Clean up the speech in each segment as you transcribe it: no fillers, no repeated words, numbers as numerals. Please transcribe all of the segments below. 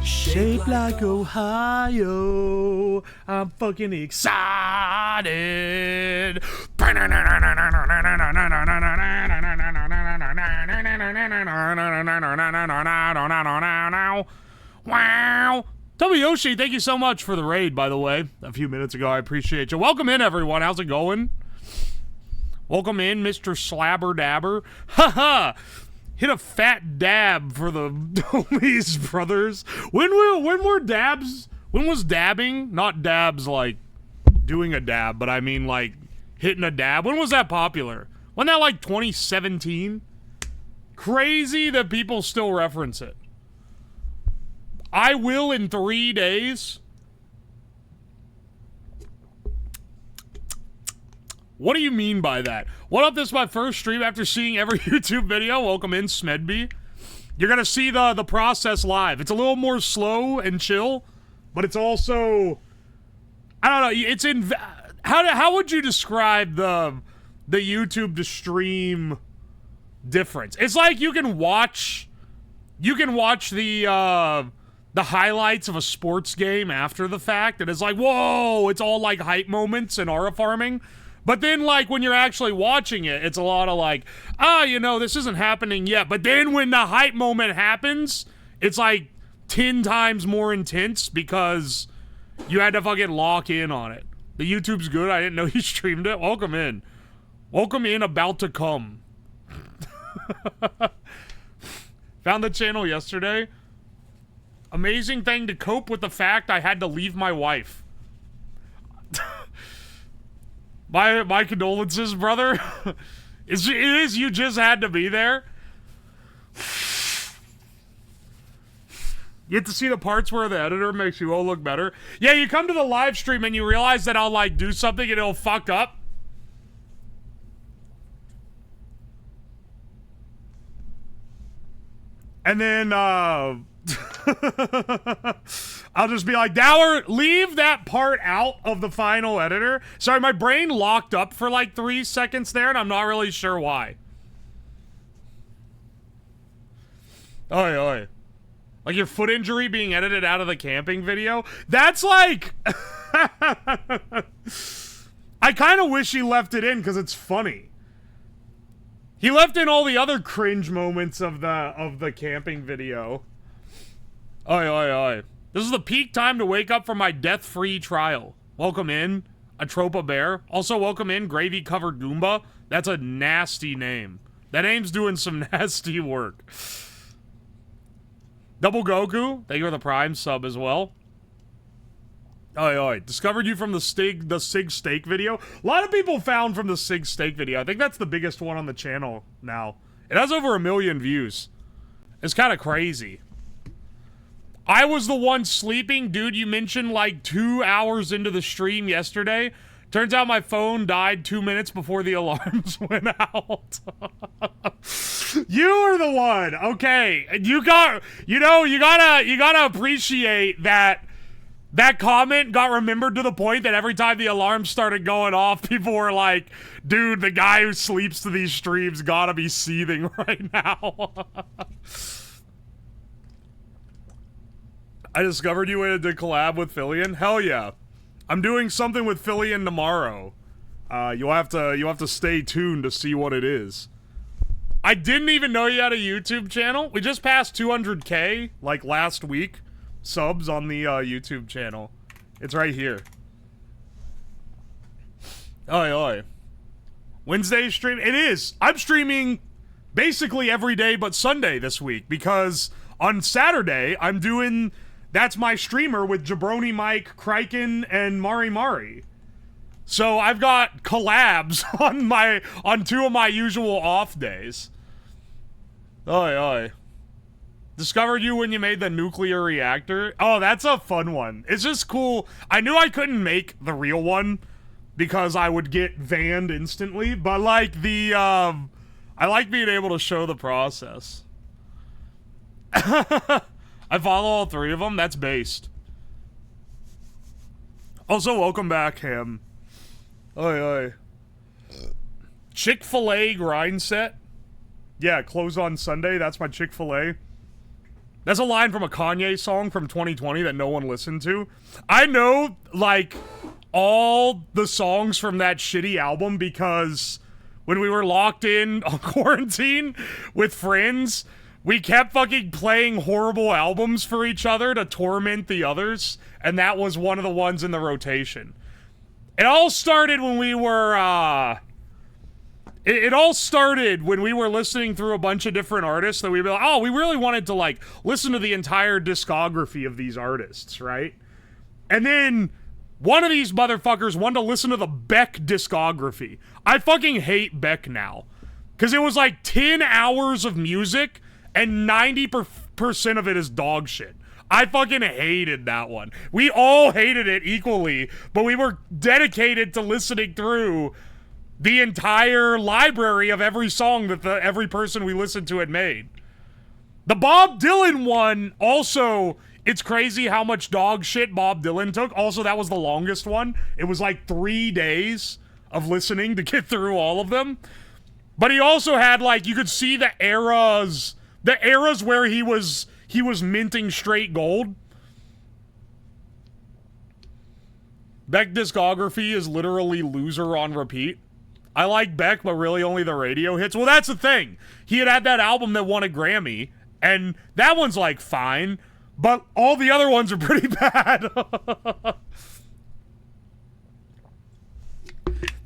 Shaped like Ohio, I'm fucking excited. Wow. Tomoyoshi, thank you so much for the raid, by the way, a few minutes ago. I appreciate you. Welcome in, everyone. How's it going? Welcome in, Mr. Slabber Dabber. Haha. Hit a fat dab for the homies, brothers. When were dabs? When was dabbing? Not dabs like doing a dab, but I mean like hitting a dab. When was that popular? Wasn't that like 2017? Crazy that people still reference it. I will in 3 days. What do you mean by that? What up, this is my first stream after seeing every YouTube video. Welcome in, Smedby. You're gonna see the process live. It's a little more slow and chill, but it's also, I don't know, it's in, how would you describe the YouTube to stream difference? It's like you can watch the highlights of a sports game after the fact, and it's like, whoa, it's all like hype moments and aura farming. But then, like, when you're actually watching it, it's a lot of like, you know, this isn't happening yet. But then when the hype moment happens, it's like 10 times more intense because you had to fucking lock in on it. The YouTube's good. I didn't know you streamed it. Welcome in. Welcome in, about to come. Found the channel yesterday. Amazing thing to cope with the fact I had to leave my wife. My condolences, brother. It is, you just had to be there. You get to see the parts where the editor makes you all look better. Yeah, you come to the live stream and you realize that I'll like do something and it'll fuck up. And then I'll just be like, Dower, leave that part out of the final editor. Sorry, my brain locked up for like 3 seconds there, and I'm not really sure why. Oi, oi. Like your foot injury being edited out of the camping video? That's like... I kind of wish he left it in because it's funny. He left in all the other cringe moments of the camping video. Oi, oi, oi. This is the peak time to wake up from my death-free trial. Welcome in, Atropa Bear. Also welcome in, Gravy Covered Goomba. That's a nasty name. That name's doing some nasty work. Double Goku, thank you for the Prime sub as well. Oi, oi. Discovered you from the Sig Steak video. A lot of people found from the Sig Steak video. I think that's the biggest one on the channel now. It has over 1 million views. It's kind of crazy. I was the one sleeping. Dude, you mentioned like 2 hours into the stream yesterday. Turns out my phone died 2 minutes before the alarms went out. You were the one. Okay. You gotta appreciate that comment got remembered to the point that every time the alarms started going off, people were like, dude, the guy who sleeps to these streams gotta be seething right now. I discovered you wanted to collab with Fillion. Hell yeah. I'm doing something with Fillion tomorrow. You'll have to stay tuned to see what it is. I didn't even know you had a YouTube channel. We just passed 200K like last week. Subs on the YouTube channel. It's right here. Oi, oi. Wednesday stream? It is. I'm streaming basically every day but Sunday this week because on Saturday I'm doing That's My Streamer with Jabroni Mike, Kraken, and Mari Mari. So I've got collabs on 2 of my usual off days. Oi, oi. Discovered you when you made the nuclear reactor. Oh, that's a fun one. It's just cool. I knew I couldn't make the real one because I would get banned instantly, but like the, I like being able to show the process. I follow all 3 of them. That's based. Also, welcome back, Ham. Oi, oi. Chick-fil-A grind set. Yeah, close on Sunday. That's my Chick-fil-A. That's a line from a Kanye song from 2020 that no one listened to. I know, like, all the songs from that shitty album because when we were locked in on quarantine with friends, we kept fucking playing horrible albums for each other to torment the others, and that was one of the ones in the rotation. It all started when we were, It all started when we were listening through a bunch of different artists that we were like, oh, we really wanted to, like, listen to the entire discography of these artists, right? And then one of these motherfuckers wanted to listen to the Beck discography. I fucking hate Beck now. Because it was like 10 hours of music and 90% of it is dog shit. I fucking hated that one. We all hated it equally, but we were dedicated to listening through the entire library of every song that every person we listened to had made. The Bob Dylan one, also, it's crazy how much dog shit Bob Dylan took. Also, that was the longest one. It was like 3 days of listening to get through all of them. But he also had, like, you could see the eras where he was minting straight gold. Beck discography is literally loser on repeat. I like Beck, but really only the radio hits. Well, that's the thing. He had that album that won a Grammy, and that one's, like, fine, but all the other ones are pretty bad.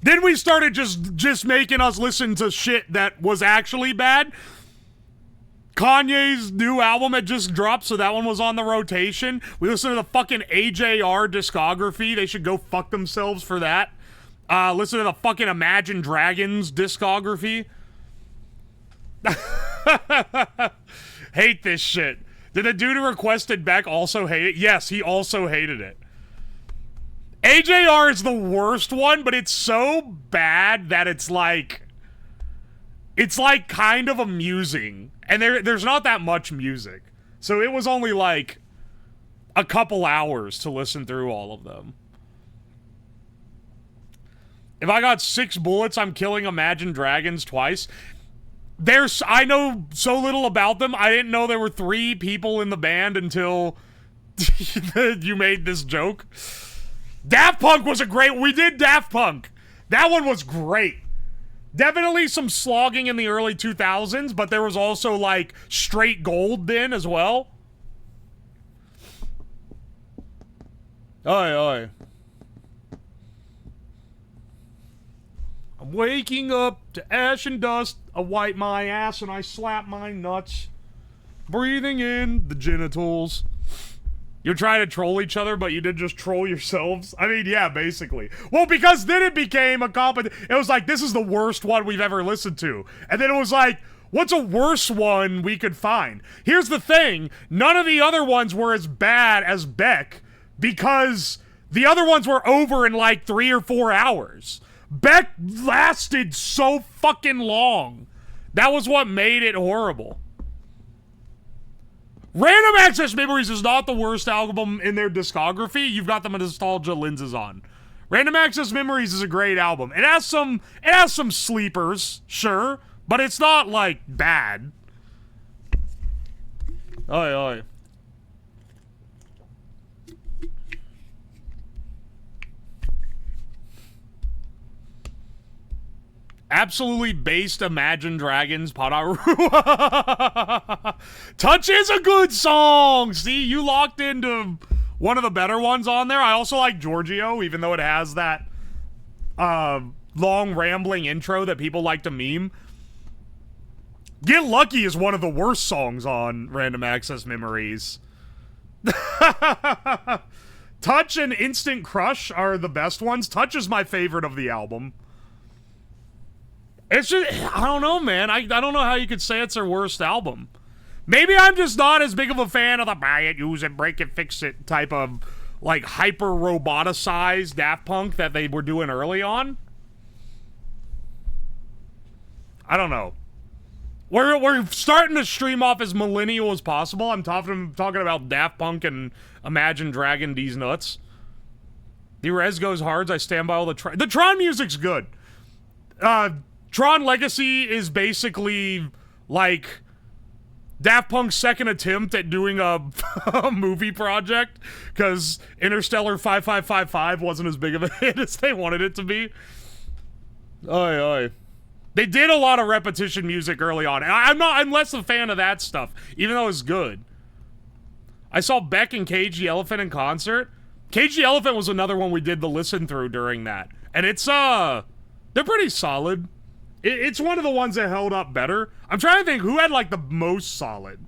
Then we started just making us listen to shit that was actually bad. Kanye's new album had just dropped, so that one was on the rotation. We listened to the fucking AJR discography. They should go fuck themselves for that. Listen to the fucking Imagine Dragons discography. Hate this shit. Did the dude who requested Beck also hate it? Yes, he also hated it. AJR is the worst one, but it's so bad that it's like kind of amusing. And there's not that much music. So it was only like a couple hours to listen through all of them. If I got 6 bullets, I'm killing Imagine Dragons twice. I know so little about them. I didn't know there were 3 people in the band until you made this joke. Daft Punk was we did Daft Punk. That one was great. Definitely some slogging in the early 2000s, but there was also, like, straight gold then as well. Oi, oi. I'm waking up to ash and dust. I wipe my ass and I slap my nuts. Breathing in the genitals. You're trying to troll each other, but you did just troll yourselves? I mean, yeah, basically. Well, because then it became a competition. It was like, this is the worst one we've ever listened to. And then it was like, what's a worse one we could find? Here's the thing. None of the other ones were as bad as Beck because the other ones were over in like 3 or 4 hours. Beck lasted so fucking long. That was what made it horrible. Random Access Memories is not the worst album in their discography. You've got the nostalgia lenses on. Random Access Memories is a great album. It has some sleepers, sure, but it's not, like, bad. Oi, oi. Absolutely based Imagine Dragons Padaru. Touch is a good song. See, you locked into one of the better ones on there. I also like Giorgio, even though it has that long rambling intro that people like to meme. Get Lucky is one of the worst songs on Random Access Memories. Touch and Instant Crush are the best ones. Touch is my favorite of the album. It's just, I don't know, man. I don't know how you could say it's their worst album. Maybe I'm just not as big of a fan of the buy it, use it, break it, fix it type of, like, hyper-roboticized Daft Punk that they were doing early on. I don't know. We're starting to stream off as millennial as possible. I'm talking about Daft Punk and Imagine Dragon D's nuts. The Res goes hard. I stand by all the Tron music's good. Tron Legacy is basically like Daft Punk's second attempt at doing a, a movie project, because Interstellar 5555 wasn't as big of a hit as they wanted it to be. Oy, oy. They did a lot of repetition music early on. I'm less a fan of that stuff, even though it's good. I saw Beck and Cage the Elephant in concert. Cage the Elephant was another one we did the listen through during that. And it's, they're pretty solid. It's one of the ones that held up better. I'm trying to think who had, like, the most solid.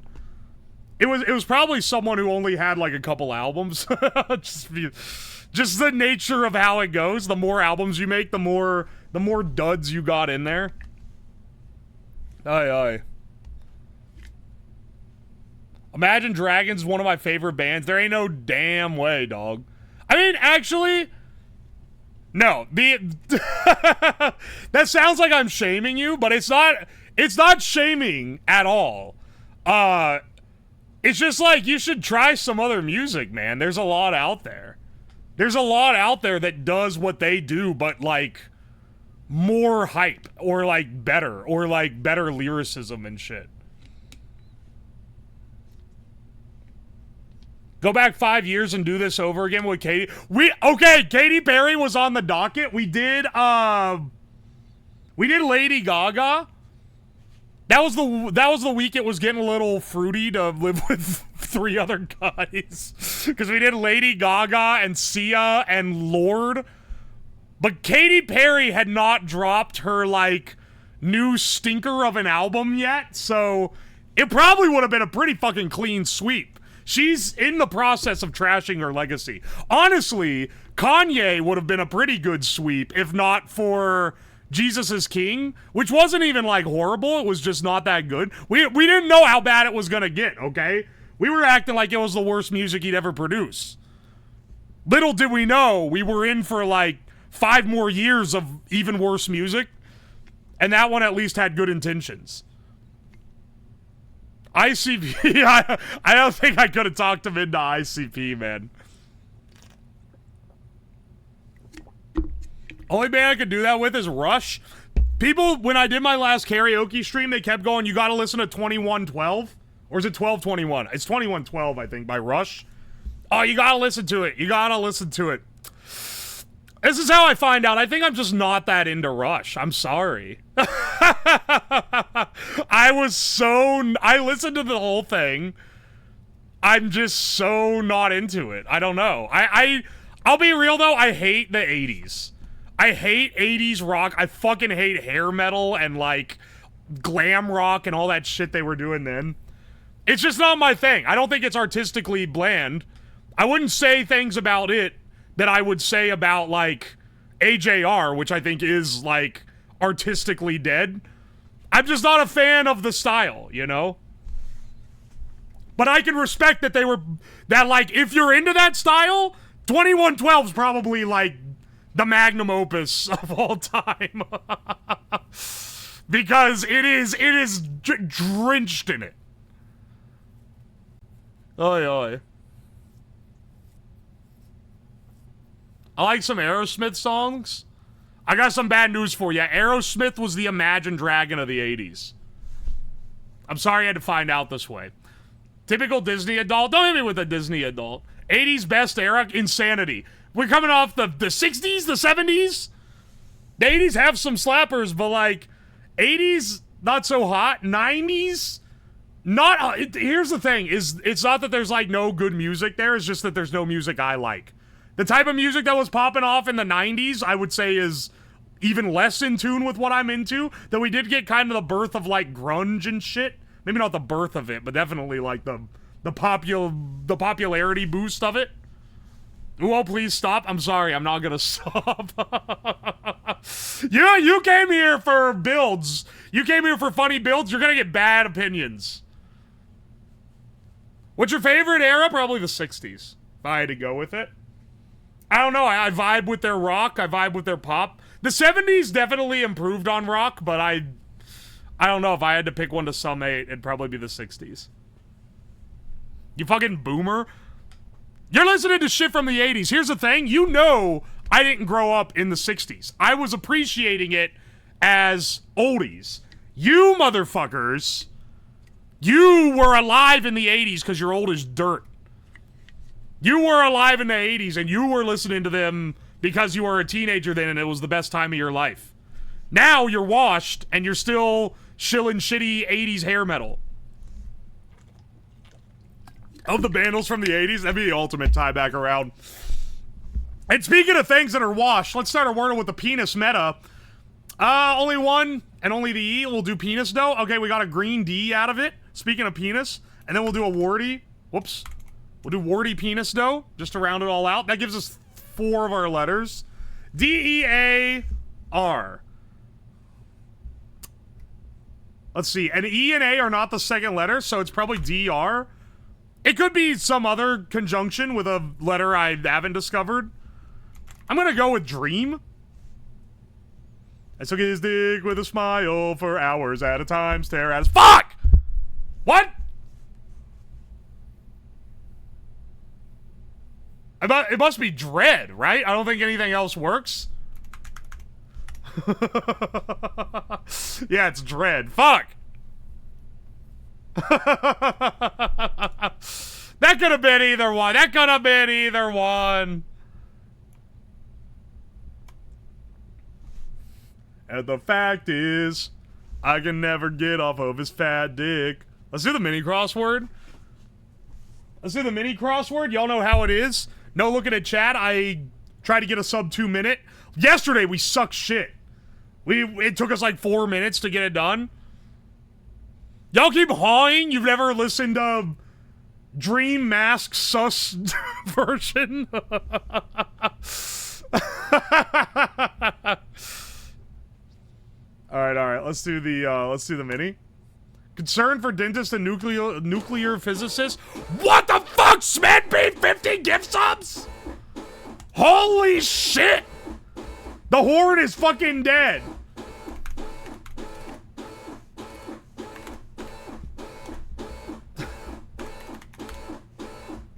It was probably someone who only had, like, a couple albums. just the nature of how it goes. The more albums you make, the more duds you got in there. Aye, aye. Imagine Dragons is one of my favorite bands. There ain't no damn way, dog. I mean, actually, no. That sounds like I'm shaming you, but it's not shaming at all. It's just like you should try some other music, man. There's a lot out there. There's a lot out there that does what they do, but like more hype or like better lyricism and shit. Go back 5 years and do this over again with Katy. Katy Perry was on the docket. We did Lady Gaga. That was the week it was getting a little fruity to live with 3 other guys. Because we did Lady Gaga and Sia and Lorde. But Katy Perry had not dropped her, like, new stinker of an album yet. So it probably would have been a pretty fucking clean sweep. She's in the process of trashing her legacy. Honestly, Kanye would have been a pretty good sweep if not for Jesus is King, which wasn't even, like, horrible. It was just not that good. We didn't know how bad it was gonna get, okay? We were acting like it was the worst music he'd ever produce. Little did we know we were in for, like, 5 more years of even worse music, and that one at least had good intentions. ICP, I don't think I could have talked him into ICP, man. Only band I could do that with is Rush. People, when I did my last karaoke stream, they kept going, you gotta listen to 2112? Or is it 1221? It's 2112, I think, by Rush. Oh, you gotta listen to it. You gotta listen to it. This is how I find out. I think I'm just not that into Rush. I'm sorry. I listened to the whole thing. I'm just so not into it. I don't know. I'll be real though, I hate the 80s. I hate 80s rock. I fucking hate hair metal and like glam rock and all that shit they were doing then. It's just not my thing. I don't think it's artistically bland. I wouldn't say things about it that I would say about, like, AJR, which I think is, like, artistically dead. I'm just not a fan of the style, you know? But I can respect that like, if you're into that style, 2112 is probably, like, the magnum opus of all time. Because it is drenched in it. Oi, oi. I like some Aerosmith songs. I got some bad news for you. Aerosmith was the Imagine Dragon of the 80s. I'm sorry I had to find out this way. Typical Disney adult. Don't hit me with a Disney adult. 80s best era, insanity. We're coming off the 60s, the 70s. The 80s have some slappers, but like 80s, not so hot. 90s, not. Here's the thing: it's not that there's like no good music there. It's just that there's no music I like. The type of music that was popping off in the 90s, I would say, is even less in tune with what I'm into. Though we did get kind of the birth of, like, grunge and shit. Maybe not the birth of it, but definitely, like, the popularity boost of it. Oh, please stop. I'm sorry, I'm not gonna stop. You came here for builds. You came here for funny builds. You're gonna get bad opinions. What's your favorite era? Probably the 60s, if I had to go with it. I don't know, I vibe with their rock, I vibe with their pop. The 70s definitely improved on rock, but I don't know, if I had to pick one to summate, it'd probably be the 60s. You fucking boomer. You're listening to shit from the 80s. Here's the thing, you know I didn't grow up in the 60s. I was appreciating it as oldies. You motherfuckers You were alive in the 80s because you're old as dirt. You were alive in the 80s and you were listening to them because you were a teenager then and it was the best time of your life. Now you're washed and you're still shilling shitty 80s hair metal. Of the Vandals from the 80s, that'd be the ultimate tie back around. And speaking of things that are washed, let's start our word with the penis meta. Only one and only the E. We'll do penis dough. Okay, we got a green D out of it. Speaking of penis, and then we'll do a warty. Whoops. We'll do warty penis dough just to round it all out. That gives us 4 of our letters. D-E-A-R. Let's see. And E and A are not the second letter, so it's probably D-R. It could be some other conjunction with a letter I haven't discovered. I'm gonna go with dream. I took his dick with a smile for hours at a time, stare at us. Fuck! What? It must be dread, right? I don't think anything else works. Yeah, it's dread. Fuck! That could have been either one. That could have been either one. And the fact is, I can never get off of his fat dick. Let's do the mini crossword. Let's do the mini crossword. Y'all know how it is. No looking at chat. I tried to get a sub 2 minute. Yesterday, we sucked shit. It took us like 4 minutes to get it done. Y'all keep hawing. You've never listened to Dream Mask Sus version? All right. Let's do the mini. Concern for dentists and nuclear physicists. What the fuck? Smith paid 50 gift subs? Holy shit! The horde is fucking dead.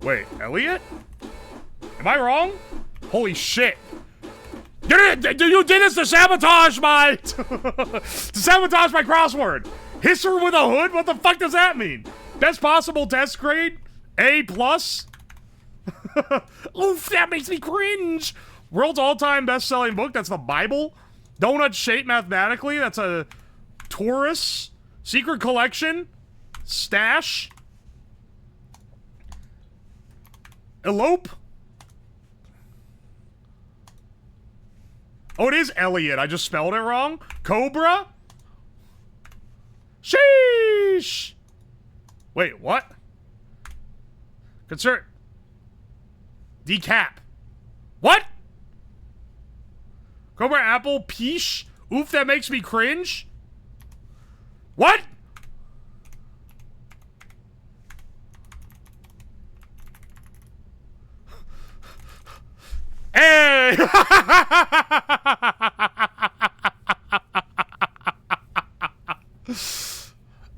Wait, Elliot? Am I wrong? Holy shit. You did this to sabotage my... to sabotage my crossword. Hisser with a hood? What the fuck does that mean? Best possible test grade? A+? Oof, that makes me cringe. World's all-time best-selling book? That's the Bible. Donut shaped mathematically? That's a Taurus. Secret collection? Stash? Elope? Oh, it is Elliot. I just spelled it wrong. Cobra? Sheesh! Wait, what? Concern. Decap. What? Cobra apple peach? Oof, that makes me cringe? What? Hey!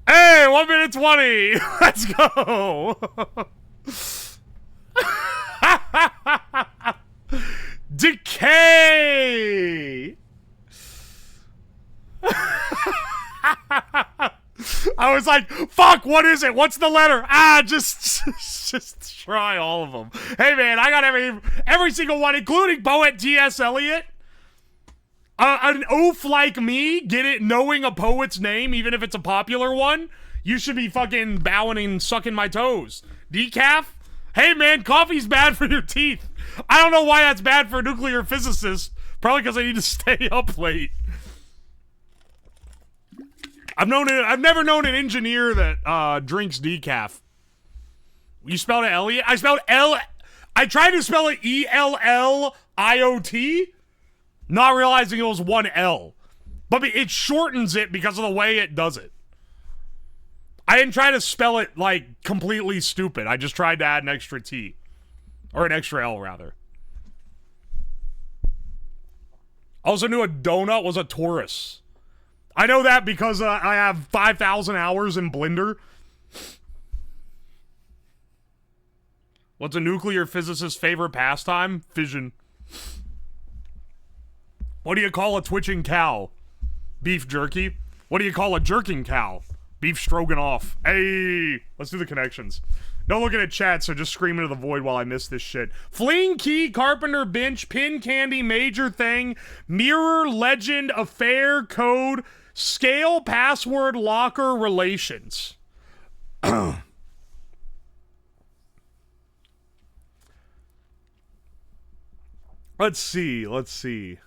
Hey, 1 minute 20. Let's go. Decay. I was like, fuck, what is it? What's the letter? Just try all of them. Hey, man, I got every single one, including poet T.S. Eliot. An oaf like me, get it, knowing a poet's name, even if it's a popular one, you should be fucking bowing and sucking my toes. Decaf? Hey, man, coffee's bad for your teeth. I don't know why that's bad for a nuclear physicist. Probably because I need to stay up late. I've never known an engineer that drinks decaf. You spelled it Elliot? I tried to spell it E-L-L-I-O-T, not realizing it was one L. But it shortens it because of the way it does it. I didn't try to spell it, like, completely stupid. I just tried to add an extra T. Or an extra L, rather. Also knew a donut was a Taurus. I know that because I have 5,000 hours in Blender. What's a nuclear physicist's favorite pastime? Fission. What do you call a twitching cow? Beef jerky. What do you call a jerking cow? Beef stroganoff. Hey, let's do the connections. No looking at chat, so just scream into the void while I miss this shit. Fleeing key, carpenter, bench, pin candy, major thing, mirror, legend, affair, code, scale, password, locker, relations. Let's see.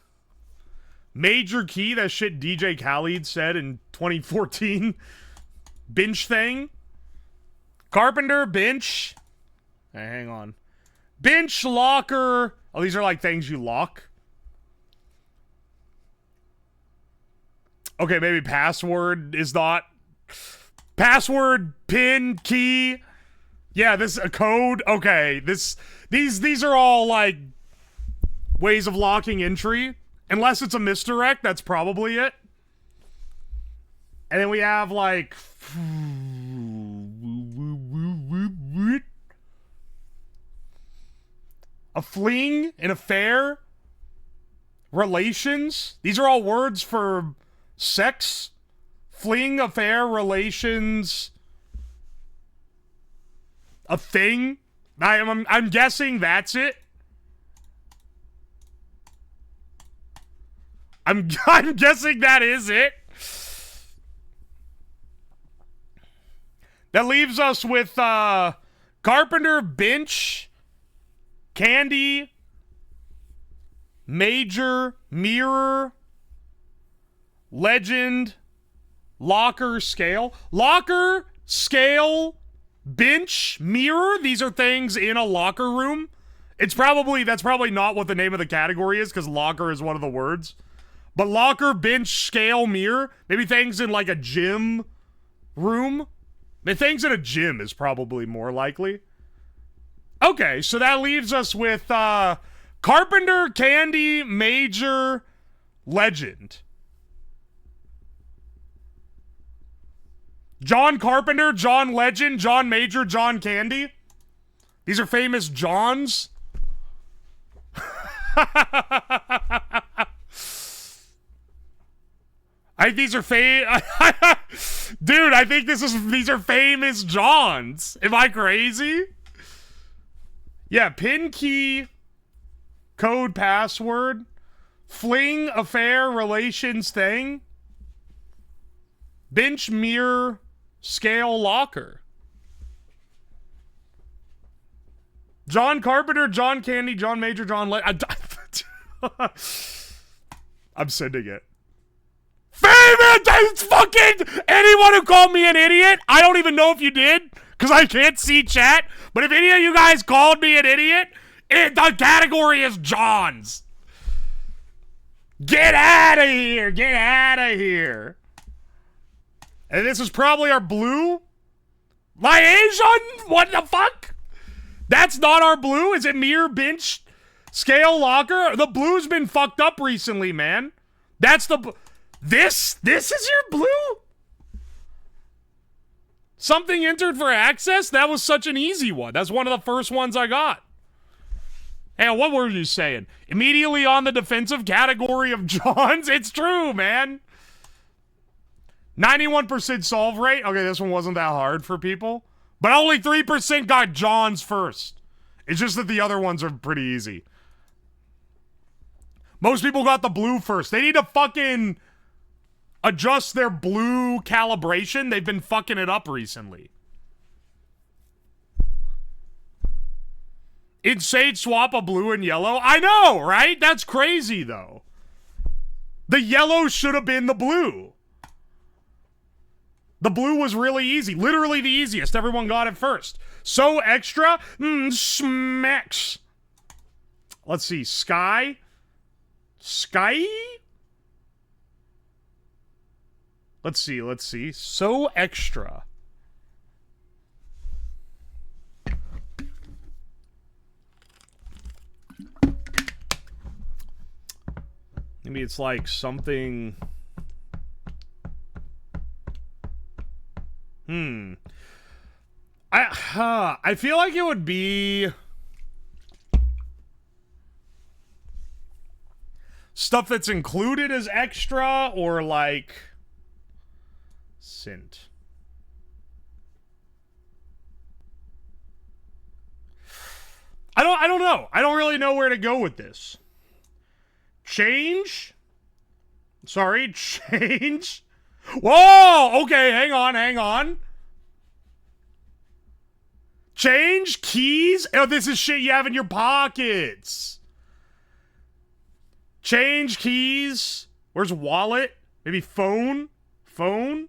Major key, that shit DJ Khaled said in 2014. Bench thing. Carpenter, bench. Hey, hang on. Bench, locker. Oh, these are like things you lock. Okay, maybe password is not. Password, pin, key. Yeah, this a code. Okay, these are all like ways of locking entry. Unless it's a misdirect, that's probably it. And then we have like a fling, an affair, relations. These are all words for sex. Fling, affair, relations, a thing. I'm guessing that's it. I'm guessing that is it. That leaves us with carpenter, bench, candy, major, mirror, legend, locker, scale. Locker, scale, bench, mirror. These are things in a locker room. That's probably not what the name of the category is, because locker is one of the words. But locker, bench, scale, mirror. Maybe things in like a gym room. Things in a gym is probably more likely. Okay, so that leaves us with carpenter, candy, major, legend. John Carpenter, John Legend, John Major, John Candy. These are famous Johns. These are dude, I think these are famous Johns. Am I crazy? Yeah, pin key, code, password, fling, affair, relations, thing, bench, mirror, scale, locker. John Carpenter, John Candy, John Major, John I'm sending it. Famous fucking anyone who called me an idiot. I don't even know if you did, because I can't see chat. But if any of you guys called me an idiot, the category is Johns. Get out of here. Get out of here. And this is probably our blue. My Asian? What the fuck? That's not our blue? Is it mirror, bench, scale, locker? The blue's been fucked up recently, man. That's the... This is your blue? Something entered for access? That was such an easy one. That's one of the first ones I got. Hey, what were you saying? Immediately on the defensive category of Johns? It's true, man. 91% solve rate. Okay, this one wasn't that hard for people. But only 3% got Johns first. It's just that the other ones are pretty easy. Most people got the blue first. They need to fucking adjust their blue calibration. They've been fucking it up recently. Insane swap a blue and yellow. I know, right? That's crazy, though. The yellow should have been the blue. The blue was really easy. Literally the easiest. Everyone got it first. So extra? Smacks. Let's see. Sky? Sky? Let's see. So extra. Maybe it's like something... I feel like it would be... stuff that's included as extra, or like... Sint. don't know. I don't really know where to go with this. Change? Sorry, change? Whoa! Okay, hang on. Change? Keys? Oh, this is shit you have in your pockets. Change, keys. Where's wallet? Maybe phone? Phone?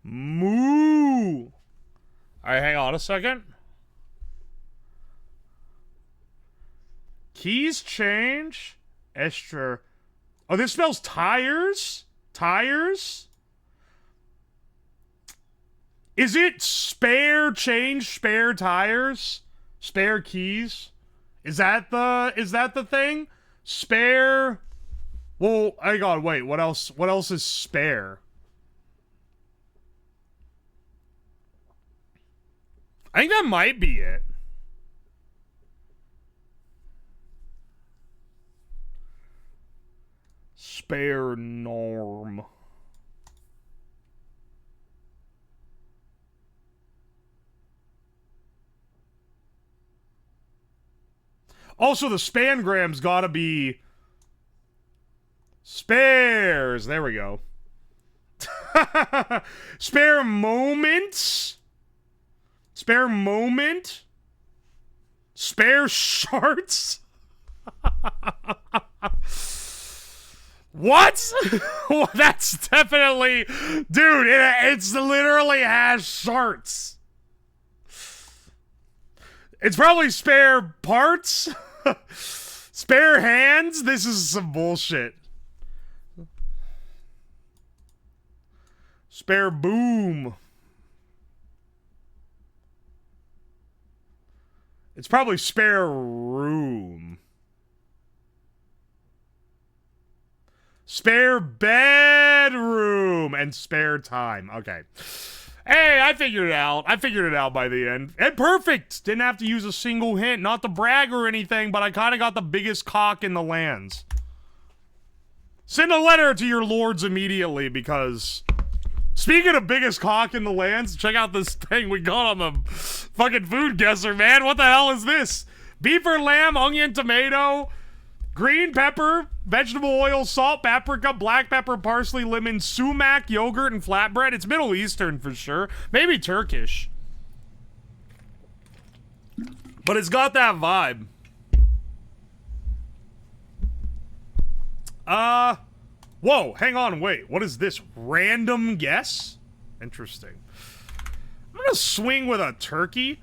Moo. Alright, hang on a second. Keys, change. Extra. Oh, this spells tires? Tires? Is it spare change, spare tires? Spare keys? Is that the thing? Spare. Well, hang on, wait, what else is spare? I think that might be it. Spare norm. Also, the spangram's gotta be spares. There we go. Spare moments. Spare moment. Spare shards. What? Well, that's definitely, dude. It's literally has shards. It's probably spare parts. Spare hands. This is some bullshit. Spare boom. It's probably spare room. Spare bedroom and spare time. Okay. Hey, I figured it out. I figured it out by the end. And perfect. Didn't have to use a single hint. Not to brag or anything, but I kind of got the biggest cock in the lands. Send a letter to your lords immediately because... Speaking of biggest cock in the lands, check out this thing we got on the fucking food guesser, man. What the hell is this? Beef or lamb, onion, tomato, green pepper, vegetable oil, salt, paprika, black pepper, parsley, lemon, sumac, yogurt, and flatbread. It's Middle Eastern for sure. Maybe Turkish. But it's got that vibe. Whoa, hang on, wait. What is this? Random guess? Interesting. I'm gonna swing with a turkey.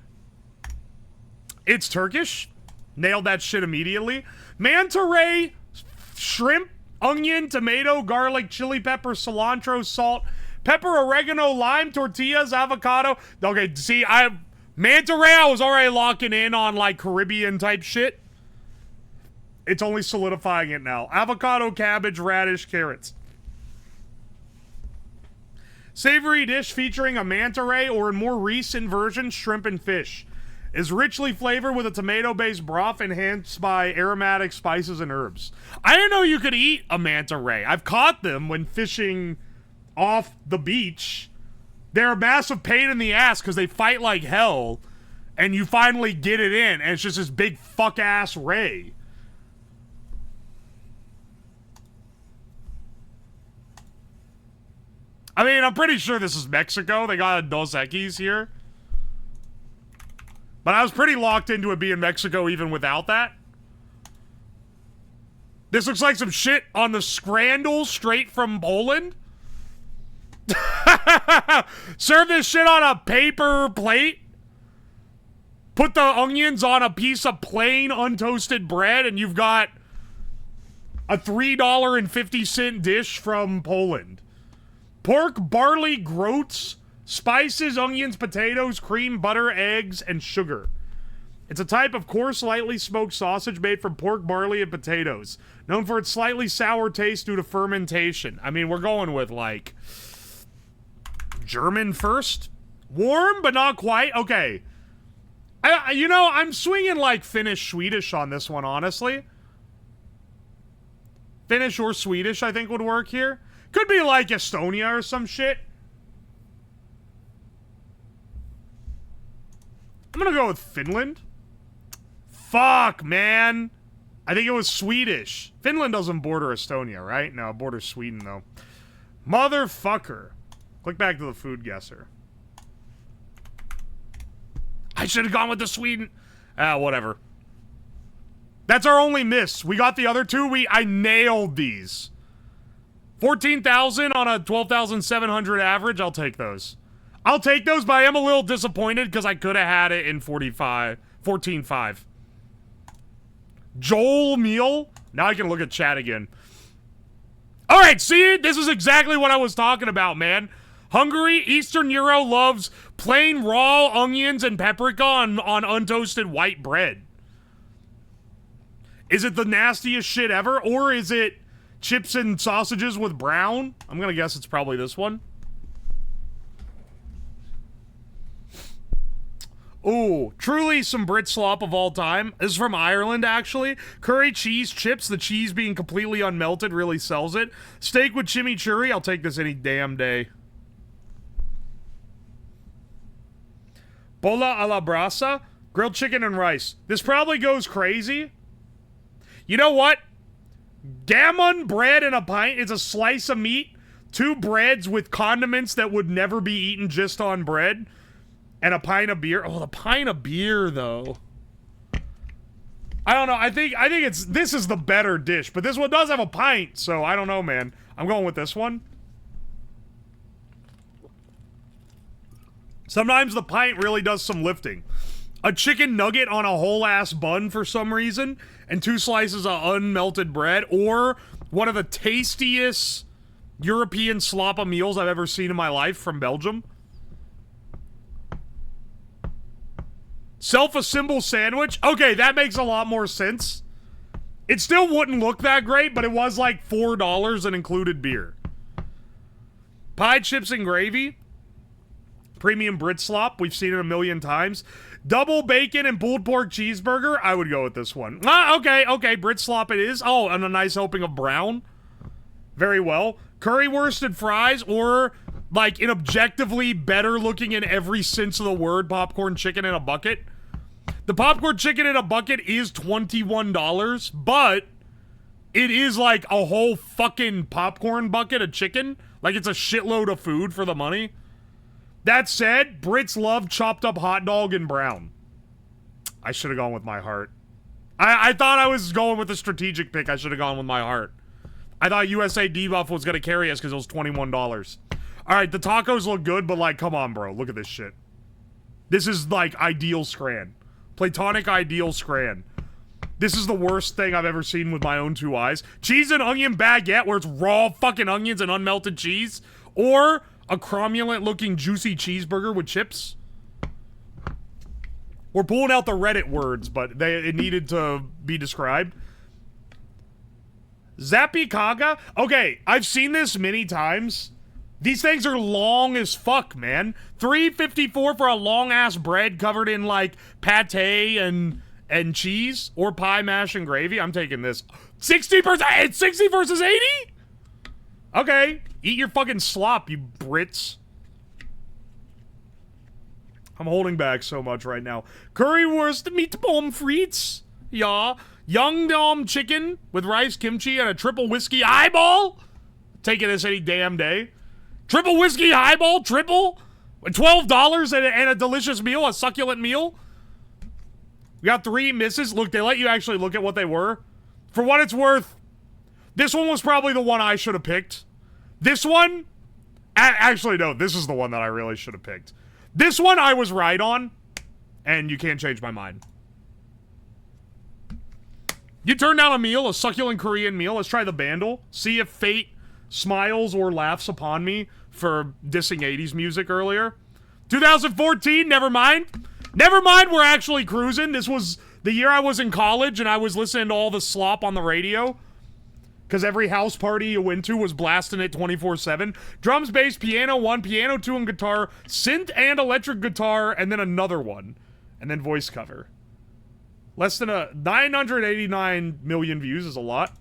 It's Turkish. Nailed that shit immediately. Manta ray, shrimp, onion, tomato, garlic, chili pepper, cilantro, salt, pepper, oregano, lime, tortillas, avocado. Okay, see, Manta ray, I was already locking in on, like, Caribbean type shit. It's only solidifying it now. Avocado, cabbage, radish, carrots. Savory dish featuring a manta ray or in more recent versions, shrimp and fish. Is richly flavored with a tomato-based broth enhanced by aromatic spices and herbs. I didn't know you could eat a manta ray. I've caught them when fishing off the beach. They're a massive pain in the ass because they fight like hell. And you finally get it in, and it's just this big fuck-ass ray. I mean, I'm pretty sure this is Mexico. They got a Dos Equis here. But I was pretty locked into it being Mexico even without that. This looks like some shit on the Scrandle straight from Poland. Serve this shit on a paper plate. Put the onions on a piece of plain untoasted bread and you've got a $3.50 dish from Poland. Pork, barley, groats, spices, onions, potatoes, cream, butter, eggs, and sugar. It's a type of coarse, lightly smoked sausage made from pork, barley, and potatoes. Known for its slightly sour taste due to fermentation. I mean, we're going with, like, German first? Warm, but not quite? Okay. You know, I'm swinging like Finnish, Swedish on this one, honestly. Finnish or Swedish, I think, would work here. Could be like Estonia or some shit. I'm gonna go with Finland. Fuck, man. I think it was Swedish. Finland doesn't border Estonia, right? No, it borders Sweden, though. Motherfucker. Click back to the food guesser. I should have gone with the Sweden. Ah, whatever. That's our only miss. We got the other two. I nailed these. 14,000 on a 12,700 average. I'll take those. I'll take those, but I am a little disappointed because I could have had it in 14.5. Joel Meal. Now I can look at chat again. All right, see? This is exactly what I was talking about, man. Hungary, Eastern Euro loves plain raw onions and paprika on untoasted white bread. Is it the nastiest shit ever, or is it chips and sausages with brown? I'm gonna guess it's probably this one. Ooh, truly some Brit slop of all time. This is from Ireland, actually. Curry cheese chips, the cheese being completely unmelted really sells it. Steak with chimichurri, I'll take this any damn day. Bola a la brasa, grilled chicken and rice. This probably goes crazy. You know what? Gammon bread and a pint is a slice of meat, 2 breads with condiments that would never be eaten just on bread, and a pint of beer. Oh, the pint of beer, though. I don't know. I think this is the better dish, but this one does have a pint, so I don't know, man. I'm going with this one. Sometimes the pint really does some lifting. A chicken nugget on a whole-ass bun for some reason, and 2 slices of unmelted bread, or one of the tastiest European sloppa meals I've ever seen in my life from Belgium. Self-assemble sandwich? Okay, that makes a lot more sense. It still wouldn't look that great, but it was like $4 and included beer. Pie, chips, and gravy. Premium Brit slop. We've seen it a million times. Double bacon and pulled pork cheeseburger. I would go with this one. Okay. Brit slop it is. Oh, and a nice helping of brown. Very well. Currywurst and fries, or like an objectively better looking in every sense of the word popcorn chicken in a bucket. The popcorn chicken in a bucket is $21, but it is like a whole fucking popcorn bucket of chicken. Like it's a shitload of food for the money. That said, Brits love chopped up hot dog and brown. I should have gone with my heart. I thought I was going with a strategic pick. I should have gone with my heart. I thought USA Debuff was going to carry us because it was $21. Alright, the tacos look good, but like, come on, bro. Look at this shit. This is like ideal Scran. Platonic ideal Scran. This is the worst thing I've ever seen with my own 2 eyes. Cheese and onion baguette, where it's raw fucking onions and unmelted cheese. Or a cromulent looking juicy cheeseburger with chips. We're pulling out the Reddit words, but it needed to be described. Zappy Kaga? Okay, I've seen this many times. These things are long as fuck, man. $3.54 for a long-ass bread covered in, like, pate and cheese. Or pie, mash, and gravy. I'm taking this. 60%? It's 60 versus 80? Okay. Eat your fucking slop, you Brits. I'm holding back so much right now. Currywurst meat pommes frites. Yeah. Yeongdam chicken with rice, kimchi, and a triple whiskey highball. Taking this any damn day. Triple whiskey highball? Triple? $12 and a delicious meal, a succulent meal. We got 3 misses. Look, they let you actually look at what they were. For what it's worth, this one was probably the one I should have picked. This one, actually no, this is the one that I really should have picked. This one I was right on, and you can't change my mind. You turn down a meal, a succulent Korean meal. Let's try the Bandle. See if fate smiles or laughs upon me for dissing 80s music earlier. 2014, never mind. Never mind, we're actually cruising. This was the year I was in college, and I was listening to all the slop on the radio. Because every house party you went to was blasting it 24/7. Drums, bass, piano 1, piano 2, and guitar, synth and electric guitar, and then another one. And then voice cover. Less than 989 million views is a lot.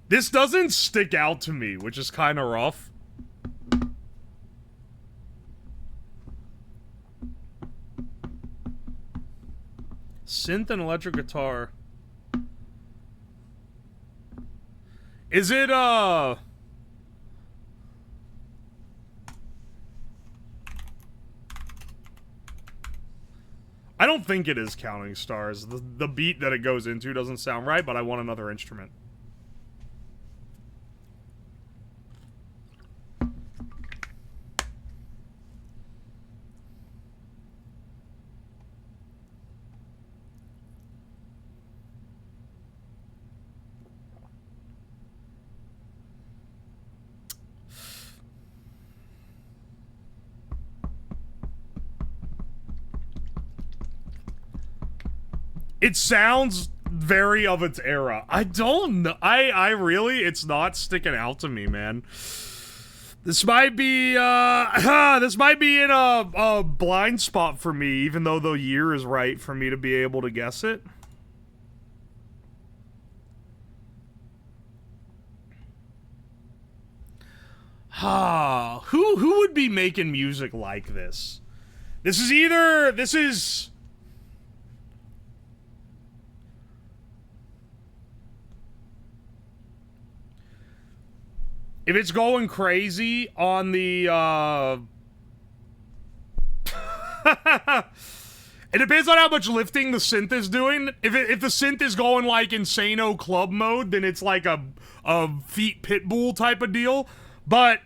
This doesn't stick out to me, which is kind of rough. Synth and electric guitar. Is it, I don't think it is Counting Stars. The beat that it goes into doesn't sound right, but I want another instrument. It sounds very of its era. I don't know. I really, it's not sticking out to me, man. This might be, this might be in a blind spot for me, even though the year is right for me to be able to guess it. Who would be making music like this? This is... If it's going crazy on the, it depends on how much lifting the synth is doing. If the synth is going like Insano club mode, then it's like a feet pitbull type of deal. But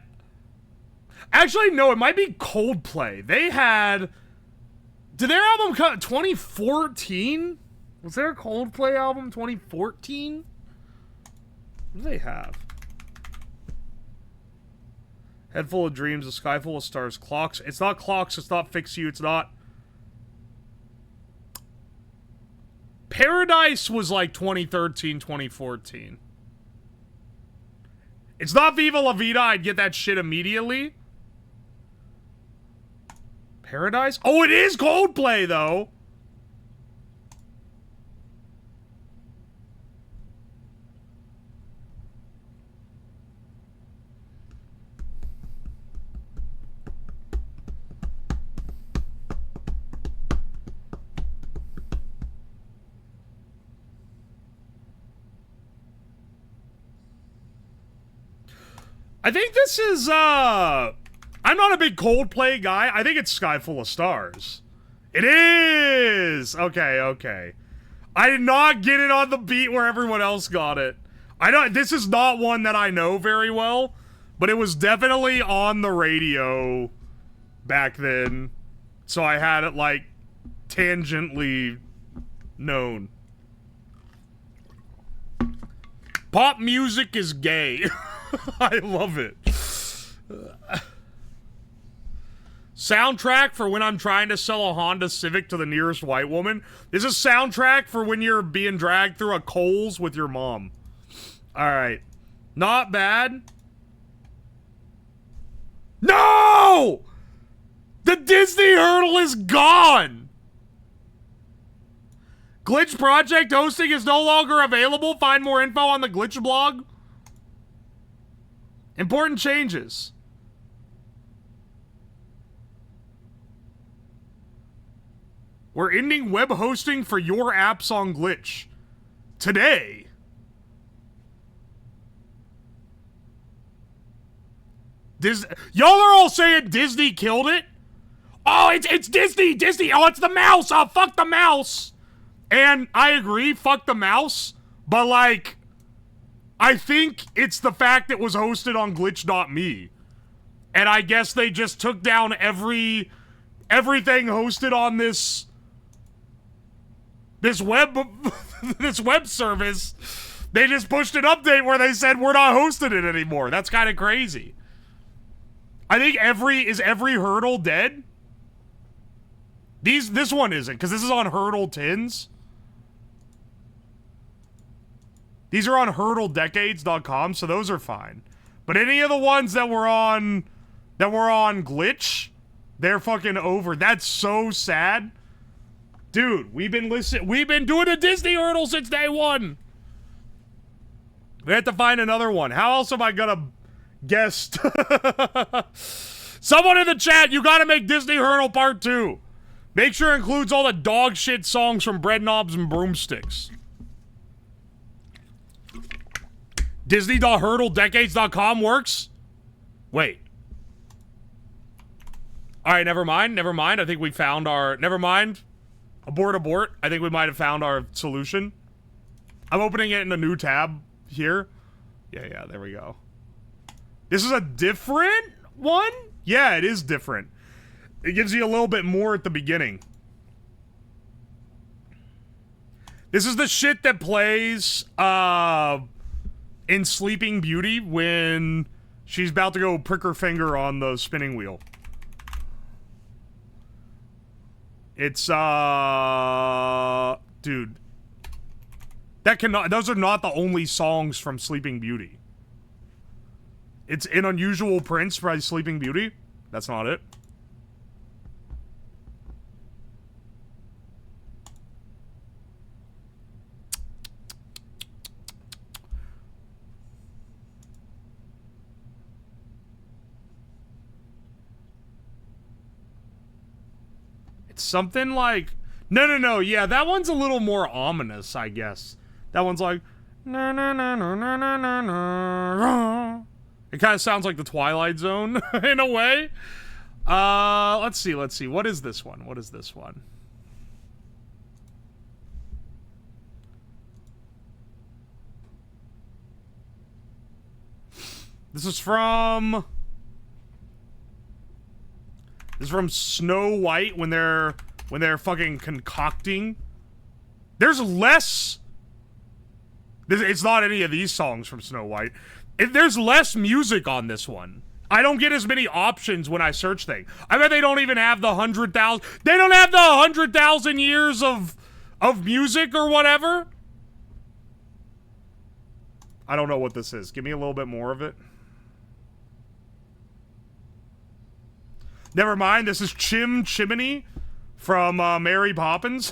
actually, no, it might be Coldplay. They had, did their album come 2014? Was there a Coldplay album 2014? What do they have? Head full of dreams, a sky full of stars, clocks. It's not clocks, it's not fix you, it's not. Paradise was like 2013, 2014. It's not Viva La Vida, I'd get that shit immediately. Paradise? Oh, it is Coldplay, though. I think this is, I'm not a big Coldplay guy. I think it's Sky Full of Stars. It is! Okay, okay. I did not get it on the beat where everyone else got it. This is not one that I know very well, but it was definitely on the radio back then. So I had it, like, tangentially known. Pop music is gay. I love it. Soundtrack for when I'm trying to sell a Honda Civic to the nearest white woman. This is soundtrack for when you're being dragged through a Kohl's with your mom. Alright. Not bad. No! The Disney hurdle is gone! Glitch Project hosting is no longer available. Find more info on the Glitch blog. Important changes. We're ending web hosting for your apps on Glitch. Today. Y'all are all saying Disney killed it? Oh, it's Disney! Disney! Oh, it's the mouse! Oh, fuck the mouse! And I agree, fuck the mouse. But, like, I think it's the fact it was hosted on glitch.me. And I guess they just took down everything hosted on this web this web service. They just pushed an update where they said we're not hosting it anymore. That's kind of crazy. I think is every hurdle dead? This one isn't, because this is on Hurdle Tins. These are on hurdledecades.com, so those are fine. But any of the ones that were on Glitch, they're fucking over. That's so sad. Dude, we've been doing a Disney hurdle since day one. We have to find another one. How else am I gonna guess? Someone in the chat, you gotta make Disney Hurdle Part 2. Make sure it includes all the dog shit songs from Bread Knobs and Broomsticks. Disney.hurdledecades.com works? Wait. Alright, never mind. I think we found our... Never mind. Abort. I think we might have found our solution. I'm opening it in a new tab here. Yeah, there we go. This is a different one? Yeah, it is different. It gives you a little bit more at the beginning. This is the shit that plays, in Sleeping Beauty when she's about to go prick her finger on the spinning wheel. It's, dude. Those are not the only songs from Sleeping Beauty. It's An Unusual Prince by Sleeping Beauty. That's not it. Something like... No. Yeah, that one's a little more ominous, I guess. That one's like... No. It kind of sounds like the Twilight Zone, in a way. Let's see. What is this one? This is from Snow White when they're fucking concocting. There's less. It's not any of these songs from Snow White. There's less music on this one. I don't get as many options when I search things. I bet they don't even have the 100,000. They don't have the 100,000 years of music or whatever. I don't know what this is. Give me a little bit more of it. Never mind, this is Chimney from Mary Poppins.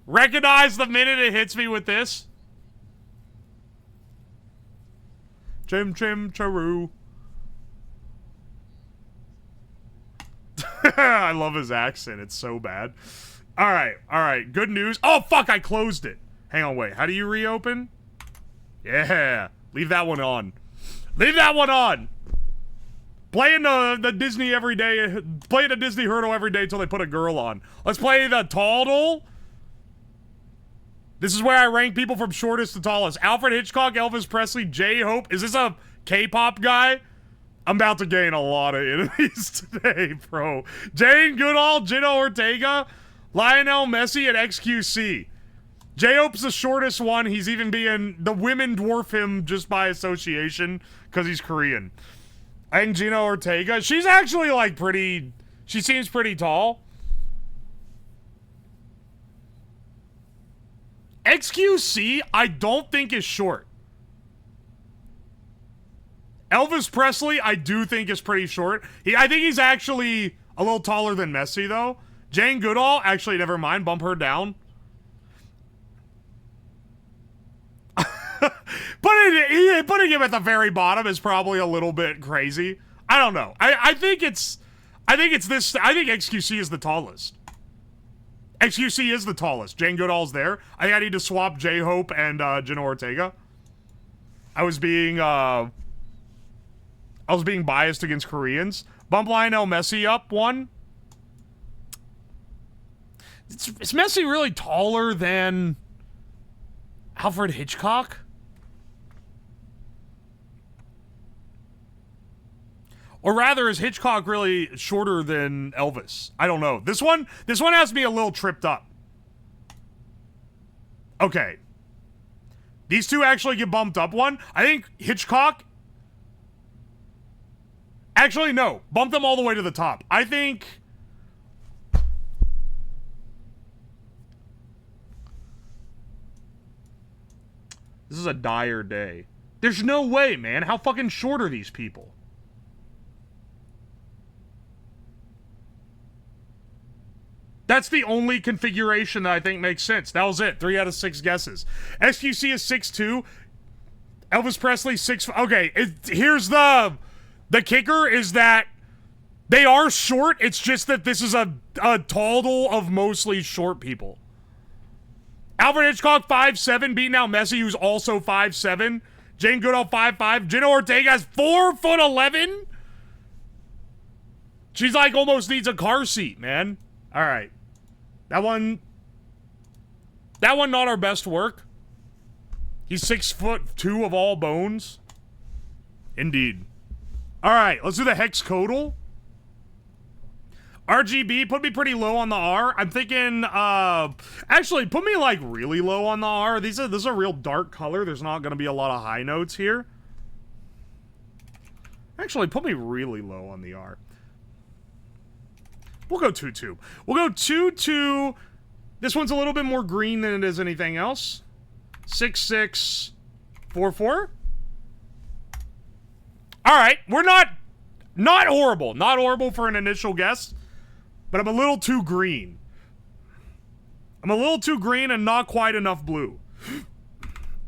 Recognize the minute it hits me with this. Chim Charoo. I love his accent, it's so bad. Alright, good news. Oh, fuck, I closed it. Hang on, wait, how do you reopen? Yeah, leave that one on. Leave that one on! Playing the Disney every day, playing the Disney Hurdle every day until they put a girl on. Let's play the Toddle. This is where I rank people from shortest to tallest. Alfred Hitchcock, Elvis Presley, J-Hope. Is this a K-pop guy? I'm about to gain a lot of enemies today, bro. Jane Goodall, Gino Ortega, Lionel Messi, and XQC. J-Hope's the shortest one. He's even being... The women dwarf him just by association because he's Korean. I think Gino Ortega, she's actually, like, pretty... She seems pretty tall. XQC, I don't think is short. Elvis Presley, I do think is pretty short. I think he's actually a little taller than Messi, though. Jane Goodall, actually, never mind. Bump her down. Putting him at the very bottom is probably a little bit crazy. I don't know. I think XQC is the tallest. XQC is the tallest. Jane Goodall's there. I think I need to swap J-Hope and Gino Ortega. I was being biased against Koreans. Bump Lionel Messi up 1. Is Messi really taller than Alfred Hitchcock? Or rather, is Hitchcock really shorter than Elvis? I don't know. This one has me a little tripped up. Okay. These two actually get bumped up 1. I think Hitchcock... Actually, no. Bump them all the way to the top. I think... This is a dire day. There's no way, man. How fucking short are these people? That's the only configuration that I think makes sense. That was it. 3 out of 6 guesses. SQC is 6'2". Elvis Presley 6'5". Okay, here's the kicker is that they are short. It's just that this is a total of mostly short people. Alfred Hitchcock 5'7", beating out Messi, who's also 5'7". Jane Goodall 5'5". Jenna Ortega's 4'11". She's like almost needs a car seat, man. All right. That one not our best work. He's 6'2" of all bones. Indeed. All right, let's do the hexcodal. RGB, put me pretty low on the R. I'm thinking, actually, put me, like, really low on the R. This is a real dark color. There's not going to be a lot of high notes here. Actually, put me really low on the R. We'll go 2-2. We'll go 2-2. This one's a little bit more green than it is anything else. 6-6, 4-4. All right, we're not horrible. Not horrible for an initial guess. But I'm a little too green. I'm a little too green and not quite enough blue.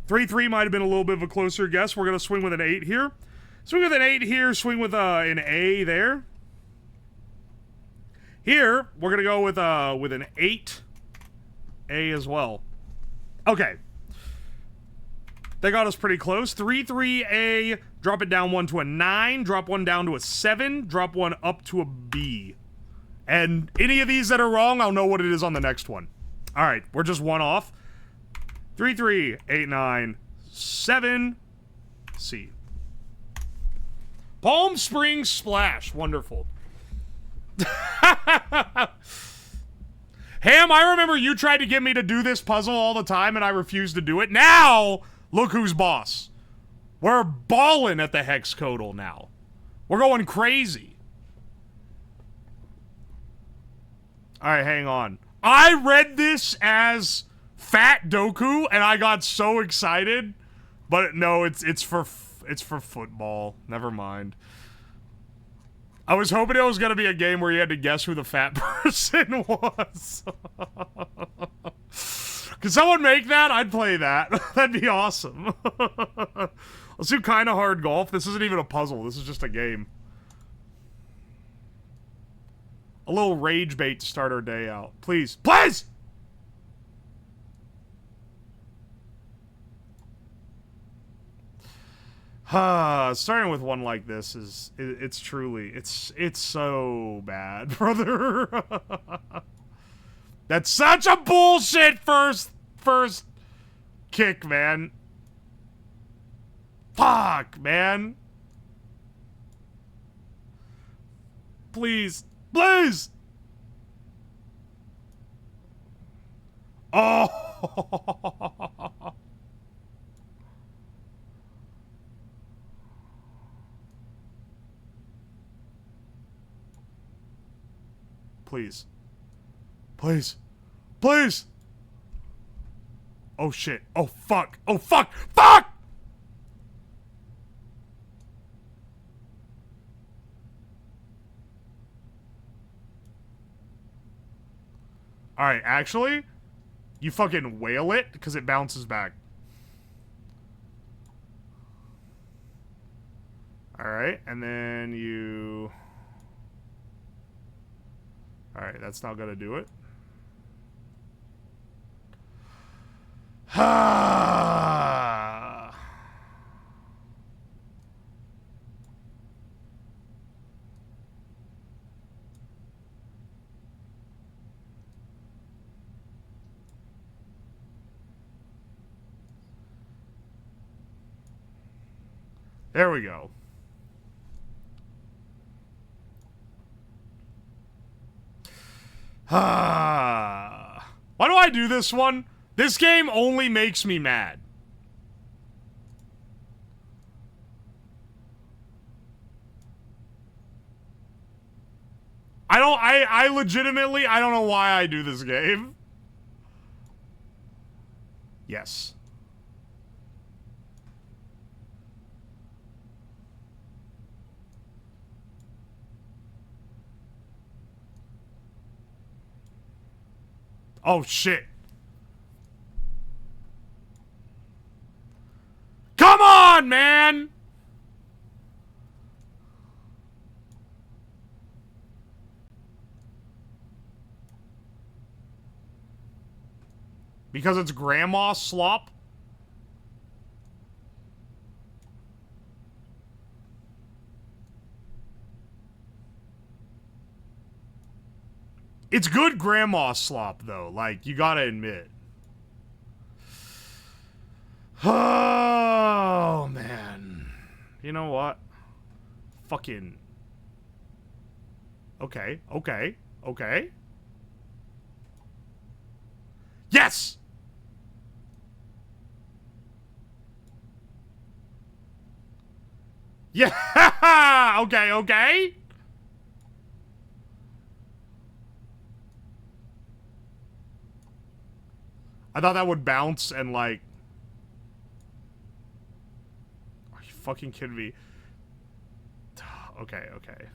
3-3 might have been a little bit of a closer guess. We're going to swing with an 8 here. Swing with an 8 here. Swing with an A there. Here, we're going to go with an 8. A as well. Okay. They got us pretty close. 3-3 A. Drop it down 1 to a 9. Drop 1 down to a 7. Drop 1 up to a B. And any of these that are wrong, I'll know what it is on the next one. All right, we're just 1 off. 3-3, 8-9, 7, C. Palm Springs Splash, wonderful. Ham, I remember you tried to get me to do this puzzle all the time and I refused to do it. Now, look who's boss. We're balling at the hexcodal now. We're going crazy. All right, hang on. I read this as Fat Doku, and I got so excited. But no, it's for football. Never mind. I was hoping it was gonna be a game where you had to guess who the fat person was. Could someone make that? I'd play that. That'd be awesome. Let's do kind of hard golf. This isn't even a puzzle. This is just a game. A little rage bait to start our day out. Please. Please! Starting with one like this is... It's truly... It's so bad, brother. That's such a bullshit first kick, man. Fuck, man. Please. Please! Oh! Please. Please. Please! Oh shit. Oh fuck. Oh fuck. Fuck! Alright, actually, you fucking whale it, because it bounces back. Alright, and then you... Alright, that's not gonna do it. There we go. Why do I do this one? This game only makes me mad. I legitimately, I don't know why I do this game. Yes. Oh, shit. Come on, man! Because it's grandma slop? It's good grandma slop, though. Like, you gotta admit. Oh, man. You know what? Fucking... Okay, okay, okay. Yes! Yeah! Okay, okay. I thought that would bounce and, like... Are you fucking kidding me? Okay, okay.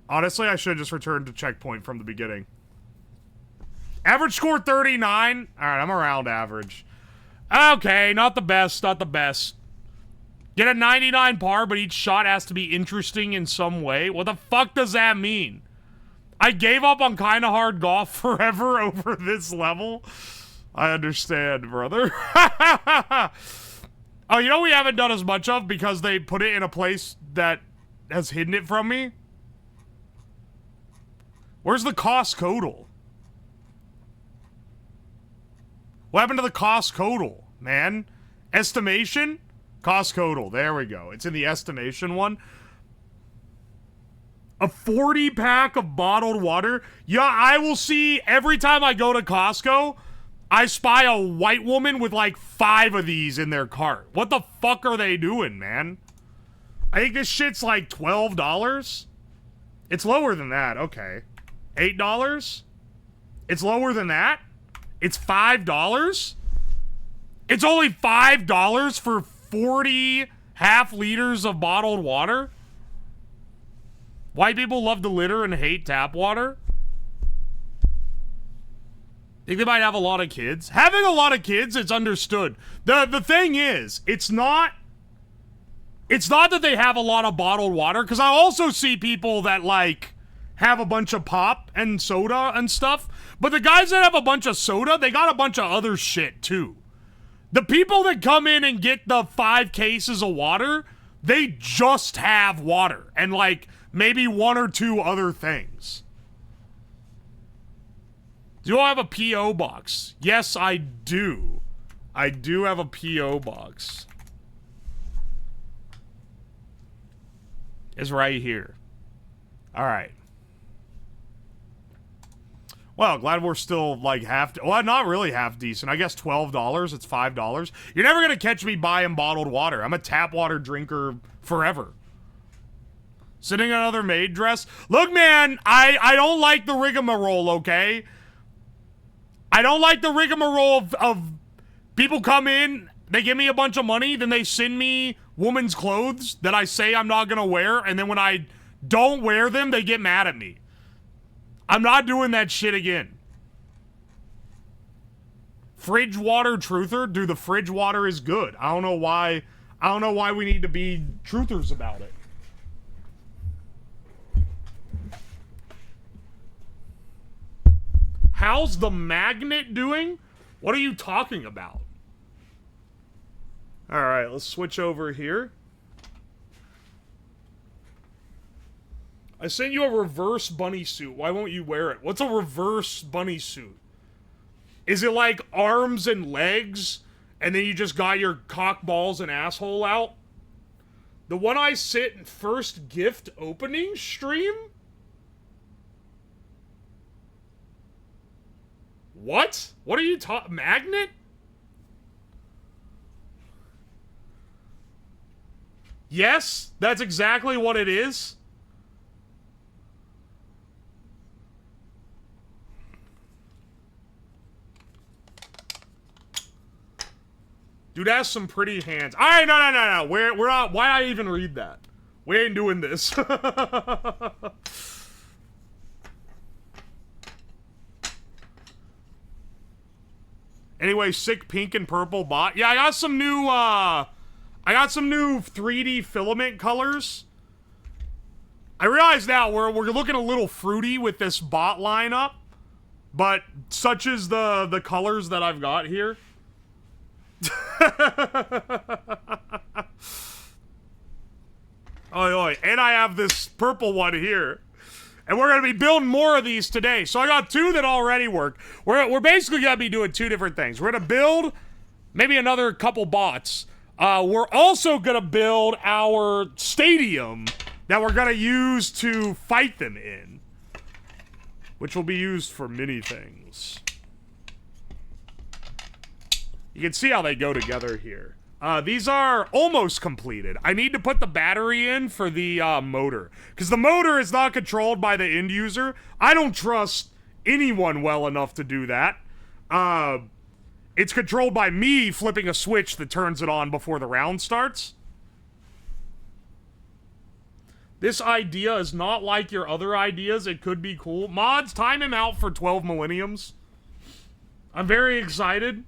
Honestly, I should have just returned to checkpoint from the beginning. Average score 39. Alright, I'm around average. Okay, not the best, not the best. Get a 99 par, but each shot has to be interesting in some way. What the fuck does that mean? I gave up on kinda hard golf forever over this level. I understand, brother. Oh, you know we haven't done as much of because they put it in a place that has hidden it from me? Where's the cost total? What happened to the cost total, man? Estimation? Cost total. There we go. It's in the estimation one. A 40-pack of bottled water? Yeah, I will see every time I go to Costco, I spy a white woman with like 5 of these in their cart. What the fuck are they doing, man? I think this shit's like $12. It's lower than that. Okay. $8? It's lower than that? It's $5? It's only $5 for 40 half-liters of bottled water? White people love to litter and hate tap water? Think they might have a lot of kids? Having a lot of kids, it's understood. The thing is, it's not that they have a lot of bottled water, because I also see people that, like, have a bunch of pop and soda and stuff. But the guys that have a bunch of soda, they got a bunch of other shit, too. The people that come in and get the 5 cases of water, they just have water. And, like, maybe 1 or 2 other things. Do I have a P.O. box? Yes, I do. I do have a P.O. box. It's right here. Alright. Well, glad we're still, like, well, not really half decent. I guess $12. It's $5. You're never gonna catch me buying bottled water. I'm a tap water drinker forever. Sitting in another maid dress? Look, man, I don't like the rigmarole, okay? I don't like the rigmarole of people come in, they give me a bunch of money, then they send me woman's clothes that I say I'm not gonna wear, and then when I don't wear them, they get mad at me. I'm not doing that shit again. Fridge water truther? Dude, the fridge water is good. I don't know why we need to be truthers about it. How's the magnet doing? What are you talking about? Alright, let's switch over here. I sent you a reverse bunny suit. Why won't you wear it? What's a reverse bunny suit? Is it like arms and legs, and then you just got your cock, balls, and asshole out? The one I sit in first gift opening stream? What? What are you talking? Magnet? Yes, that's exactly what it is. Dude has some pretty hands. All right, no. We're not. Why I even read that? We ain't doing this. Anyway, sick pink and purple bot. Yeah, I got some new 3D filament colors. I realize now we're looking a little fruity with this bot lineup, but such is the colors that I've got here. Oi, and I have this purple one here. And we're going to be building more of these today. So I got 2 that already work. We're basically going to be doing 2 different things. We're going to build maybe another couple bots. We're also going to build our stadium that we're going to use to fight them in, which will be used for many things. You can see how they go together here. These are almost completed. I need to put the battery in for the motor, because the motor is not controlled by the end user. I don't trust anyone well enough to do that. It's controlled by me flipping a switch that turns it on before the round starts. This idea is not like your other ideas. It could be cool. Mods, time him out for 12 millenniums. I'm very excited.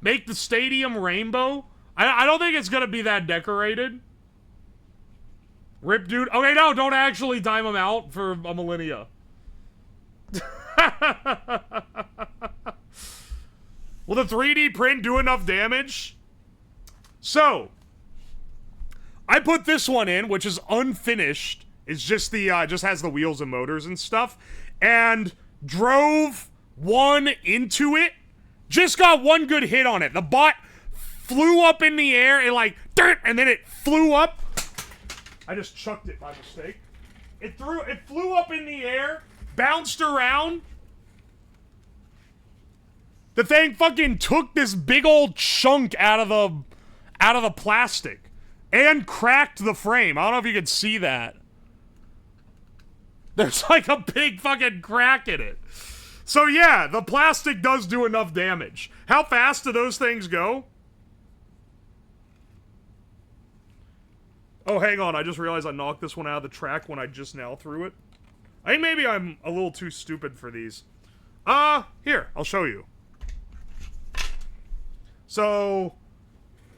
Make the stadium rainbow. I don't think it's gonna be that decorated. Rip, dude. Okay, no, don't actually time him out for a millennia. Will the 3D print do enough damage? So, I put this one in, which is unfinished. It's just the, just has the wheels and motors and stuff. And drove one into it. Just got one good hit on it. The bot flew up in the air and like, dirt, and then it flew up. I just chucked it by mistake. It flew up in the air, bounced around. The thing fucking took this big old chunk out of the plastic and cracked the frame. I don't know if you can see that. There's like a big fucking crack in it. So yeah, the plastic does do enough damage. How fast do those things go? Oh, hang on. I just realized I knocked this one out of the track when I just now threw it. I think maybe I'm a little too stupid for these. Here, I'll show you. So,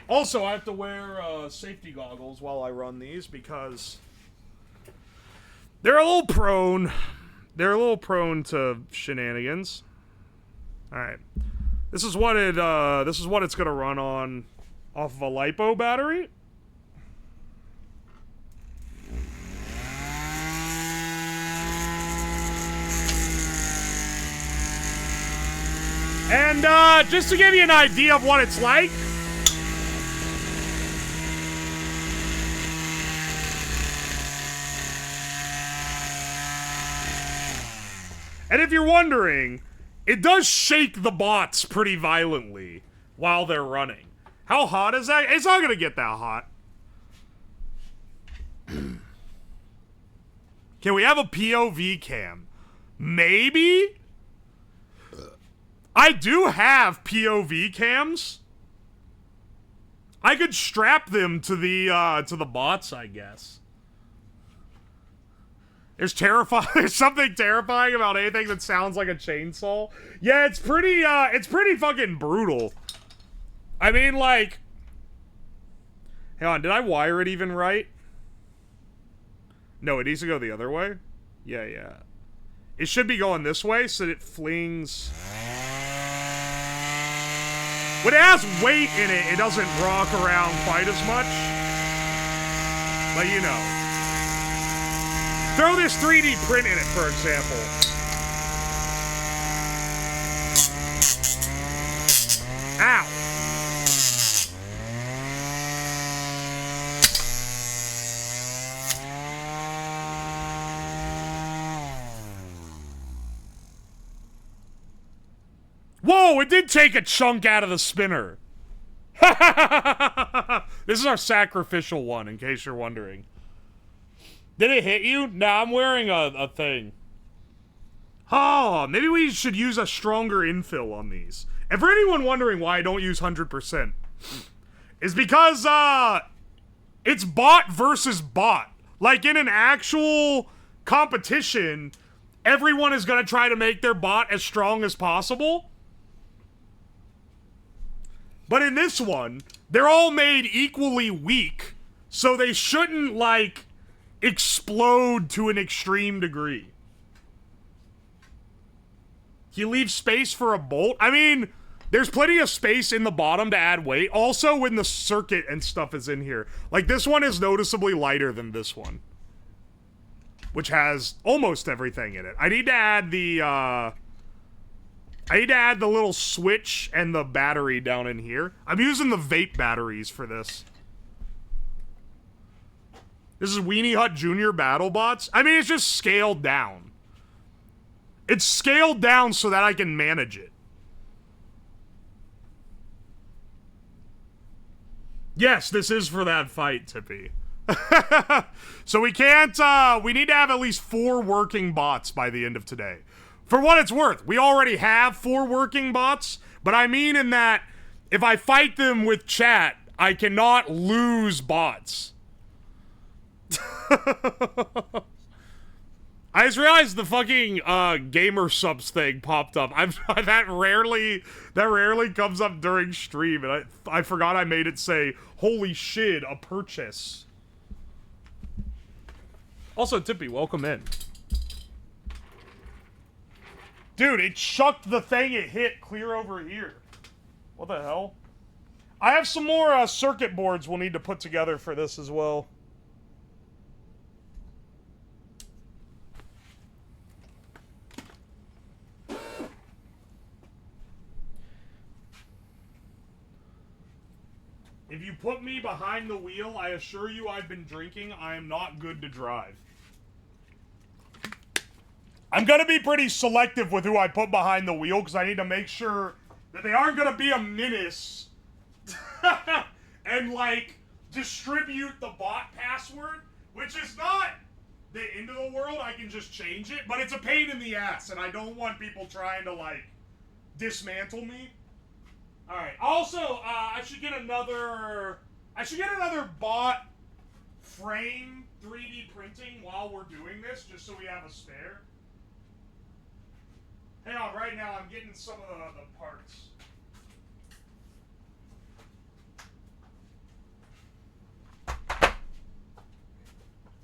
also I have to wear safety goggles while I run these because they're a little prone. They're a little prone to shenanigans. All right, this is what it's gonna run on off of a LiPo battery. And just to give you an idea of what it's like. And if you're wondering, it does shake the bots pretty violently while they're running. How hot is that? It's not gonna get that hot. Can we have a POV cam? Maybe? I do have POV cams. I could strap them to the bots, I guess. There's something terrifying about anything that sounds like a chainsaw. Yeah, it's pretty fucking brutal. I mean, like, hang on, did I wire it even right? No, it needs to go the other way. Yeah. It should be going this way so that it flings. When it has weight in it, it doesn't rock around quite as much. But you know. Throw this 3D print in it, for example. Ow. Whoa, it did take a chunk out of the spinner. This is our sacrificial one, in case you're wondering. Did it hit you? Nah, I'm wearing a thing. Oh, maybe we should use a stronger infill on these. And for anyone wondering why I don't use 100%, is because, it's bot versus bot. Like, in an actual competition, everyone is gonna try to make their bot as strong as possible. But in this one, they're all made equally weak, so they shouldn't, like, explode to an extreme degree. You leave space for a bolt? I mean, there's plenty of space in the bottom to add weight. Also, when the circuit and stuff is in here. Like, this one is noticeably lighter than this one, which has almost everything in it. I need to add the, little switch and the battery down in here. I'm using the vape batteries for this. This is Weenie Hut Jr. BattleBots. I mean, it's just scaled down. It's scaled down so that I can manage it. Yes, this is for that fight, Tippy. So we can't, we need to have at least 4 working bots by the end of today. For what it's worth, we already have 4 working bots, but I mean in that, if I fight them with chat, I cannot lose bots. I just realized the fucking, gamer subs thing popped up. That rarely comes up during stream, and I forgot I made it say, holy shit, a purchase. Also, Tippy, welcome in. Dude, it chucked the thing it hit clear over here. What the hell? I have some more, circuit boards we'll need to put together for this as well. If you put me behind the wheel, I assure you I've been drinking. I am not good to drive. I'm gonna be pretty selective with who I put behind the wheel, because I need to make sure that they aren't gonna be a menace and, like, distribute the bot password, which is not the end of the world. I can just change it, but it's a pain in the ass, and I don't want people trying to, like, dismantle me. Alright, also, I should get another bot frame 3D printing while we're doing this, just so we have a spare. Hang on, right now I'm getting some of the parts.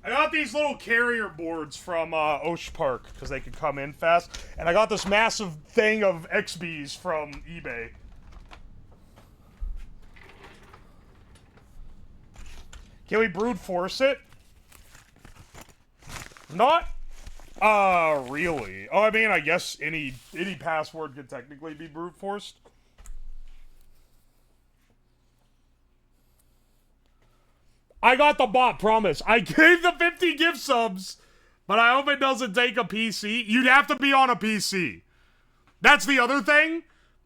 I got these little carrier boards from Osh Park, because they could come in fast, and I got this massive thing of XBs from eBay. Can we brute force it? Not, really. Oh, I mean, I guess any password could technically be brute forced. I got the bot, promise. I gave the 50 gift subs, but I hope it doesn't take a PC. You'd have to be on a PC. That's the other thing.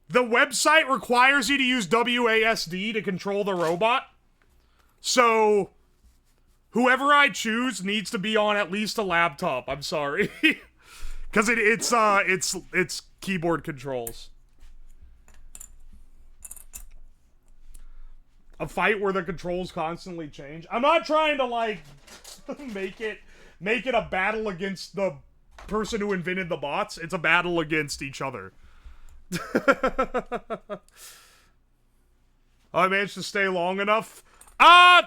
The website requires you to use WASD to control the robot. So, whoever I choose needs to be on at least a laptop. I'm sorry. Because it's keyboard controls. A fight where the controls constantly change. I'm not trying to, like, make it a battle against the person who invented the bots. It's a battle against each other. I managed to stay long enough.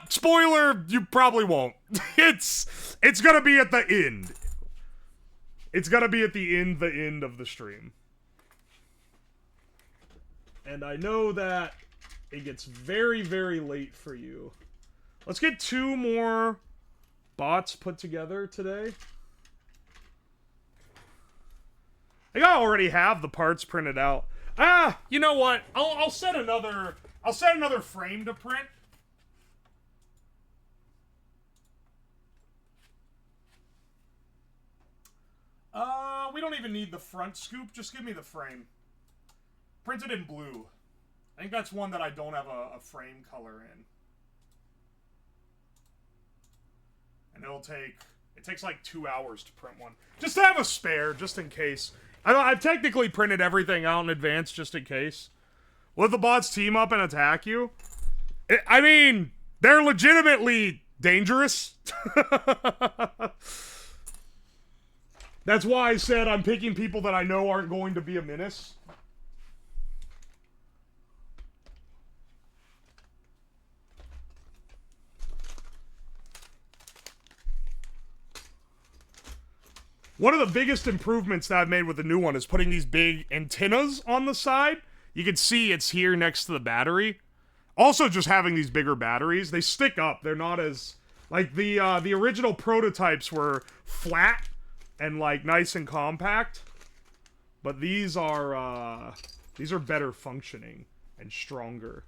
Spoiler, you probably won't. It's gonna be at the end. It's gonna be at the end of the stream. And I know that it gets very, very late for you. Let's get 2 more bots put together today. I think I already have the parts printed out. You know what? I'll set another frame to print. We don't even need the front scoop. Just give me the frame. printed in blue. I think that's one that I don't have a frame color in. And it takes like 2 hours to print one. Just to have a spare, just in case. I've technically printed everything out in advance, just in case. Will the bots team up and attack you? I mean, they're legitimately dangerous. That's why I said I'm picking people that I know aren't going to be a menace. One of the biggest improvements that I've made with the new one is putting these big antennas on the side. You can see it's here next to the battery. Also, just having these bigger batteries, they stick up. They're not as... Like, the original prototypes were flat and, like, nice and compact. But these are better functioning and stronger.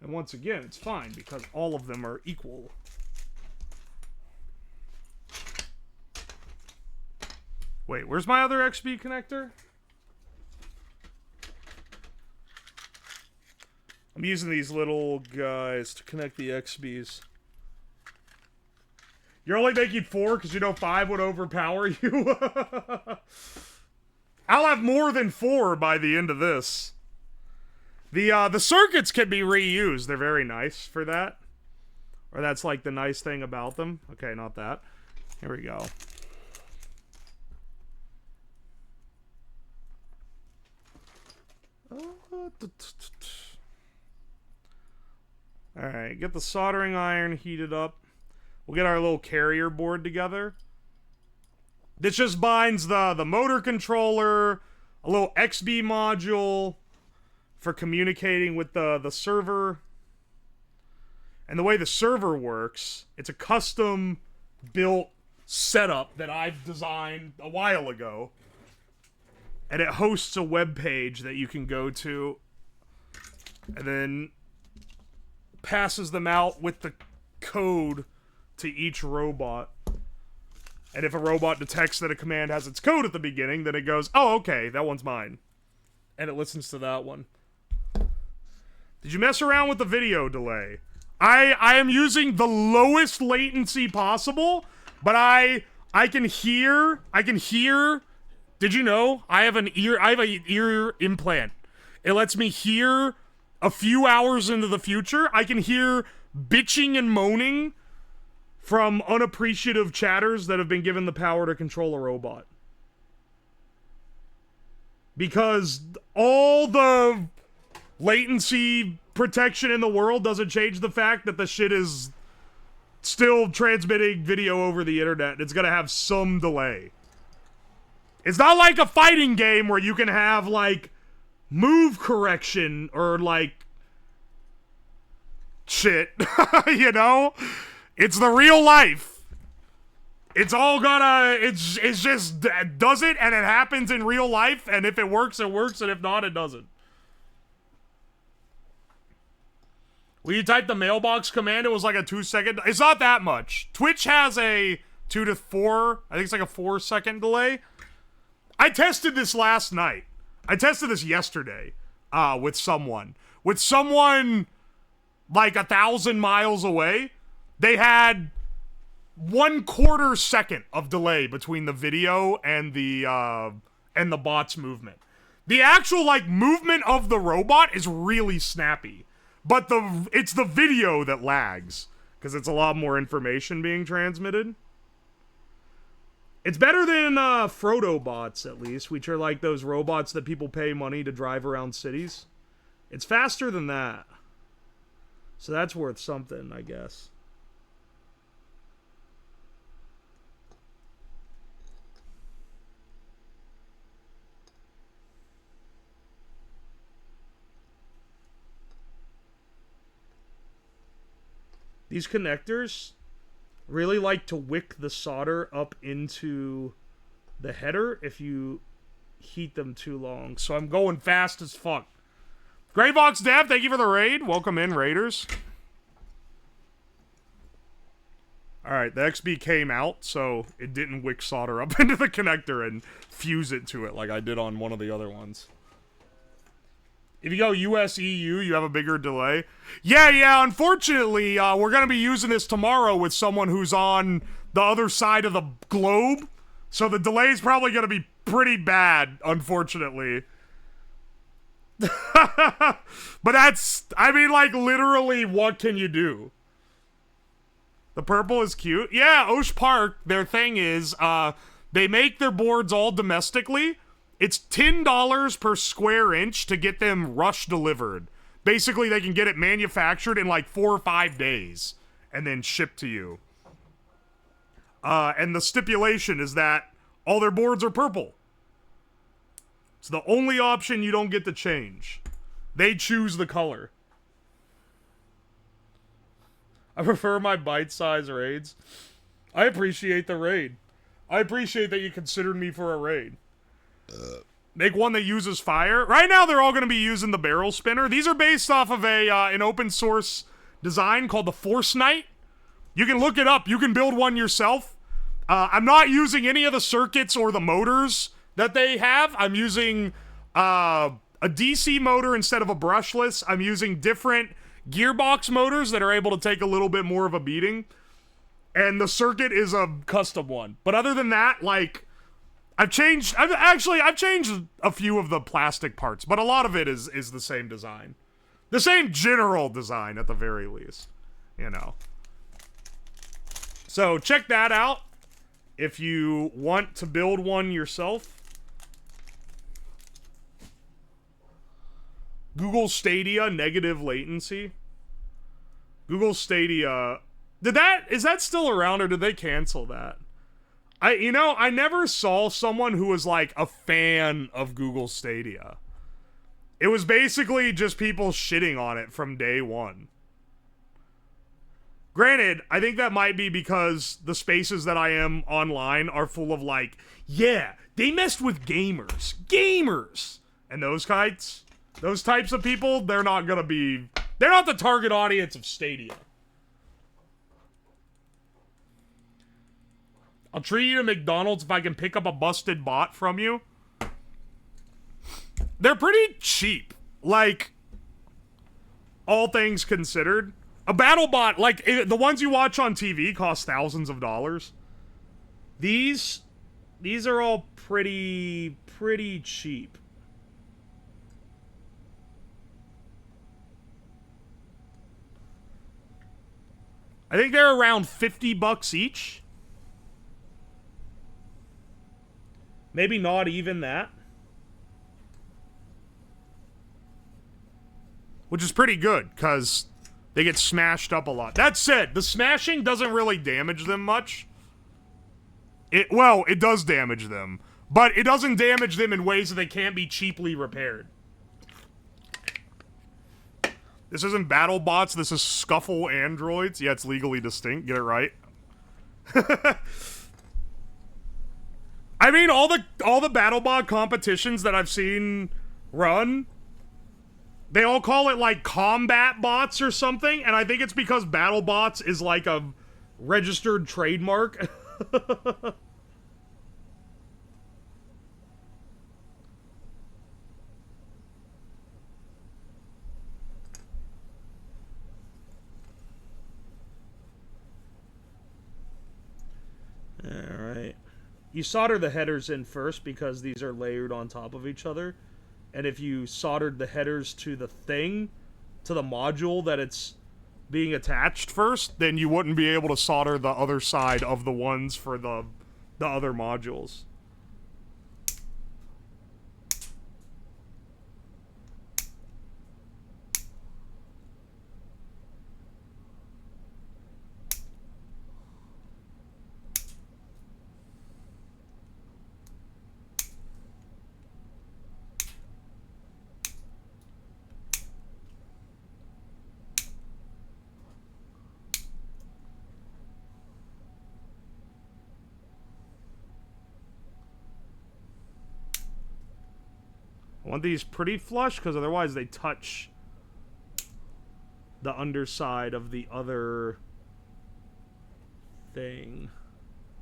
And once again, it's fine because all of them are equal. Wait, where's my other XB connector? I'm using these little guys to connect the XBs. You're only making 4 because you know 5 would overpower you? I'll have more than 4 by the end of this. The circuits can be reused. They're very nice for that. Or that's like the nice thing about them. Okay, not that. Here we go. Alright, get the soldering iron heated up. We'll get our little carrier board together. This just binds the motor controller, a little XB module for communicating with the server. And the way the server works, it's a custom built setup that I've designed a while ago. And it hosts a web page that you can go to and then passes them out with the code to each robot. And if a robot detects that a command has its code at the beginning, then it goes, oh, okay, that one's mine. And it listens to that one. Did you mess around with the video delay? I am using the lowest latency possible, but I can hear. Did you know I have an ear implant? It lets me hear a few hours into the future. I can hear bitching and moaning from unappreciative chatters that have been given the power to control a robot. Because all the latency protection in the world doesn't change the fact that the shit is still transmitting video over the internet. It's gonna have some delay. It's not like a fighting game where you can have, like, move correction or, like, shit, you know? It's the real life. It's all gonna, it's just, does it, and it happens in real life, and if it works, and if not, it doesn't. When you type the mailbox command, it was like a 2-second, it's not that much. Twitch has a 2 to 4, I think it's like a 4-second delay. I tested this last night. I tested this yesterday, with someone. With someone, like, 1,000 miles away. They had 1/4 second of delay between the video and the bot's movement. The actual, like, movement of the robot is really snappy. But it's the video that lags. Because it's a lot more information being transmitted. It's better than Frodobots, at least, which are like those robots that people pay money to drive around cities. It's faster than that. So that's worth something, I guess. These connectors really like to wick the solder up into the header if you heat them too long. So I'm going fast as fuck. Greybox Dev, thank you for the raid. Welcome in, Raiders. Alright, the XB came out, so it didn't wick solder up into the connector and fuse it to it like I did on one of the other ones. If you go US EU, you have a bigger delay. Yeah, unfortunately, we're going to be using this tomorrow with someone who's on the other side of the globe. So the delay is probably going to be pretty bad, unfortunately. But that's, I mean, like, literally, what can you do? The purple is cute. Yeah, Osh Park, their thing is, they make their boards all domestically. It's $10 per square inch to get them rush delivered. Basically, they can get it manufactured in like 4 or 5 days and then shipped to you. And the stipulation is that all their boards are purple. It's the only option you don't get to change. They choose the color. I prefer my bite-sized raids. I appreciate the raid. I appreciate that you considered me for a raid. Make one that uses fire. Right now, they're all going to be using the barrel spinner. These are based off of an open source design called the Force Knight. You can look it up. You can build one yourself. I'm not using any of the circuits or the motors that they have. I'm using a DC motor instead of a brushless. I'm using different gearbox motors that are able to take a little bit more of a beating. And the circuit is a custom one. But other than that, like, I've changed a few of the plastic parts, but a lot of it is the same design. The same general design, at the very least. You know. So, check that out if you want to build one yourself. Google Stadia, negative latency. Google Stadia... Is that still around, or did they cancel that? I never saw someone who was, like, a fan of Google Stadia. It was basically just people shitting on it from day one. Granted, I think that might be because the spaces that I am online are full of, like, yeah, they messed with gamers. Gamers! And those types of people, they're not the target audience of Stadia. I'll treat you to McDonald's if I can pick up a busted bot from you. They're pretty cheap. Like, all things considered. A BattleBot, like, the ones you watch on TV cost thousands of dollars. These are all pretty cheap. I think they're around $50 each. Maybe not even that. Which is pretty good, because they get smashed up a lot. That said, the smashing doesn't really damage them much. Well, it does damage them. But it doesn't damage them in ways that they can't be cheaply repaired. This isn't BattleBots, this is Scuffle Androids. Yeah, it's legally distinct, get it right. I mean, all the BattleBot competitions that I've seen run, they all call it, like, combat bots or something, and I think it's because BattleBots is, like, a registered trademark. Alright. You solder the headers in first because these are layered on top of each other. And if you soldered the headers to the thing, to the module that it's being attached first, then you wouldn't be able to solder the other side of the ones for the other modules. I want these pretty flush, because otherwise they touch the underside of the other thing.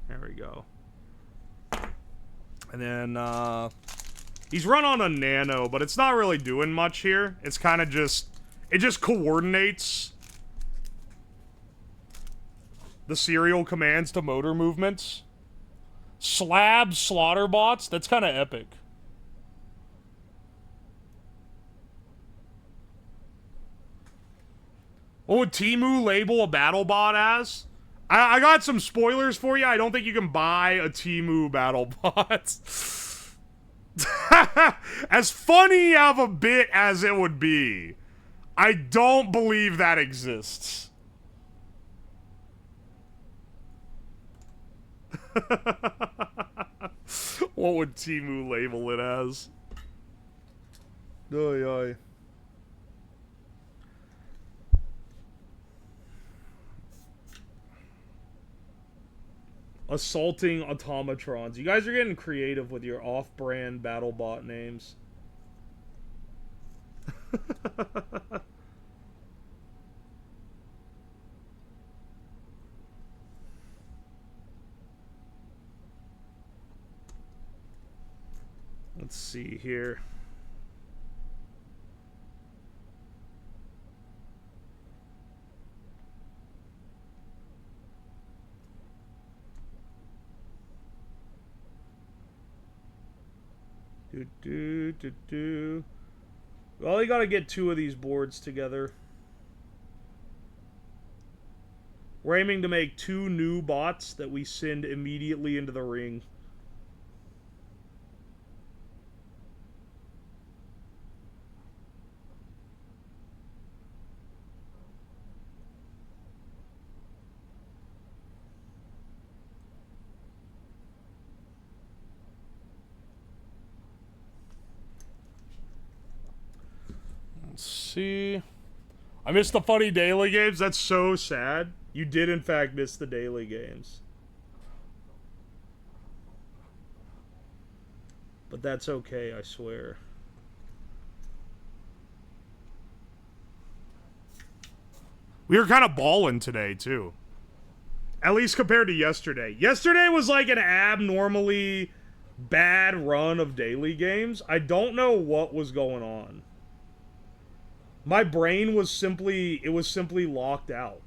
There we go. And then, He's run on a nano, but it's not really doing much here. It's kind of just... It just coordinates the serial commands to motor movements. Slab slaughter bots? That's kind of epic. What would Temu label a BattleBot as? I got some spoilers for you. I don't think you can buy a Temu BattleBot. As funny of a bit as it would be, I don't believe that exists. What would Temu label it as? Oy, oy. Assaulting automatrons. You guys are getting creative with your off-brand BattleBot names. Let's see here. Well, you gotta get 2 of these boards together. We're aiming to make 2 new bots that we send immediately into the ring. Let's see. I missed the funny daily games. That's so sad. You did, in fact, miss the daily games. But that's okay, I swear. We were kind of balling today, too. At least compared to yesterday. Yesterday was like an abnormally bad run of daily games. I don't know what was going on. My brain was simply, it was simply locked out.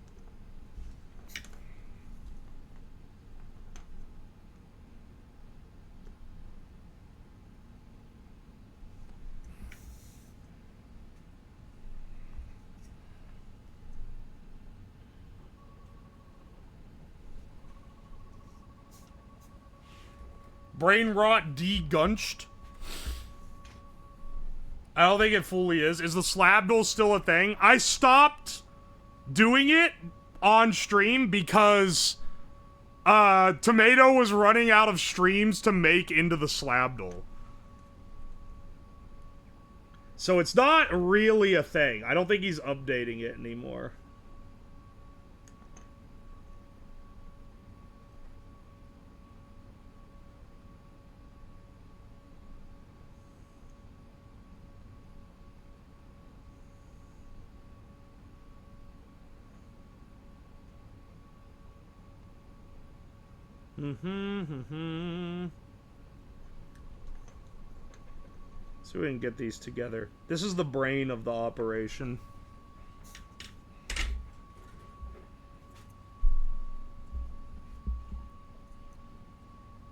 Brain rot de-gunched. I don't think it fully is. Is the slab duel still a thing? I stopped doing it on stream because Tomato was running out of streams to make into the slab duel. So it's not really a thing. I don't think he's updating it anymore. So we can get these together. This is the brain of the operation.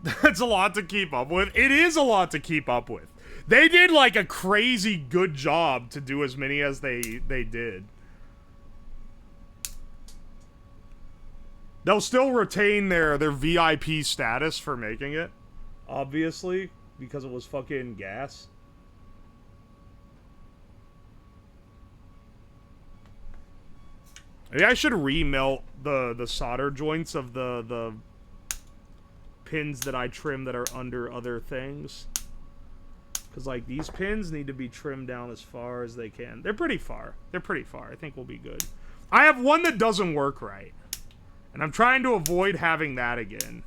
That's a lot to keep up with. It is a lot to keep up with. They did like a crazy good job to do as many as they did. They'll still retain their VIP status for making it, obviously, because it was fucking gas. Maybe I should remelt the solder joints of the pins that I trim that are under other things. Because, like, these pins need to be trimmed down as far as they can. They're pretty far. They're pretty far. I think we'll be good. I have one that doesn't work right. And I'm trying to avoid having that again.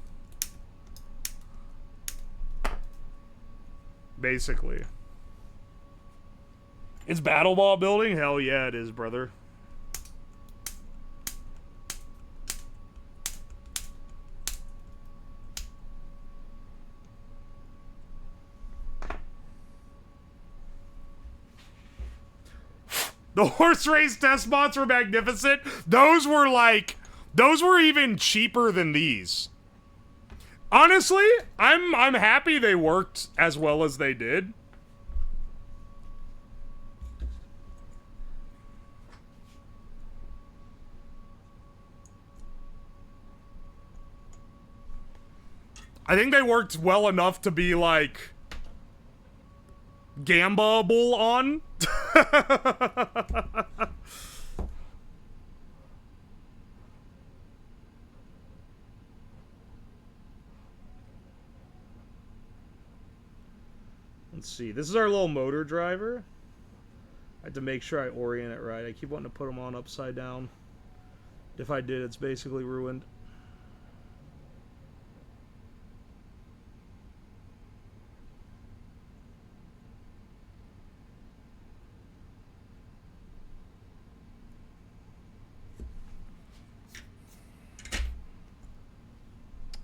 Basically. It's Battlebot building? Hell yeah, it is, brother. The horse race test bots were magnificent. Those were even cheaper than these. Honestly, I'm happy they worked as well as they did. I think they worked well enough to be, like, gambable on. Let's see. This is our little motor driver. I have to make sure I orient it right. I keep wanting to put them on upside down. If I did, it's basically ruined.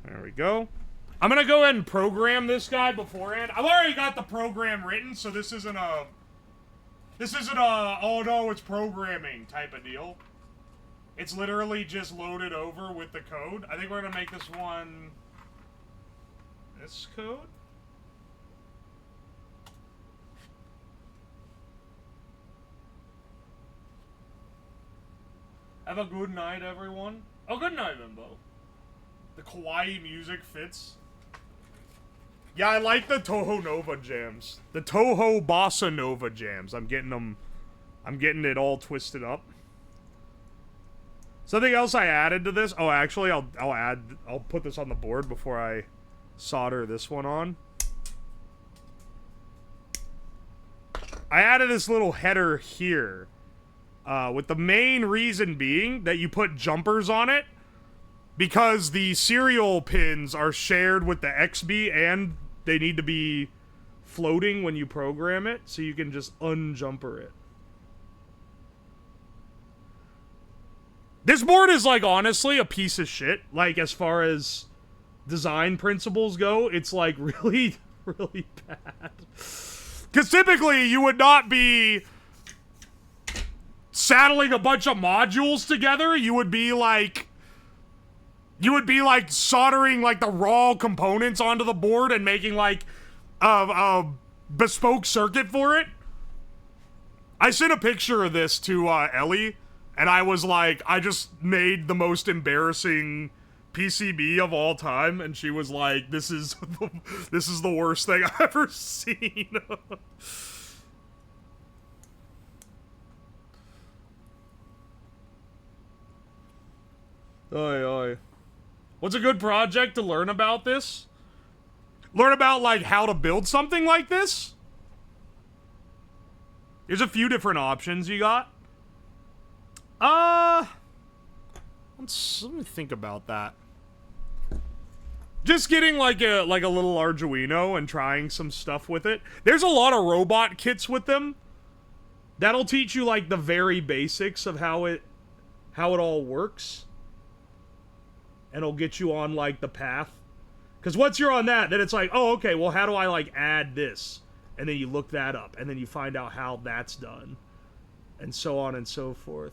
There we go. I'm gonna go ahead and program this guy beforehand. I've already got the program written, so this isn't a oh no, it's programming type of deal. It's literally just loaded over with the code. I think we're gonna make this one this code. Have a good night, everyone. Oh, good night, Bimbo. The kawaii music fits. Yeah, I like the Toho Nova jams. The Toho Bossa Nova jams. I'm getting it all twisted up. Something else I added to this. Oh, actually, I'll put this on the board before I solder this one on. I added this little header here. With the main reason being that you put jumpers on it. Because the serial pins are shared with the XB and they need to be floating when you program it, so you can just unjumper it. This board is, like, honestly a piece of shit. Like, as far as design principles go, it's, like, really, really bad. Because typically you would not be saddling a bunch of modules together. You would be, like, soldering, like, the raw components onto the board and making, like, a bespoke circuit for it. I sent a picture of this to, Ellie, and I was like, I just made the most embarrassing PCB of all time, and she was like, this is the worst thing I've ever seen. Oi, oi. What's a good project to learn about this? Learn about, like, how to build something like this? There's a few different options you got. Let me think about that. Just getting, like a little Arduino and trying some stuff with it. There's a lot of robot kits with them. That'll teach you, like, the very basics of how it all works. And it'll get you on, like, the path. Because once you're on that, then it's like, oh, okay, well, how do I, like, add this? And then you look that up, and then you find out how that's done. And so on and so forth.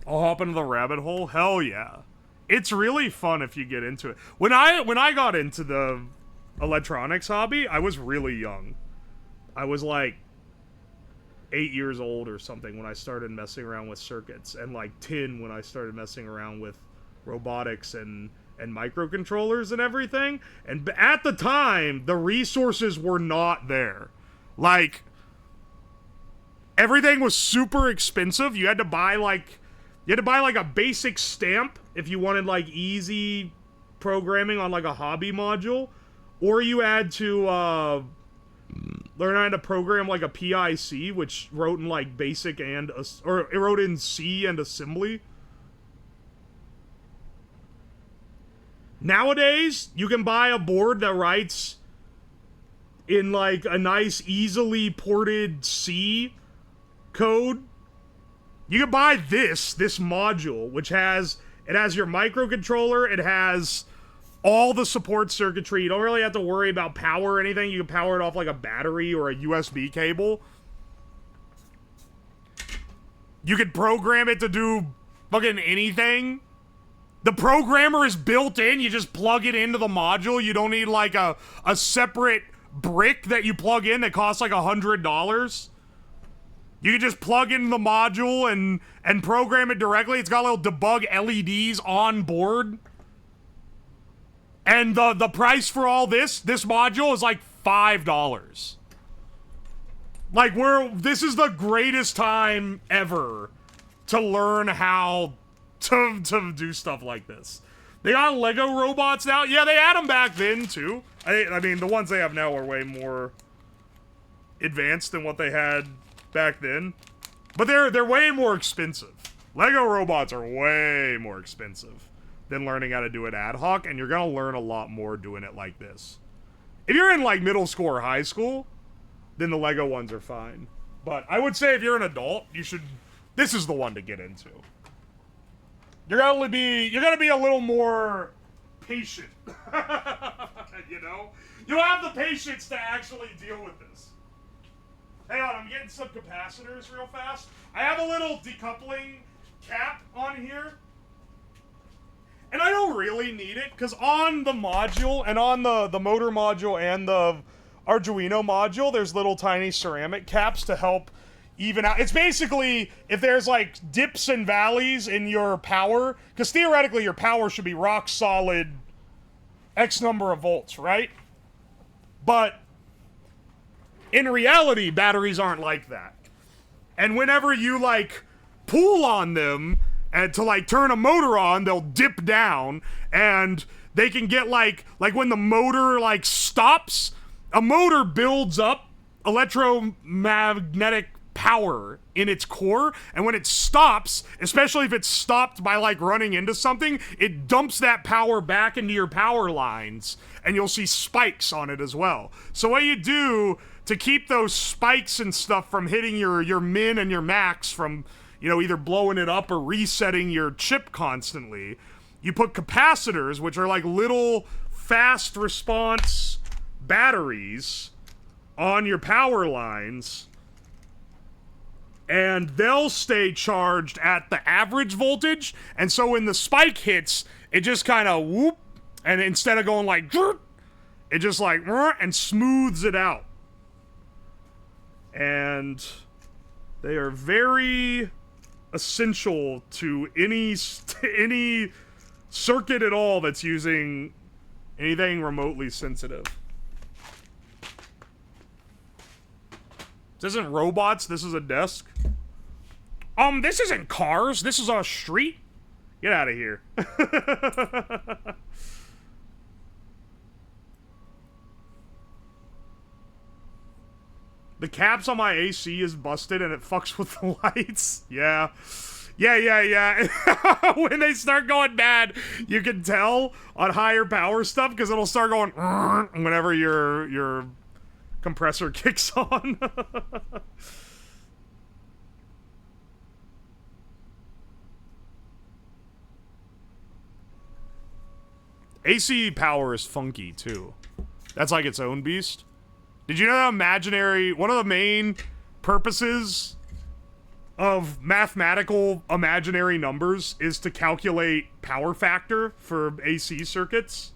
I'll hop into the rabbit hole? Hell yeah. It's really fun if you get into it. When I got into the electronics hobby, I was really young. I was like 8 years old or something when I started messing around with circuits, and like 10 when I started messing around with robotics and microcontrollers and everything. And at the time, the resources were not there. Like, everything was super expensive. You had to buy like a basic stamp if you wanted like easy programming on like a hobby module, or you had to learn how to program like a PIC, which wrote in like basic and or it wrote in C and assembly. Nowadays, you can buy a board that writes in like a nice, easily ported C code. You can buy this module, which has your microcontroller, it has all the support circuitry. You don't really have to worry about power or anything. You can power it off like a battery or a USB cable. You could program it to do fucking anything. The programmer is built in. You just plug it into the module. You don't need like a separate brick that you plug in that costs like $100. You can just plug into the module and program it directly. It's got little debug LEDs on board. And the price for all this module is like $5. Like this is the greatest time ever to learn how to do stuff like this. They got Lego robots now. Yeah, they had them back then too. I mean, the ones they have now are way more advanced than what they had back then. But they're way more expensive. Lego robots are way more expensive than learning how to do it ad hoc, and you're gonna learn a lot more doing it like this. If you're in like middle school or high school, then the Lego ones are fine. But I would say if you're an adult, this is the one to get into. You're gonna be a little more patient. You know? You don't have the patience to actually deal with this. Hang on, I'm getting some capacitors real fast. I have a little decoupling cap on here. And I don't really need it, because on the module, and on the motor module and the Arduino module, there's little tiny ceramic caps to help even out. It's basically, if there's like dips and valleys in your power, because theoretically your power should be rock solid X number of volts, right? But in reality, batteries aren't like that. And whenever you like pull on them, and to like turn a motor on, they'll dip down, and they can get like when the motor like stops, a motor builds up electromagnetic power in its core, and when it stops, especially if it's stopped by like running into something, it dumps that power back into your power lines, and you'll see spikes on it as well. So what you do to keep those spikes and stuff from hitting your min and your max from, you know, either blowing it up or resetting your chip constantly, you put capacitors, which are like little fast response batteries, on your power lines, and they'll stay charged at the average voltage, and so when the spike hits, it just kind of whoop, and instead of going like, it just like, and smooths it out. And they are very essential to any circuit at all that's using anything remotely sensitive. This isn't robots, this is a desk. This isn't cars, this is a street. Get out of here. The caps on my AC is busted and it fucks with the lights. Yeah. When they start going bad, you can tell on higher power stuff, because it'll start going whenever your compressor kicks on. AC power is funky too. That's like its own beast. Did you know that one of the main purposes of mathematical imaginary numbers is to calculate power factor for AC circuits?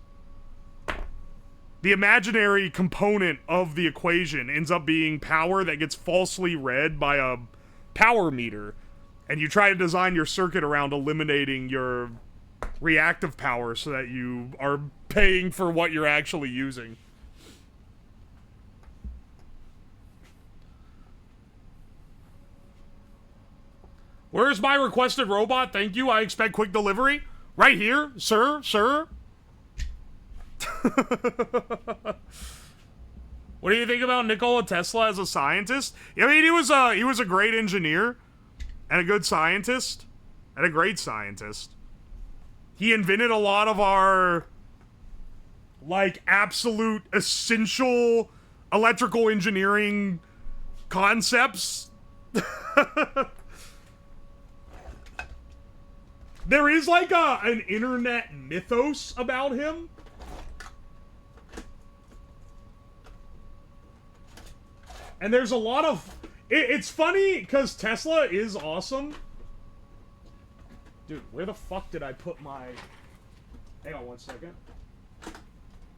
The imaginary component of the equation ends up being power that gets falsely read by a power meter, and you try to design your circuit around eliminating your reactive power so that you are paying for what you're actually using. Where's my requested robot? Thank you. I expect quick delivery. Right here, sir. What do you think about Nikola Tesla as a scientist? I mean, he was a great engineer and a good scientist and a great scientist. He invented a lot of our, like, absolute essential electrical engineering concepts. There is, like, an internet mythos about him. And there's a lot of... It's funny, because Tesla is awesome. Dude, where the fuck did I put my... Hang on one second.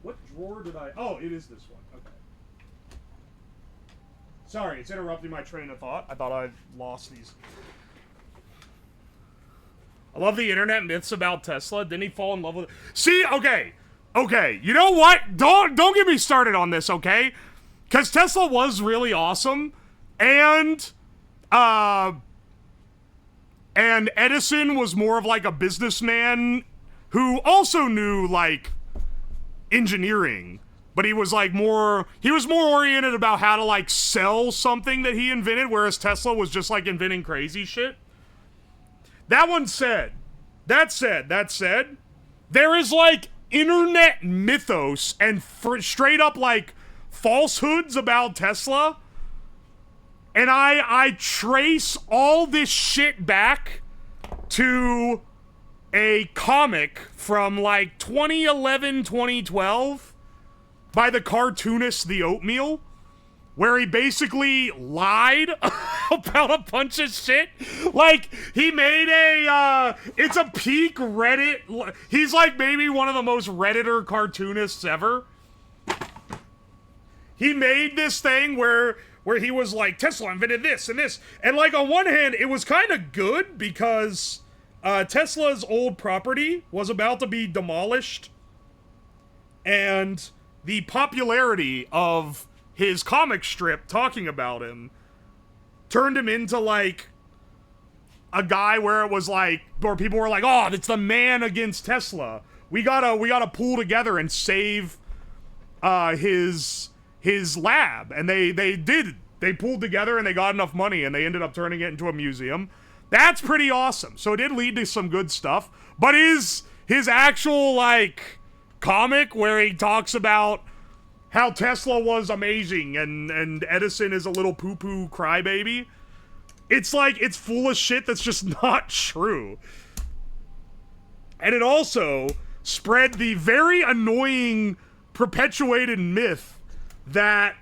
What drawer did I... Oh, it is this one. Okay. Sorry, it's interrupting my train of thought. I thought I'd lost these. I love the internet myths about Tesla. Didn't he fall in love with... See, okay. Okay, you know what? Don't get me started on this, okay? Because Tesla was really awesome, and Edison was more of like a businessman who also knew like engineering, but he was more oriented about how to like sell something that he invented, whereas Tesla was just like inventing crazy shit. That said, there is like internet mythos and straight up like falsehoods about Tesla, and I trace all this shit back to a comic from like 2011, 2012 by the cartoonist The Oatmeal, where he basically lied about a bunch of shit. Like, he made it's a peak Reddit, he's like maybe one of the most Redditor cartoonists ever. He made this thing where he was like, Tesla invented this and this. And like, on one hand, it was kind of good because Tesla's old property was about to be demolished. And the popularity of his comic strip talking about him turned him into like a guy where it was like, where people were like, oh, it's the man against Tesla. We gotta pull together and save his lab. And they did. They pulled together and they got enough money and they ended up turning it into a museum. That's pretty awesome. So it did lead to some good stuff. But his actual like comic where he talks about how Tesla was amazing and Edison is a little poo-poo crybaby, it's like, it's full of shit that's just not true. And it also spread the very annoying perpetuated myth that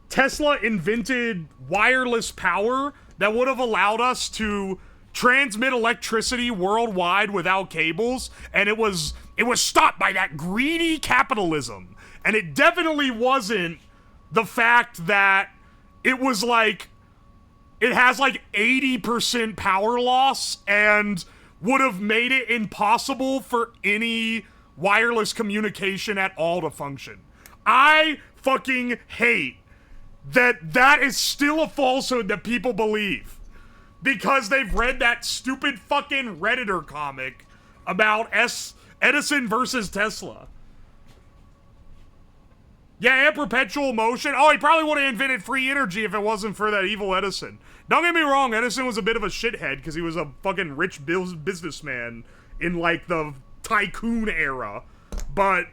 Tesla invented wireless power that would have allowed us to transmit electricity worldwide without cables, and it was stopped by that greedy capitalism. And it definitely wasn't the fact that it was like, it has like 80% power loss and would have made it impossible for any wireless communication at all to function. I fucking hate that is still a falsehood that people believe because they've read that stupid fucking Redditor comic about Edison versus Tesla. Yeah, and perpetual motion. Oh, he probably would have invented free energy if it wasn't for that evil Edison. Don't get me wrong, Edison was a bit of a shithead because he was a fucking rich businessman in like the tycoon era. But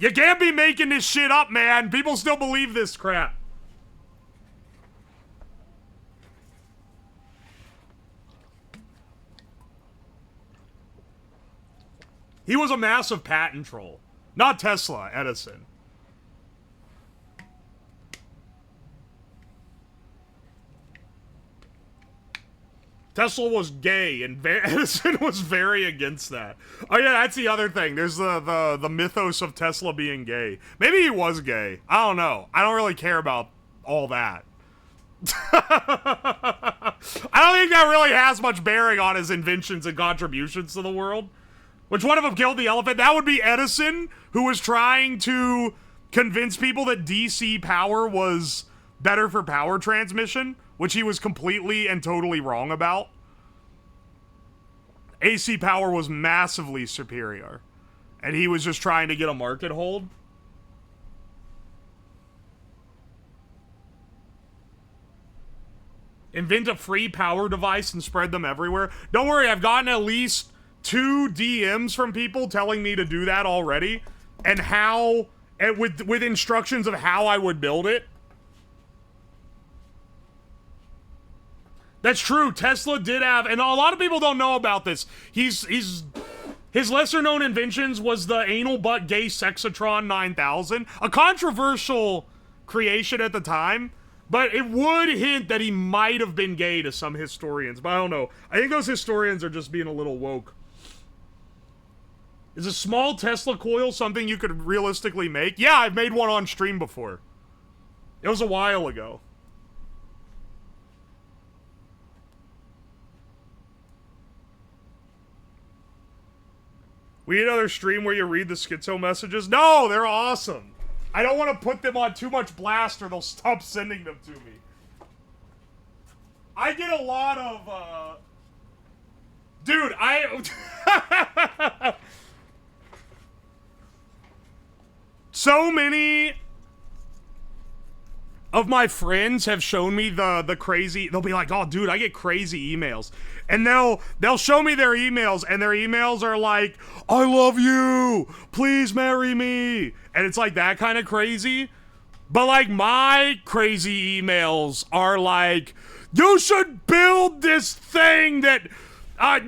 you can't be making this shit up, man. People still believe this crap. He was a massive patent troll. Not Tesla, Edison. Tesla was gay, and Edison was very against that. Oh yeah, that's the other thing. There's the mythos of Tesla being gay. Maybe he was gay. I don't know. I don't really care about all that. I don't think that really has much bearing on his inventions and contributions to the world. Which one of them killed the elephant? That would be Edison, who was trying to convince people that DC power was better for power transmission, which he was completely and totally wrong about. AC power was massively superior. And he was just trying to get a market hold. Invent a free power device and spread them everywhere. Don't worry, I've gotten at least 2 DMs from people telling me to do that already. And how, and with instructions of how I would build it. That's true. Tesla did have, and a lot of people don't know about this. His lesser known inventions was the anal butt gay Sexatron 9000, a controversial creation at the time, but it would hint that he might have been gay to some historians, but I don't know. I think those historians are just being a little woke. Is a small Tesla coil something you could realistically make? Yeah, I've made one on stream before. It was a while ago. We need another stream where you read the schizo messages? No, they're awesome. I don't want to put them on too much blast or they'll stop sending them to me. I get a lot of, Dude, So many of my friends have shown me the crazy, they'll be like, oh dude, I get crazy emails. And they'll show me their emails, and their emails are like, I love you, please marry me. And it's like that kind of crazy. But like my crazy emails are like, you should build this thing that,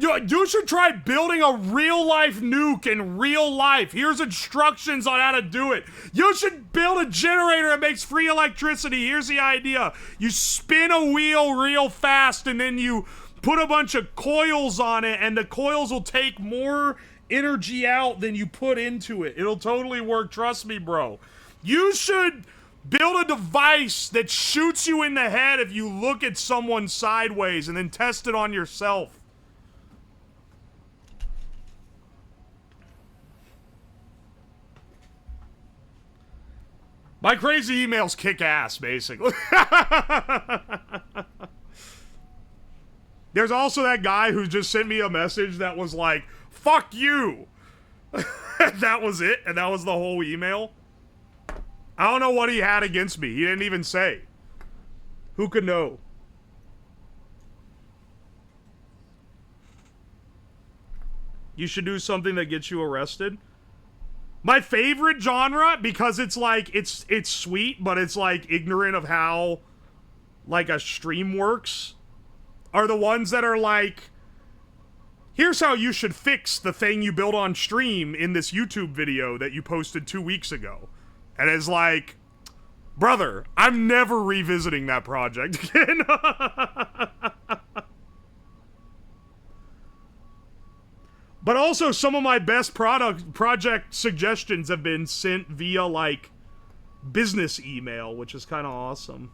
you should try building a real-life nuke in real life. Here's instructions on how to do it. You should build a generator that makes free electricity. Here's the idea. You spin a wheel real fast, and then you put a bunch of coils on it, and the coils will take more energy out than you put into it. It'll totally work. Trust me, bro. You should build a device that shoots you in the head if you look at someone sideways, and then test it on yourself. My crazy emails kick ass, basically. There's also that guy who just sent me a message that was like, fuck you. That was it, and that was the whole email. I don't know what he had against me. He didn't even say. Who could know? You should do something that gets you arrested. My favorite genre, because it's like, it's sweet, but it's like ignorant of how, like, a stream works, are the ones that are like, here's how you should fix the thing you built on stream in this YouTube video that you posted 2 weeks ago. And it's like, brother, I'm never revisiting that project again. But also, some of my best project suggestions have been sent via, like, business email, which is kind of awesome.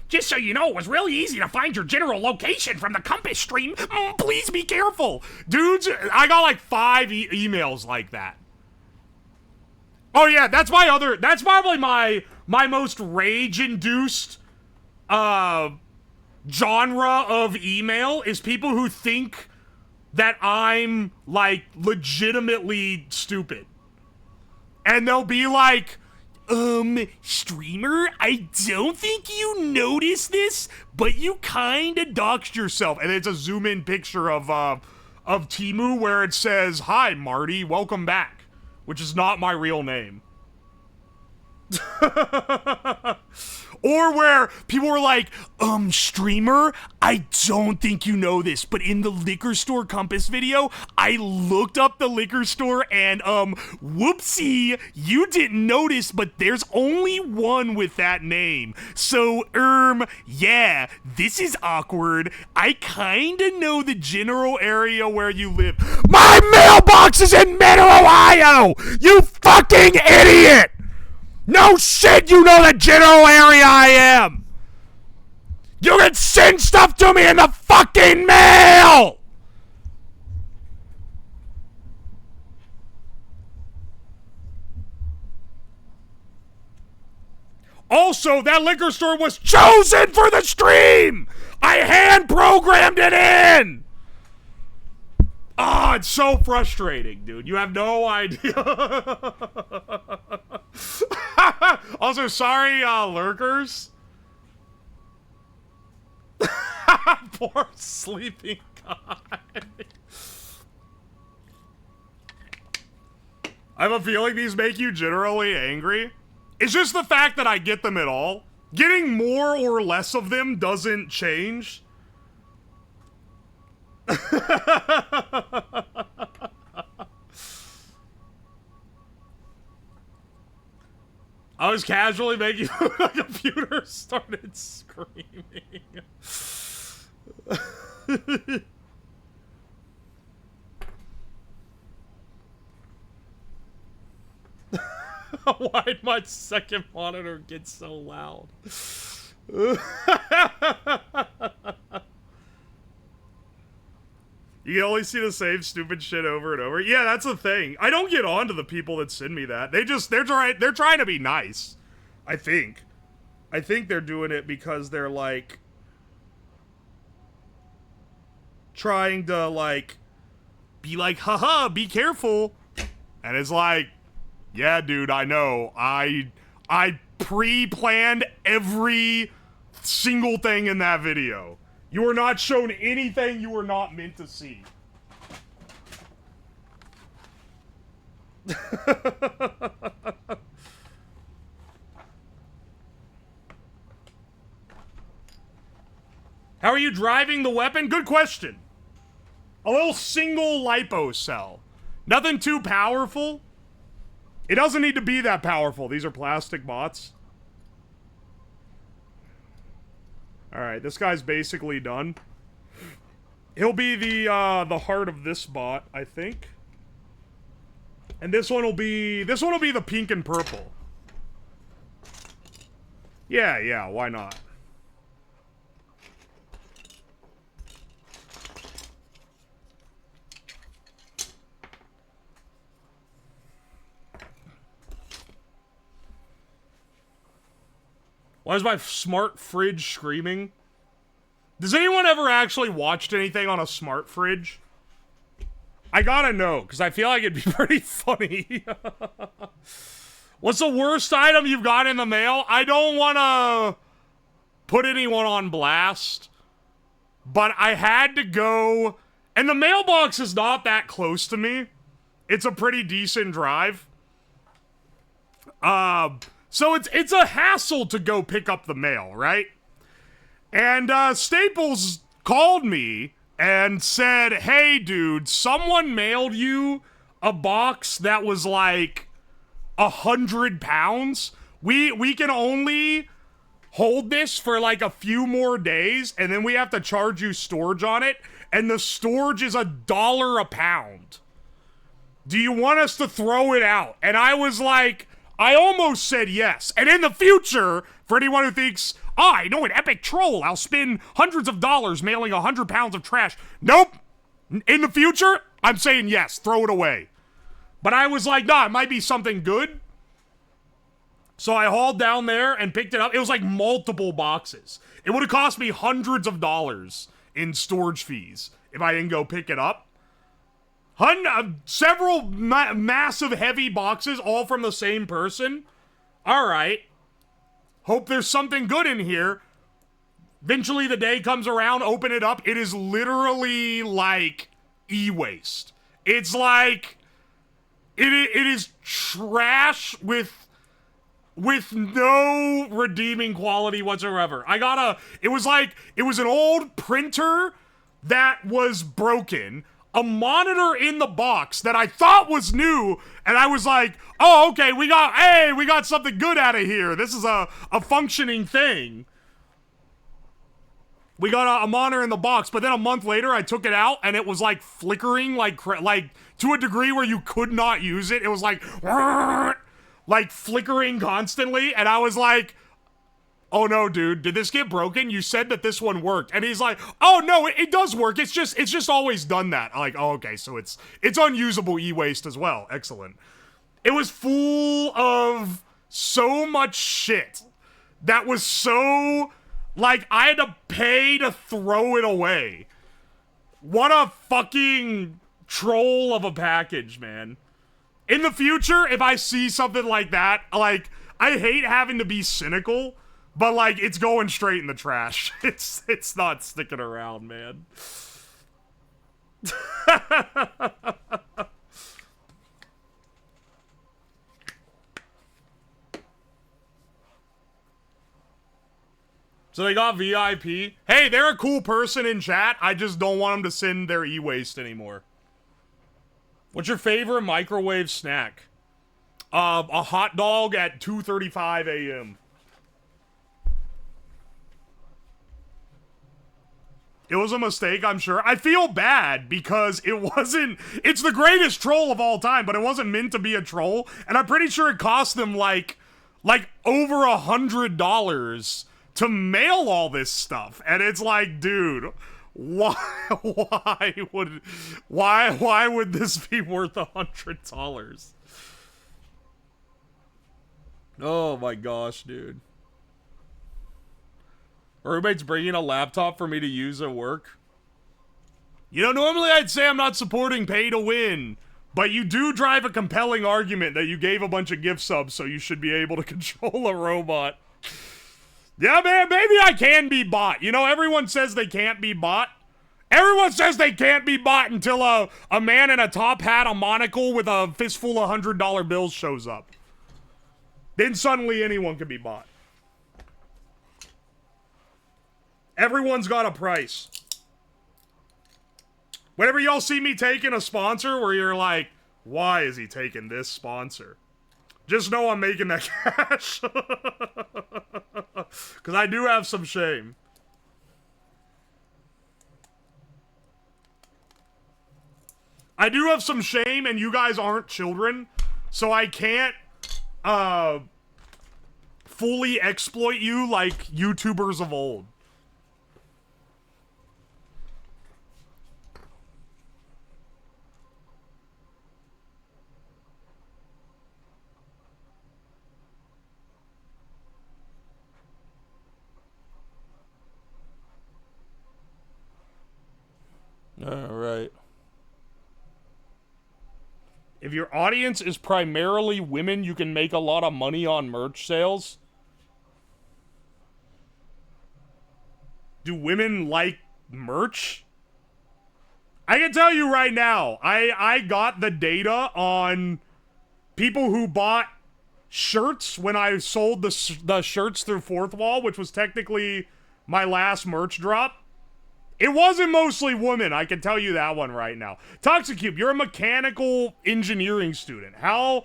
Just so you know, it was really easy to find your general location from the compass stream. Please be careful. Dudes, I got like 5 emails like that. Oh yeah, that's probably my most rage-induced genre of email is people who think that I'm like legitimately stupid. And they'll be like, streamer, I don't think you noticed this, but you kinda doxed yourself. And it's a zoom-in picture of Timu where it says, hi, Marty, welcome back. Which is not my real name. Or where people were like, streamer, I don't think you know this, but in the liquor store compass video, I looked up the liquor store and, whoopsie, you didn't notice, but there's only one with that name. So, yeah, this is awkward. I kinda know the general area where you live. My mailbox is in Middle Ohio! You fucking idiot! No shit, you know the general area I am! You can send stuff to me in the fucking mail! Also, that liquor store was chosen for the stream! I hand-programmed it in! Oh, it's so frustrating, dude. You have no idea. Also, sorry, lurkers. Poor sleeping guy. I have a feeling these make you generally angry. It's just the fact that I get them at all. Getting more or less of them doesn't change. I was casually making the computer started screaming. Why'd my second monitor get so loud? You can only see the same stupid shit over and over. Yeah, that's the thing. I don't get on to the people that send me that. They're trying to be nice. I think they're doing it because they're like trying to like be like, haha, be careful. And it's like, yeah, dude, I know. I pre-planned every single thing in that video. You were not shown anything you were not meant to see. How are you driving the weapon? Good question. A little single lipo cell. Nothing too powerful. It doesn't need to be that powerful. These are plastic bots. Alright, this guy's basically done. He'll be the heart of this bot, I think. And this one will be the pink and purple. Yeah, why not? Why is my smart fridge screaming? Does anyone ever actually watched anything on a smart fridge? I gotta know, because I feel like it'd be pretty funny. What's the worst item you've got in the mail? I don't want to put anyone on blast, but I had to go, and the mailbox is not that close to me. It's a pretty decent drive. So it's a hassle to go pick up the mail, right? And Staples called me and said, hey, dude, someone mailed you a box that was like 100 pounds. We can only hold this for like a few more days, and then we have to charge you storage on it, and the storage is $1 a pound. Do you want us to throw it out? And I was like, I almost said yes. And in the future, for anyone who thinks, oh, I know an epic troll, I'll spend hundreds of dollars mailing 100 pounds of trash. Nope. In the future, I'm saying yes, throw it away. But I was like, nah, it might be something good. So I hauled down there and picked it up. It was like multiple boxes. It would have cost me hundreds of dollars in storage fees if I didn't go pick it up. Several massive heavy boxes, all from the same person. All right. Hope there's something good in here. Eventually the day comes around, open it up. It is literally like e-waste. It's like, it is trash with no redeeming quality whatsoever. It was an old printer that was broken. A monitor in the box that I thought was new, and I was like, oh, okay, we got something good out of here. This is a functioning thing. We got a monitor in the box, but then a month later, I took it out, and it was like flickering, like to a degree where you could not use it. It was like flickering constantly, and I was like, oh no, dude, did this get broken? You said that this one worked. And he's like, oh no, it does work. It's just always done that. I'm like, oh, okay, so it's unusable e-waste as well. Excellent. It was full of so much shit that was so, like, I had to pay to throw it away. What a fucking troll of a package, man. In the future, if I see something like that, like, I hate having to be cynical, but, like, it's going straight in the trash. It's not sticking around, man. So they got VIP. Hey, they're a cool person in chat. I just don't want them to send their e-waste anymore. What's your favorite microwave snack? A hot dog at 2:35 a.m. It was a mistake, I'm sure. I feel bad because it wasn't... It's the greatest troll of all time, but it wasn't meant to be a troll. And I'm pretty sure it cost them, like over $100 to mail all this stuff. And it's like, dude, why would this be worth $100? Oh my gosh, dude. My roommate's bringing a laptop for me to use at work. You know, normally I'd say I'm not supporting pay to win, but you do drive a compelling argument that you gave a bunch of gift subs, so you should be able to control a robot. Yeah, man, maybe I can be bought. You know, everyone says they can't be bought. Everyone says they can't be bought until a man in a top hat, a monocle with a fistful of $100 bills shows up. Then suddenly anyone can be bought. Everyone's got a price. Whenever y'all see me taking a sponsor where you're like, why is he taking this sponsor? Just know I'm making that cash. Because I do have some shame. I do have some shame, and you guys aren't children, so I can't fully exploit you like YouTubers of old. All right. If your audience is primarily women, you can make a lot of money on merch sales. Do women like merch? I can tell you right now, I got the data on people who bought shirts when I sold the shirts through Fourth Wall, which was technically my last merch drop. It wasn't mostly women, I can tell you that one right now. Toxicube, you're a mechanical engineering student. How...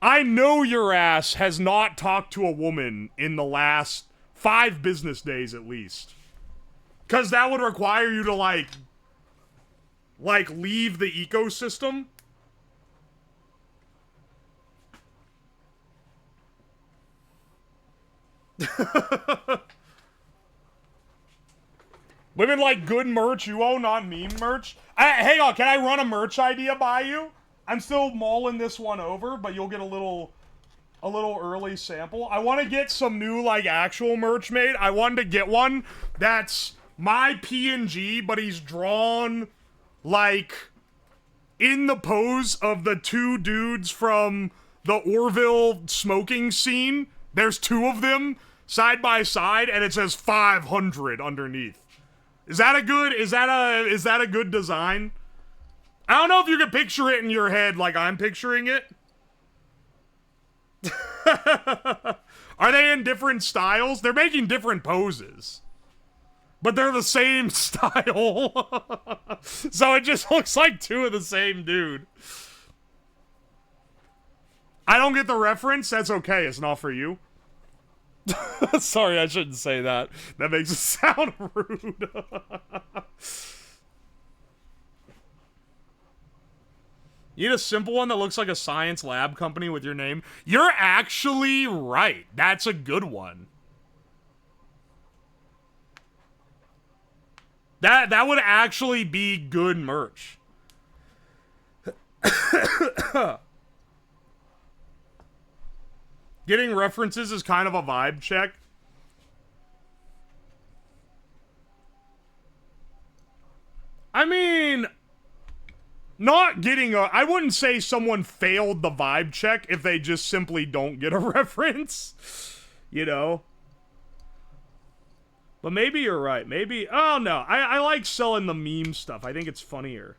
I know your ass has not talked to a woman in the last 5 business days at least. Because that would require you to, like, leave the ecosystem. Women like good merch, not meme merch. Hang on, can I run a merch idea by you? I'm still mulling this one over, but you'll get a little early sample. I want to get some new, like, actual merch made. I wanted to get one that's my PNG, but he's drawn, like, in the pose of the 2 dudes from the Orville smoking scene. There's 2 of them side by side, and it says 500 underneath. Is that a good design? I don't know if you can picture it in your head like I'm picturing it. Are they in different styles? They're making different poses. But they're the same style. So it just looks like 2 of the same dude. I don't get the reference. That's okay. It's not for you. Sorry, I shouldn't say that. That makes it sound rude. You need a simple one that looks like a science lab company with your name. You're actually right. That's a good one. That would actually be good merch. Getting references is kind of a vibe check. I mean, not getting a... I wouldn't say someone failed the vibe check if they just simply don't get a reference. You know? But maybe you're right. Maybe... Oh, no. I like selling the meme stuff. I think it's funnier.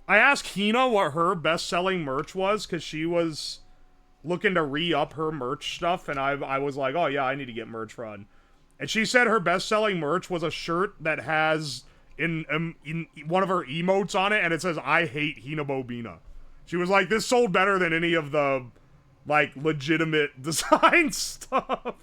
I asked Hina what her best-selling merch was, because she was looking to re-up her merch stuff, and I was like, oh, yeah, I need to get merch run. And she said her best-selling merch was a shirt that has in one of her emotes on it, and it says, I hate Hinabobina. She was like, this sold better than any of the, like, legitimate design stuff.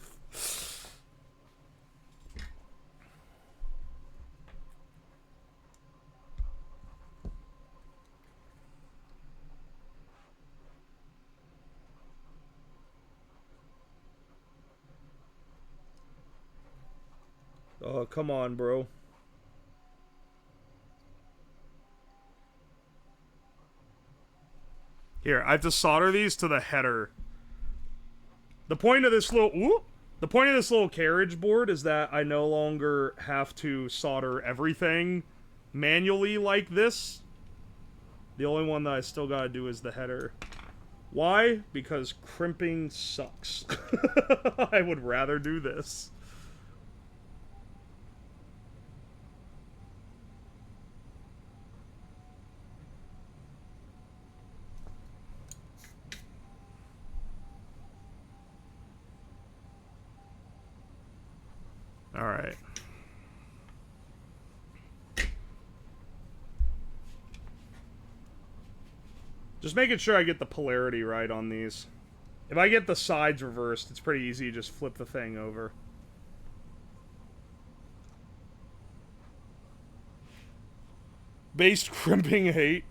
Oh, come on, bro. Here, I have to solder these to the header. The point of this little carriage board is that I no longer have to solder everything manually like this. The only one that I still gotta do is the header. Why? Because crimping sucks. I would rather do this. All right. Just making sure I get the polarity right on these. If I get the sides reversed, it's pretty easy to just flip the thing over. Based crimping hate.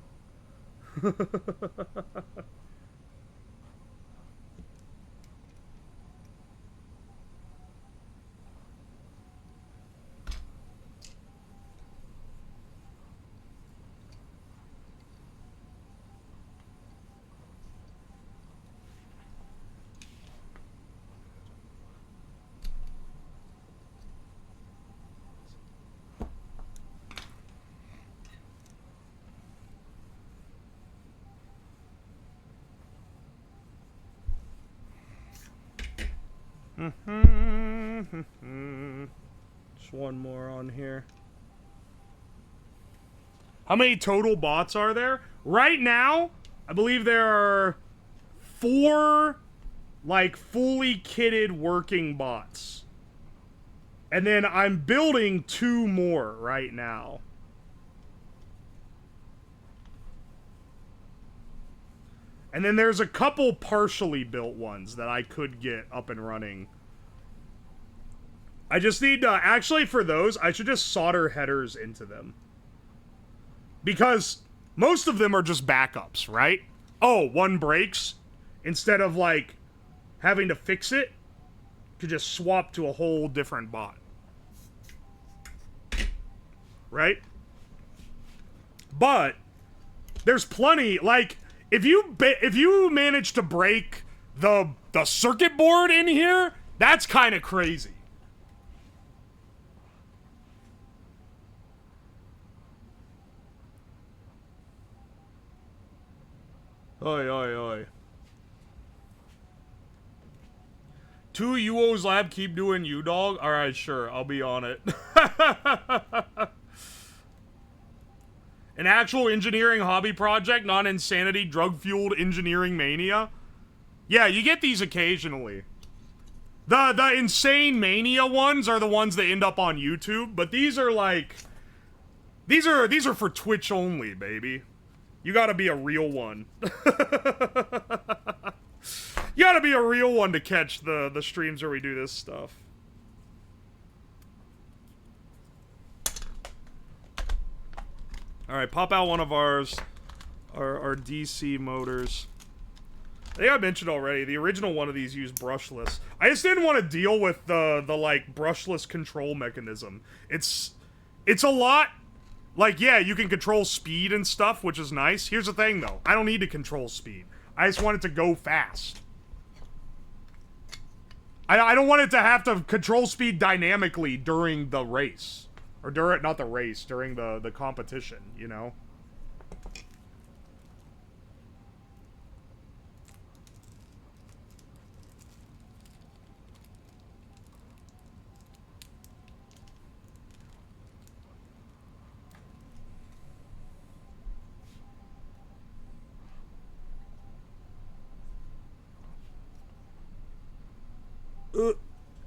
Just one more on here. How many total bots are there? Right now, I believe there are 4, like, fully kitted working bots. And then I'm building 2 more right now. And then there's a couple partially built ones that I could get up and running. I just need to... Actually, for those, I should just solder headers into them. Because most of them are just backups, right? Oh, one breaks. Instead of, like, having to fix it, you could just swap to a whole different bot. Right? But there's plenty... Like... If you manage to break the circuit board in here, that's kind of crazy. Oi, oi, oi. 2 Uwoslab keep doing you, dog? Alright, sure, I'll be on it. An actual engineering hobby project, not insanity, drug-fueled engineering mania. Yeah, you get these occasionally. The insane mania ones are the ones that end up on YouTube, but these are like... These are for Twitch only, baby. You gotta be a real one. You gotta be a real one to catch the streams where we do this stuff. Alright, pop out one of ours. Our DC motors. I think I mentioned already, the original one of these used brushless. I just didn't want to deal with the like, brushless control mechanism. It's a lot Like, yeah, you can control speed and stuff, which is nice. Here's the thing, though. I don't need to control speed. I just want it to go fast. I don't want it to have to control speed dynamically during the race. Or during, not the race, during the competition, you know?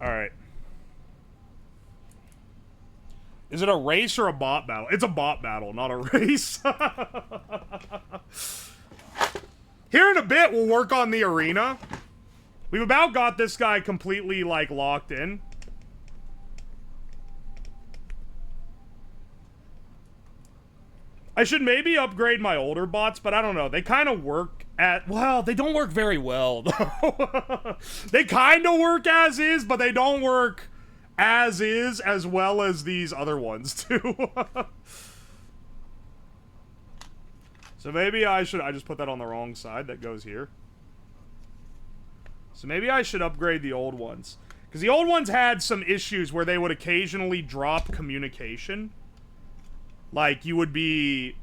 Alright. Is it a race or a bot battle? It's a bot battle, not a race. Here in a bit, we'll work on the arena. We've about got this guy completely, like, locked in. I should maybe upgrade my older bots, but I don't know. They kind of work at... Well, they don't work very well, though. They kind of work as is, but they don't work as is as well as these other ones, too. So maybe I should... I just put that on the wrong side. That goes here. So maybe I should upgrade the old ones. Because the old ones had some issues where they would occasionally drop communication. Like, you would be...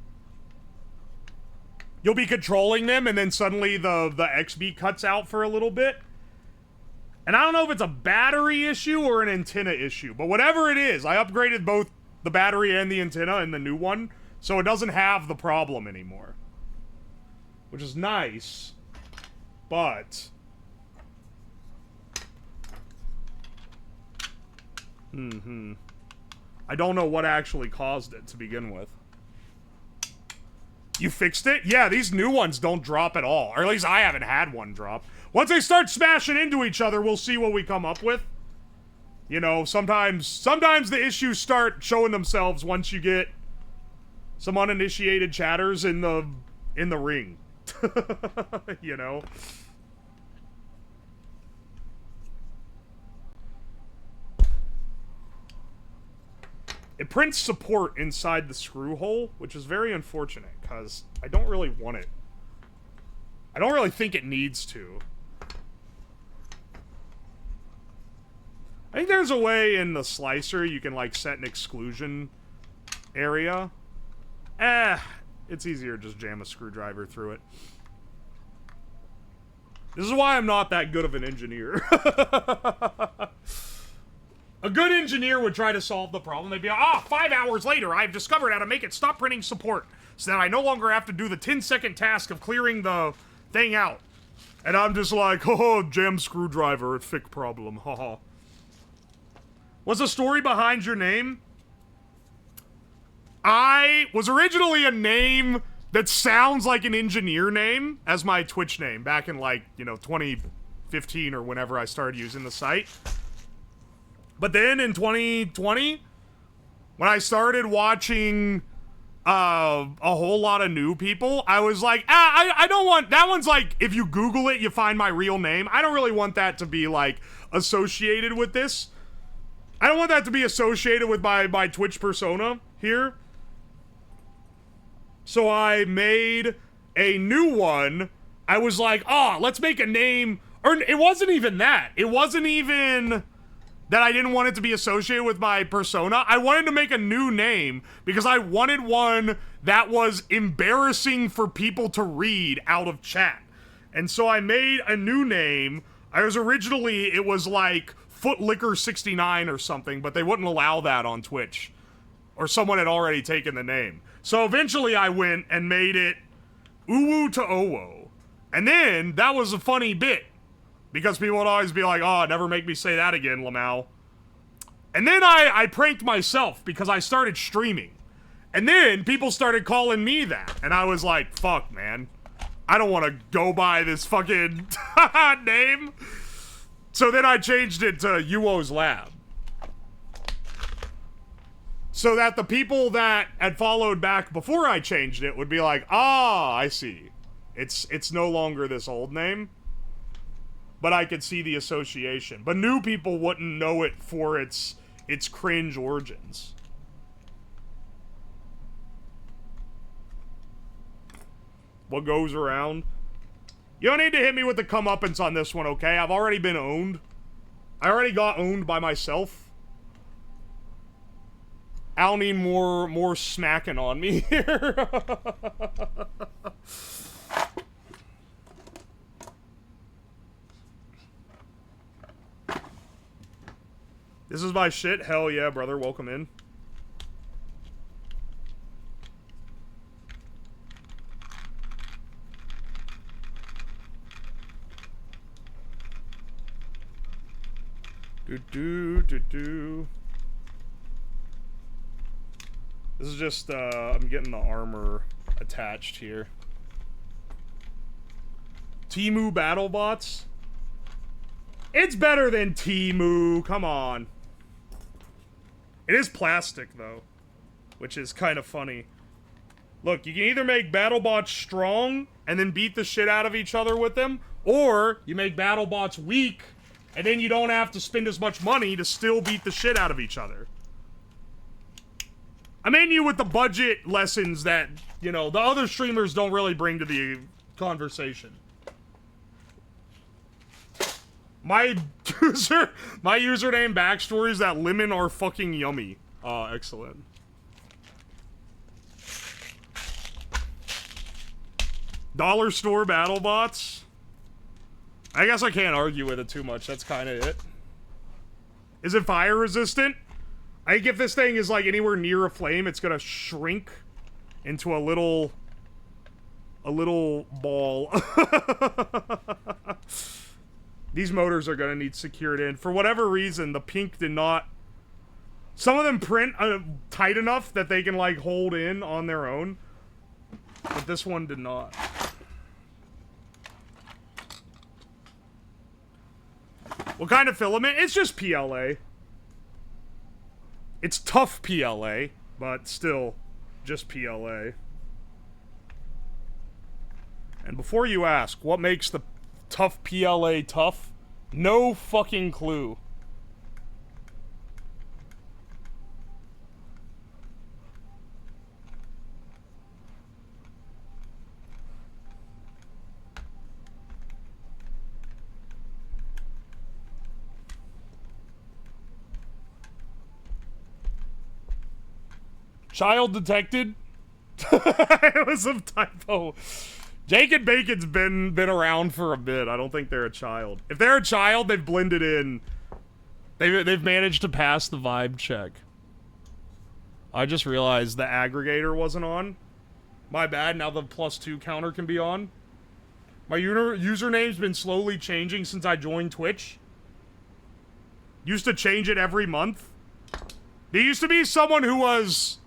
You'll be controlling them, and then suddenly the XB cuts out for a little bit. And I don't know if it's a battery issue or an antenna issue, but whatever it is, I upgraded both the battery and the antenna in the new one, so it doesn't have the problem anymore. Which is nice, but... I don't know what actually caused it to begin with. You fixed it? Yeah, these new ones don't drop at all. Or at least I haven't had one drop. Once they start smashing into each other, we'll see what we come up with. You know, sometimes the issues start showing themselves once you get some uninitiated chatters in the ring. You know? It prints support inside the screw hole, which is very unfortunate, because I don't really want it. I don't really think it needs to. I think there's a way in the slicer you can, like, set an exclusion area. It's easier to just jam a screwdriver through it. This is why I'm not that good of an engineer. A good engineer would try to solve the problem. They'd be like, 5 hours later, I've discovered how to make it stop printing support so that I no longer have to do the 10-second task of clearing the thing out. And I'm just like, oh, jam screwdriver, fic problem, haha. What's the story behind your name? I was originally a name that sounds like an engineer name as my Twitch name back in, like, you know, 2015 or whenever I started using the site. But then in 2020, when I started watching a whole lot of new people, I was like, I don't want, that one's like, if you Google it, you find my real name. I don't really want that to be, like, associated with this. I don't want that to be associated with my Twitch persona here. So I made a new one. I was like, let's make a name. Or it wasn't even that. It wasn't even that I didn't want it to be associated with my persona. I wanted to make a new name because I wanted one that was embarrassing for people to read out of chat. And so I made a new name. It was like Footlicker69 or something, but they wouldn't allow that on Twitch. Or someone had already taken the name. So eventually I went and made it Uwu to Owo. And then, that was a funny bit. Because people would always be like, never make me say that again, Lamau. And then I pranked myself because I started streaming. And then people started calling me that. And I was like, fuck, man. I don't want to go by this fucking name. So then I changed it to Uwoslab. So that the people that had followed back before I changed it would be like, I see. It's no longer this old name. But I could see the association. But new people wouldn't know it for its cringe origins. what goes around. You don't need to hit me with the comeuppance on this one, okay? I've already been owned. I already got owned by myself. I don't need more smacking on me here. This is my shit? Hell yeah, brother. Welcome in. Do. This is just, I'm getting the armor attached here. Temu BattleBots? It's better than Temu, come on. It is plastic, though, which is kind of funny. Look, you can either make BattleBots strong and then beat the shit out of each other with them, or you make BattleBots weak and then you don't have to spend as much money to still beat the shit out of each other. I'm in you with the budget lessons that, you know, the other streamers don't really bring to the conversation. My username backstory is that lemon are fucking yummy. Excellent. Dollar store BattleBots? I guess I can't argue with it too much. That's kind of it. Is it fire resistant? I think if this thing is like anywhere near a flame, it's gonna shrink into a little ball. These motors are gonna need secured in. For whatever reason, the pink did not. Some of them print tight enough that they can like hold in on their own, but this one did not. What kind of filament? It's just PLA. It's tough PLA, but still just PLA. And before you ask, what makes the tough PLA tough? No fucking clue. Child detected? It was a typo. Jake and Bacon's been around for a bit. I don't think they're a child. If they're a child, they've blended in. They've managed to pass the vibe check. I just realized the aggregator wasn't on. My bad, now the +2 counter can be on. My username's been slowly changing since I joined Twitch. Used to change it every month. There used to be someone who was...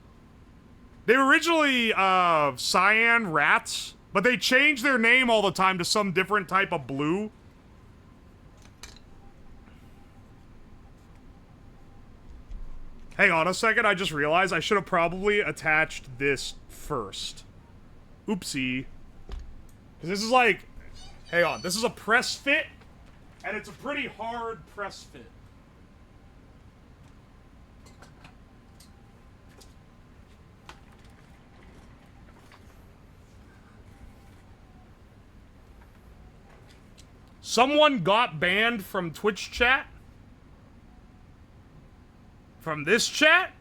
They were originally, cyan rats, but they changed their name all the time to some different type of blue. Hang on a second, I just realized I should have probably attached this first. Oopsie. Because this is like... Hang on, this is a press fit, and it's a pretty hard press fit. Someone got banned from Twitch chat? From this chat?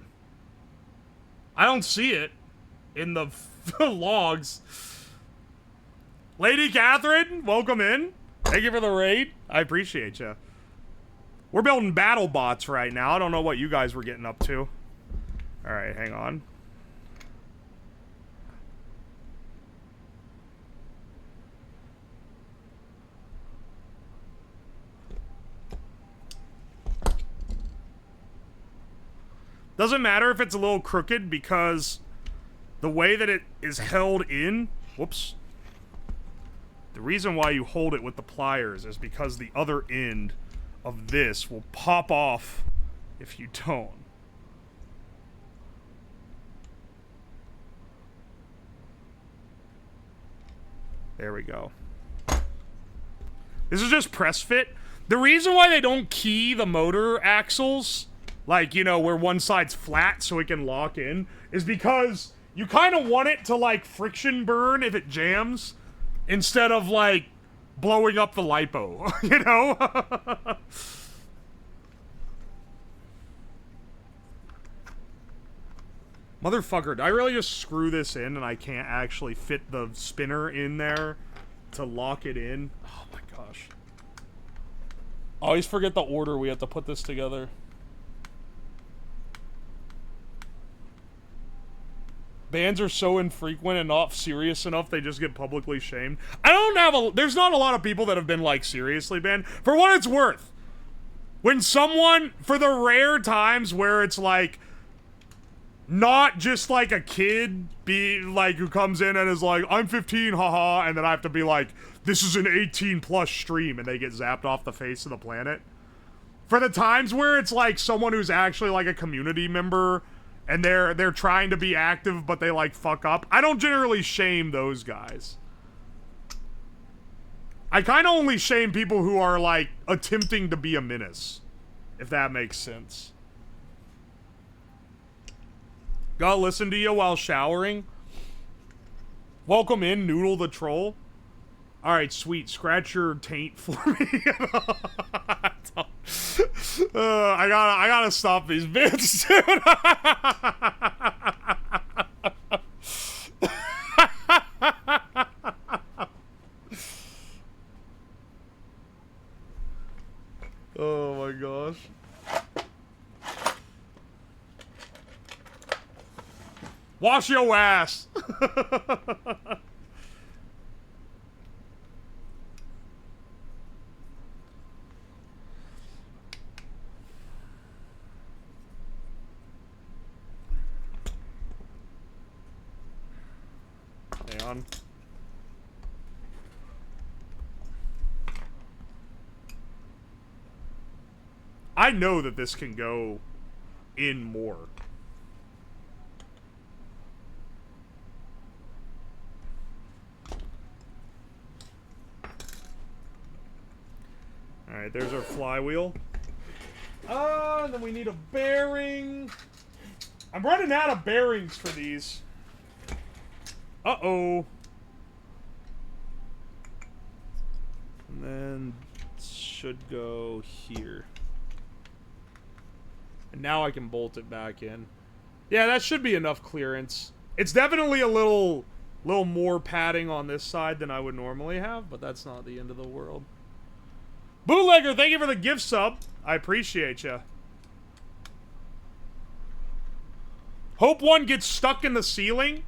I don't see it in the logs. Lady Catherine, welcome in. Thank you for the raid. I appreciate you. We're building BattleBots right now. I don't know what you guys were getting up to. Alright, hang on. Doesn't matter if it's a little crooked because the way that it is held in, whoops. The reason why you hold it with the pliers is because the other end of this will pop off if you don't. There we go. This is just press fit. The reason why they don't key the motor axles, like, you know, where one side's flat so it can lock in, is because You kind of want it to, like, friction burn if it jams, instead of, like, blowing up the lipo, you know? Motherfucker, did I really just screw this in and I can't actually fit the spinner in there to lock it in? Oh my gosh. I always forget the order we have to put this together. Bans are so infrequent and not serious enough, they just get publicly shamed. I don't have a... There's not a lot of people that have been, like, seriously banned. For what it's worth, when someone... For the rare times where it's, like... Not just, like, a kid who comes in and is like, I'm 15, haha, and then I have to be like, this is an 18-plus stream, and they get zapped off the face of the planet. For the times where it's, like, someone who's actually, like, a community member... And they're trying to be active, but they, like, fuck up. I don't generally shame those guys. I kind of only shame people who are, like, attempting to be a menace. If that makes sense. Gotta listen to you while showering. Welcome in, Noodle the Troll. Alright, sweet. Scratch your taint for me. I gotta stop these bits, dude. Oh my gosh. Wash your ass. Hang on. I know that this can go in more. Alright, there's our flywheel. And then we need a bearing. I'm running out of bearings for these. Uh-oh. And then it should go here. And now I can bolt it back in. Yeah, that should be enough clearance. It's definitely a little more padding on this side than I would normally have, but that's not the end of the world. Bootlegger, thank you for the gift sub. I appreciate you. Hope one gets stuck in the ceiling.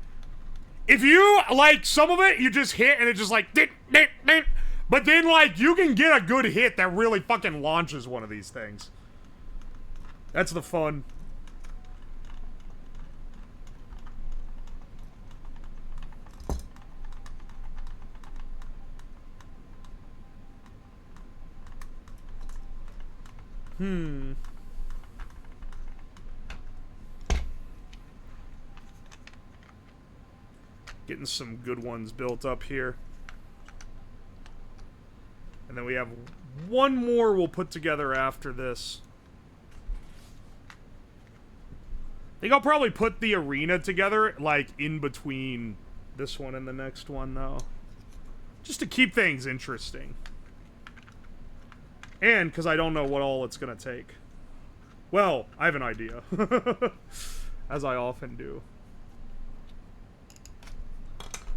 If you, like, some of it, you just hit and it just like, dit, dit, dit. But then, like, you can get a good hit that really fucking launches one of these things. That's the fun. Getting some good ones built up here. And then we have one more we'll put together after this. I think I'll probably put the arena together, like, in between this one and the next one, though. Just to keep things interesting. And because I don't know what all it's gonna take. Well, I have an idea. As I often do.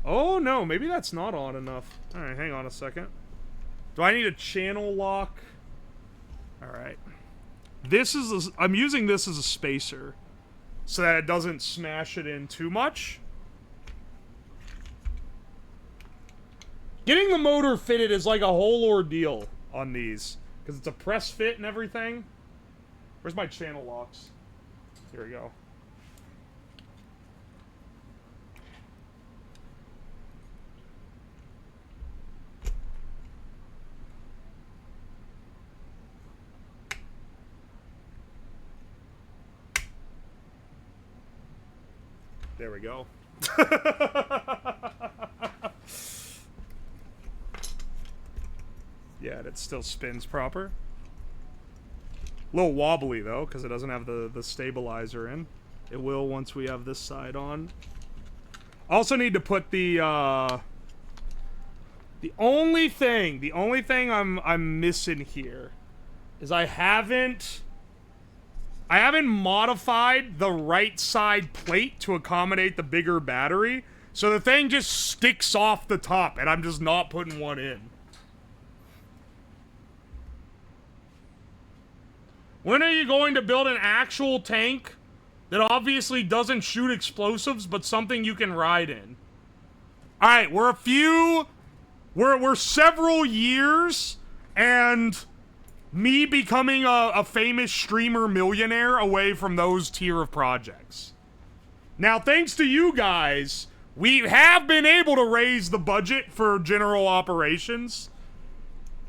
Oh, no, maybe that's not on enough. Alright, hang on a second. Do I need a channel lock? Alright. This is I'm using this as a spacer. So that it doesn't smash it in too much. Getting the motor fitted is like a whole ordeal on these. Because it's a press fit and everything. Where's my channel locks? Here we go. There we go. Yeah, and it still spins proper. A little wobbly, though, because it doesn't have the stabilizer in. It will once we have this side on. Also need to put the only thing I'm missing here is I haven't modified the right side plate to accommodate the bigger battery. So the thing just sticks off the top and I'm just not putting one in. When are you going to build an actual tank that obviously doesn't shoot explosives, but something you can ride in? Alright, we're several years and me becoming a famous streamer millionaire away from those tier of projects. Now, thanks to you guys, we have been able to raise the budget for general operations,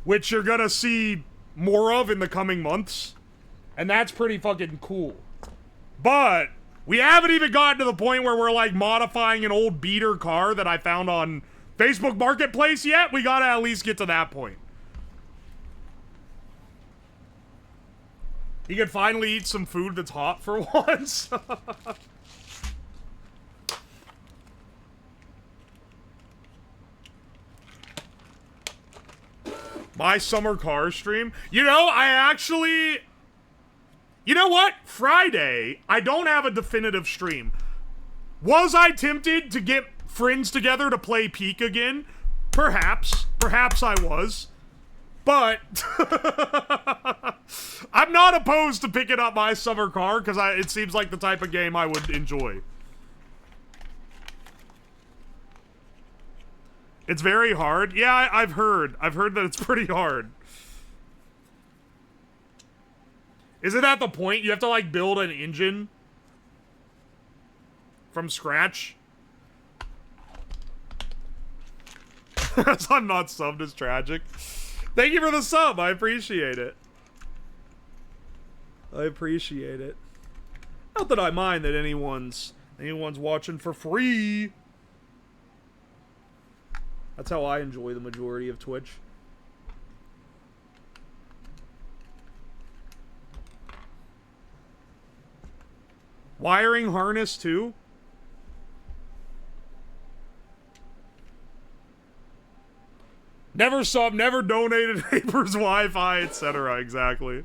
which you're gonna see more of in the coming months. And that's pretty fucking cool. But we haven't even gotten to the point where we're like modifying an old beater car that I found on Facebook Marketplace yet. We gotta at least get to that point. You can finally eat some food that's hot for once. My summer car stream. You know, you know what? Friday, I don't have a definitive stream. Was I tempted to get friends together to play Peak again? Perhaps. Perhaps I was. But I'm not opposed to picking up my summer car because it seems like the type of game I would enjoy. It's very hard. Yeah, I've heard. I've heard that it's pretty hard. Isn't that the point? You have to, like, build an engine from scratch? I'm not subbed is tragic. Thank you for the sub. I appreciate it. I appreciate it. Not that I mind that anyone's watching for free. That's how I enjoy the majority of Twitch. Wiring harness too? Never sub, never donated neighbor's Wi-Fi, etc. Exactly.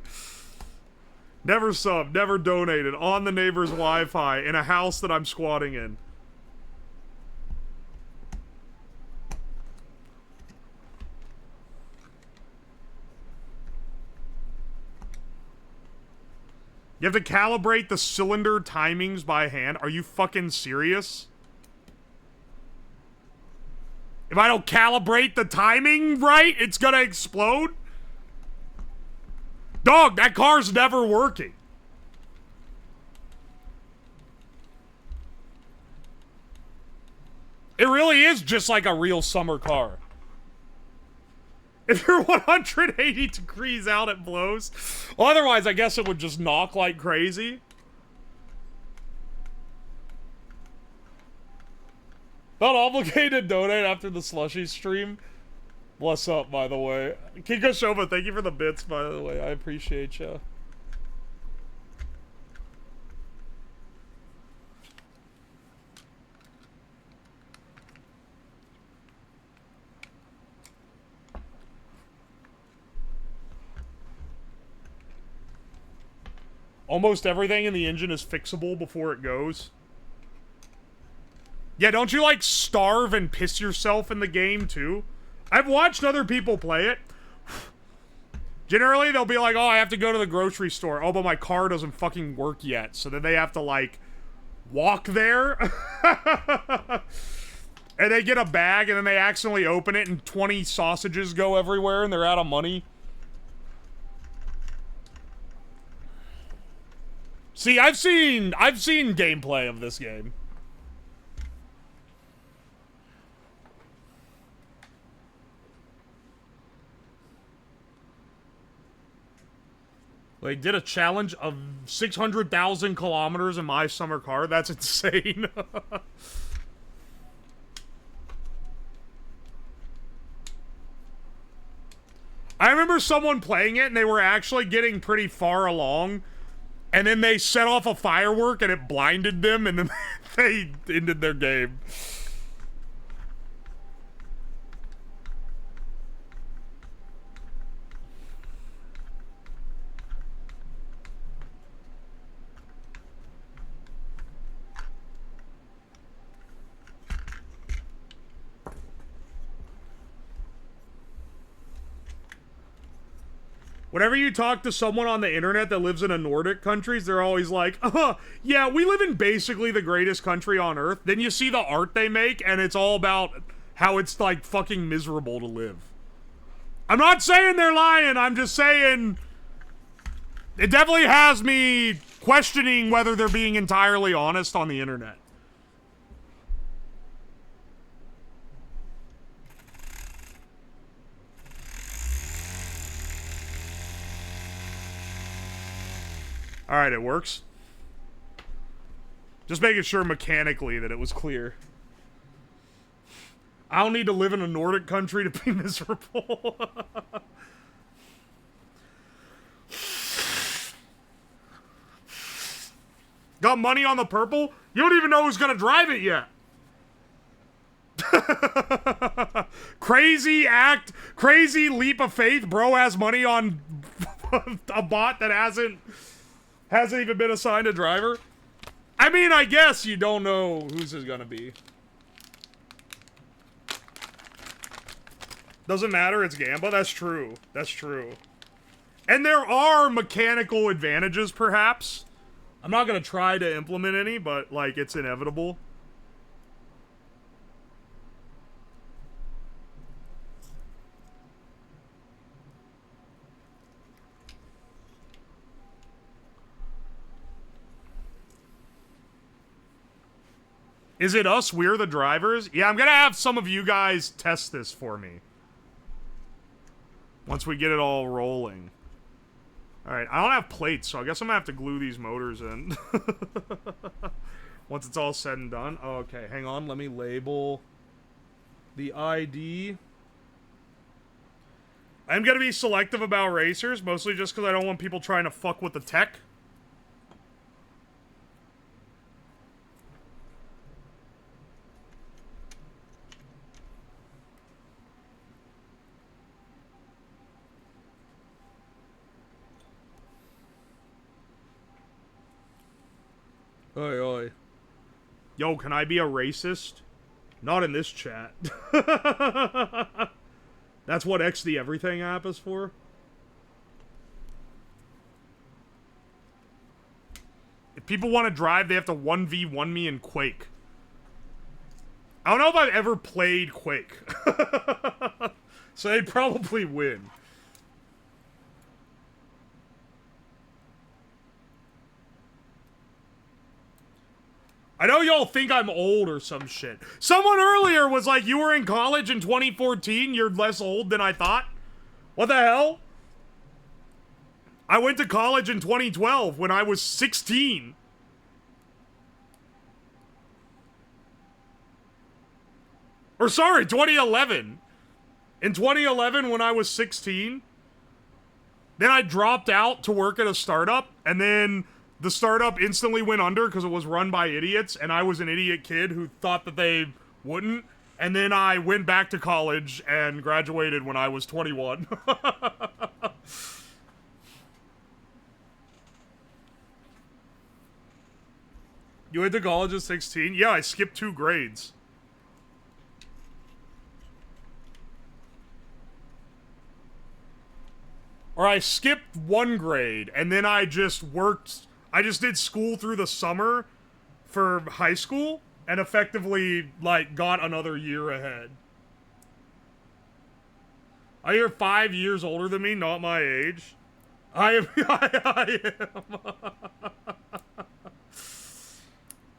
Never sub, never donated on the neighbor's Wi-Fi in a house that I'm squatting in. You have to calibrate the cylinder timings by hand? Are you fucking serious? If I don't calibrate the timing right, it's gonna explode? Dog, that car's never working. It really is just like a real summer car. If you're 180 degrees out, it blows. Well, otherwise, I guess it would just knock like crazy. Not obligated to donate after the slushy stream. Bless up, by the way. Kiko Shova, thank you for the bits, by the way. I appreciate you. Almost everything in the engine is fixable before it goes. Yeah, don't you, like, starve and piss yourself in the game, too? I've watched other people play it. Generally, they'll be like, oh, I have to go to the grocery store. Oh, but my car doesn't fucking work yet. So then they have to, like, walk there. And they get a bag, and then they accidentally open it, and 20 sausages go everywhere, and they're out of money. See, I've seen gameplay of this game. They did a challenge of 600,000 kilometers in my summer car. That's insane. I remember someone playing it and they were actually getting pretty far along. And then they set off a firework and it blinded them and then they ended their game. Whenever you talk to someone on the internet that lives in a Nordic countries, they're always like, yeah, we live in basically the greatest country on earth. Then you see the art they make, and it's all about how it's, like, fucking miserable to live. I'm not saying they're lying, I'm just saying it definitely has me questioning whether they're being entirely honest on the internet. Alright, it works. Just making sure mechanically that it was clear. I don't need to live in a Nordic country to be miserable. Got money on the purple? You don't even know who's gonna drive it yet. Crazy act, crazy leap of faith. Bro has money on a bot that hasn't even been assigned a driver. I mean, I guess you don't know whose is gonna be. Doesn't matter, it's Gamba. That's true. That's true. And there are mechanical advantages, perhaps. I'm not gonna try to implement any, but, like, it's inevitable. Is it us? We're the drivers? Yeah, I'm gonna have some of you guys test this for me. Once we get it all rolling. Alright, I don't have plates, so I guess I'm gonna have to glue these motors in. Once it's all said and done. Oh, okay, hang on, let me label the ID. I'm gonna be selective about racers, mostly just because I don't want people trying to fuck with the tech. Oi, oi. Yo, can I be a racist? Not in this chat. That's what XD Everything app is for? If people want to drive, they have to 1v1 me in Quake. I don't know if I've ever played Quake. So they'd probably win. I know y'all think I'm old or some shit. Someone earlier was like, you were in college in 2014, you're less old than I thought? What the hell? I went to college in 2012 when I was 16. Or sorry, 2011. In 2011 when I was 16. Then I dropped out to work at a startup, and then the startup instantly went under because it was run by idiots, and I was an idiot kid who thought that they wouldn't. And then I went back to college and graduated when I was 21. You went to college at 16? Yeah, I skipped 2 grades. Or I skipped 1 grade, and then I just did school through the summer for high school, and effectively, like, got another year ahead. You're 5 years older than me, not my age. I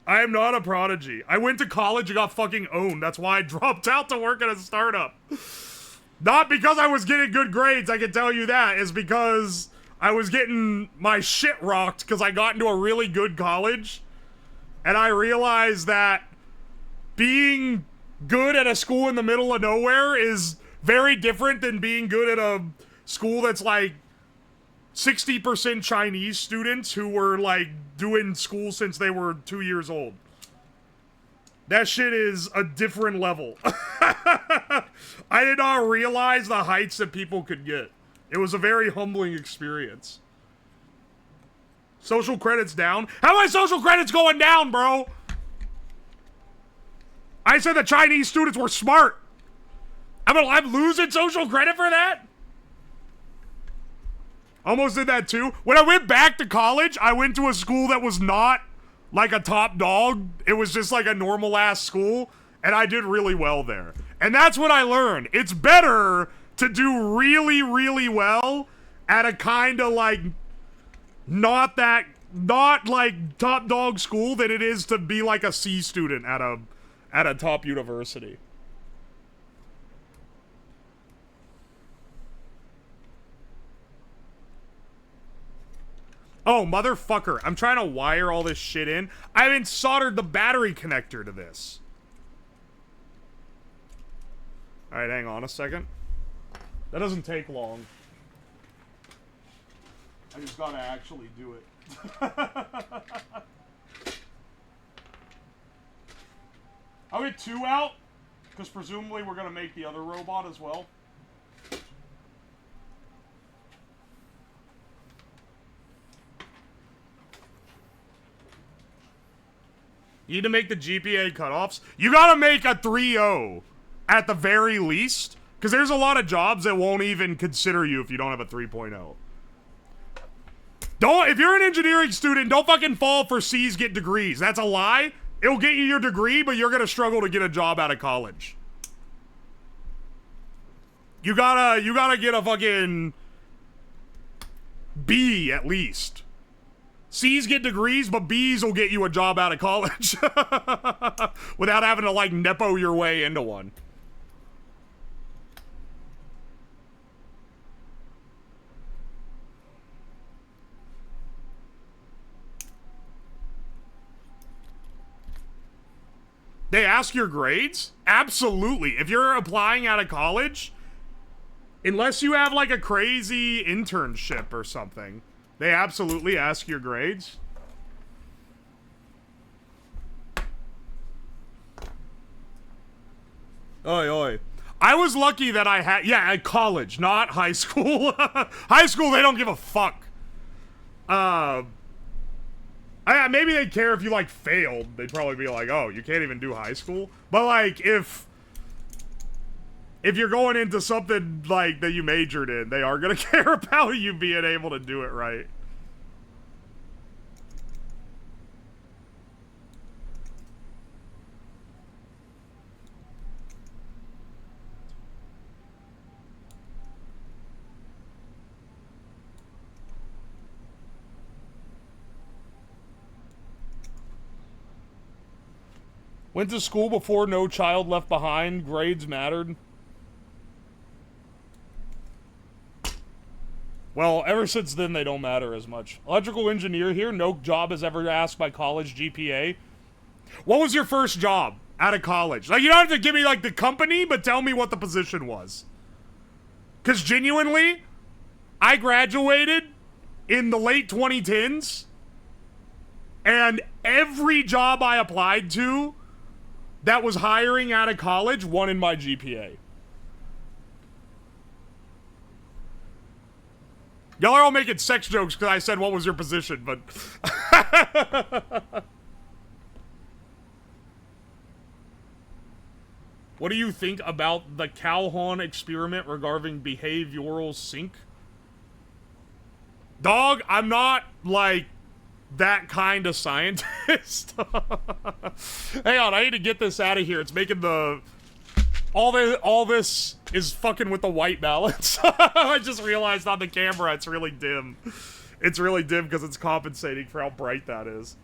am not a prodigy. I went to college and got fucking owned. That's why I dropped out to work at a startup. Not because I was getting good grades, I can tell you that. It's because I was getting my shit rocked because I got into a really good college. And I realized that being good at a school in the middle of nowhere is very different than being good at a school that's like 60% Chinese students who were like doing school since they were 2 years old. That shit is a different level. I did not realize the heights that people could get. It was a very humbling experience. Social credits down? How are my social credits going down, bro? I said the Chinese students were smart. I'm losing social credit for that? Almost did that too. When I went back to college, I went to a school that was not like a top dog. It was just like a normal ass school, and I did really well there. And that's what I learned. It's better to do really, really well at a kind of like not like top dog school than it is to be like a C student at a top university. Oh, motherfucker. I'm trying to wire all this shit in. I haven't soldered the battery connector to this. Alright, hang on a second. That doesn't take long. I just gotta actually do it. I'll get 2 out, because presumably we're gonna make the other robot as well. You need to make the GPA cutoffs. You gotta make a 3.0 at the very least, because there's a lot of jobs that won't even consider you if you don't have a 3.0. If you're an engineering student, don't fucking fall for C's get degrees. That's a lie. It'll get you your degree, but you're gonna struggle to get a job out of college. You gotta get a fucking B at least. C's get degrees, but B's will get you a job out of college. Without having to, like, nepo your way into one. They ask your grades? Absolutely. If you're applying out of college, unless you have, like, a crazy internship or something, they absolutely ask your grades. Oi, oi. I was lucky that I had... Yeah, at college, not high school. High school, they don't give a fuck. Maybe they'd care if you, like, failed. They'd probably be like, oh, you can't even do high school? But, like, if you're going into something, like, that you majored in, they are gonna care about you being able to do it right. Went to school before No Child Left Behind. Grades mattered. Well, ever since then, they don't matter as much. Electrical engineer here. No job has ever asked my college GPA. What was your first job out of college? Like, you don't have to give me, like, the company, but tell me what the position was. Because genuinely, I graduated in the late 2010s, and every job I applied to that was hiring out of college won in my GPA. Y'all are all making sex jokes because I said what was your position, but... What do you think about the Calhoun experiment regarding behavioral sync? Dog, I'm not, like, that kind of scientist. Hang on, I need to get this out of here. It's making the... All this is fucking with the white balance. I just realized on the camera it's really dim. It's really dim because it's compensating for how bright that is.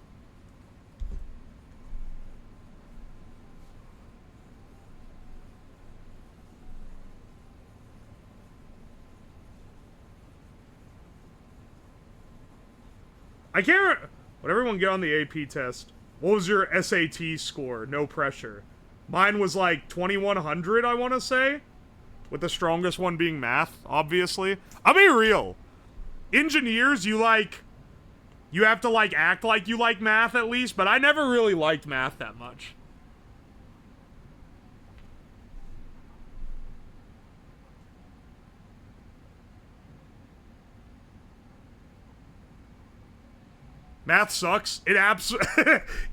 I can't... Would everyone get on the AP test? What was your SAT score? No pressure. Mine was like 2100, I want to say. With the strongest one being math, obviously. I'll be real. Engineers, you have to, like, act like you like math at least, but I never really liked math that much. Math sucks. It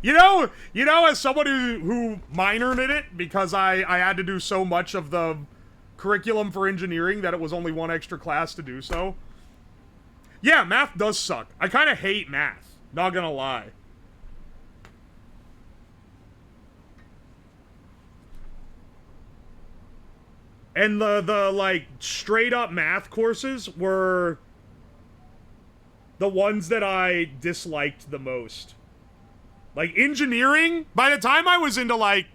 you know, as someone who minored in it, because I had to do so much of the curriculum for engineering that it was only one extra class to do so. Yeah, math does suck. I kind of hate math. Not gonna lie. And the like straight up math courses were the ones that I disliked the most. Like engineering, by the time I was into like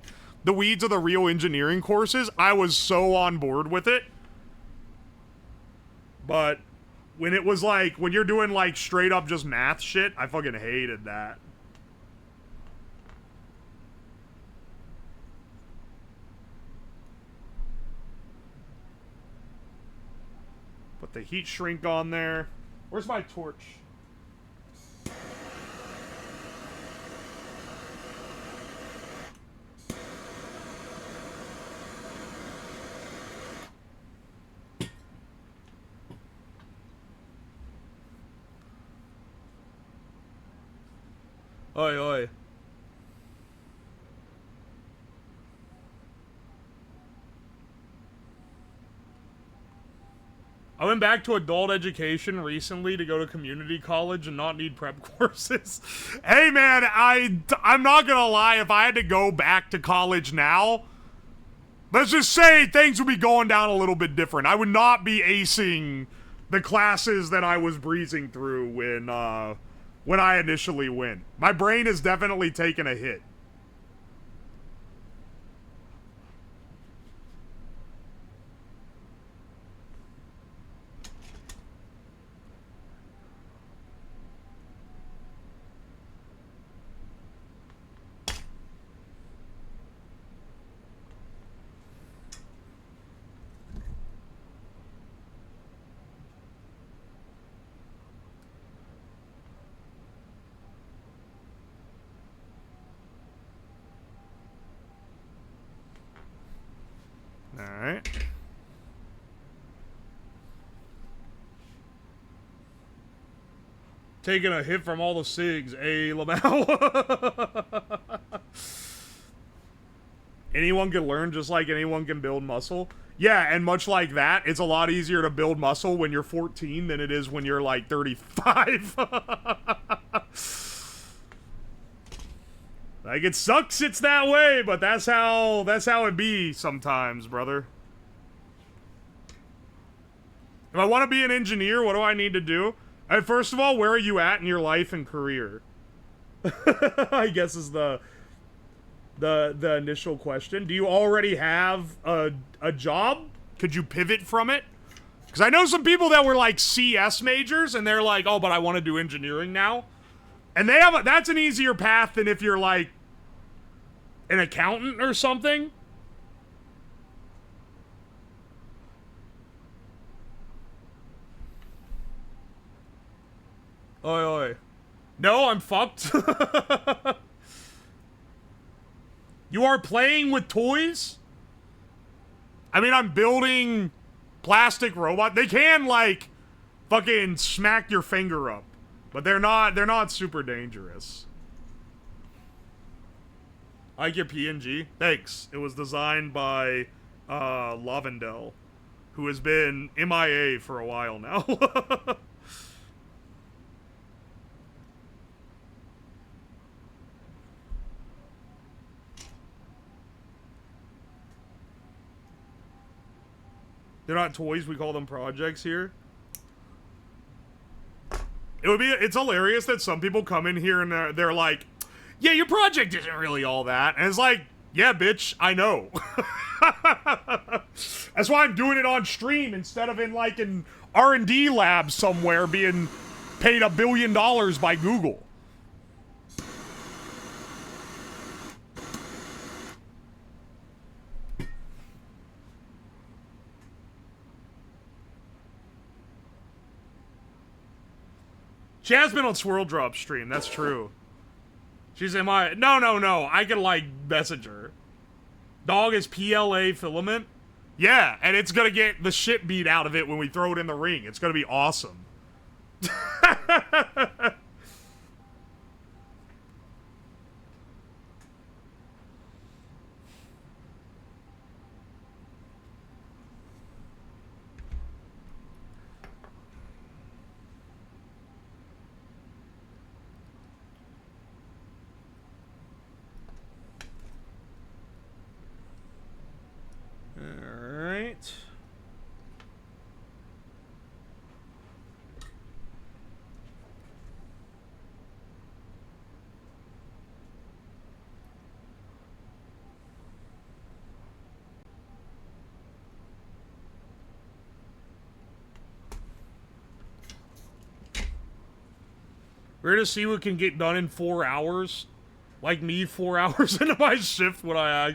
the weeds of the real engineering courses, I was so on board with it. But when it was like, when you're doing like straight up just math shit, I fucking hated that. Put the heat shrink on there. Where's my torch? Oi, oi. I went back to adult education recently to go to community college and not need prep courses. Hey man, I'm not gonna lie, if I had to go back to college now, let's just say things would be going down a little bit different. I would not be acing the classes that I was breezing through when I initially went. My brain has definitely taken a hit. Alright. Taking a hit from all the SIGs, Lamau. Anyone can learn just like anyone can build muscle. Yeah, and much like that, it's a lot easier to build muscle when you're 14 than it is when you're like 35. Like, it sucks it's that way, but that's how it be sometimes, brother. If I want to be an engineer, what do I need to do? First of all, where are you at in your life and career? I guess is the initial question. Do you already have a job? Could you pivot from it? Because I know some people that were like CS majors and they're like, oh, but I want to do engineering now. And they have that's an easier path than if you're like an accountant or something. Oi, oi. No, I'm fucked. You are playing with toys? I mean, I'm building plastic robot. They can, like, fucking smack your finger up. But they're not super dangerous. I like your PNG. Thanks. It was designed by Lavendel, who has been MIA for a while now. They're not toys, we call them projects here. It's hilarious that some people come in here and they're like, yeah, your project isn't really all that. And it's like, yeah, bitch, I know. That's why I'm doing it on stream instead of in like an R&D lab somewhere being paid $1 billion by Google. She has been on Swirl Drop stream, that's true. She's no, I can, like, message her. Dog is PLA filament? Yeah, and it's gonna get the shit beat out of it when we throw it in the ring. It's gonna be awesome. We're gonna see what can get done in 4 hours. Like me 4 hours into my shift when I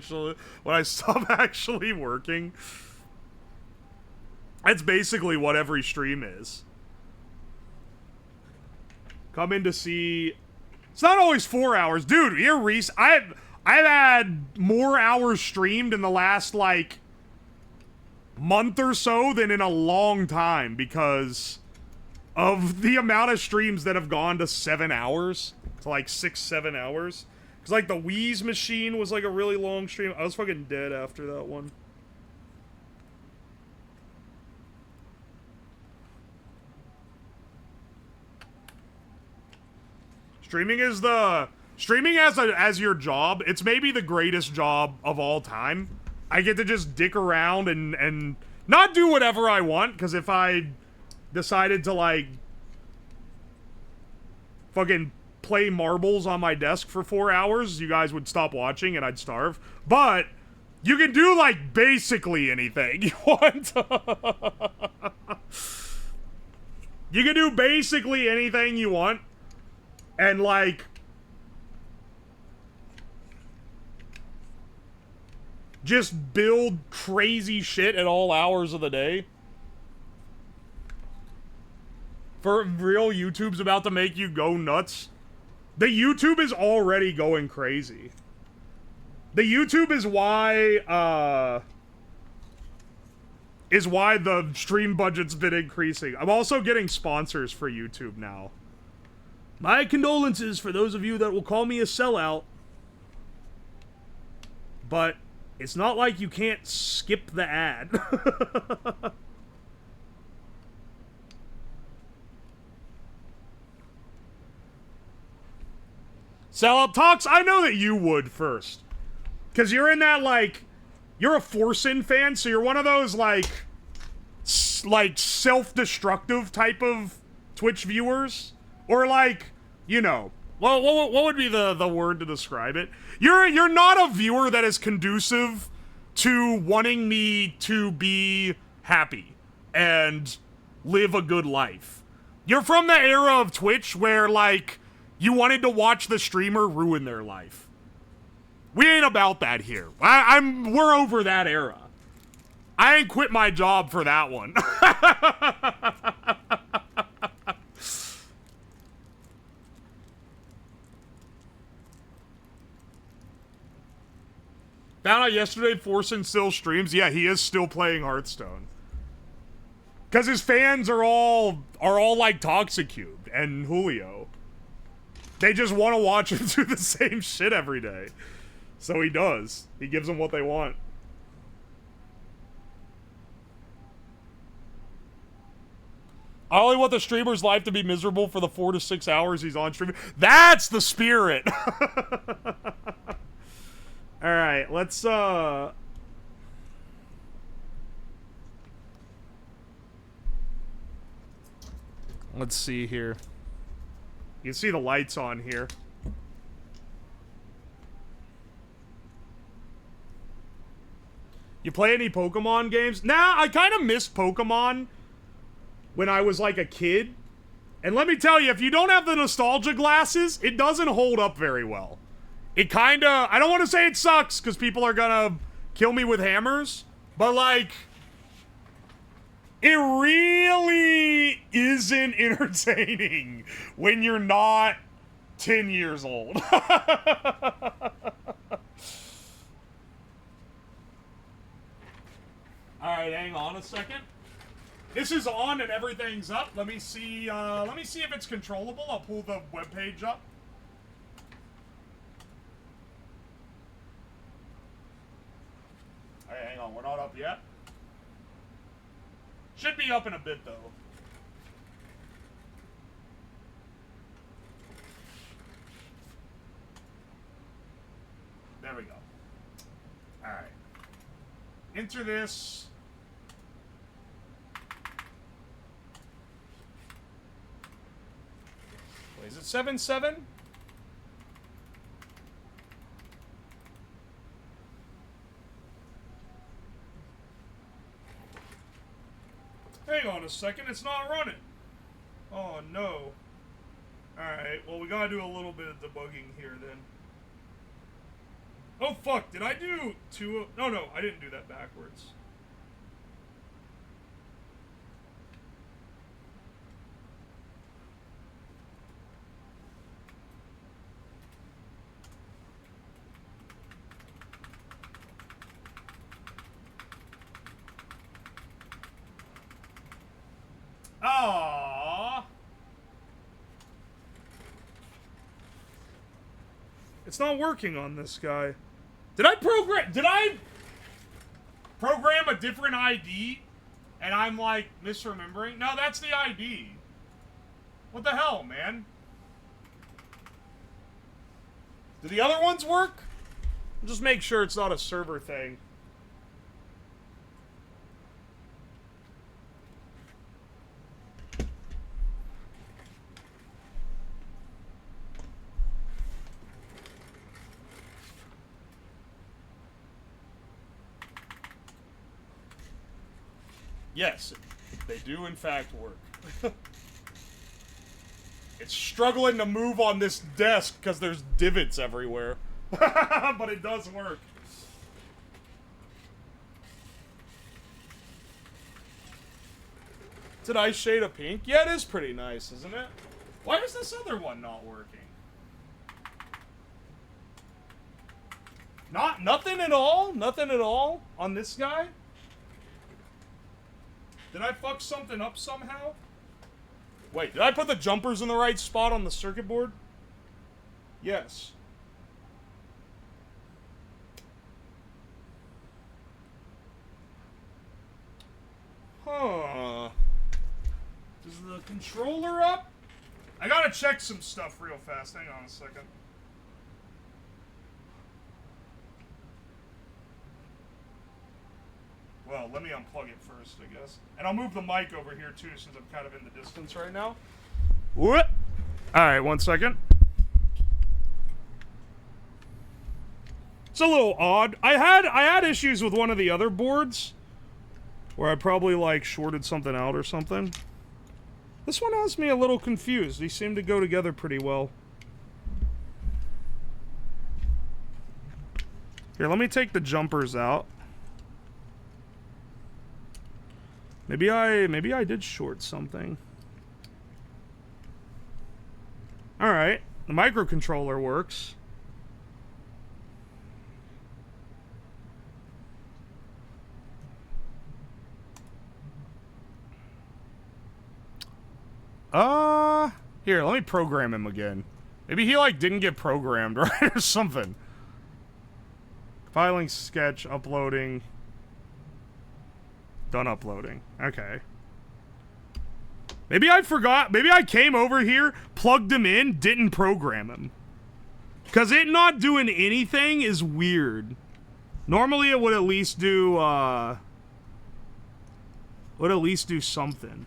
stop actually working. That's basically what every stream is. Come in to see. It's not always 4 hours, dude. I've had more hours streamed in the last like month or so than in a long time because of the amount of streams that have gone to 7 hours, to like 6-7 hours. Because like the Wii's machine was like a really long stream. I was fucking dead after that one. Streaming as your job. It's maybe the greatest job of all time. I get to just dick around and not do whatever I want, because if I decided to like fucking play marbles on my desk for 4 hours, you guys would stop watching and I'd starve. But you can do like basically anything you want. You can do basically anything you want. And, like, just build crazy shit at all hours of the day. For real, YouTube's about to make you go nuts. The YouTube is already going crazy. The YouTube is why the stream budget's been increasing. I'm also getting sponsors for YouTube now. My condolences for those of you that will call me a sellout. But it's not like you can't skip the ad. Sellout Talks, I know that you would first. Because you're in that, like, you're a Forsen fan, so you're one of those, like self-destructive type of Twitch viewers. Or like, you know, well, what would be the word to describe it? You're not a viewer that is conducive to wanting me to be happy and live a good life. You're from the era of Twitch where, like, you wanted to watch the streamer ruin their life. We ain't about that here. We're over that era. I ain't quit my job for that one. Found out yesterday Forsen still streams. Yeah, he is still playing Hearthstone. Because his fans are all like Toxicube and Julio. They just want to watch him do the same shit every day. So he does. He gives them what they want. I only want the streamer's life to be miserable for the 4 to 6 hours he's on stream. That's the spirit! Alright, let's see here. You can see the lights on here. You play any Pokemon games? Nah, I kind of missed Pokemon when I was like a kid. And let me tell you, if you don't have the nostalgia glasses, it doesn't hold up very well. It kinda, I don't want to say it sucks, because people are gonna kill me with hammers, but like, it really isn't entertaining when you're not 10 years old. Alright, hang on a second. This is on and everything's up. Let me see if it's controllable. I'll pull the webpage up. Alright, hang on, we're not up yet. Should be up in a bit, though. There we go. Alright. Enter this. Wait, is it 7-7? Hang on a second, it's not running. Oh no. Alright, well, we gotta do a little bit of debugging here, then. Oh, fuck, did I do two? No, I didn't do that backwards. Aww. It's not working on this guy. Did I program a different ID and I'm like misremembering? No, that's the ID. What the hell, man? Do the other ones work? Just make sure it's not a server thing. Yes, they do in fact work. It's struggling to move on this desk because there's divots everywhere. But it does work. Did I shade a pink? Yeah, it is pretty nice, isn't it? Why is this other one not working? Nothing at all? Nothing at all on this guy? Did I fuck something up somehow? Wait, did I put the jumpers in the right spot on the circuit board? Yes. Huh. Is the controller up? I gotta check some stuff real fast. Hang on a second. Well, let me unplug it first, I guess. And I'll move the mic over here, too, since I'm kind of in the distance right now. What? Alright, 1 second. It's a little odd. I had issues with one of the other boards, where I probably, like, shorted something out or something. This one has me a little confused. These seem to go together pretty well. Here, let me take the jumpers out. Maybe I did short something. Alright, the microcontroller works. Here, let me program him again. Maybe he, like, didn't get programmed, right, or something. Filing sketch, uploading. Done uploading. Okay. Maybe I forgot. Maybe I came over here, plugged him in, didn't program him. Because it not doing anything is weird. Normally it would at least do, something.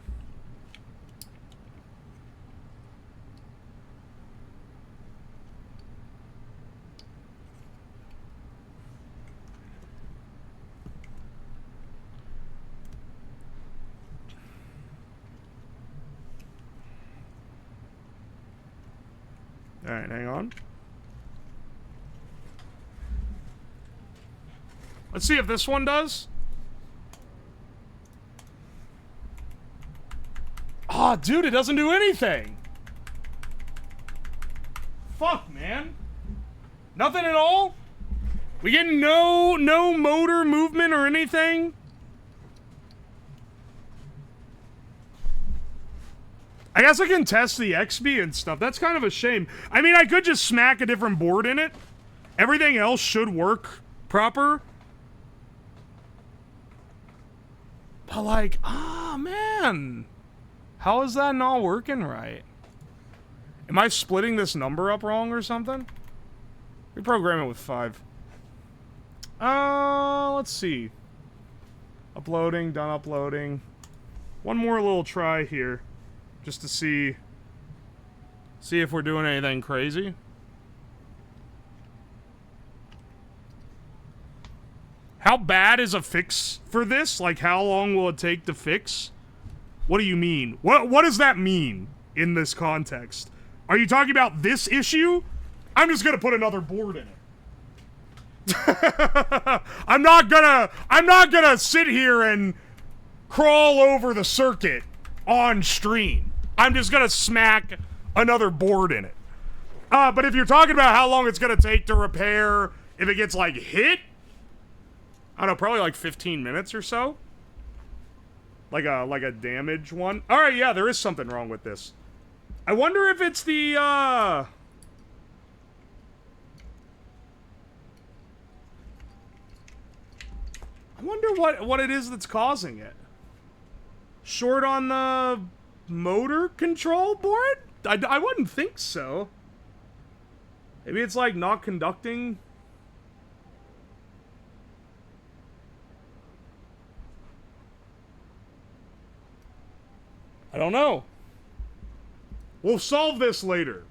Alright, hang on. Let's see if this one does. Oh, dude, it doesn't do anything. Fuck, man. Nothing at all? We get no motor movement or anything? I guess I can test the XP and stuff. That's kind of a shame. I mean, I could just smack a different board in it. Everything else should work proper. But like, man. How is that not working right? Am I splitting this number up wrong or something? Reprogram it with 5. Let's see. Uploading, done uploading. One more little try here. Just to see if we're doing anything crazy. How bad is a fix for this? Like, how long will it take to fix? What do you mean? What does that mean in this context? Are you talking about this issue? I'm just gonna put another board in it. I'm not gonna sit here and crawl over the circuit on stream. I'm just gonna smack another board in it. But if you're talking about how long it's gonna take to repair if it gets like hit, I don't know, probably like 15 minutes or so. Like a damage one. Alright, yeah, there is something wrong with this. I wonder if it's the I wonder what it is that's causing it. Short on the motor control board? I wouldn't think so. Maybe it's like not conducting. I don't know. We'll solve this later.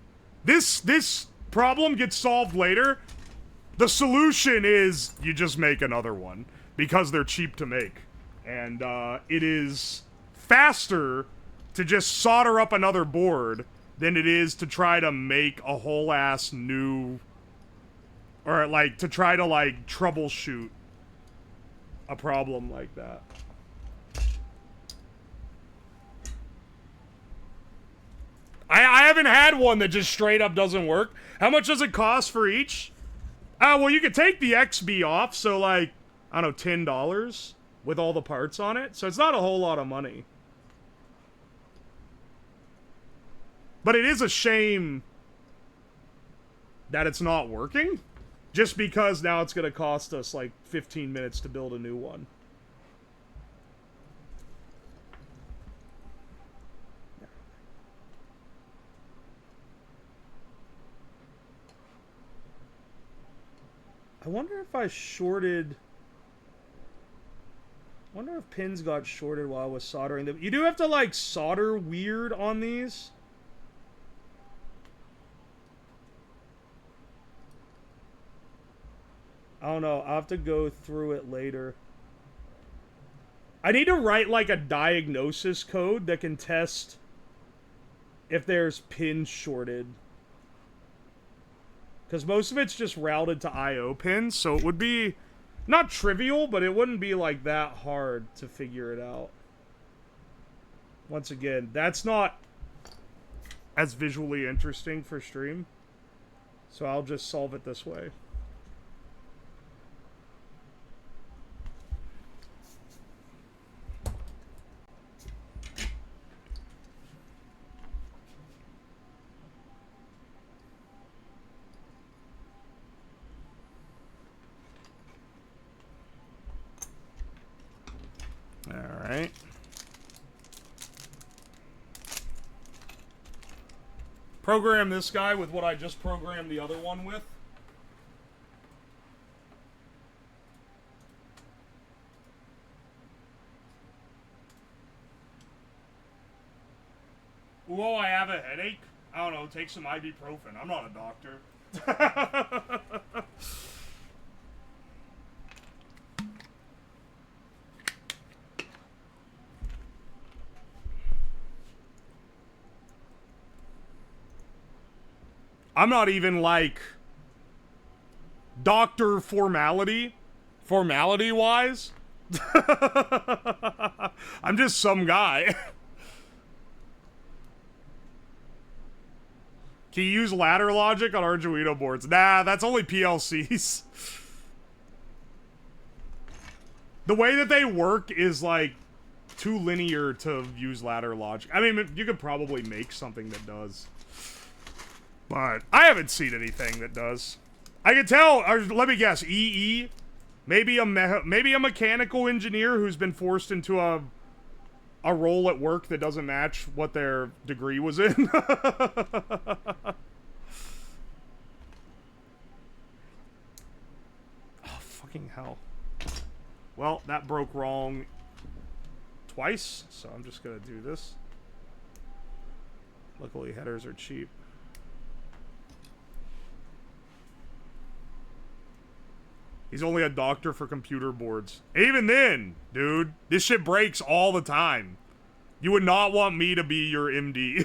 This problem gets solved later. The solution is you just make another one because they're cheap to make. And it is faster to just solder up another board than it is to try to make a whole ass new, or like to try to like troubleshoot a problem like that. I haven't had one that just straight up doesn't work. How much does it cost for each? Well, you could take the XB off, so like, I don't know, $10 with all the parts on it. So it's not a whole lot of money. But it is a shame that it's not working. Just because now it's going to cost us like 15 minutes to build a new one. I wonder if I shorted... I wonder if pins got shorted while I was soldering them. You do have to, like, solder weird on these. I don't know. I'll have to go through it later. I need to write, like, a diagnosis code that can test if there's pins shorted. Because most of it's just routed to I/O pins, so it would be not trivial, but it wouldn't be like that hard to figure it out. Once again, that's not as visually interesting for stream, so I'll just solve it this way. Alright. Program this guy with what I just programmed the other one with. Whoa, I have a headache? I don't know, take some ibuprofen. I'm not a doctor. I'm not even like doctor formality-wise. I'm just some guy. Can you use ladder logic on Arduino boards? Nah, that's only PLCs. The way that they work is like too linear to use ladder logic. I mean, you could probably make something that does. But I haven't seen anything that does. I can tell, or let me guess, EE? Maybe a mechanical engineer who's been forced into a role at work that doesn't match what their degree was in. Oh, fucking hell. Well, that broke wrong twice, so I'm just gonna do this. Luckily, headers are cheap. He's only a doctor for computer boards. Even then, dude, this shit breaks all the time. You would not want me to be your MD.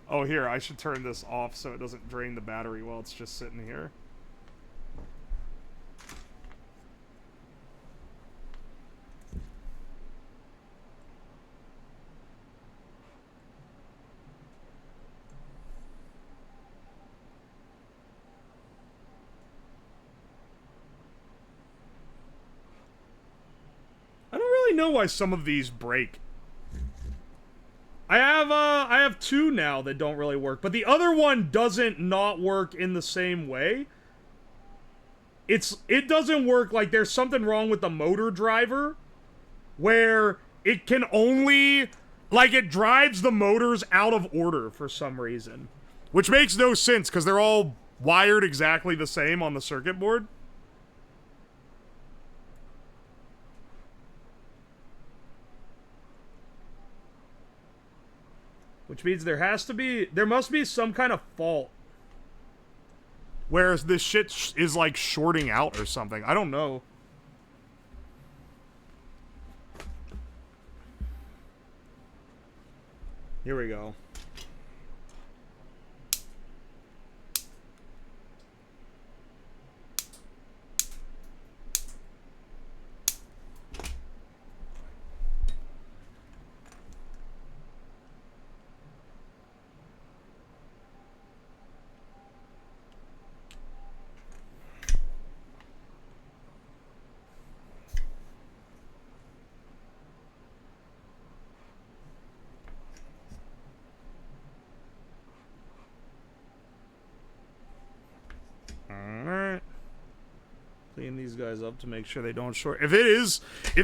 Oh, here, I should turn this off so it doesn't drain the battery while it's just sitting here. I don't really know why some of these break. I have two now that don't really work, but the other one doesn't not work in the same way. It doesn't work, like there's something wrong with the motor driver where it can only, like, it drives the motors out of order for some reason, which makes no sense because they're all wired exactly the same on the circuit board. Which means there must be some kind of fault. Whereas this shit is like shorting out or something. I don't know. Here we go. Alright. Clean these guys up to make sure they don't short. If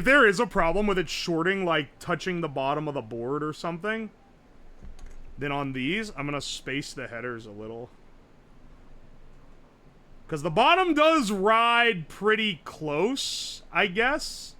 there is a problem with it shorting, like touching the bottom of the board or something, then on these, I'm gonna space the headers a little. Because the bottom does ride pretty close, I guess.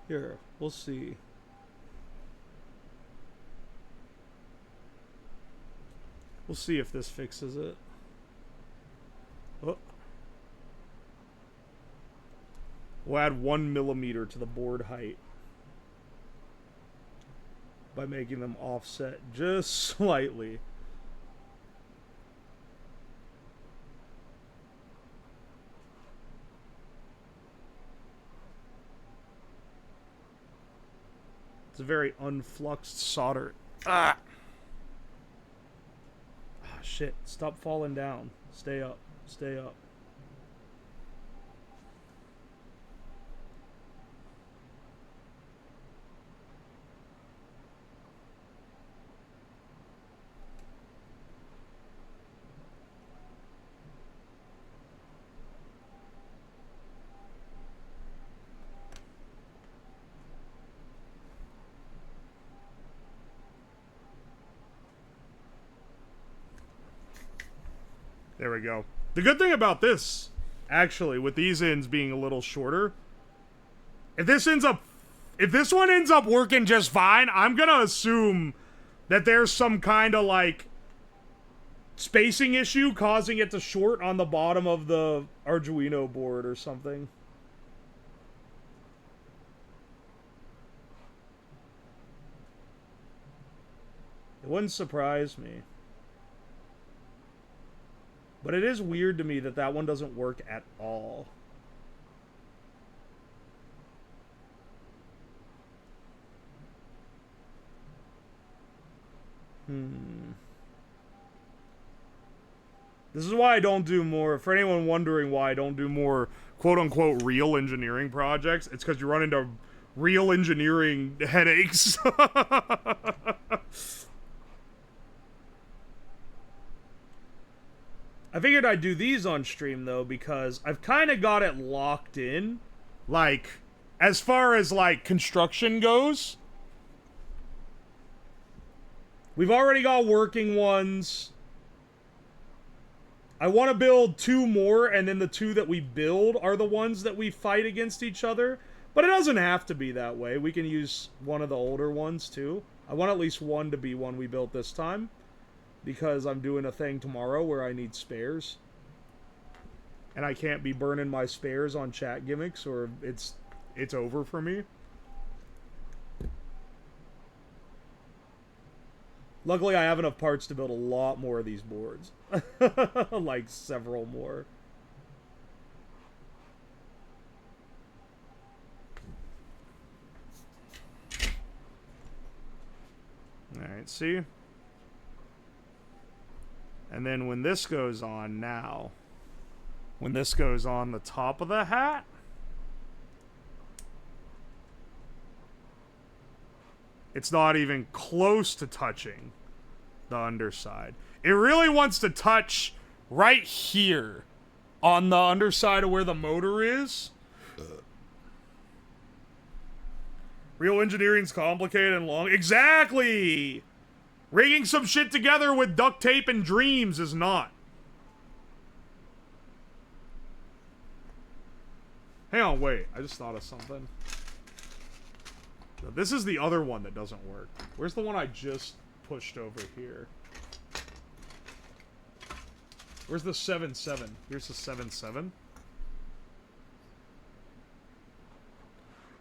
Here, we'll see. We'll see if this fixes it. Oh. We'll add 1 millimeter to the board height by making them offset just slightly. It's a very unfluxed solder. Ah! Ah, shit. Stop falling down. Stay up. Stay up. There we go. The good thing about this, actually, with these ends being a little shorter, if this one ends up working just fine, I'm gonna assume that there's some kind of, like, spacing issue causing it to short on the bottom of the Arduino board or something. It wouldn't surprise me. But it is weird to me that that one doesn't work at all. This is why I don't do more, for anyone wondering why I don't do more quote-unquote real engineering projects, it's because you run into real engineering headaches. I figured I'd do these on stream, though, because I've kind of got it locked in. Like, as far as, like, construction goes. We've already got working ones. I want to build 2 more, and then the 2 that we build are the ones that we fight against each other. But it doesn't have to be that way. We can use one of the older ones, too. I want at least one to be one we built this time, because I'm doing a thing tomorrow where I need spares. And I can't be burning my spares on chat gimmicks or it's over for me. Luckily, I have enough parts to build a lot more of these boards. Like, several more. Alright, see? And then when this goes on now, when this goes on the top of the hat, it's not even close to touching the underside. It really wants to touch right here on the underside of where the motor is. Real engineering's complicated and long. Exactly! Rigging some shit together with duct tape and dreams is not. Hang on, wait. I just thought of something. This is the other one that doesn't work. Where's the one I just pushed over here? Where's the 7.7? Here's the 7.7.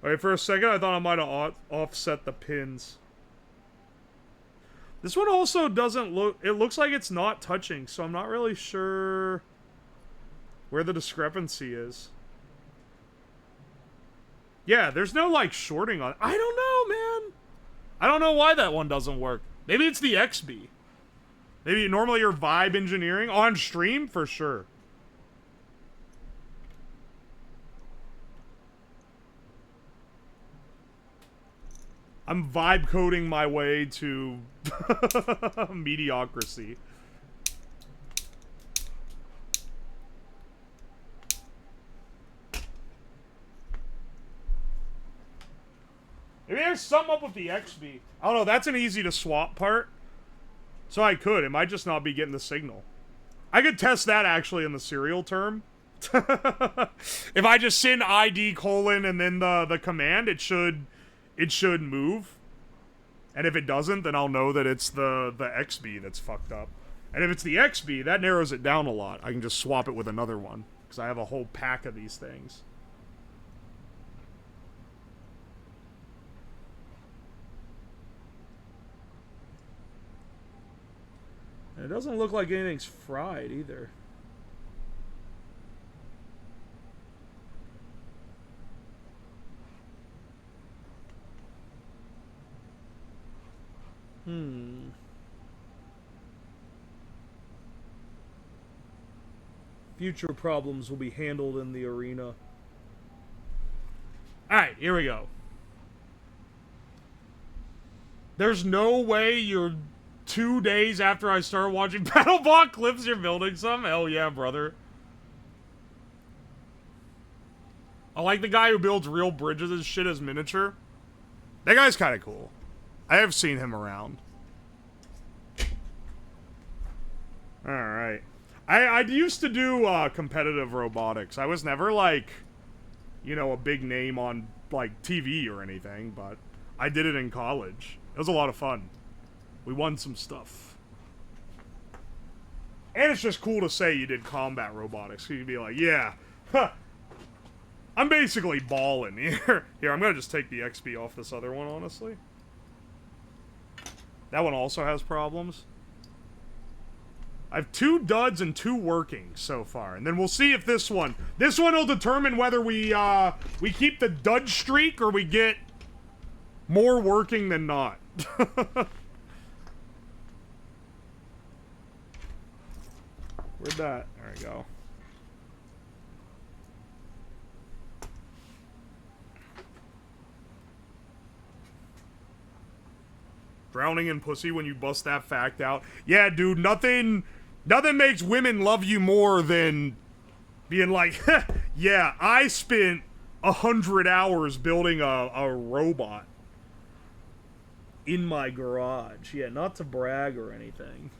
Alright, for a second I thought I might have offset the pins. This one also doesn't look... It looks like it's not touching, so I'm not really sure where the discrepancy is. Yeah, there's no, like, shorting on it. I don't know, man. I don't know why that one doesn't work. Maybe it's the XB. Maybe normally your vibe engineering on stream, for sure. I'm vibe coding my way to mediocrity. Maybe there's something up with the XB. I don't know, that's an easy to swap part. So I could. It might just not be getting the signal. I could test that actually in the serial term. If I just send ID : and then the command, it should move. And if it doesn't, then I'll know that it's the XB that's fucked up. And if it's the XB, that narrows it down a lot. I can just swap it with another one. Because I have a whole pack of these things. And it doesn't look like anything's fried either. Future problems will be handled in the arena. Alright, here we go. There's no way you're 2 days after I start watching Battlebot clips you're building some? Hell yeah, brother. I like the guy who builds real bridges and shit as miniature. That guy's kind of cool. I have seen him around. Alright. I used to do competitive robotics. I was never like, you know, a big name on like TV or anything, but I did it in college. It was a lot of fun. We won some stuff. And it's just cool to say you did combat robotics. You'd be like, yeah, huh, I'm basically balling here. Here, I'm gonna just take the XP off this other one, honestly. That one also has problems. I have 2 duds and 2 working so far, and then we'll see if this one will determine whether we keep the dud streak or we get more working than not. Where'd that? There we go. Drowning in pussy when you bust that fact out. Yeah, dude, nothing makes women love you more than being like, yeah, I spent 100 hours building a robot in my garage. Yeah, not to brag or anything.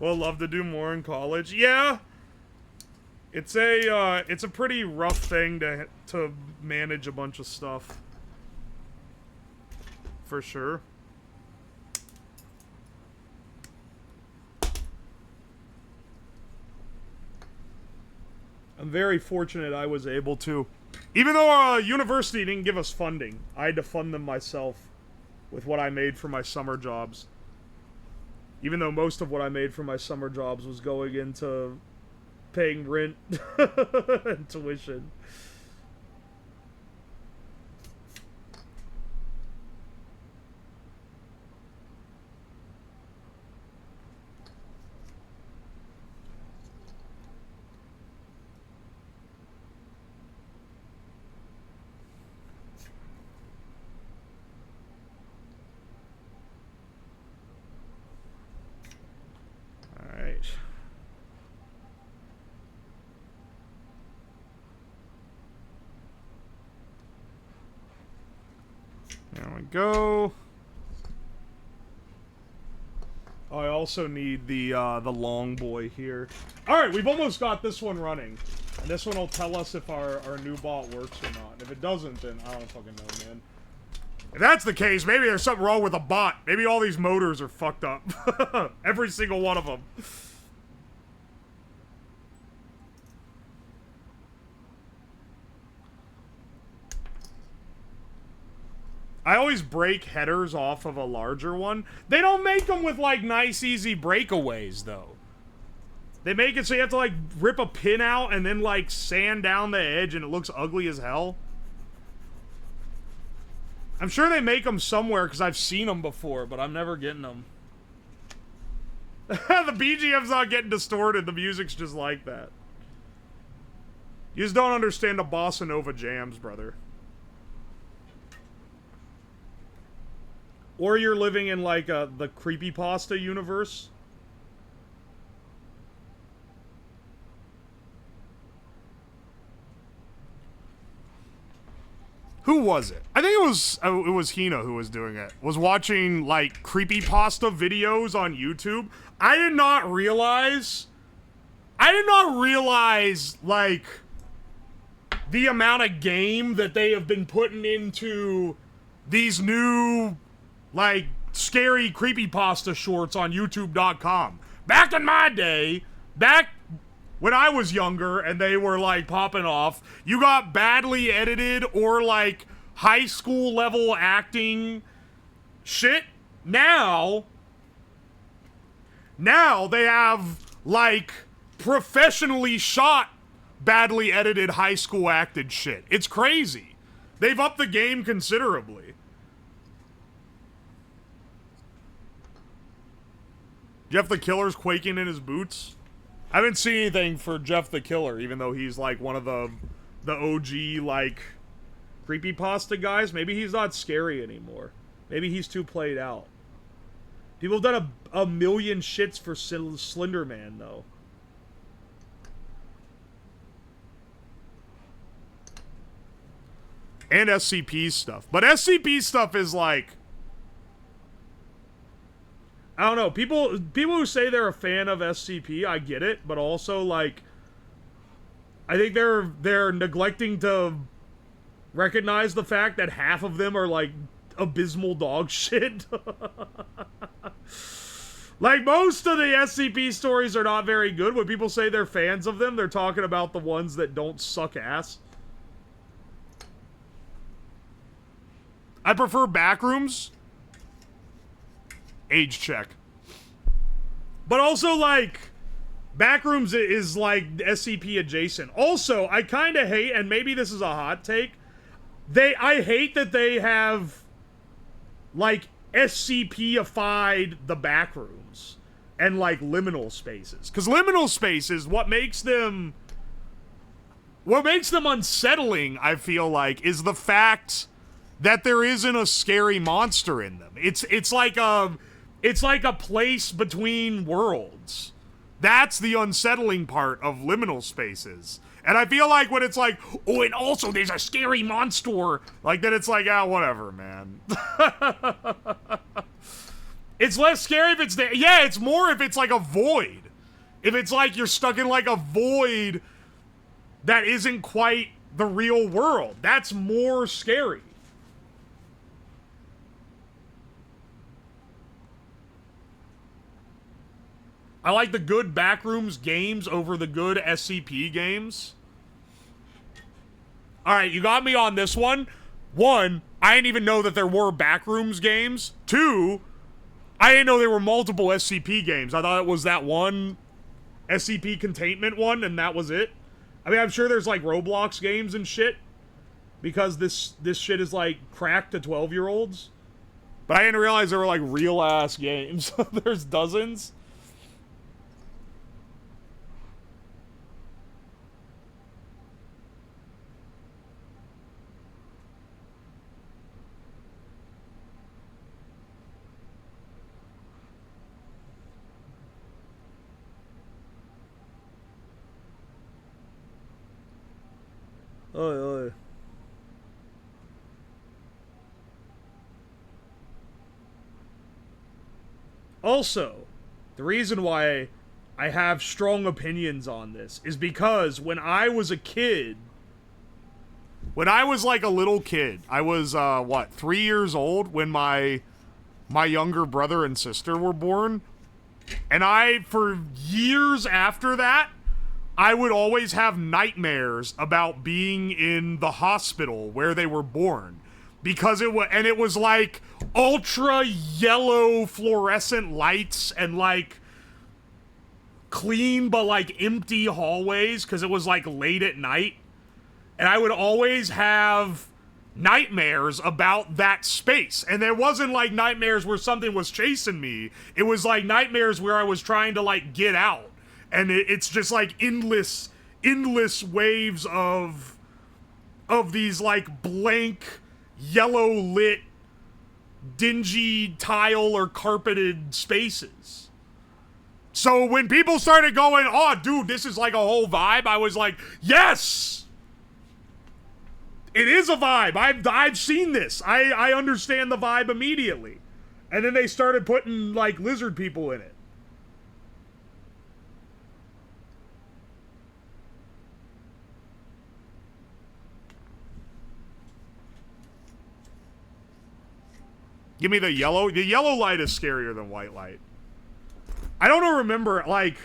Well, love to do more in college. Yeah. It's a pretty rough thing to manage a bunch of stuff. For sure. I'm very fortunate I was able to. Even though university didn't give us funding, I had to fund them myself with what I made for my summer jobs. Even though most of what I made for my summer jobs was going into paying rent and tuition. There we go. Oh, I also need the long boy here. Alright, we've almost got this one running. And this one will tell us if our new bot works or not. If it doesn't, then I don't fucking know, man. If that's the case, maybe there's something wrong with the bot. Maybe all these motors are fucked up. Every single one of them. I always break headers off of a larger one. They don't make them with, like, nice, easy breakaways, though. They make it so you have to, like, rip a pin out and then, like, sand down the edge and it looks ugly as hell. I'm sure they make them somewhere because I've seen them before, but I'm never getting them. The BGM's not getting distorted. The music's just like that. You just don't understand the bossa nova jams, brother. Or you're living in, like, the creepypasta universe. Who was it? I think it was Hina who was doing it. Was watching, like, creepypasta videos on YouTube. I did not realize, like, the amount of game that they have been putting into these new, like, scary creepypasta shorts on YouTube.com. Back in my day, back when I was younger and they were, like, popping off, you got badly edited or, like, high school level acting shit. Now they have, like, professionally shot, badly edited high school acted shit. It's crazy. They've upped the game considerably. Jeff the Killer's quaking in his boots. I haven't seen anything for Jeff the Killer, even though he's, like, one of the OG, like, creepypasta guys. Maybe he's not scary anymore. Maybe he's too played out. People have done a million shits for Slender Man, though. And SCP stuff. But SCP stuff is, like, I don't know. People who say they're a fan of SCP, I get it, but also, like, I think they're neglecting to recognize the fact that half of them are, like, abysmal dog shit. Like, most of the SCP stories are not very good. When people say they're fans of them, they're talking about the ones that don't suck ass. I prefer Backrooms. Age check. But also, like, Backrooms is, like, SCP adjacent. Also, I kind of hate, and maybe this is a hot take, I hate that they have, like, SCP-ified the Backrooms and, like, liminal spaces. Because liminal spaces, what makes them unsettling, I feel like, is the fact that there isn't a scary monster in them. It's like a place between worlds. That's the unsettling part of liminal spaces. And I feel like when it's like, oh, and also there's a scary monster, like, then it's like, ah, whatever, man. It's less scary if it's there. Yeah, it's more if it's like a void. If it's like you're stuck in, like, a void that isn't quite the real world. That's more scary. I like the good Backrooms games over the good SCP games. Alright, you got me on this one. One, I didn't even know that there were Backrooms games. Two, I didn't know there were multiple SCP games. I thought it was that one SCP containment one, and that was it. I mean, I'm sure there's, like, Roblox games and shit, because this shit is, like, cracked to 12-year-olds. But I didn't realize there were, like, real-ass games. There's dozens. Oi, oi. Also, the reason why I have strong opinions on this is because when I was a kid, when I was like a little kid, I was, 3 years old when my younger brother and sister were born. And for years after that, I would always have nightmares about being in the hospital where they were born. Because it was like ultra yellow fluorescent lights and like clean but like empty hallways because it was like late at night. And I would always have nightmares about that space. And it wasn't like nightmares where something was chasing me. It was like nightmares where I was trying to like get out. And it's just like endless waves of these like blank, yellow lit, dingy tile or carpeted spaces. So when people started going, oh dude, this is like a whole vibe, I was like, yes! It is a vibe. I've seen this. I understand the vibe immediately. And then they started putting like lizard people in it. Give me the yellow. The yellow light is scarier than white light. I don't remember, like,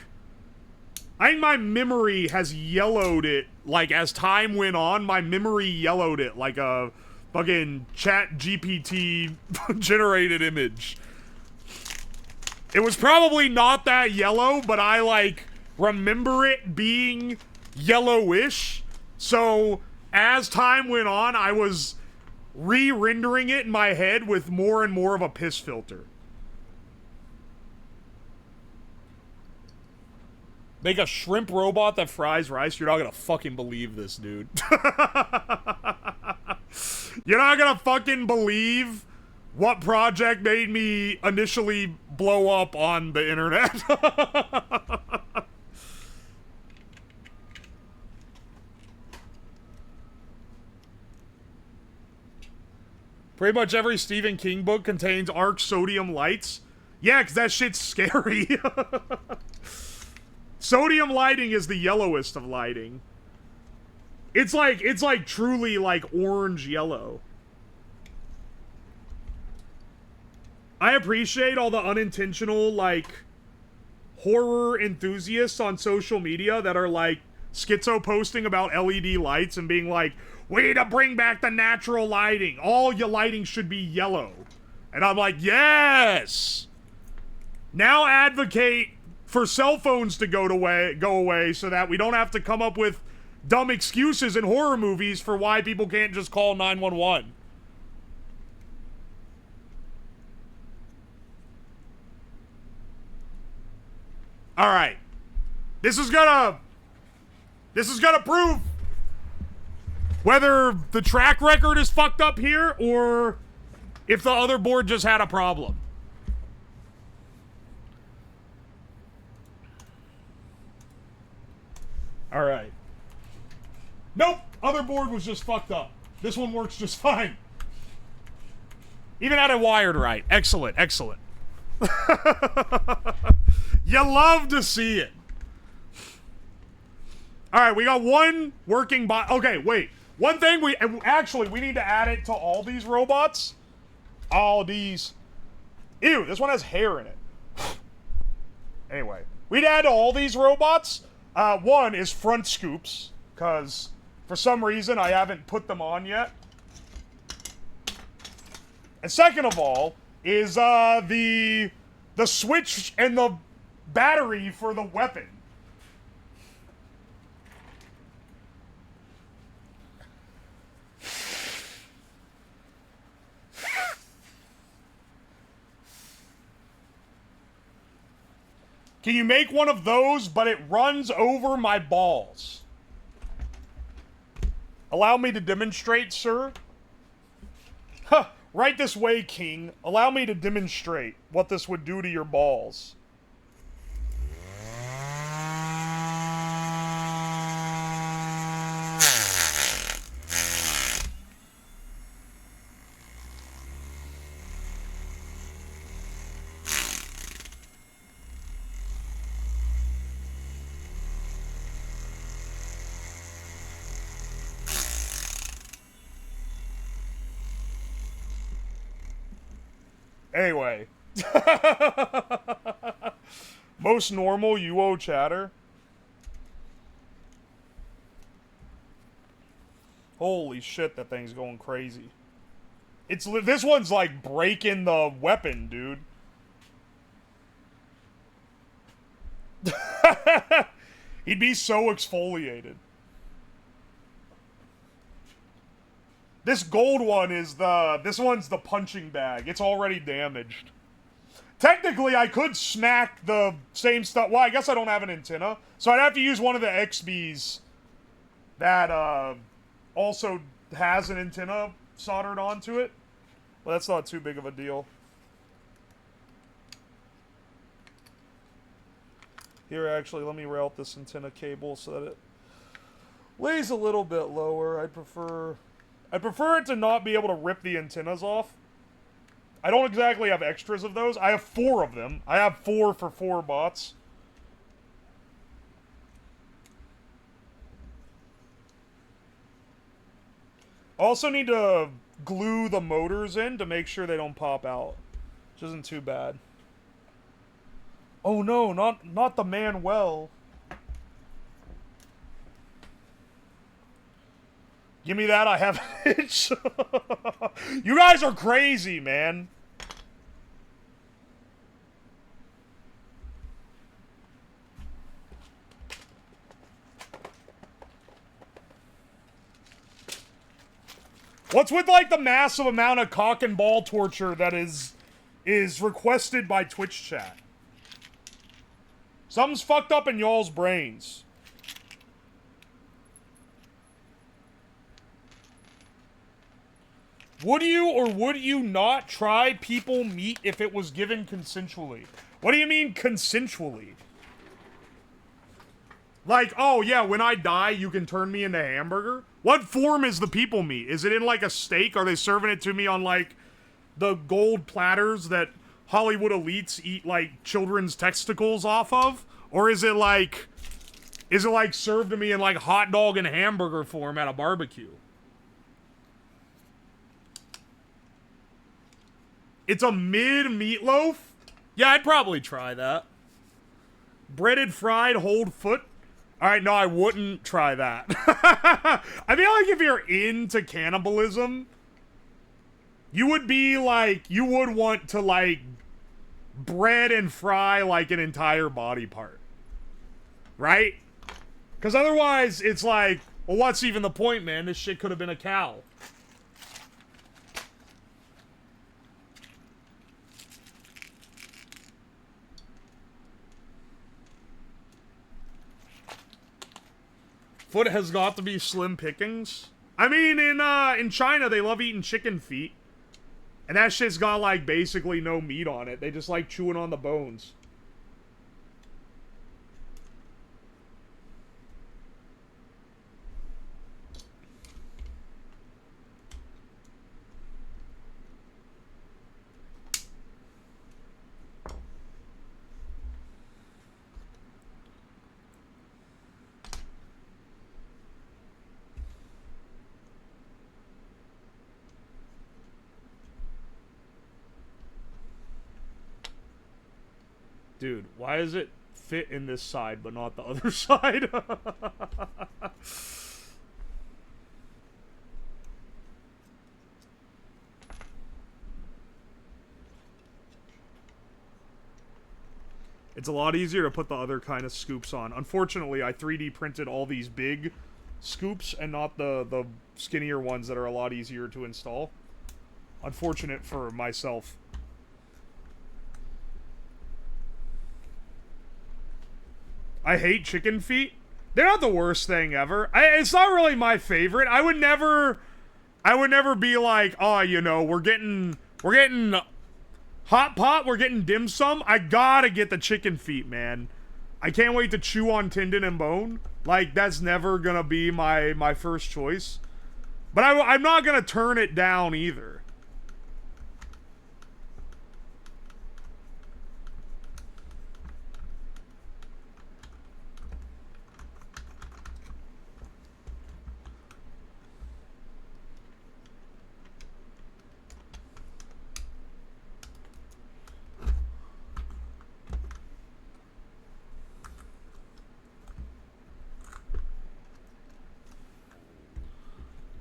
I think my memory has yellowed it, like, as time went on, my memory yellowed it like a fucking chat GPT generated image. It was probably not that yellow, but I, like, remember it being yellowish. So, as time went on, I was re-rendering it in my head with more and more of a piss filter. Make a shrimp robot that fries rice? You're not gonna fucking believe this, dude. You're not gonna fucking believe what project made me initially blow up on the internet. Pretty much every Stephen King book contains arc sodium lights. Yeah, because that shit's scary. Sodium lighting is the yellowest of lighting. It's like truly like orange yellow. I appreciate all the unintentional like horror enthusiasts on social media that are like schizo posting about LED lights and being like, we need to bring back the natural lighting. All your lighting should be yellow. And I'm like, yes! Now advocate for cell phones to go away so that we don't have to come up with dumb excuses in horror movies for why people can't just call 911. Alright. This is gonna prove whether the track record is fucked up here or if the other board just had a problem. Alright. Nope! Other board was just fucked up. This one works just fine. Even had it wired right. Excellent, excellent. You love to see it. All right, we got one working bot. Okay, wait. One thing we need to add it to all these robots. All these. Ew, this one has hair in it. Anyway, we'd add to all these robots. One is front scoops, because for some reason I haven't put them on yet. And second of all is the switch and the battery for the weapon. Can you make one of those, but it runs over my balls? Allow me to demonstrate, sir. Huh. Right this way, King. Allow me to demonstrate what this would do to your balls. Anyway. Most normal Uwo chatter. Holy shit, that thing's going crazy. This one's like breaking the weapon, dude. He'd be so exfoliated. This gold one is this one's the punching bag. It's already damaged. Technically, I could smack the same stuff. Well, I guess I don't have an antenna. So I'd have to use one of the XBs that also has an antenna soldered onto it. But that's not too big of a deal. Here, actually, let me route this antenna cable so that it lays a little bit lower. I'd prefer it to not be able to rip the antennas off. I don't exactly have extras of those. I have 4 of them. I have 4 for 4 bots. Also need to glue the motors in to make sure they don't pop out. Which isn't too bad. Oh no, not the Manuel. Give me that, I have an itch. You guys are crazy, man. What's with, like, the massive amount of cock and ball torture that is requested by Twitch chat? Something's fucked up in y'all's brains. Would you or would you not try people meat if it was given consensually? What do you mean consensually? Like, oh yeah, when I die, you can turn me into hamburger? What form is the people meat? Is it in like a steak? Are they serving it to me on like the gold platters that Hollywood elites eat like children's testicles off of? Or is it like served to me in like hot dog and hamburger form at a barbecue? It's a mid meatloaf? Yeah, I'd probably try that. Breaded, fried, hold foot? Alright, no, I wouldn't try that. I feel like if you're into cannibalism, you would be like, you would want to like bread and fry like an entire body part. Right? Because otherwise, it's like, well, what's even the point, man? This shit could have been a cow. Foot has got to be slim pickings. I mean, in China, they love eating chicken feet. And that shit's got, like, basically no meat on it. They just like chewing on the bones. Dude, why does it fit in this side but not the other side? It's a lot easier to put the other kind of scoops on. Unfortunately, I 3D printed all these big scoops and not the skinnier ones that are a lot easier to install. Unfortunate for myself. I hate chicken feet. They're not the worst thing ever. It's not really my favorite. I would never be like, oh, you know, we're getting hot pot, we're getting dim sum. I gotta get the chicken feet, man. I can't wait to chew on tendon and bone. Like, that's never gonna be my first choice. But I'm not gonna turn it down either.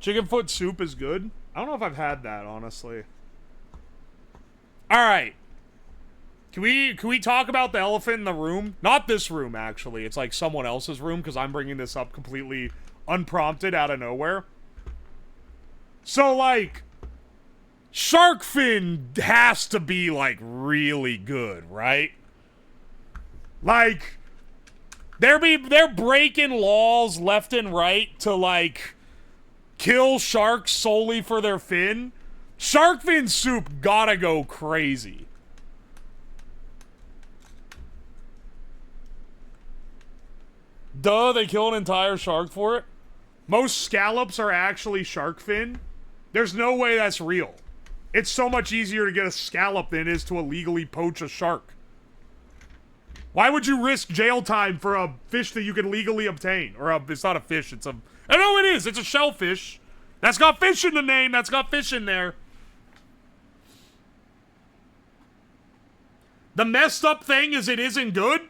Chicken foot soup is good. I don't know if I've had that, honestly. Alright. Can we talk about the elephant in the room? Not this room, actually. It's like someone else's room, because I'm bringing this up completely unprompted out of nowhere. So, like, shark fin has to be, like, really good, right? Like, they're breaking laws left and right to, like, kill sharks solely for their fin. Shark fin soup gotta go crazy. Duh, they kill an entire shark for it. Most scallops are actually shark fin. There's no way that's real. It's so much easier to get a scallop than it is to illegally poach a shark. Why would you risk jail time for a fish that you can legally obtain? Or it's not a fish, it's a... I know it is. It's a shellfish. That's got fish in the name. That's got fish in there. The messed up thing is it isn't good?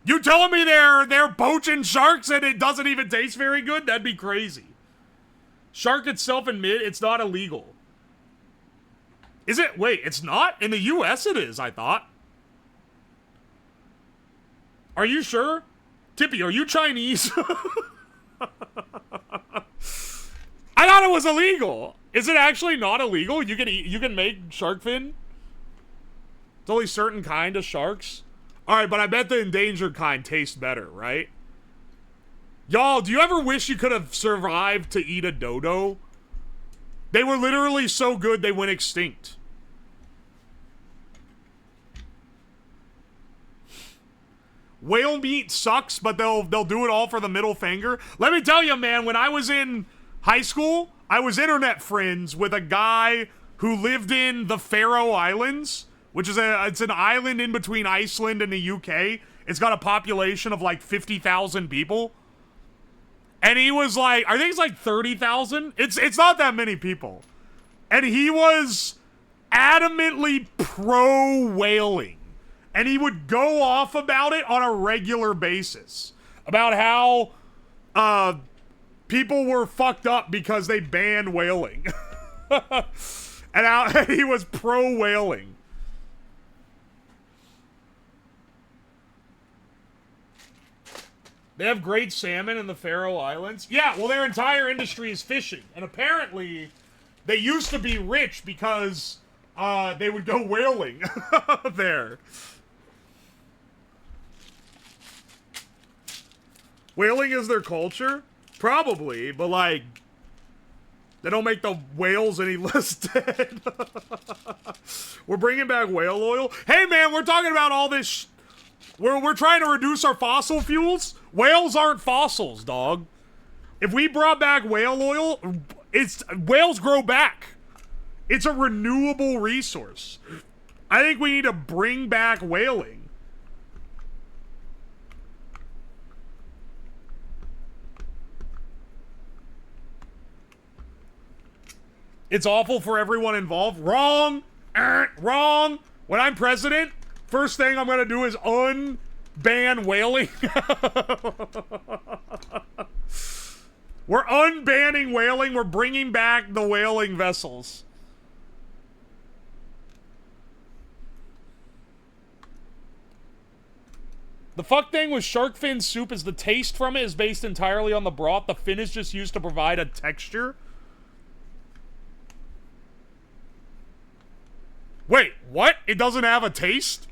You telling me they're poaching sharks and it doesn't even taste very good? That'd be crazy. Shark itself admit it's not illegal. Is it? Wait, it's not? In the US it is, I thought. Are you sure? Tippy, are you Chinese? I thought it was illegal. Is it actually not illegal? You can make shark fin? It's only certain kind of sharks. Alright, but I bet the endangered kind tastes better, right? Y'all, do you ever wish you could have survived to eat a dodo? They were literally so good they went extinct. Whale meat sucks, but they'll do it all for the middle finger. Let me tell you, man, when I was in high school, I was internet friends with a guy who lived in the Faroe Islands, which is it's an island in between Iceland and the UK. It's got a population of like 50,000 people. And he was like, I think it's like 30,000. It's not that many people. And he was adamantly pro whaling. And he would go off about it on a regular basis. About how people were fucked up because they banned whaling. And how he was pro whaling. They have great salmon in the Faroe Islands. Yeah, well, their entire industry is fishing. And apparently, they used to be rich because they would go whaling there. Whaling is their culture? Probably, but like, they don't make the whales any less dead. We're bringing back whale oil. Hey man, we're talking about all this we're trying to reduce our fossil fuels. Whales aren't fossils, dog. If we brought back whale oil, whales grow back. It's a renewable resource. I think we need to bring back whaling. It's awful for everyone involved. Wrong. Wrong. When I'm president, First thing I'm gonna do is unban whaling. We're unbanning whaling. We're bringing back the whaling vessels. The fuck thing with shark fin soup is the taste from it is based entirely on the broth. The fin is just used to provide a texture. Wait, what? It doesn't have a taste?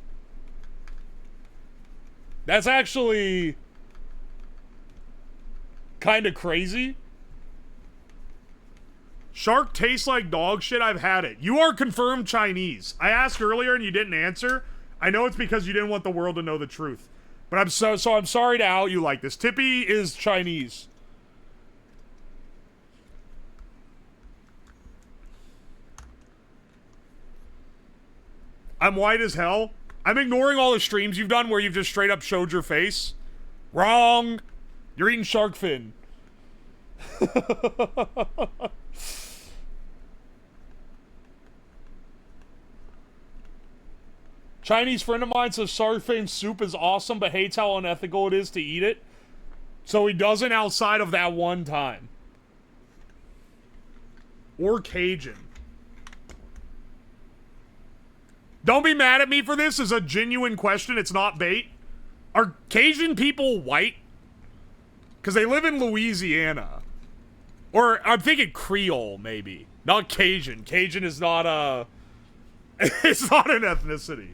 That's actually kind of crazy. Shark tastes like dog shit. I've had it. You are confirmed Chinese. I asked earlier and you didn't answer. I know it's because you didn't want the world to know the truth. But I'm I'm sorry to out you like this. Tippy is Chinese. I'm white as hell. I'm ignoring all the streams you've done where you've just straight up showed your face. Wrong. You're eating shark fin. Chinese friend of mine says shark fin soup is awesome, but hates how unethical it is to eat it. So he doesn't outside of that one time. Or Cajun. Don't be mad at me for this. It's a genuine question. It's not bait. Are Cajun people white? Because they live in Louisiana. Or I'm thinking Creole, maybe. Not Cajun. Cajun is not a... It's not an ethnicity.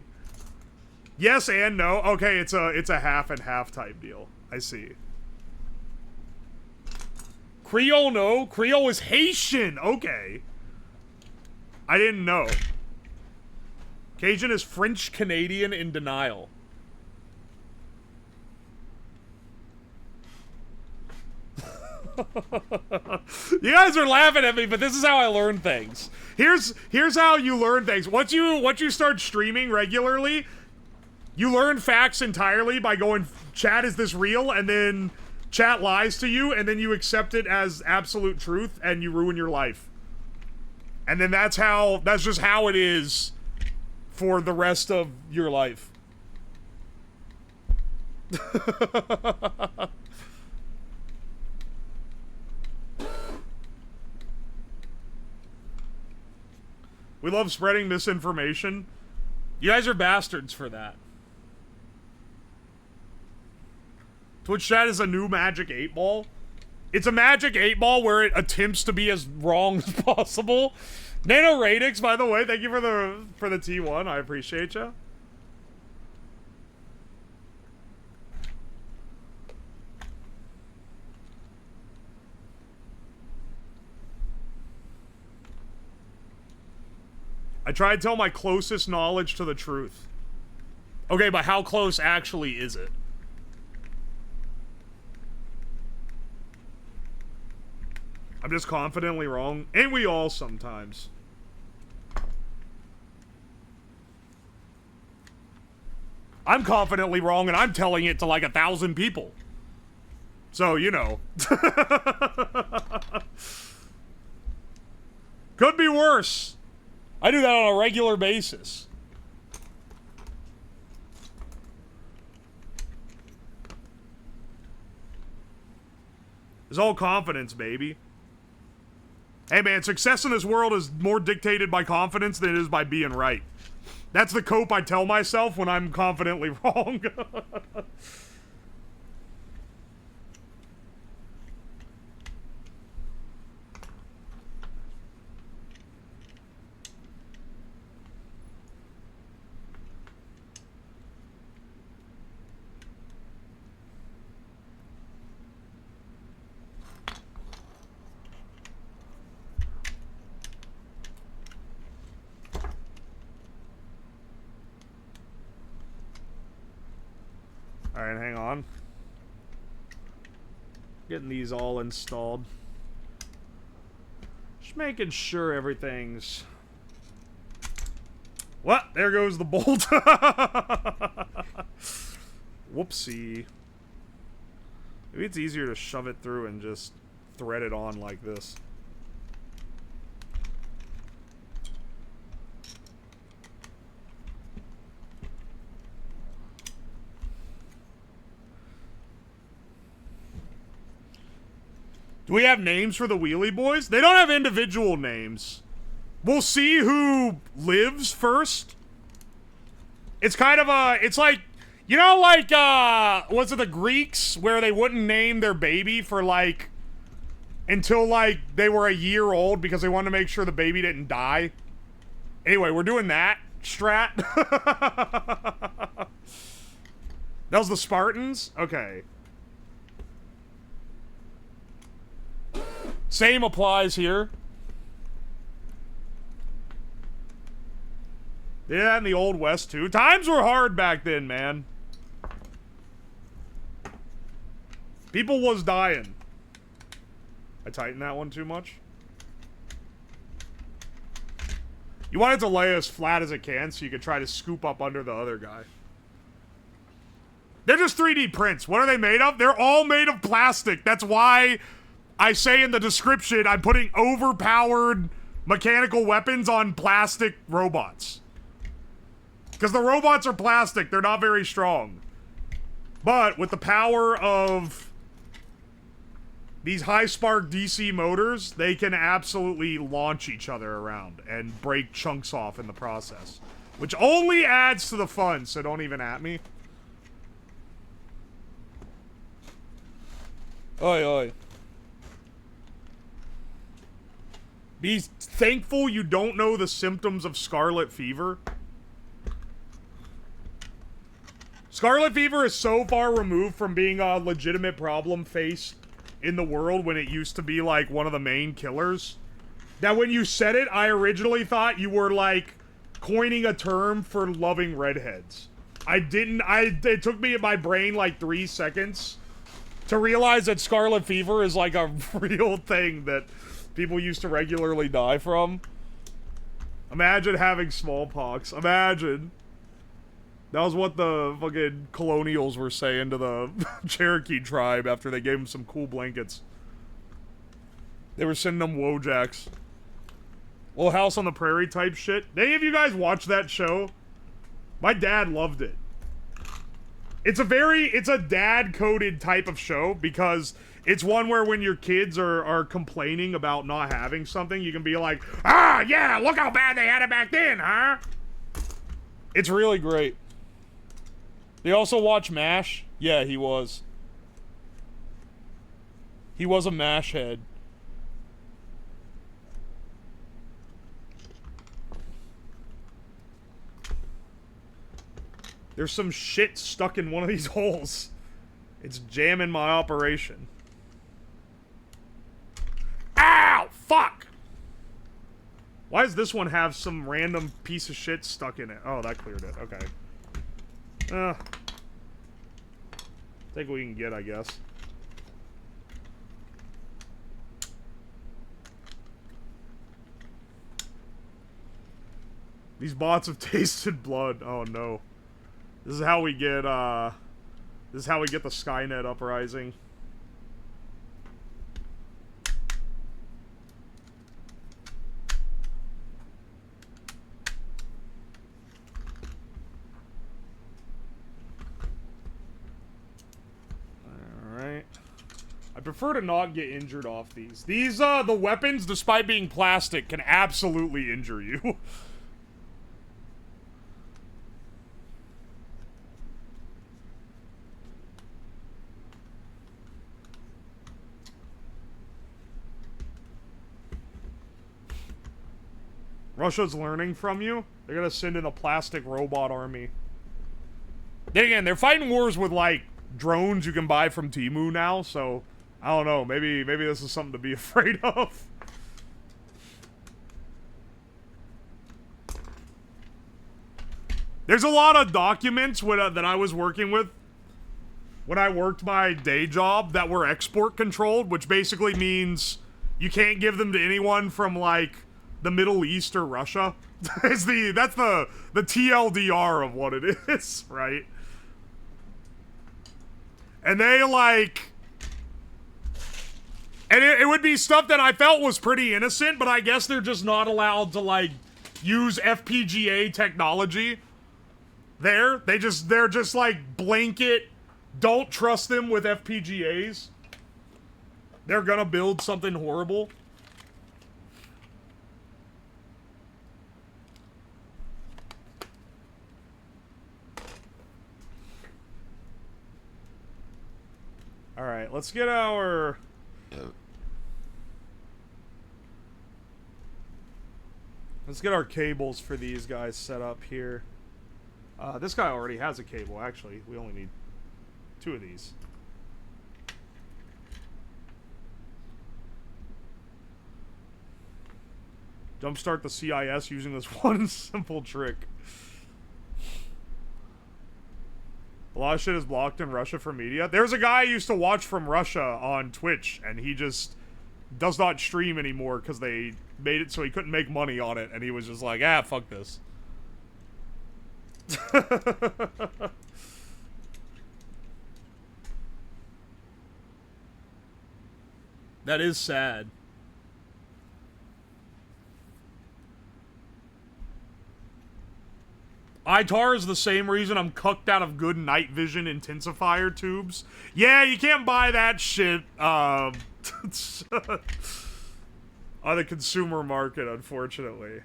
Yes and no. Okay, it's a half and half type deal. I see. Creole, no. Creole is Haitian. Okay. I didn't know. Cajun is French Canadian in denial. You guys are laughing at me, but this is how I learn things. Here's how you learn things. Once you start streaming regularly, you learn facts entirely by going, chat, is this real? And then chat lies to you, and then you accept it as absolute truth, and you ruin your life. And then that's just how it is for the rest of your life. We love spreading misinformation. You guys are bastards for that. Twitch chat is a new Magic 8 Ball. It's a Magic 8 Ball where it attempts to be as wrong as possible. Nano Radix, by the way, thank you for the T1. I appreciate you. I try to tell my closest knowledge to the truth. Okay, but how close actually is it? I'm just confidently wrong. And we all sometimes. I'm confidently wrong and I'm telling it to like 1,000 people. So, you know. Could be worse. I do that on a regular basis. It's all confidence, baby. Hey man, success in this world is more dictated by confidence than it is by being right. That's the cope I tell myself when I'm confidently wrong. Alright, hang on. Getting these all installed. Just making sure everything's... What? There goes the bolt. Whoopsie. Maybe it's easier to shove it through and just thread it on like this. Do we have names for the wheelie boys? They don't have individual names. We'll see who lives first. It's kind of a, it's like, you know, like, was it the Greeks where they wouldn't name their baby for like, until like they were a year old because they wanted to make sure the baby didn't die? Anyway, we're doing that strat. That was the Spartans? Okay. Same applies here. Yeah, in the Old West, too. Times were hard back then, man. People was dying. I tightened that one too much. You want it to lay as flat as it can so you can try to scoop up under the other guy. They're just 3D prints. What are they made of? They're all made of plastic. That's why I say in the description I'm putting overpowered mechanical weapons on plastic robots. Because the robots are plastic. They're not very strong. But with the power of these high spark DC motors, they can absolutely launch each other around and break chunks off in the process. Which only adds to the fun, so don't even at me. Oi, oi. Be thankful you don't know the symptoms of scarlet fever. Scarlet fever is so far removed from being a legitimate problem faced in the world when it used to be like one of the main killers, that when you said it, I originally thought you were like coining a term for loving redheads. It took me in my brain like 3 seconds to realize that scarlet fever is like a real thing that people used to regularly die from. Imagine having smallpox. Imagine. That was what the fucking colonials were saying to the Cherokee tribe after they gave them some cool blankets. They were sending them Wojaks. Little House on the Prairie type shit. Did any of you guys watch that show? My dad loved it. It's a dad-coded type of show because it's one where when your kids are complaining about not having something, you can be like, ah, yeah, look how bad they had it back then, huh? It's really great. They also watch MASH? Yeah, he was. He was a MASH head. There's some shit stuck in one of these holes. It's jamming my operation. Ow! Fuck! Why does this one have some random piece of shit stuck in it? Oh, that cleared it. Okay. Take what we can get, I guess. These bots have tasted blood. Oh no. This is how we get the Skynet uprising. I prefer to not get injured off these. These, the weapons, despite being plastic, can absolutely injure you. Russia's learning from you? They're gonna send in a plastic robot army. Then again, they're fighting wars with, like, drones you can buy from Temu now, so... I don't know, maybe this is something to be afraid of. There's a lot of documents that I was working with when I worked my day job that were export controlled, which basically means you can't give them to anyone from, like, the Middle East or Russia. That's the TLDR of what it is, right? And they, like... And it would be stuff that I felt was pretty innocent, but I guess they're just not allowed to, like, use FPGA technology there. They're just, like, blanket, don't trust them with FPGAs. They're gonna build something horrible. Alright, let's get our... Let's get our cables for these guys set up here. This guy already has a cable, actually. We only need 2 of these. Jumpstart the CIS using this one simple trick. A lot of shit is blocked in Russia for media. There's a guy I used to watch from Russia on Twitch, and he just does not stream anymore because they made it so he couldn't make money on it, and he was just like, ah, fuck this. That is sad. ITAR is the same reason I'm cucked out of good night vision intensifier tubes. Yeah, you can't buy that shit on the consumer market, unfortunately.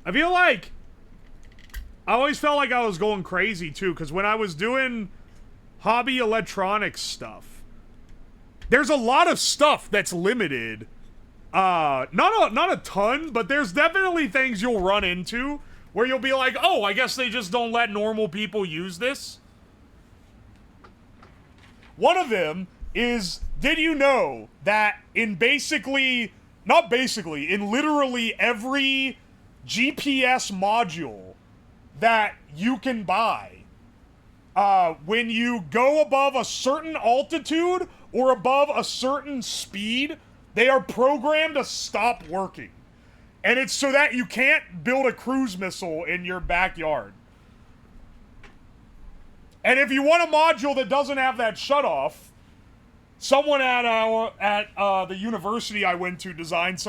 I feel like I always felt like I was going crazy too, because when I was doing hobby electronics stuff, there's a lot of stuff that's limited. Not a ton, but there's definitely things you'll run into where you'll be like, oh, I guess they just don't let normal people use this. One of them is, did you know that in literally every GPS module that you can buy, when you go above a certain altitude or above a certain speed, they are programmed to stop working. And it's so that you can't build a cruise missile in your backyard. And if you want a module that doesn't have that shutoff, someone at the university I went to designed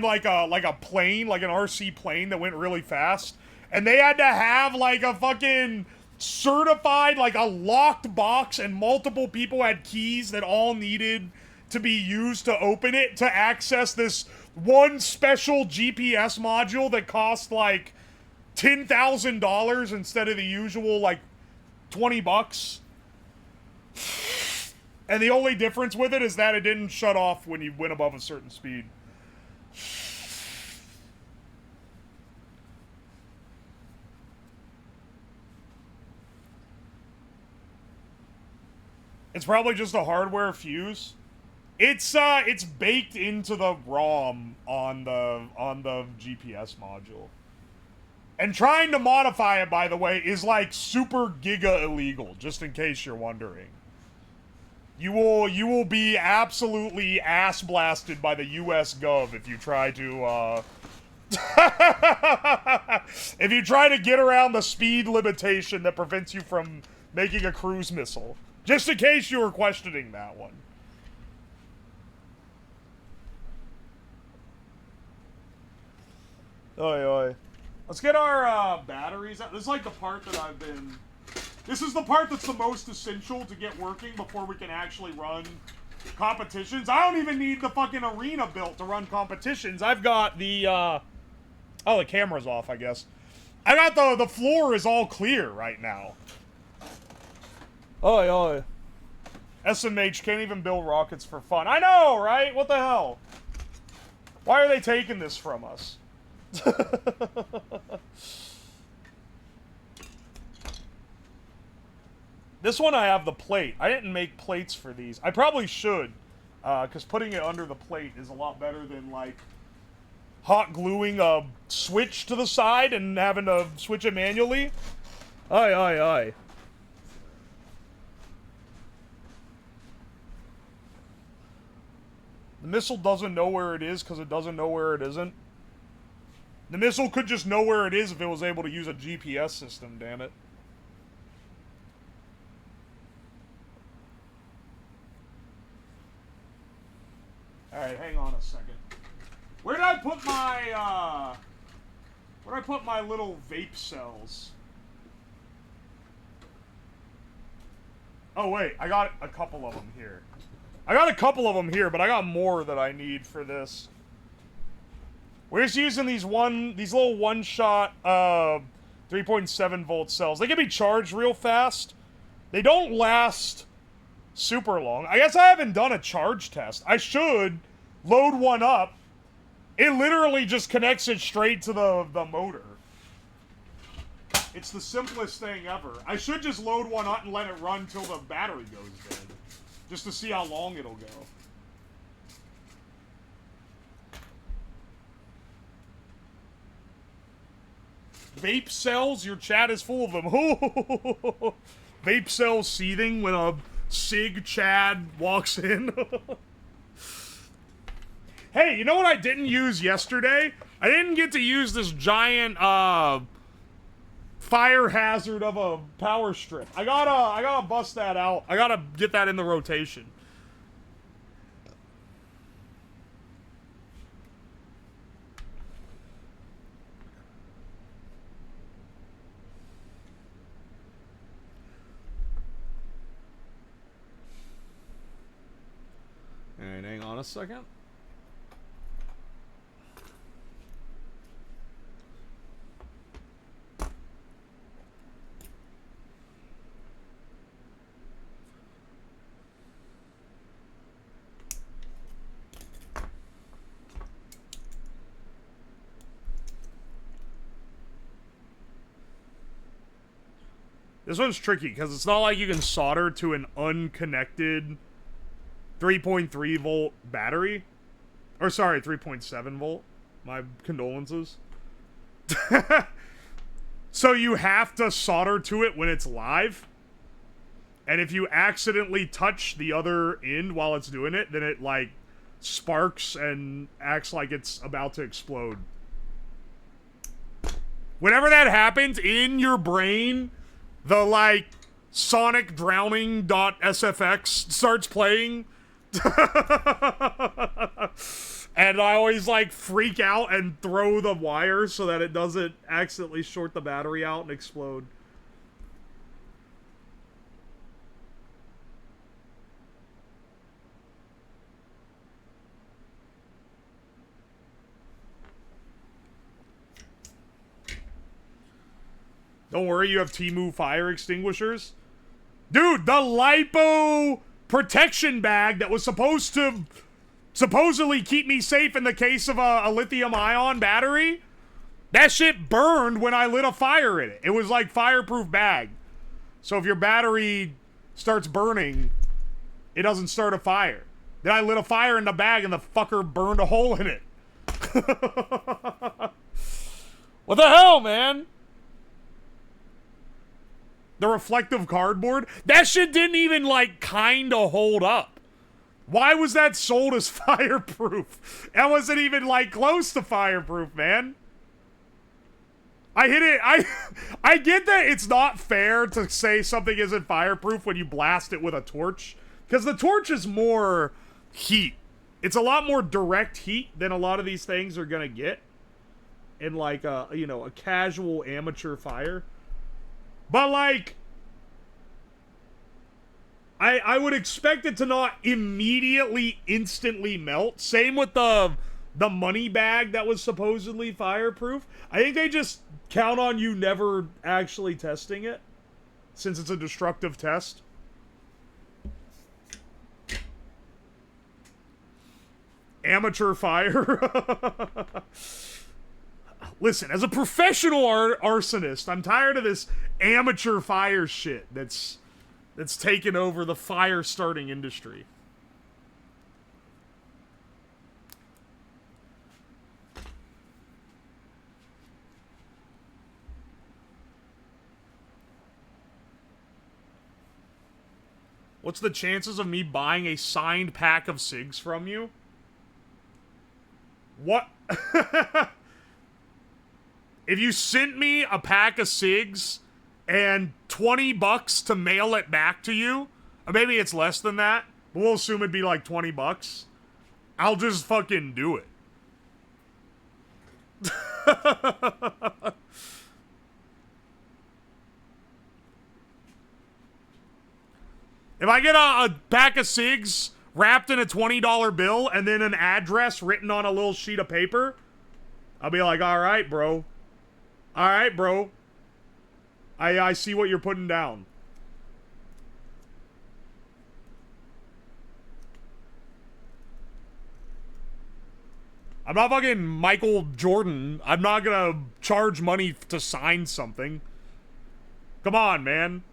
like a plane, like an RC plane that went really fast. And they had to have like a fucking certified, like a locked box, and multiple people had keys that all needed to be used to open it to access this one special GPS module that cost like $10,000 instead of the usual like $20. And the only difference with it is that it didn't shut off when you went above a certain speed. It's probably just a hardware fuse. It's baked into the ROM on the GPS module. And trying to modify it, by the way, is like super giga illegal, just in case you're wondering. You will be absolutely ass blasted by the US Gov if you try to if you try to get around the speed limitation that prevents you from making a cruise missile. Just in case you were questioning that one. Oi, oi. Let's get our batteries out. This is like the part that I've been... This is the part that's the most essential to get working before we can actually run competitions. I don't even need the fucking arena built to run competitions. I've got the, Oh, the camera's off, I guess. I got the floor is all clear right now. Oi, oi. SMH can't even build rockets for fun. I know, right? What the hell? Why are they taking this from us? This one I have the plate. I didn't make plates for these. I probably should. Because putting it under the plate is a lot better than, like, hot gluing a switch to the side and having to switch it manually. Aye, aye, aye. The missile doesn't know where it is because it doesn't know where it isn't. The missile could just know where it is if it was able to use a GPS system, damn it. Alright, hang on a second. Where did I put my, Where'd I put my little vape cells? Oh, wait. I got a couple of them here. I got a couple of them here, but I got more that I need for this. We're just using these little one-shot, 3.7 volt cells. They can be charged real fast. They don't last super long. I guess I haven't done a charge test. I should load one up. It literally just connects it straight to the motor. It's the simplest thing ever. I should just load one up and let it run till the battery goes dead. Just to see how long it'll go. Vape cells? Your chat is full of them. Vape cells seething when a Sig Chad walks in. Hey, you know what I didn't use yesterday? I didn't get to use this giant, fire hazard of a power strip. I gotta bust that out. I gotta get that in the rotation. Alright, hang on a second. This one's tricky, because it's not like you can solder to an unconnected 3.3 volt battery. Or sorry, 3.7 volt. My condolences. So you have to solder to it when it's live. And if you accidentally touch the other end while it's doing it, then it, like, sparks and acts like it's about to explode. Whenever that happens in your brain, the, like, Sonic Drowning.sfx starts playing. And I always, like, freak out and throw the wire so that it doesn't accidentally short the battery out and explode. Don't worry, you have Temu fire extinguishers. Dude, the LiPo protection bag that was supposed to supposedly keep me safe in the case of a lithium-ion battery, that shit burned when I lit a fire in it. It was like fireproof bag. So if your battery starts burning, it doesn't start a fire. Then I lit a fire in the bag and the fucker burned a hole in it. What the hell, man? The reflective cardboard? That shit didn't even, like, kinda hold up. Why was that sold as fireproof? That wasn't even, like, close to fireproof, man. I hit it. I get that it's not fair to say something isn't fireproof when you blast it with a torch. Because the torch is more heat. It's a lot more direct heat than a lot of these things are gonna get. In, like, a, you know, a casual amateur fire. But, like, I would expect it to not immediately, instantly melt. Same with the money bag that was supposedly fireproof. I think they just count on you never actually testing it, since it's a destructive test. Amateur fire. Listen, as a professional arsonist, I'm tired of this amateur fire shit that's taken over the fire starting industry. What's the chances of me buying a signed pack of cigs from you? What? If you sent me a pack of cigs and $20 to mail it back to you, or maybe it's less than that, but we'll assume it'd be like $20, I'll just fucking do it. If I get a pack of cigs wrapped in a $20 bill and then an address written on a little sheet of paper, I'll be like, all right, bro. All right, bro. I see what you're putting down. I'm not fucking Michael Jordan. I'm not gonna charge money to sign something. Come on, man.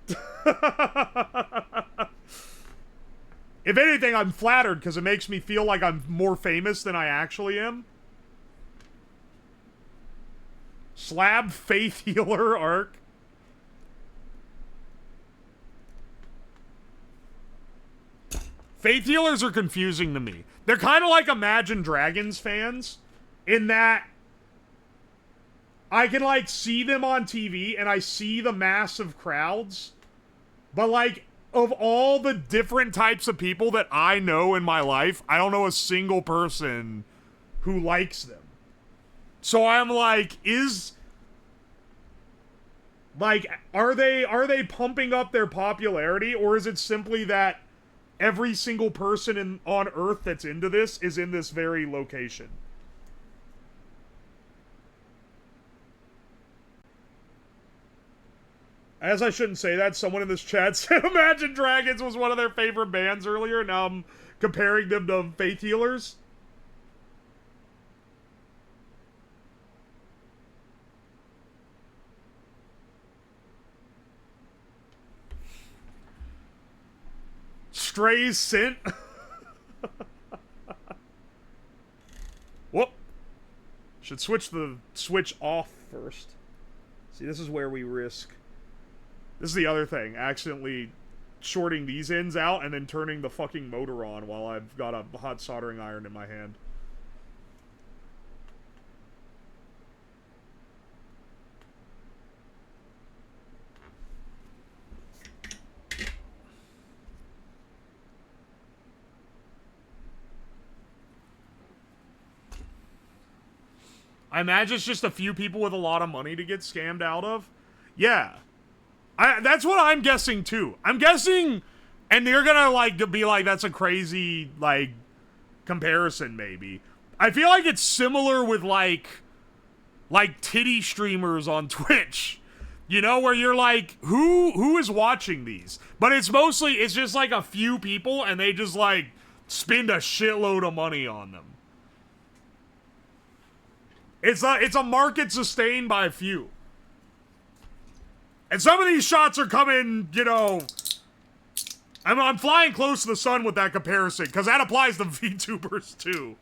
If anything, I'm flattered because it makes me feel like I'm more famous than I actually am. Slab Faith Healer Arc. Faith Healers are confusing to me. They're kind of like Imagine Dragons fans in that I can, like, see them on TV and I see the massive crowds. But, like, of all the different types of people that I know in my life, I don't know a single person who likes them. So I'm like, are they pumping up their popularity, or is it simply that every single person on Earth that's into this is in this very location? As I shouldn't say that, someone in this chat said Imagine Dragons was one of their favorite bands earlier, now I'm comparing them to Faith Healers. Stray's Scent. Whoop. Should switch the switch off first. See, this is where we risk. This is the other thing. Accidentally shorting these ends out and then turning the fucking motor on while I've got a hot soldering iron in my hand. I imagine it's just a few people with a lot of money to get scammed out of. Yeah. That's what I'm guessing, too. I'm guessing, and they're gonna, like, be like, that's a crazy, like, comparison, maybe. I feel like it's similar with, like titty streamers on Twitch. You know, where you're like, who is watching these? But it's mostly, it's just, like, a few people, and they just, like, spend a shitload of money on them. It's a market sustained by a few. And some of these shots are coming, you know... I'm flying close to the sun with that comparison, because that applies to VTubers, too.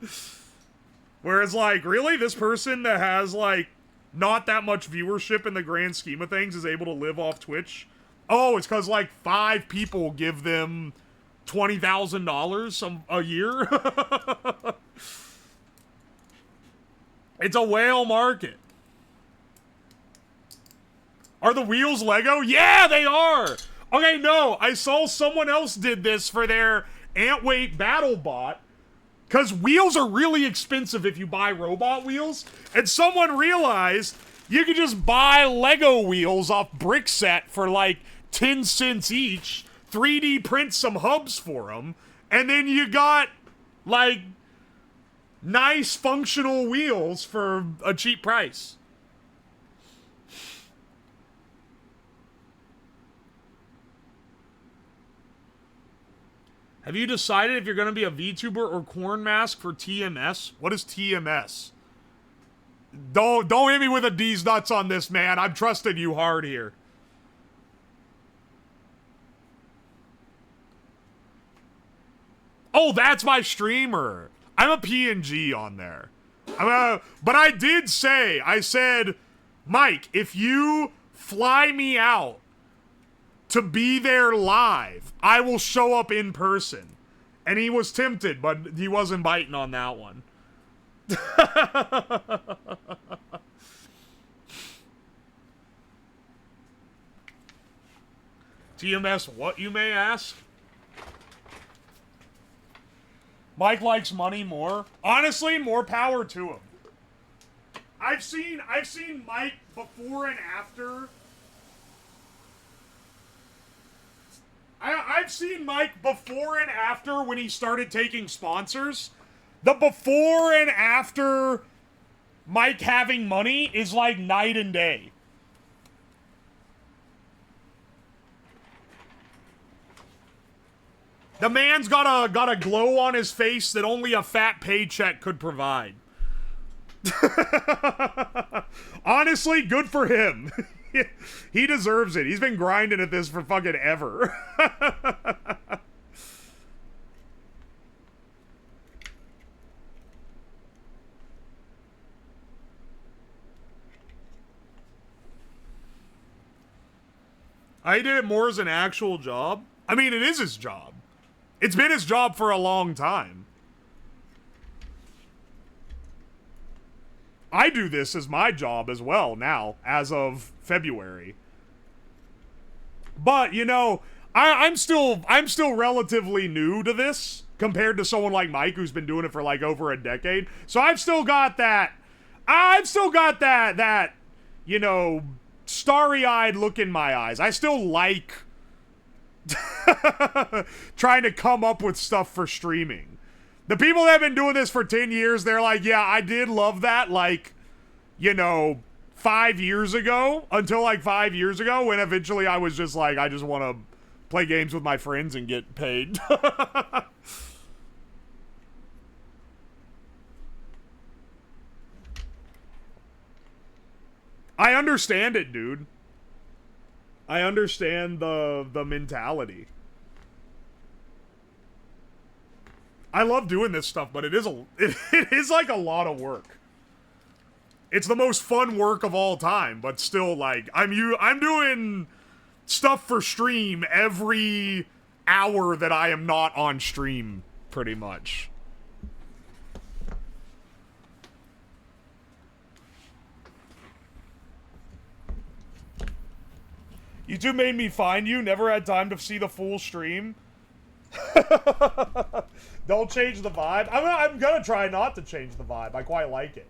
Whereas, like, really? This person that has, like, not that much viewership in the grand scheme of things is able to live off Twitch? Oh, it's because, like, 5 people give them $20,000 a year? It's a whale market. Are the wheels Lego? Yeah, they are! Okay, no, I saw someone else did this for their Antweight Battlebot, because wheels are really expensive if you buy robot wheels, and someone realized you could just buy Lego wheels off Brickset for like 10 cents each, 3D print some hubs for them, and then you got, like, nice functional wheels for a cheap price. Have you decided if you're going to be a VTuber or corn mask for TMS? What is TMS? Don't hit me with a D's nuts on this, man. I'm trusting you hard here. Oh, that's my streamer. I'm a PNG on there. But I did say, I said, Mike, if you fly me out to be there live, I will show up in person. And he was tempted, but he wasn't biting on that one. TMS, what, you may ask? Mike likes money more. Honestly, more power to him. I've seen Mike before and after I've seen Mike before and after when he started taking sponsors. The before and after Mike having money is like night and day. The man's got a glow on his face that only a fat paycheck could provide. Honestly, good for him. He deserves it. He's been grinding at this for fucking ever. I did it more as an actual job. I mean, it is his job. It's been his job for a long time. I do this as my job as well now, as of February. But, you know, I'm still relatively new to this compared to someone like Mike who's been doing it for like over a decade. So I've still got that, you know, starry-eyed look in my eyes. I still like trying to come up with stuff for streaming. The people that have been doing this for 10 years, they're like, yeah, I did love that, like, you know, 5 years ago, until like 5 years ago, when eventually I was just like, I just want to play games with my friends and get paid. I understand it, dude. I understand the mentality. I love doing this stuff, but it is like a lot of work. It's the most fun work of all time, but still, like, I'm doing stuff for stream every hour that I am not on stream, pretty much. YouTube made me find you. Never had time to see the full stream. Don't change the vibe. I'm gonna try not to change the vibe. I quite like it.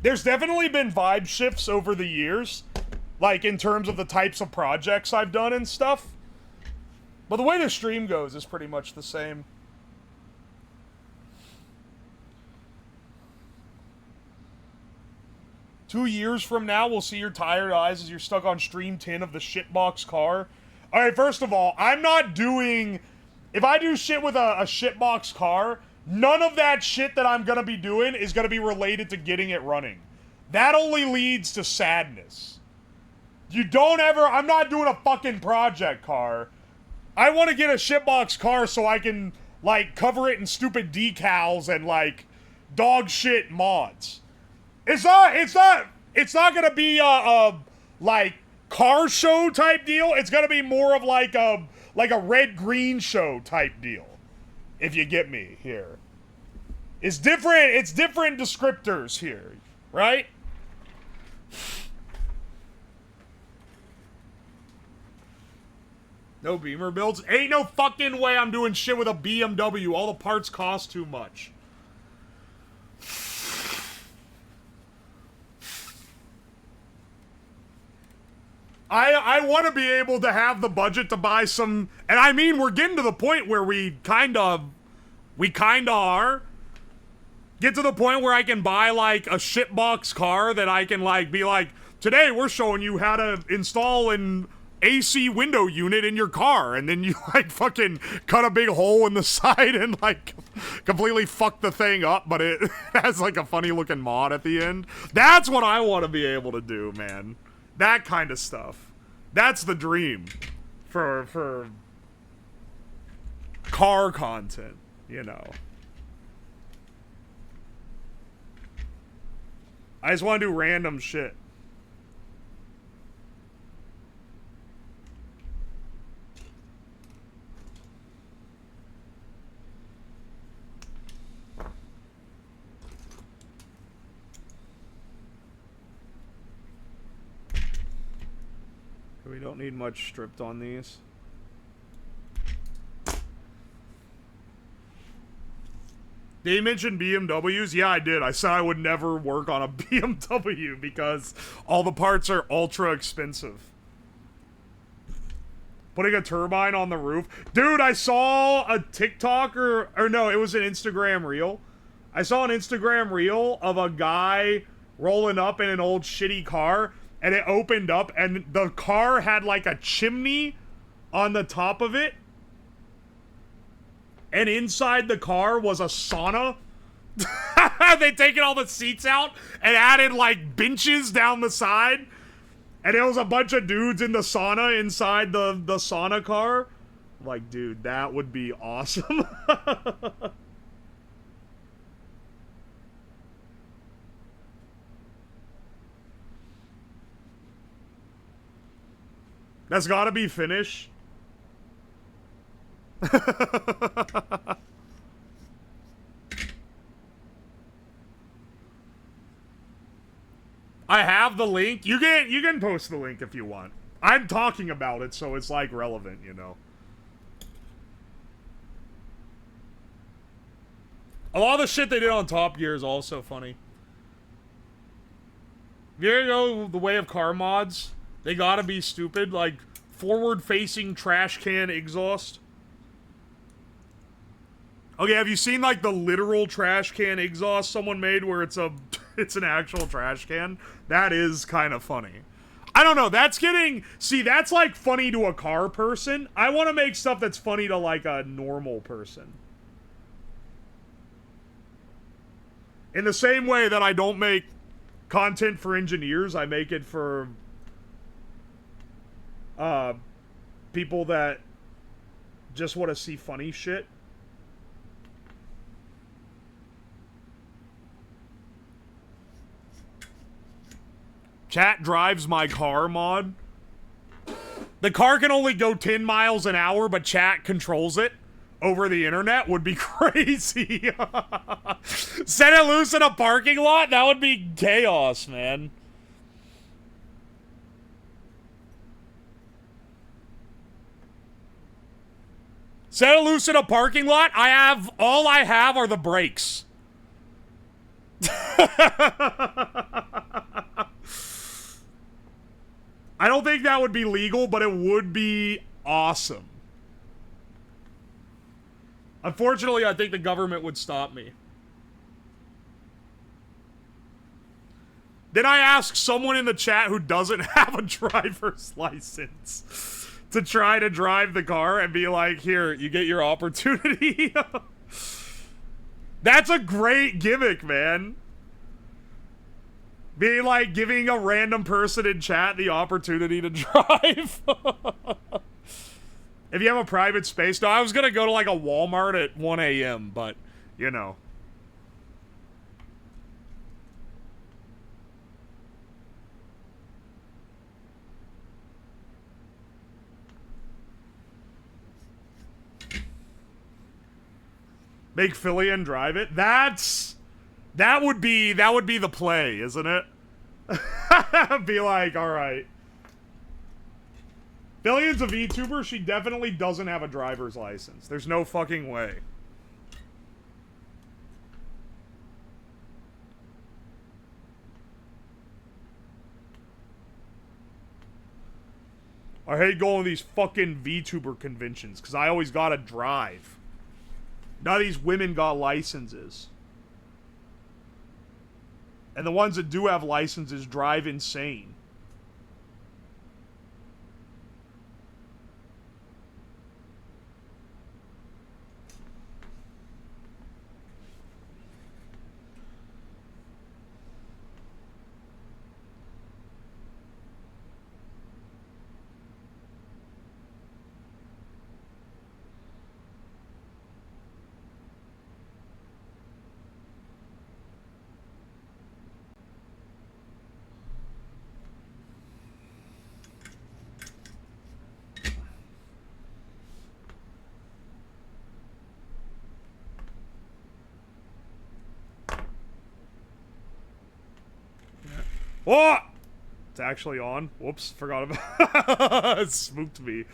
There's definitely been vibe shifts over the years, like in terms of the types of projects I've done and stuff. But the way the stream goes is pretty much the same. Two years from now, we'll see your tired eyes as you're stuck on stream 10 of the shitbox car. Alright, first of all, I'm not doing... If I do shit with a shitbox car, none of that shit that I'm gonna be doing is gonna be related to getting it running. That only leads to sadness. You don't ever... I'm not doing a fucking project car. I want to get a shitbox car so I can, like, cover it in stupid decals and, like, dog shit mods. It's not gonna be a like car show type deal. It's gonna be more of like a red-green show type deal. If you get me here. It's different descriptors here, right? No Beamer builds? Ain't no fucking way I'm doing shit with a BMW. All the parts cost too much. I want to be able to have the budget to buy some, and I mean, we're getting to the point where we kind of are. Get to the point where I can buy, like, a shitbox car that I can, like, be like, today we're showing you how to install an AC window unit in your car, and then you, like, fucking cut a big hole in the side and, like, completely fuck the thing up, but it has, like, a funny-looking mod at the end. That's what I want to be able to do, man. That kind of stuff. That's the dream for car content, you know. I just want to do random shit. We don't need much stripped on these. Did you mention BMWs? Yeah, I did. I said I would never work on a BMW because all the parts are ultra expensive. Putting a turbine on the roof. Dude, I saw a TikTok or no, it was an Instagram reel. I saw an Instagram reel of a guy rolling up in an old shitty car, and it opened up, and the car had like a chimney on the top of it. And inside the car was a sauna. They'd taken all the seats out and added like benches down the side. And it was a bunch of dudes in the sauna inside the sauna car. Like, dude, that would be awesome. That's gotta be Finnish. I have the link. You can post the link if you want. I'm talking about it, so it's like relevant, you know. A lot of the shit they did on Top Gear is also funny. You ever know the way of car mods? They gotta be stupid, like forward-facing trash can exhaust. Okay, have you seen like the literal trash can exhaust someone made where it's an actual trash can? That is kind of funny. I don't know, that's like funny to a car person. I want to make stuff that's funny to like a normal person. In the same way that I don't make content for engineers, I make it for people that just want to see funny shit. Chat drives my car mod. The car can only go 10 miles an hour, but chat controls it over the internet would be crazy. Set it loose in a parking lot? That would be chaos, man. Set it loose in a parking lot? All I have are the brakes. I don't think that would be legal, but it would be awesome. Unfortunately, I think the government would stop me. Then I ask someone in the chat who doesn't have a driver's license to try to drive the car and be like, here, you get your opportunity. That's a great gimmick, man. Being like giving a random person in chat the opportunity to drive. If you have a private space. No, I was gonna go to like a Walmart at 1 a.m., but, you know. Make Fillion drive it? That would be the play, isn't it? Be like, alright. Fillion's a VTuber, she definitely doesn't have a driver's license. There's no fucking way. I hate going to these fucking VTuber conventions, because I always gotta drive. None of these women got licenses. And the ones that do have licenses drive insane. Oh! It's actually on. Whoops, forgot about it. It spooked me.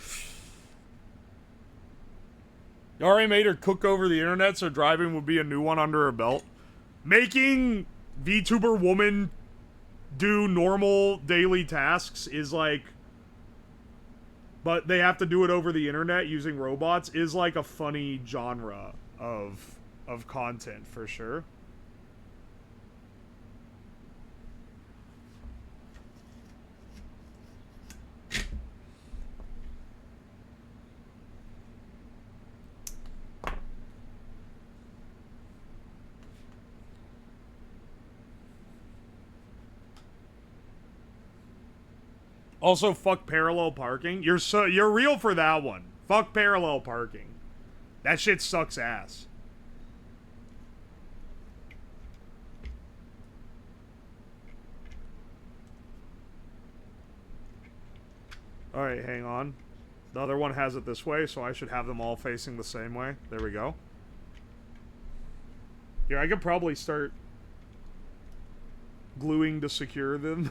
already made her cook over the internet, so driving would be a new one under her belt. Making VTuber woman do normal daily tasks is like... But they have to do it over the internet using robots is like a funny genre of content, for sure. Also, fuck parallel parking. You're real for that one. Fuck parallel parking. That shit sucks ass. Alright, hang on. The other one has it this way, so I should have them all facing the same way. There we go. Here, I could probably start gluing to secure them.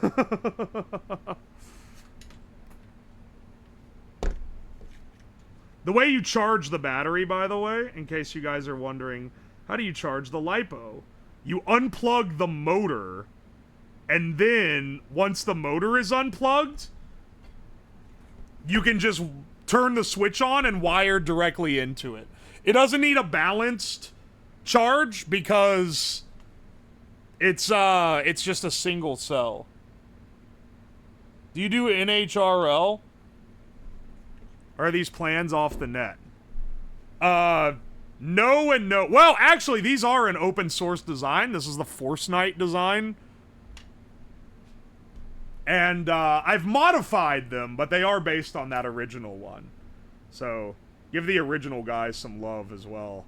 The way you charge the battery, by the way, in case you guys are wondering, how do you charge the LiPo? You unplug the motor, and then, once the motor is unplugged, you can just turn the switch on and wire directly into it. It doesn't need a balanced charge, because it's just a single cell. Do you do NHRL? Or are these plans off the net? No and no. Well, actually, these are an open source design. This is the Force Knight design. And, I've modified them, but they are based on that original one. So, give the original guys some love as well.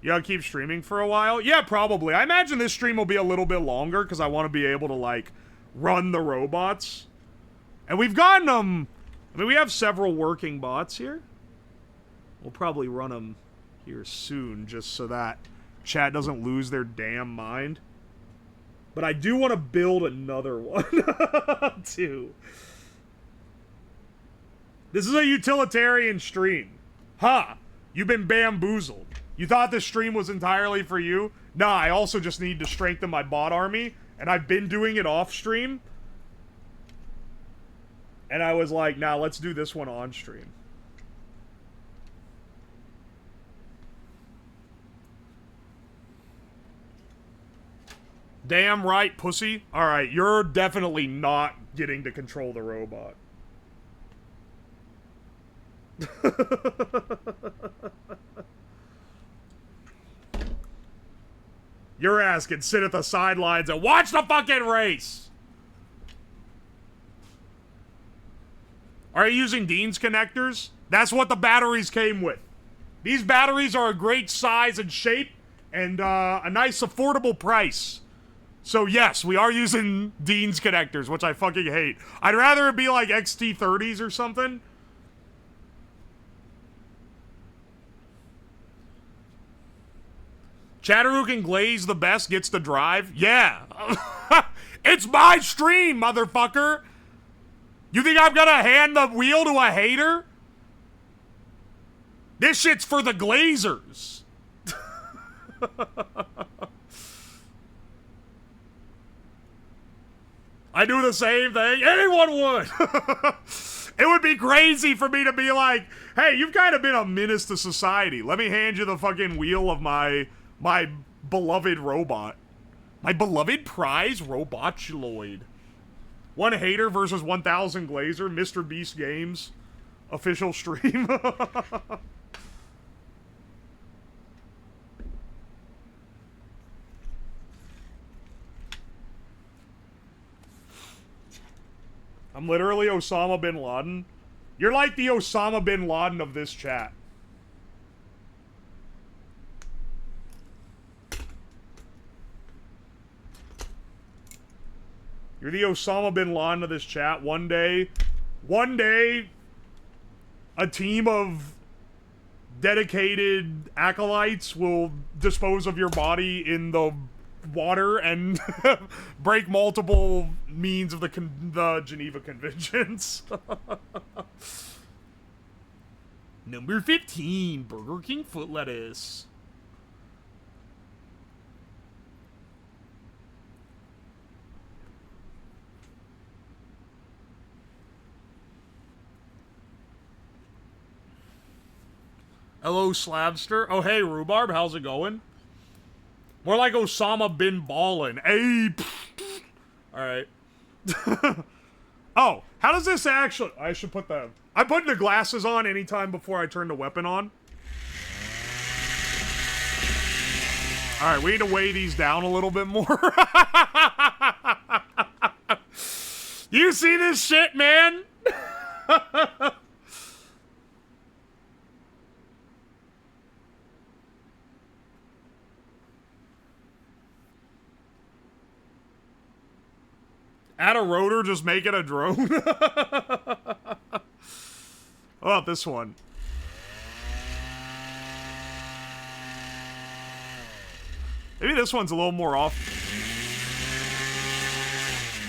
You gotta keep streaming for a while? Yeah, probably. I imagine this stream will be a little bit longer, because I want to be able to, like, run the robots. And we've gotten them... I mean, we have several working bots here. We'll probably run them here soon, just so that chat doesn't lose their damn mind. But I do want to build another one, too. This is a utilitarian stream. Ha! You've been bamboozled. You thought this stream was entirely for you? Nah, I also just need to strengthen my bot army, and I've been doing it off-stream. And I was like, nah, let's do this one on stream. Damn right, pussy. Alright, you're definitely not getting to control the robot. Your ass can sit at the sidelines and watch the fucking race! Are you using Dean's connectors? That's what the batteries came with. These batteries are a great size and shape, and a nice affordable price. So yes, we are using Dean's connectors, which I fucking hate. I'd rather it be like XT30s or something. Chatter who can glaze the best gets to drive? Yeah. It's my stream, motherfucker! You think I'm gonna hand the wheel to a hater? This shit's for the Glazers. I do the same thing. Anyone would. It would be crazy for me to be like, hey, you've kind of been a menace to society. Let me hand you the fucking wheel of my beloved robot. My beloved prize robotloid. One hater versus 1,000 Glazer. Mr. Beast Games. Official stream. I'm literally Osama bin Laden. You're like the Osama bin Laden of this chat. You're the Osama bin Laden of this chat. One day, a team of dedicated acolytes will dispose of your body in the water and break multiple means of the Geneva Conventions. Number 15, Burger King foot lettuce. Hello, Slabster. Oh, hey, Rhubarb. How's it going? More like Osama bin Ballin. Hey. Alright. Oh, how does this actually... I should put the... I'm putting the glasses on anytime before I turn the weapon on. Alright, we need to weigh these down a little bit more. You see this shit, man? Add a rotor, just make it a drone. What about this one? Maybe this one's a little more off.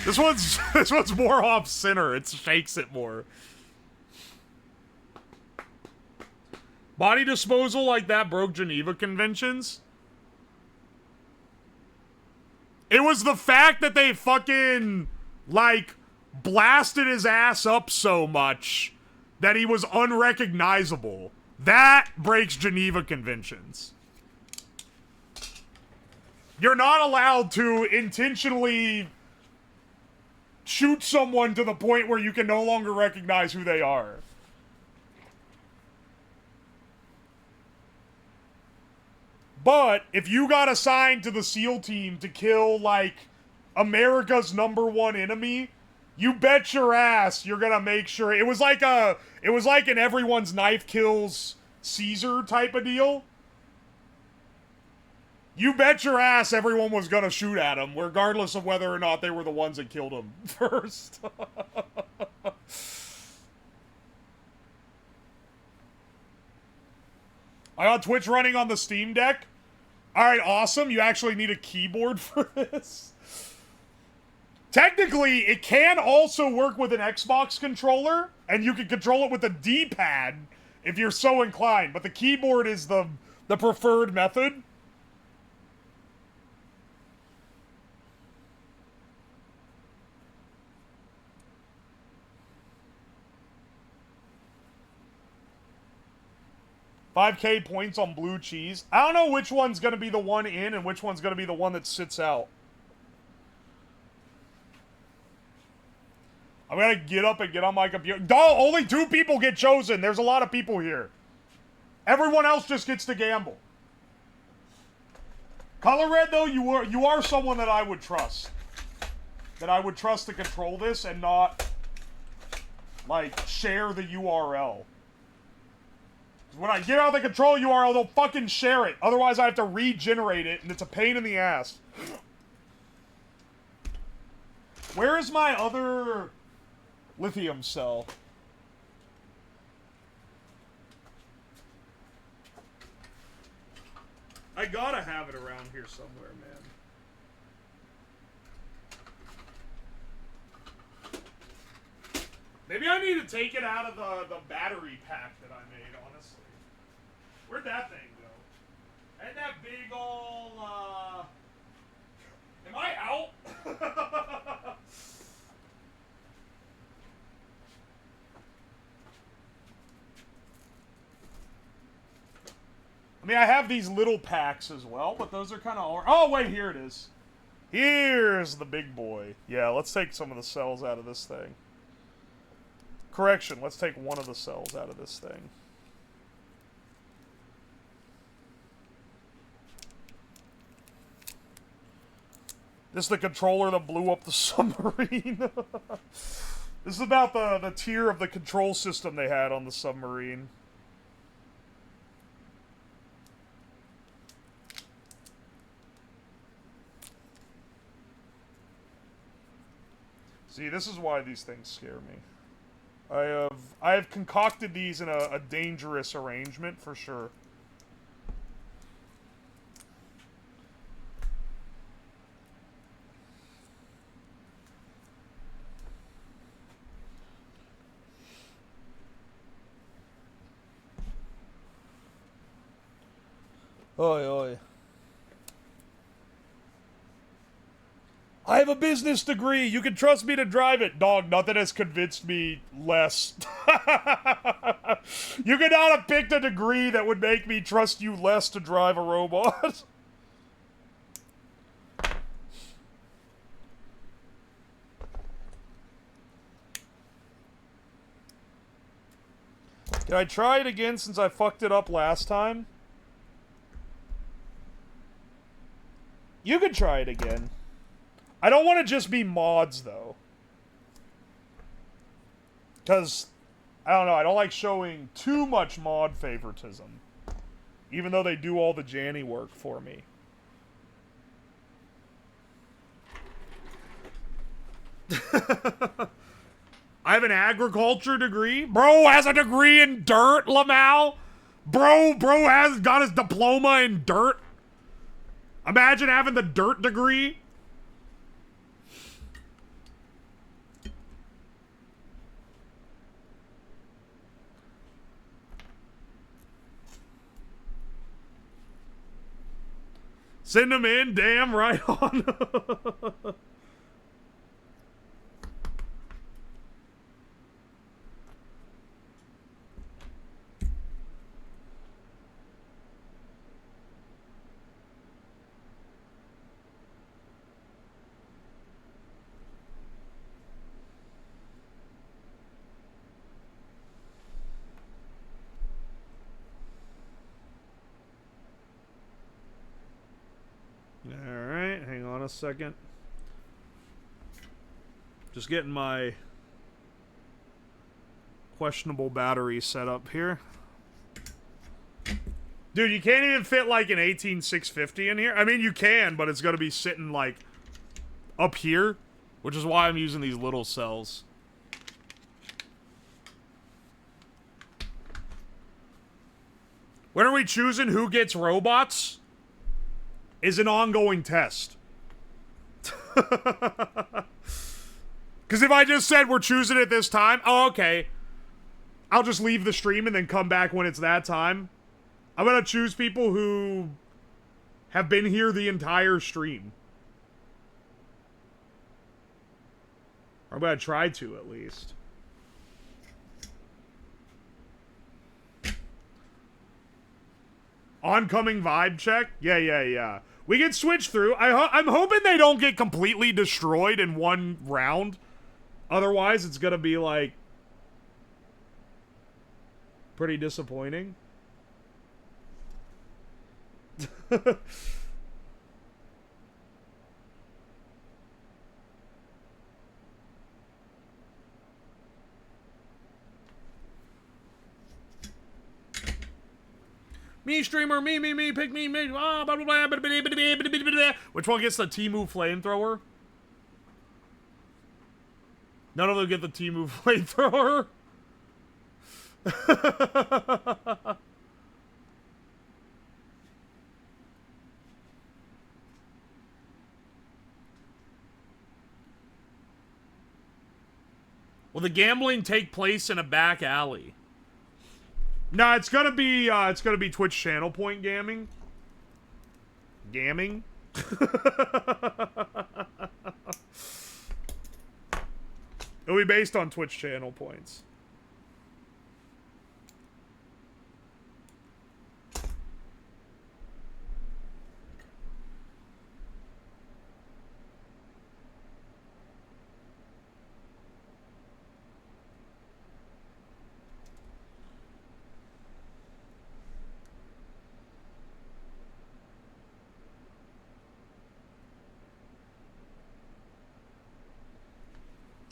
This one's more off center. It shakes it more. Body disposal like that broke Geneva Conventions. It was the fact that they fucking, like, blasted his ass up so much that he was unrecognizable. That breaks Geneva Conventions. You're not allowed to intentionally shoot someone to the point where you can no longer recognize who they are. But if you got assigned to the SEAL team to kill, like, America's #1 enemy, you bet your ass you're gonna make sure... It was like an everyone's knife kills Caesar type of deal. You bet your ass everyone was gonna shoot at him, regardless of whether or not they were the ones that killed him first. I got Twitch running on the Steam Deck. Alright, awesome. You actually need a keyboard for this. Technically, it can also work with an Xbox controller, and you can control it with a D-pad if you're so inclined, but the keyboard is the preferred method. $5K points on blue cheese. I don't know which one's gonna be the one in and which one's gonna be the one that sits out. I'm gonna get up and get on my computer. No, only 2 people get chosen. There's a lot of people here. Everyone else just gets to gamble. Color Red, though, you are someone that I would trust. That I would trust to control this and not, like, share the URL. When I give out the control URL, they'll fucking share it. Otherwise, I have to regenerate it, and it's a pain in the ass. Where is my other lithium cell? I gotta have it around here somewhere, man. Maybe I need to take it out of the battery pack that I made, honestly. Where'd that thing go? And that big ol', am I out? I mean, I have these little packs as well, but those are kind of... Oh, wait, here it is. Here's the big boy. Yeah, let's take some of the cells out of this thing. Correction, let's take one of the cells out of this thing. This is the controller that blew up the submarine. This is about the tier of the control system they had on the submarine. See, this is why these things scare me. I have concocted these in a dangerous arrangement for sure. Oi, oi. I have a business degree. You can trust me to drive it. Dog, nothing has convinced me less. You could not have picked a degree that would make me trust you less to drive a robot. Can I try it again since I fucked it up last time? You can try it again. I don't want to just be mods, though. Because, I don't know, I don't like showing too much mod favoritism. Even though they do all the Janny work for me. I have an agriculture degree. Bro has a degree in dirt, Lamau. Bro has got his diploma in dirt. Imagine having the dirt degree. Send them in, damn right on. Alright, hang on a second. Just getting my questionable battery set up here. Dude, you can't even fit like an 18650 in here. I mean, you can, but it's gonna be sitting like up here, which is why I'm using these little cells. When are we choosing who gets robots? Is an ongoing test. Because if I just said we're choosing it this time, oh, okay. I'll just leave the stream and then come back when it's that time. I'm gonna choose people who have been here the entire stream. Or I'm gonna try to, at least. Oncoming vibe check? Yeah. We can switch through. I'm hoping they don't get completely destroyed in one round. Otherwise, it's gonna be, like, pretty disappointing. Me streamer, me, pick me, blah, blah, blah, blah, blah, blah, blah, blah, blah. Which one gets the Temu flamethrower? None of them get the Temu flamethrower. Will the gambling take place in a back alley? No, it's gonna be Twitch channel point gamming. Gamming? It'll be based on Twitch channel points.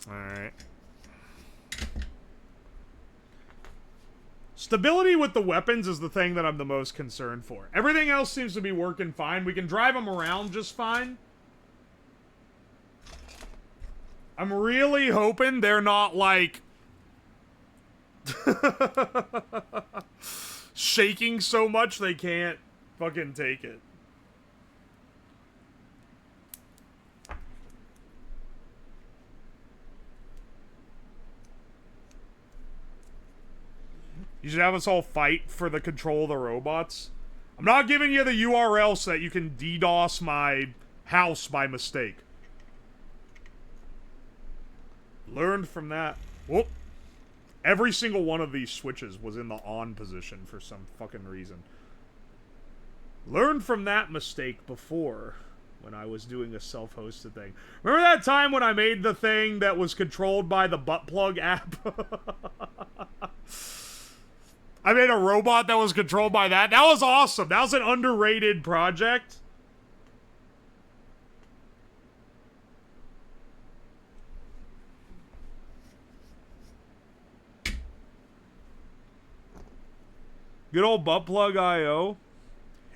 Alright. Stability with the weapons is the thing that I'm the most concerned for. Everything else seems to be working fine. We can drive them around just fine. I'm really hoping they're not, like, shaking so much they can't fucking take it. You should have us all fight for the control of the robots. I'm not giving you the URL so that you can DDoS my house by mistake. Learned from that. Whoop. Every single one of these switches was in the on position for some fucking reason. Learned from that mistake before when I was doing a self-hosted thing. Remember that time when I made the thing that was controlled by the butt plug app? I made a robot that was controlled by that. That was awesome. That was an underrated project. Good old buttplug IO.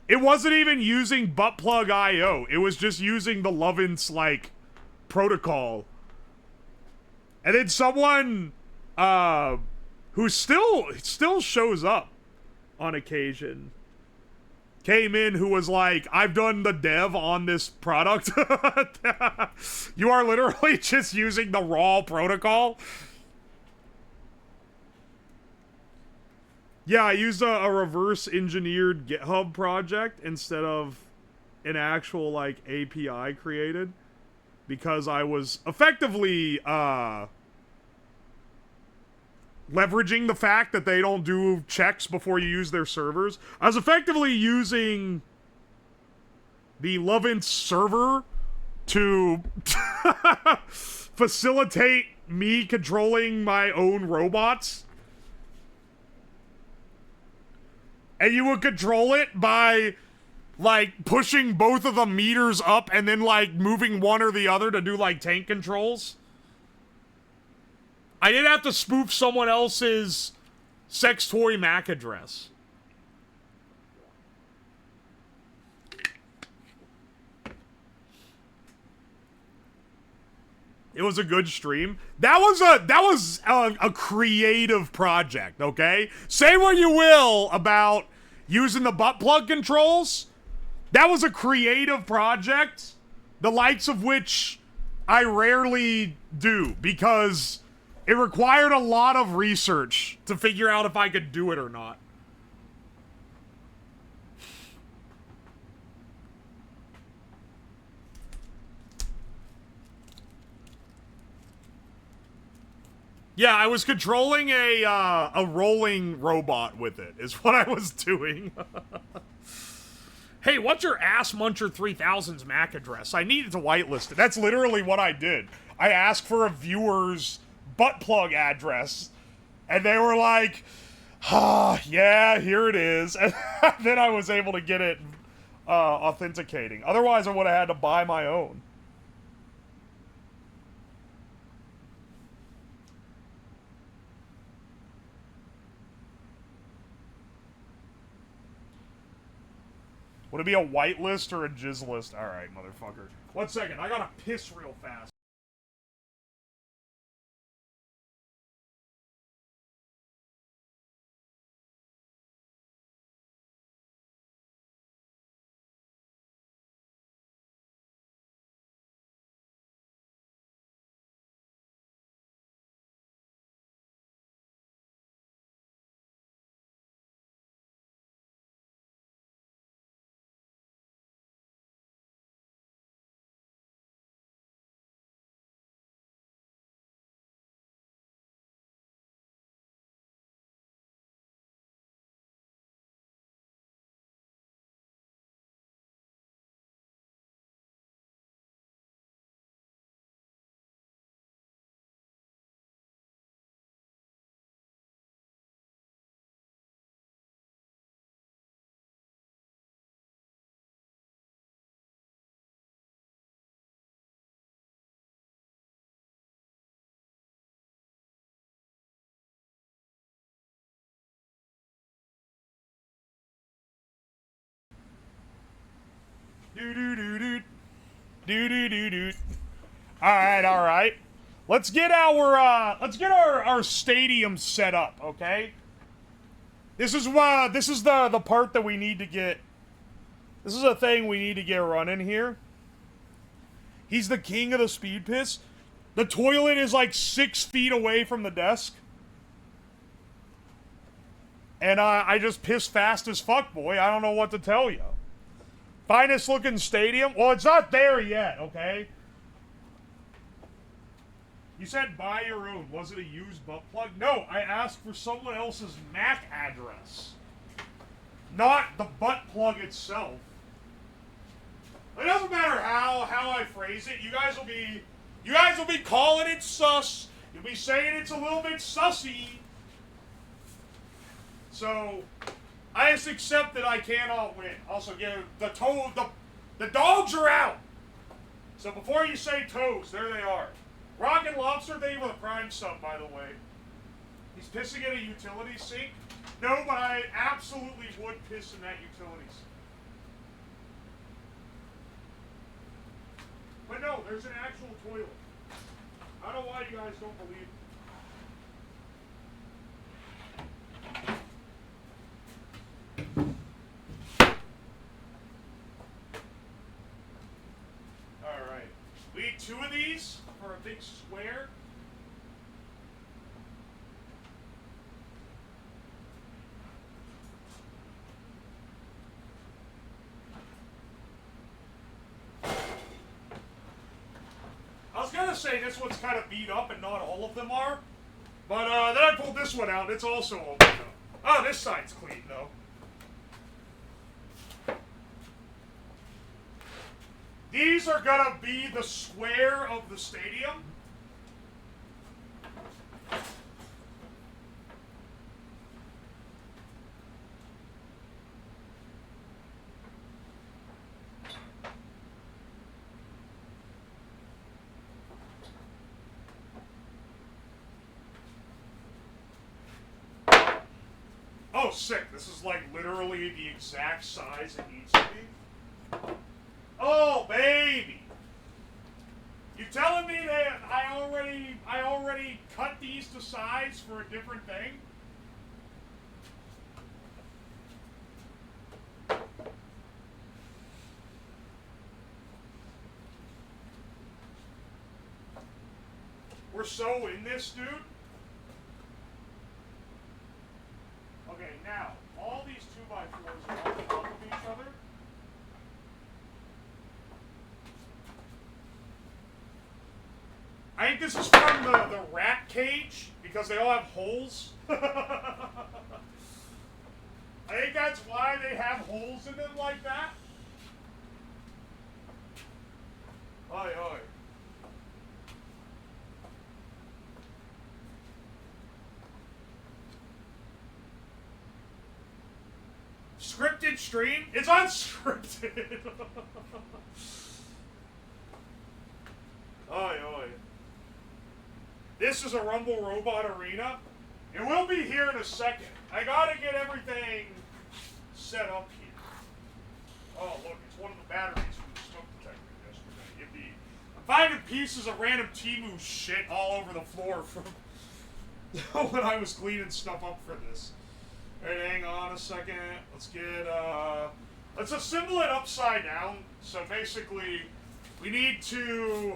It wasn't even using buttplug IO. It was just using the Lovense, like, protocol. And then someone, who still shows up on occasion, came in who was like, I've done the dev on this product. You are literally just using the raw protocol. Yeah, I used a reverse engineered GitHub project instead of an actual, like, API created. Because I was effectively, leveraging the fact that they don't do checks before you use their servers. I was effectively using the Lovense server to facilitate me controlling my own robots. And you would control it by, like, pushing both of the meters up and then, like, moving one or the other to do, like, tank controls. I did have to spoof someone else's sex toy MAC address. It was a good stream. That was a creative project, okay? Say what you will about using the butt plug controls. That was a creative project, the likes of which I rarely do, because it required a lot of research to figure out if I could do it or not. Yeah, I was controlling a rolling robot with it, is what I was doing. Hey, what's your Ass Muncher 3000's MAC address? I needed to whitelist it. That's literally what I did. I asked for a viewer's butt plug address, and they were like, yeah, here it is. And then I was able to get it authenticating. Otherwise, I would have had to buy my own. Would it be a whitelist or a jizz list? Alright, motherfucker. 1 second, I gotta piss real fast. Alright. Let's get our stadium set up, okay? This is the part that we need to get. This is a thing we need to get running here. He's the king of the speed piss. The toilet is like 6 feet away from the desk. And I just piss fast as fuck, boy. I don't know what to tell you. Finest looking stadium? Well, it's not there yet, okay? You said buy your own. Was it a used butt plug? No, I asked for someone else's MAC address. Not the butt plug itself. It doesn't matter how I phrase it. You guys will be calling it sus. You'll be saying it's a little bit sussy. So I just accept that I cannot win. Also, the dogs are out. So before you say toes, there they are. Rocket Lobster, thank you for the Prime sub, by the way. He's pissing in a utility sink. No, but I absolutely would piss in that utility sink. But no, there's an actual toilet. I don't know why you guys don't believe me. Alright. We need 2 of these for a big square. I was gonna say this one's kind of beat up and not all of them are, but then I pulled this one out and it's also open up. Oh, this side's clean though. These are gonna be the square of the stadium. Oh, sick. This is like literally the exact size it needs to be. Oh, baby. You telling me that I already cut these to size for a different thing? We're so in this, dude. Okay, now, all these 2x4s are on top of each other. I think this is from the rat cage, because they all have holes. I think that's why they have holes in them like that. Oi, oi. Scripted stream? It's unscripted. Oi, oi. This is a Rumble Robot Arena. It will be here in a second. I gotta get everything set up here. Oh, look, it's one of the batteries from the smoke detector yesterday. I'm finding pieces of random Temu shit all over the floor from when I was cleaning stuff up for this. Alright, hang on a second. Let's get, let's assemble it upside down. So basically, we need to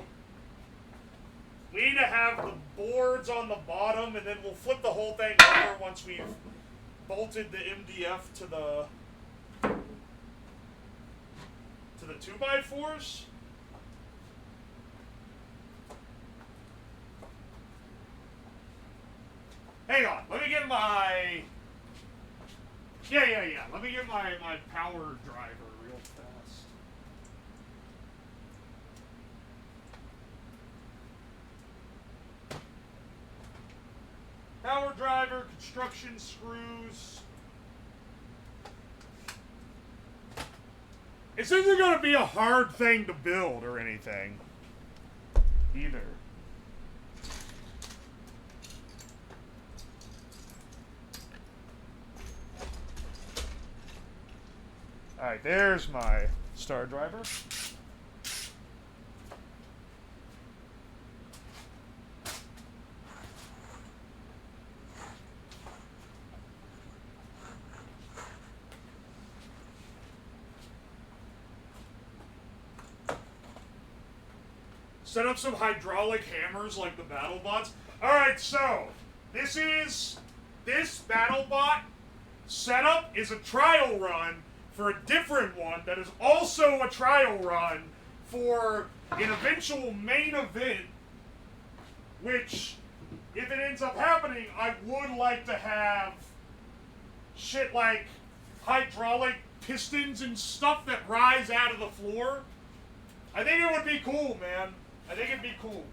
have the boards on the bottom, and then we'll flip the whole thing over once we've bolted the MDF to the 2x4s. Hang on, let me get my... Yeah. Let me get my power driver real fast. Power driver, construction screws. This isn't going to be a hard thing to build or anything, either. Alright, there's my star driver. Set up some hydraulic hammers like the BattleBots. Alright, so this BattleBot setup is a trial run for a different one that is also a trial run for an eventual main event, which, if it ends up happening, I would like to have shit like hydraulic pistons and stuff that rise out of the floor. I think it would be cool, man. I think it'd be cool.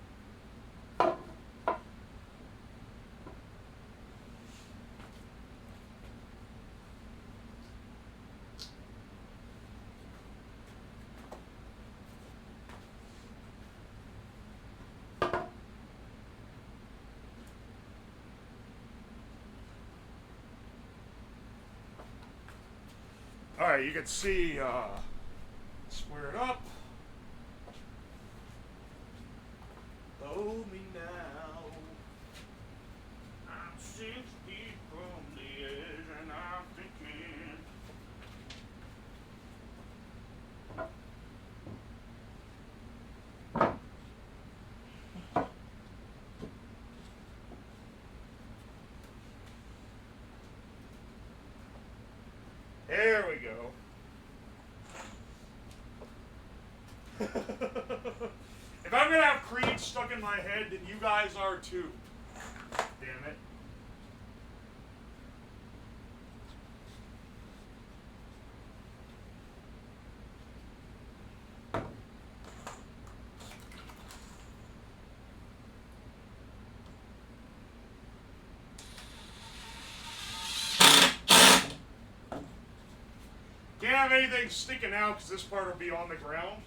Alright, you can see, square it up. Hold me now. I'm 6 feet from the edge and I'm thinking. There we go. If I'm gonna have Creed stuck in my head, then you guys are too. Damn it. Can't have anything sticking out because this part will be on the ground.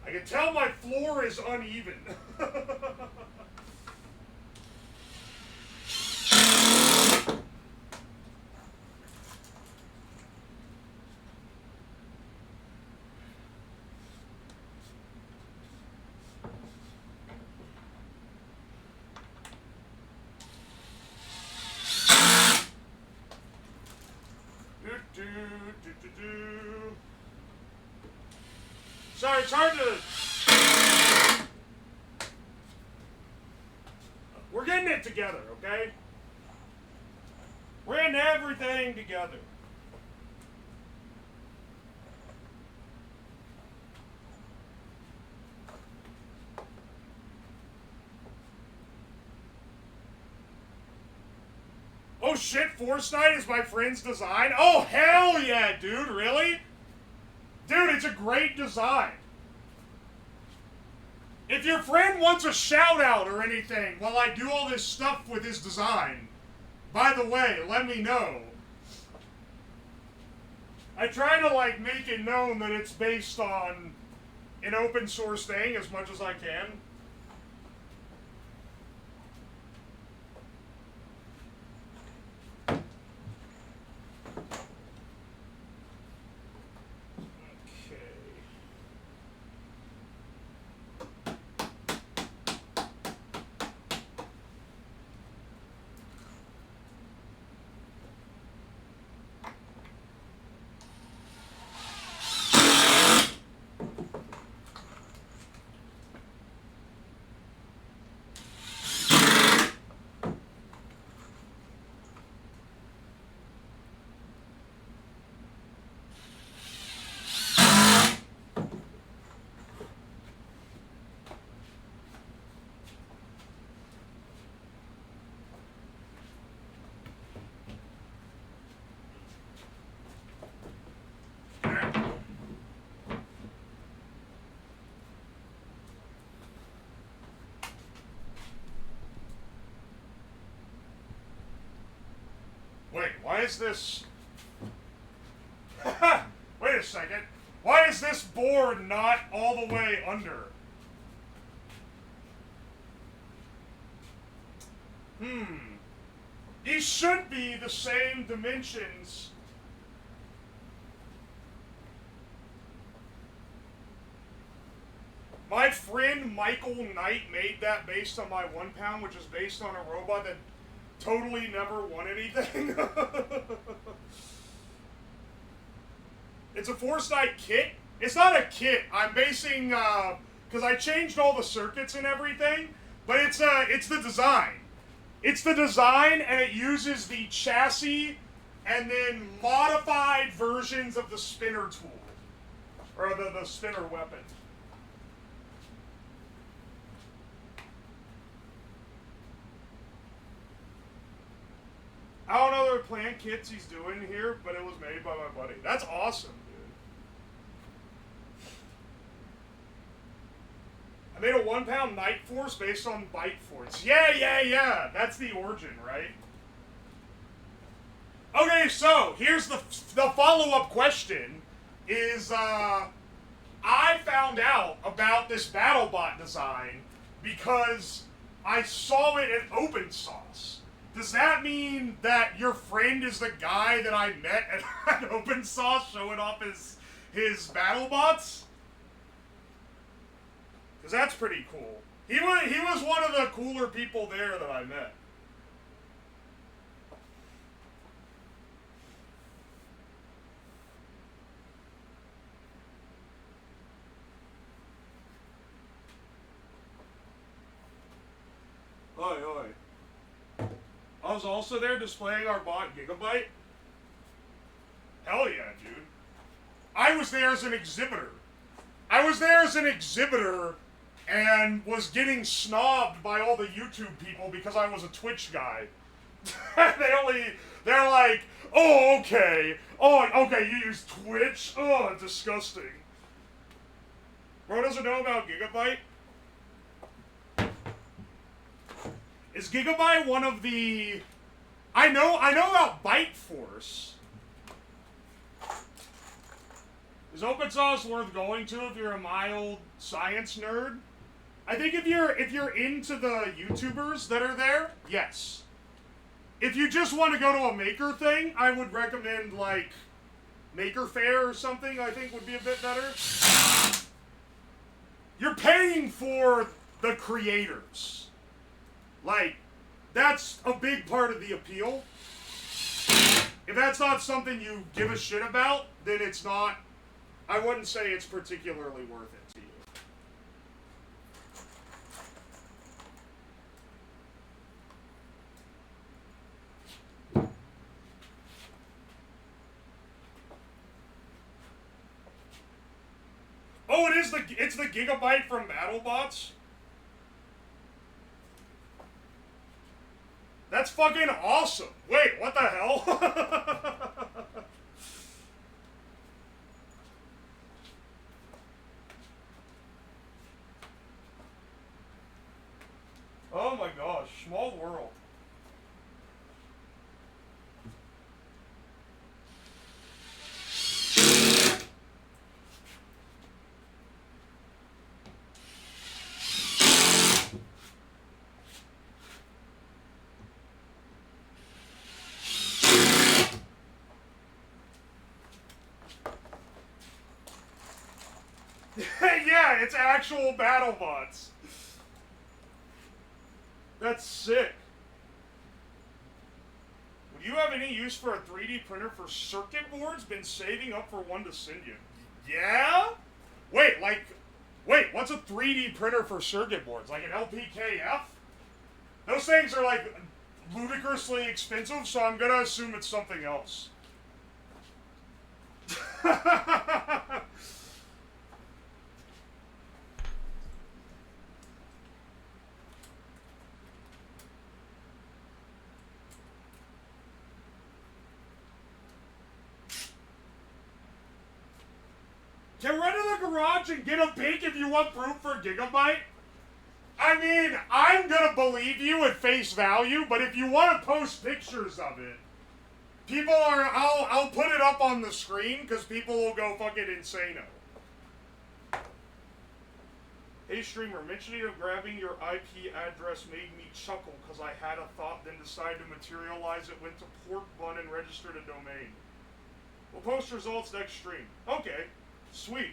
I can tell my floor is uneven. Sorry, it's hard to... We're getting it together, okay? We're in everything together. Oh shit, Force Knight is my friend's design? Oh hell yeah, dude, really? Dude, it's a great design. If your friend wants a shout out or anything while I do all this stuff with his design, by the way, let me know. I try to like make it known that it's based on an open source thing as much as I can. Wait, why is this... Wait a second. Why is this board not all the way under? These should be the same dimensions. My friend Michael Knight made that based on my 1 pound, which is based on a robot that totally never won anything. It's a Force Knight kit. It's not a kit. I'm basing, because I changed all the circuits and everything, but it's the design. It's the design, and it uses the chassis and then modified versions of the spinner tool, or the spinner weapon. I don't know the plant kits he's doing here, but it was made by my buddy. That's awesome, dude. I made a 1 pound Night Force based on Bite Force. Yeah. That's the origin, right? Okay, so here's the follow-up question. Is I found out about this BattleBot design because I saw it at Open Source. Does that mean that your friend is the guy that I met at Open Source showing off his BattleBots? Because that's pretty cool. He was one of the cooler people there that I met. Oi. I was also there displaying our bot Gigabyte. Hell yeah, dude. I was there as an exhibitor. And was getting snobbed by all the YouTube people because I was a Twitch guy. They're like, oh, okay. Oh, okay, you use Twitch? Oh, disgusting. Bro doesn't know about Gigabyte? Is Gigabyte one of the... I know about Bite Force. Is Open Source worth going to if you're a mild science nerd? I think if you're into the YouTubers that are there, yes. If you just want to go to a maker thing, I would recommend like Maker Faire or something. I think would be a bit better. You're paying for the creators. Like, that's a big part of the appeal. If that's not something you give a shit about, then it's not... I wouldn't say it's particularly worth it to you. Oh, it's the Gigabyte from BattleBots? That's fucking awesome. Wait, what the hell? Oh my gosh, small world. Yeah, it's actual BattleBots. That's sick. Would you have any use for a 3D printer for circuit boards? Been saving up for one to send you. Yeah? Wait, what's a 3D printer for circuit boards? Like an LPKF? Those things are like ludicrously expensive, so I'm gonna assume it's something else. Get rid of the garage and get a pic if you want proof for Gigabyte. I mean, I'm gonna believe you at face value, but if you want to post pictures of it, I'll put it up on the screen because people will go fucking insano. Hey streamer, mentioning of grabbing your IP address made me chuckle because I had a thought, then decided to materialize it, went to Pork Bun and registered a domain. We'll post results next stream. Okay, sweet.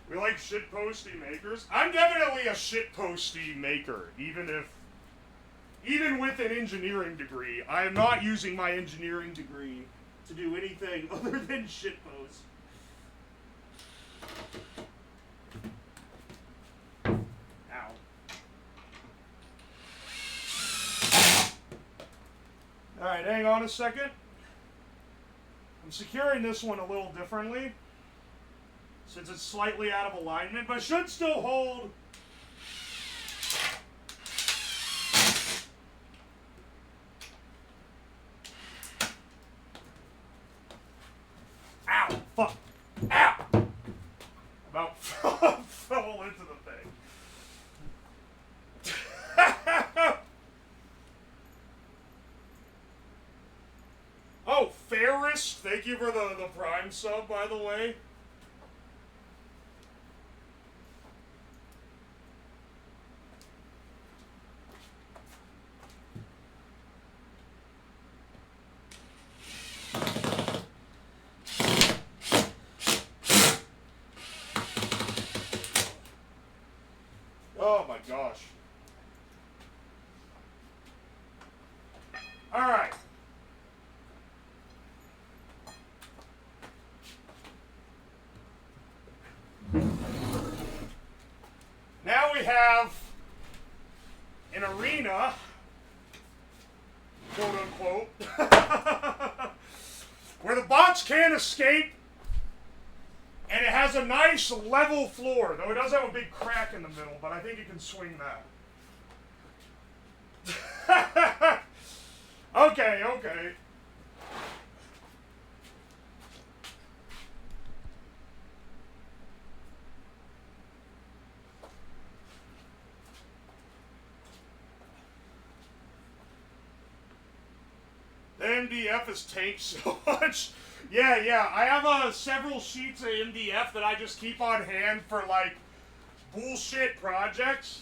We like shitposty makers. I'm definitely a shitposty maker, even with an engineering degree. I am not using my engineering degree to do anything other than shitpost. Ow. Alright, hang on a second. I'm securing this one a little differently, since it's slightly out of alignment, but should still hold. Ow! Fuck! Ow! About fell into the thing. Oh, Ferris, thank you for the Prime sub, by the way. Oh my gosh. Alright. Now we have an arena, quote unquote, where the bots can't escape, and it has a nice level floor, though it does have a big crack in the middle, but I think it can swing that. Okay, okay. The MDF has tanked so much. Yeah, I have several sheets of MDF that I just keep on hand for, like, bullshit projects.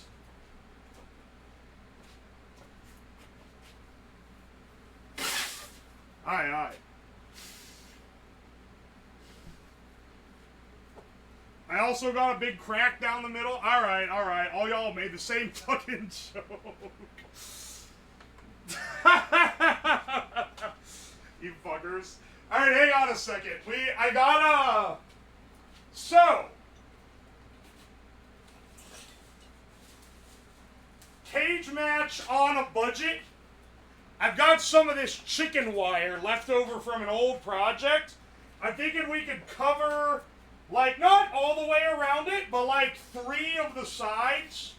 Aye. I also got a big crack down the middle. Alright. All y'all made the same fucking joke. You fuckers. Alright, hang on a second. I got so, cage match on a budget. I've got some of this chicken wire left over from an old project. I'm thinking we could cover, like, not all the way around it, but like 3 of the sides.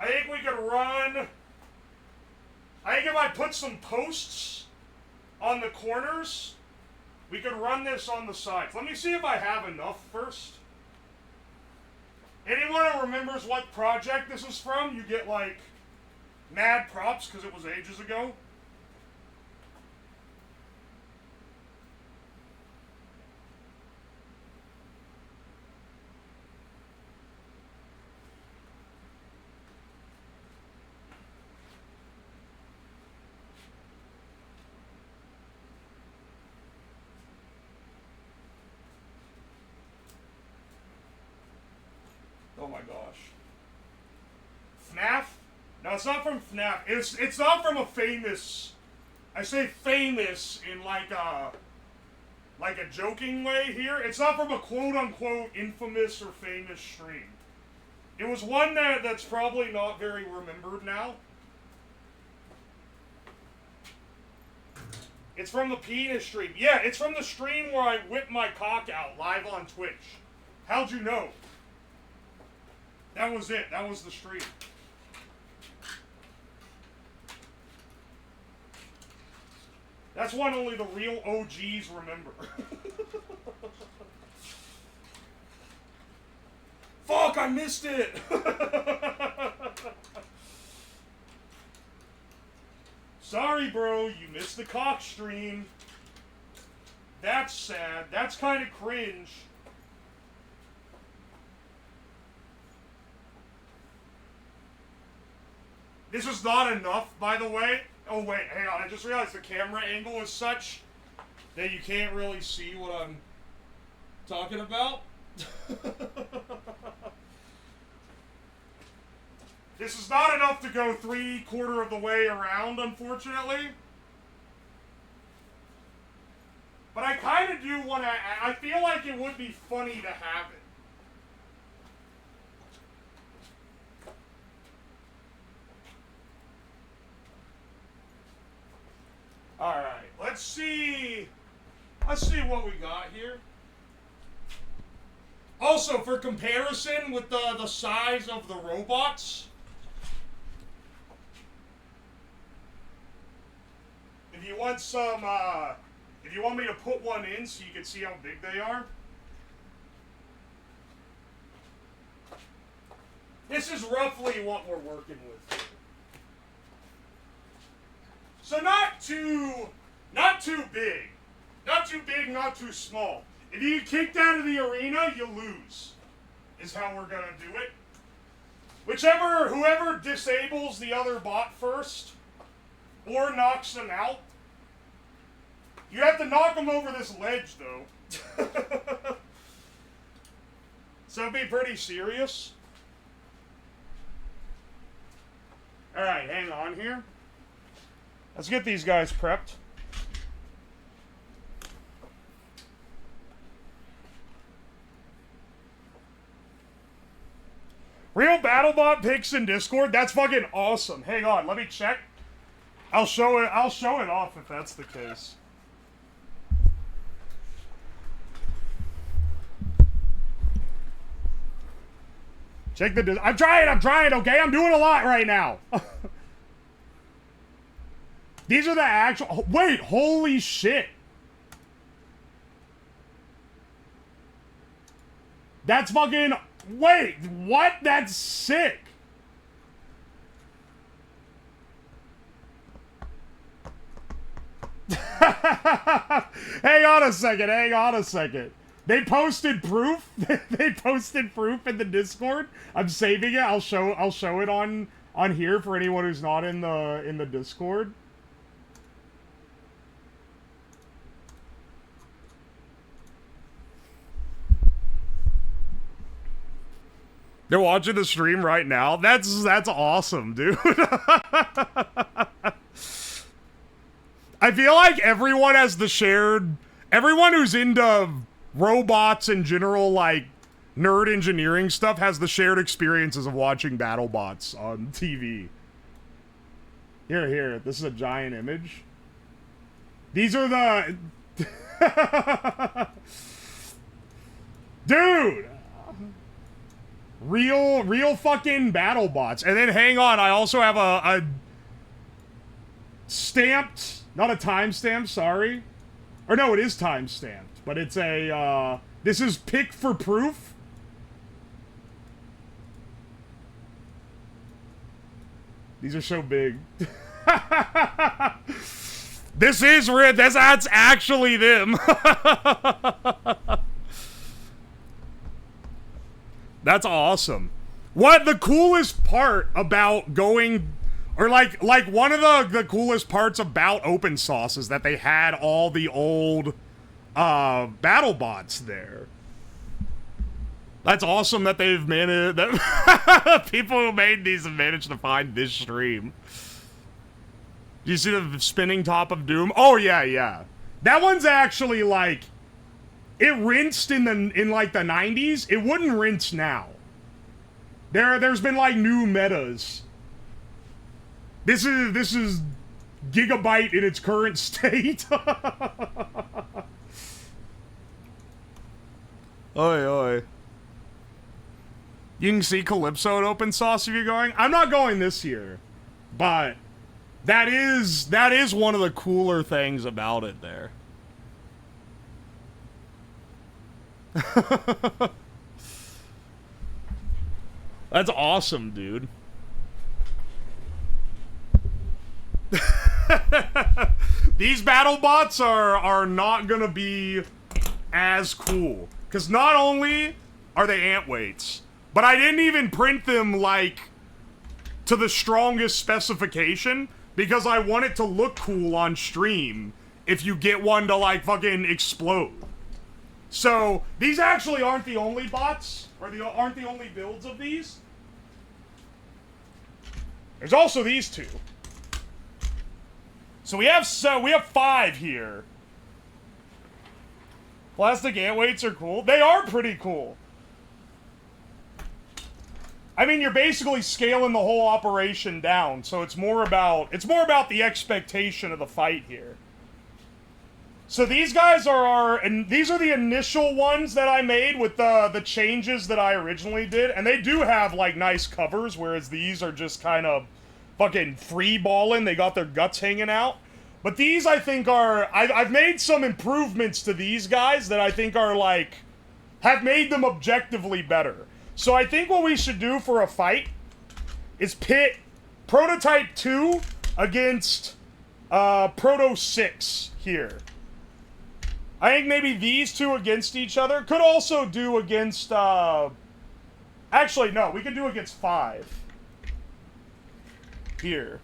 I think we could run, I think if I put some posts on the corners, we could run this on the sides. Let me see if I have enough first. Anyone who remembers what project this is from, you get, like, mad props because it was ages ago. Oh my gosh. FNAF? No, it's not from FNAF. It's not from a famous, I say famous in like a joking way here. It's not from a quote-unquote infamous or famous stream. It was one that's probably not very remembered now. It's from the penis stream. Yeah, it's from the stream where I whipped my cock out live on Twitch. How'd you know? That was it. That was the stream. That's one only the real OGs remember. Fuck, I missed it! Sorry, bro, you missed the cock stream. That's sad. That's kind of cringe. This is not enough, by the way. Oh, wait, hang on. I just realized the camera angle is such that you can't really see what I'm talking about. This is not enough to go 3/4 of the way around, unfortunately. But I kind of do want to... I feel like it would be funny to have it. Alright, let's see what we got here. Also, for comparison with the size of the robots, if you want some, if you want me to put one in so you can see how big they are. This is roughly what we're working with. So not too big. Not too big, not too small. If you get kicked out of the arena, you lose, is how we're gonna do it. Whoever disables the other bot first, or knocks them out, you have to knock them over this ledge, though. So it'd be pretty serious. Alright, hang on here. Let's get these guys prepped. Real BattleBot picks in Discord? That's fucking awesome. Hang on, let me check. I'll show it off if that's the case. Check the... I'm trying, okay? I'm doing a lot right now. These are the actual... Wait, holy shit. That's fucking... Wait, what? That's sick. Hang on a second. They posted proof. They posted proof in the Discord. I'm saving it. I'll show it on here for anyone who's not in the Discord. They're watching the stream right now. That's awesome, dude. I feel like everyone has the shared... Everyone who's into robots in general, like, nerd engineering stuff, has the shared experiences of watching BattleBots on TV. Here. This is a giant image. These are the... Dude! Real fucking BattleBots. And then, hang on, I also have a stamped... Not a timestamp, sorry. Or no, it is time-stamped. But it's a, this is pick for proof. These are so big. This is real. That's actually them. That's awesome. What the coolest part about going... Or like one of the coolest parts about open source is that they had all the old BattleBots there. That's awesome that they've managed that people who made these have managed to find this stream. Do you see the spinning top of doom? Oh yeah. That one's actually like it rinsed in like the 90s. It wouldn't rinse now. There's been like new metas. This is Gigabyte in its current state. Oi. You can see Calypso at open source if you're going. I'm not going this year, but That is one of the cooler things about it there. That's awesome, dude. These BattleBots are not gonna be as cool. Because not only are they ant weights, but I didn't even print them, like, to the strongest specification, because I want it to look cool on stream if you get one to, like, fucking explode. So, these actually aren't the only bots, or aren't the only builds of these. There's also these two. So we have 5 here. Plastic ant weights are cool. They are pretty cool. I mean, you're basically scaling the whole operation down, so it's more about the expectation of the fight here. So these guys and these are the initial ones that I made with the changes that I originally did, and they do have, like, nice covers, whereas these are just kind of fucking free balling. They got their guts hanging out. But these, I think, I've made some improvements to these guys that I think are, like, have made them objectively better. So I think what we should do for a fight is pit Prototype 2 against Proto 6 here. I think maybe these two against each other. Could also do against, actually, no, we could do against 5. Here.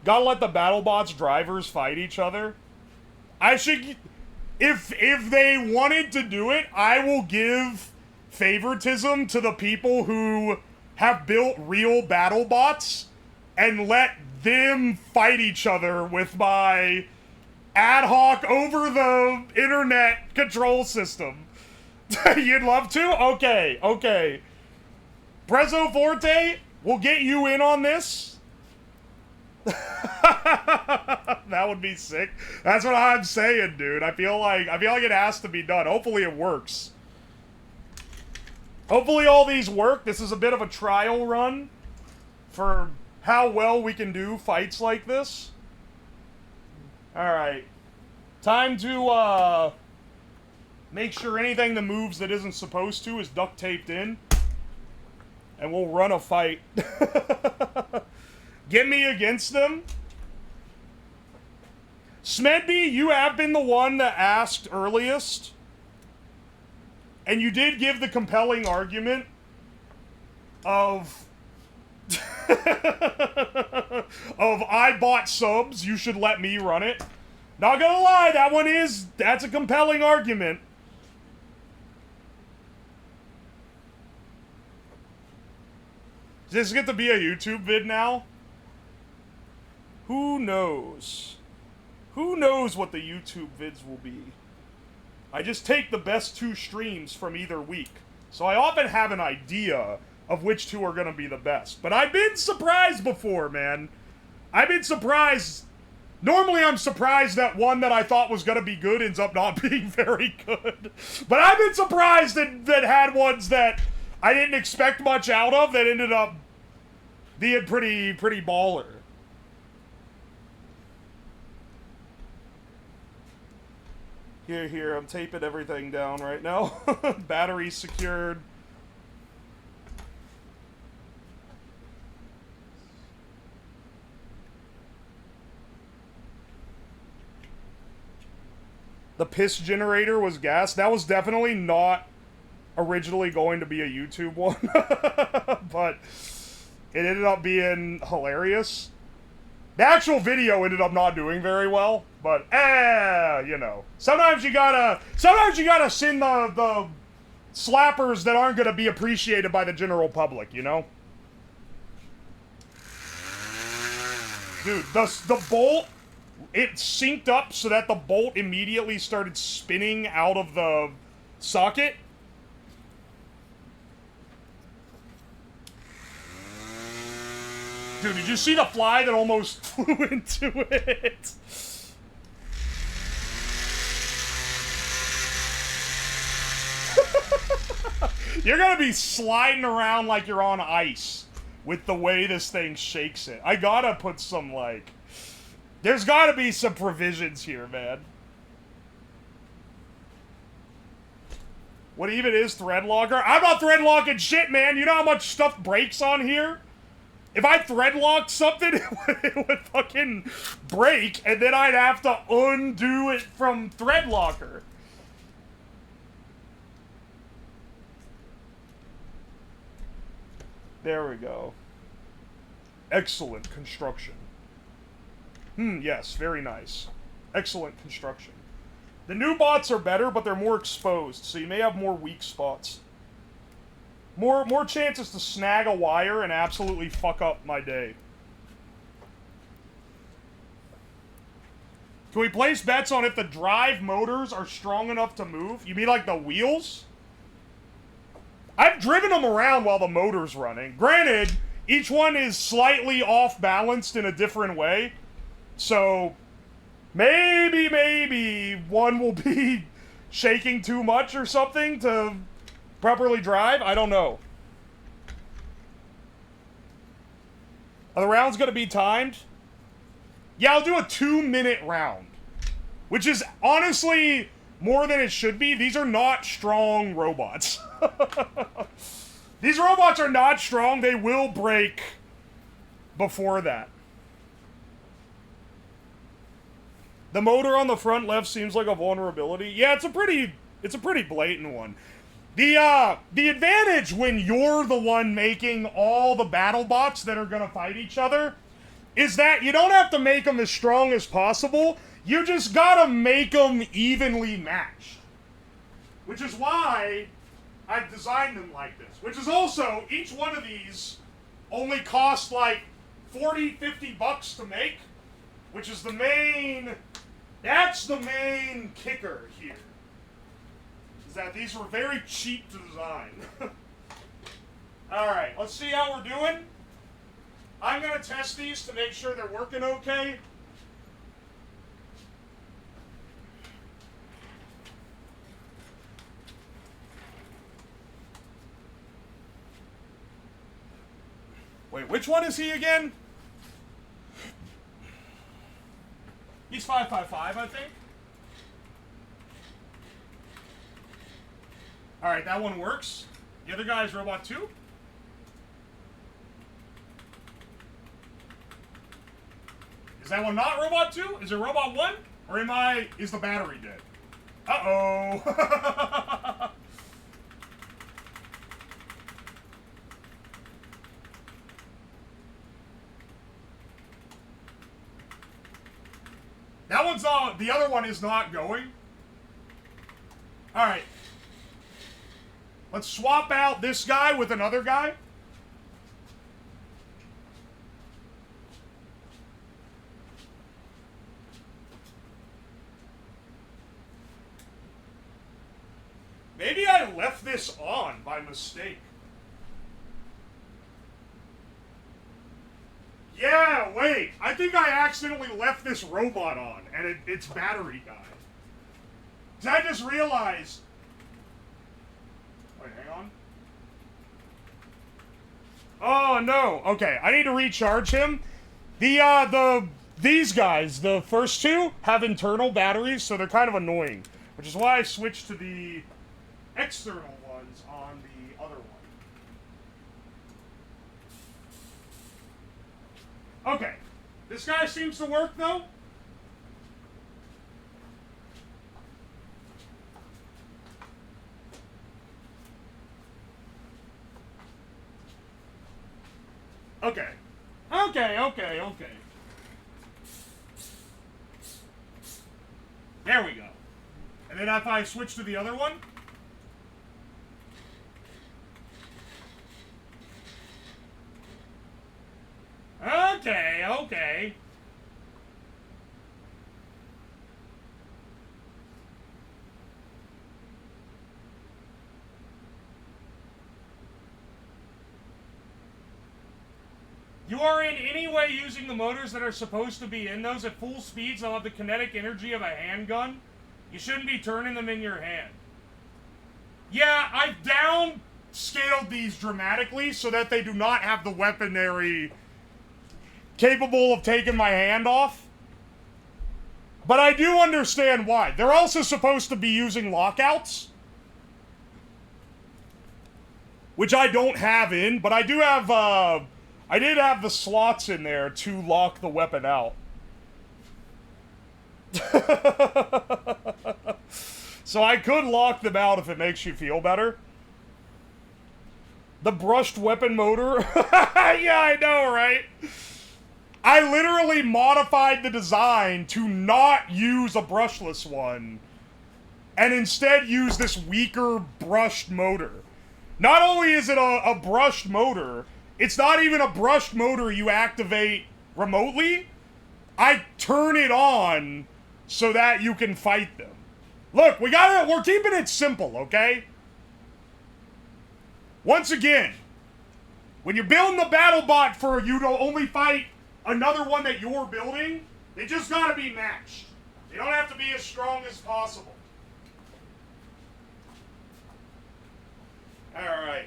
Gotta let the BattleBots drivers fight each other. I should... If they wanted to do it, I will give favoritism to the people who have built real BattleBots and let them fight each other with my ad hoc over-the-internet control system. You'd love to? Okay, okay. Prezzo Forte, we'll get you in on this. That would be sick. That's what I'm saying, dude. I feel like it has to be done. Hopefully it works. Hopefully all these work. This is a bit of a trial run for how well we can do fights like this. Alright. Time to, make sure anything that moves that isn't supposed to is duct taped in. And we'll run a fight. Get me against them. Smedby, you have been the one that asked earliest. And you did give the compelling argument of... of I bought subs, you should let me run it. Not gonna lie, that's a compelling argument. Does this get to be a YouTube vid now? Who knows? Who knows what the YouTube vids will be? I just take the best 2 streams from either week. So I often have an idea of which 2 are gonna be the best. But I've been surprised before, man. I've been surprised. Normally I'm surprised that one that I thought was gonna be good ends up not being very good. But I've been surprised that had ones that I didn't expect much out of that ended up being pretty baller. Here, I'm taping everything down right now. Battery secured. The piss generator was gas. That was definitely not originally going to be a YouTube one. But it ended up being hilarious. The actual video ended up not doing very well, but you know. Sometimes you gotta send the slappers that aren't gonna be appreciated by the general public, you know? Dude, the bolt, it synced up so that the bolt immediately started spinning out of the socket. Dude, did you see the fly that almost flew into it? You're gonna be sliding around like you're on ice with the way this thing shakes it. I gotta put some, like... There's gotta be some provisions here, man. What even is thread locker? I'm not thread locking shit, man. You know how much stuff breaks on here? If I thread locked something, it would fucking break, and then I'd have to undo it from thread locker. There we go. Excellent construction. Yes, very nice. Excellent construction. The new bots are better, but they're more exposed, so you may have more weak spots. More chances to snag a wire and absolutely fuck up my day. Can we place bets on if the drive motors are strong enough to move? You mean like the wheels? I've driven them around while the motor's running. Granted, each one is slightly off-balanced in a different way. So, maybe one will be shaking too much or something to properly drive? I don't know. Are the rounds going to be timed? Yeah, I'll do a 2-minute round. Which is honestly more than it should be. These are not strong robots. These robots are not strong. They will break before that. The motor on the front left seems like a vulnerability. Yeah, it's a pretty blatant one. The advantage when you're the one making all the BattleBots that are gonna fight each other is that you don't have to make them as strong as possible. You just gotta make them evenly matched. Which is why I've designed them like this. Which is also, each one of these only costs like 40, 50 bucks to make. Which is the main... That's the main kicker here. Is that these were very cheap to design. Alright, let's see how we're doing. I'm going to test these to make sure they're working okay. Wait, which one is he again? He's 555, I think. Alright, that one works. The other guy is Robot 2. Is that one not Robot 2? Is it Robot 1? Or is the battery dead? Uh-oh. That one's the other one is not going. Alright. Let's swap out this guy with another guy. Maybe I left this on by mistake. Yeah, wait. I think I accidentally left this robot on, and it's battery died. 'Cause I just realized... Wait, hang on. Oh, no. Okay, I need to recharge him. These guys, the first two, have internal batteries, so they're kind of annoying. Which is why I switched to the external ones on the other one. Okay. This guy seems to work, though. Okay. Okay. There we go. And then if I switch to the other one... Okay. You are in any way using the motors that are supposed to be in those at full speeds. They'll have the kinetic energy of a handgun. You shouldn't be turning them in your hand. Yeah, I've downscaled these dramatically so that they do not have the weaponry capable of taking my hand off. But I do understand why. They're also supposed to be using lockouts, which I don't have in, but I do have, I did have the slots in there to lock the weapon out. So I could lock them out if it makes you feel better. The brushed weapon motor? Yeah, I know, right? I literally modified the design to not use a brushless one, and instead use this weaker brushed motor. Not only is it a brushed motor, it's not even a brushed motor you activate remotely. I turn it on so that you can fight them. Look, we're keeping it simple, okay? Once again, when you're building the BattleBot for you to only fight another one that you're building, they just gotta be matched. They don't have to be as strong as possible. Alright.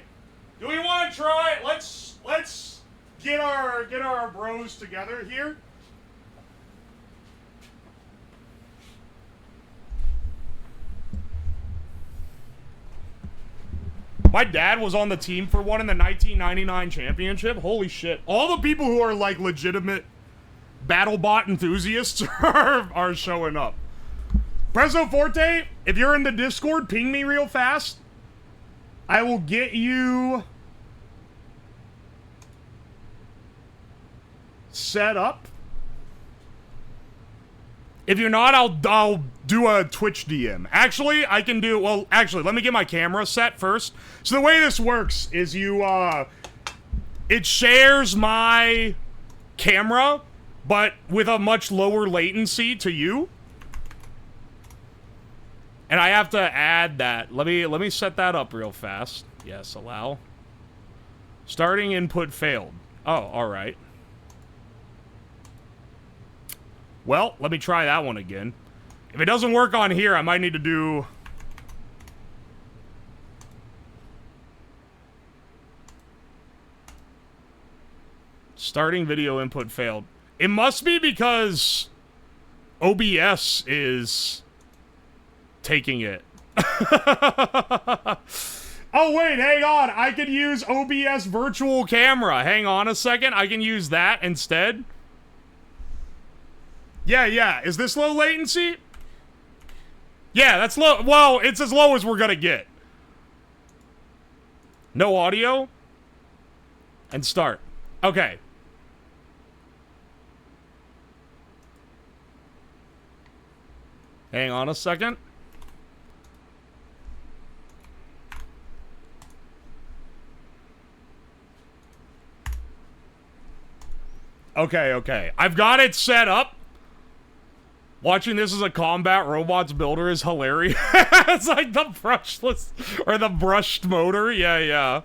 Do we want to try it? Let's get our bros together here. My dad was on the team for one in the 1999 championship. Holy shit. All the people who are like legitimate BattleBot enthusiasts are showing up. Preso Forte, if you're in the Discord, ping me real fast. I will get you set up. If you're not, I'll do a Twitch DM. Actually, I can do, well, actually, let me get my camera set first. So the way this works is it shares my camera, but with a much lower latency to you. And I have to add that. Let me set that up real fast. Yes, allow. Starting input failed. Oh, all right. Well, let me try that one again. If it doesn't work on here, I might need to do... Starting video input failed. It must be because OBS is taking it. Oh, wait, hang on. I could use OBS virtual camera. Hang on a second. I can use that instead. Yeah. Is this low latency? Yeah, that's low. Well, it's as low as we're gonna get. No audio? And start. Okay. Hang on a second. Okay. I've got it set up. Watching this as a combat robots builder is hilarious. It's like the brushless, or the brushed motor. Yeah.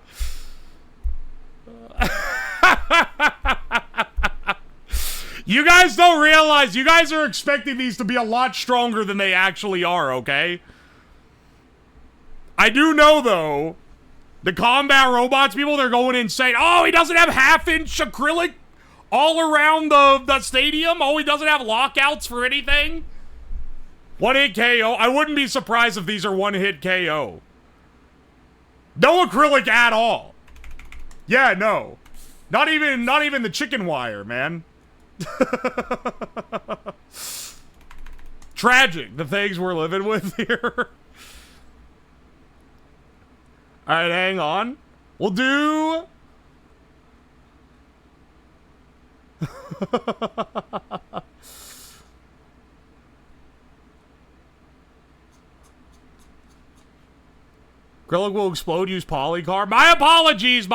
You guys don't realize, you guys are expecting these to be a lot stronger than they actually are, okay? I do know, though, the combat robots people, they're going insane. Oh, he doesn't have half-inch acrylic all around the stadium? Oh, he doesn't have lockouts for anything? One-hit KO. I wouldn't be surprised if these are one-hit KO. No acrylic at all. Yeah, no. Not even the chicken wire, man. Tragic, the things we're living with here. Alright, hang on. We'll do... Acrylic will explode, use polycarb. My apologies, it's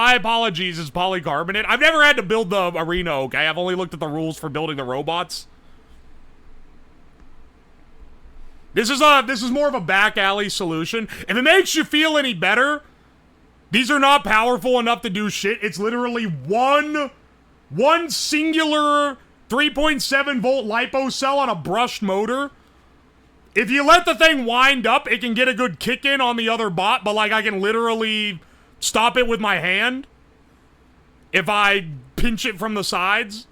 polycarbonate. I've never had to build the arena, okay? I've only looked at the rules for building the robots. This is more of a back alley solution. If it makes you feel any better, these are not powerful enough to do shit. It's literally one singular 3.7 volt lipo cell on a brushed motor. If you let the thing wind up, it can get a good kick in on the other bot, but like I can literally stop it with my hand if I pinch it from the sides.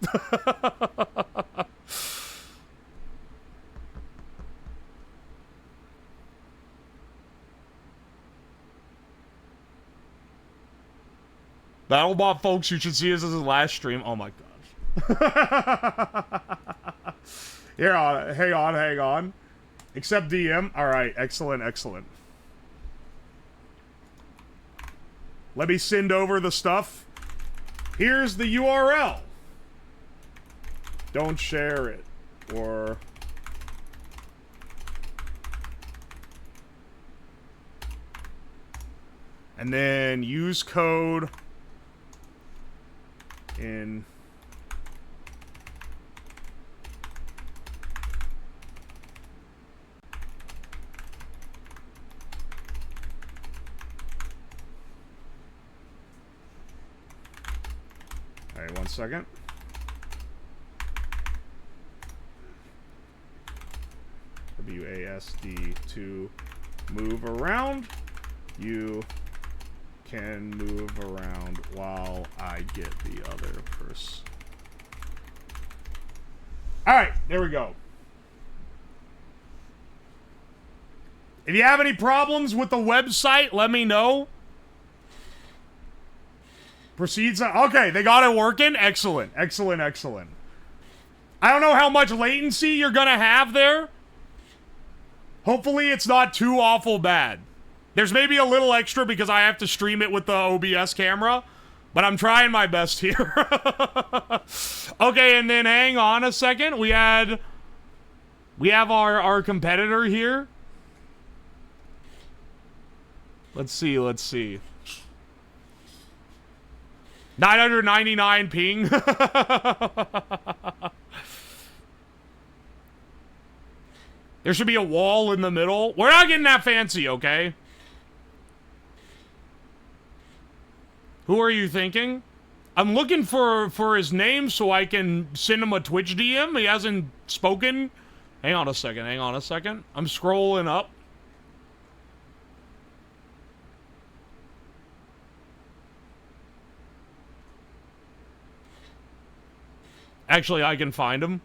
Battlebot folks, you should see this as his last stream. Oh my gosh. Here, hang on. Accept DM. Alright, excellent, excellent. Let me send over the stuff. Here's the URL. Don't share it. Or... and then use code in... Alright, 1 second. WASD to move around. You can move around while I get the other person. Alright, there we go. If you have any problems with the website, let me know. Proceeds. Okay, they got it working. Excellent, excellent, excellent. I don't know how much latency you're gonna have there. Hopefully it's not too awful bad. There's maybe a little extra because I have to stream it with the OBS camera, but I'm trying my best here. Okay, and then hang on a second. We have our competitor here. Let's see. 999 ping. There should be a wall in the middle. We're not getting that fancy, okay? Who are you thinking? I'm looking for his name so I can send him a Twitch DM. He hasn't spoken. Hang on a second. I'm scrolling up. Actually, I can find him.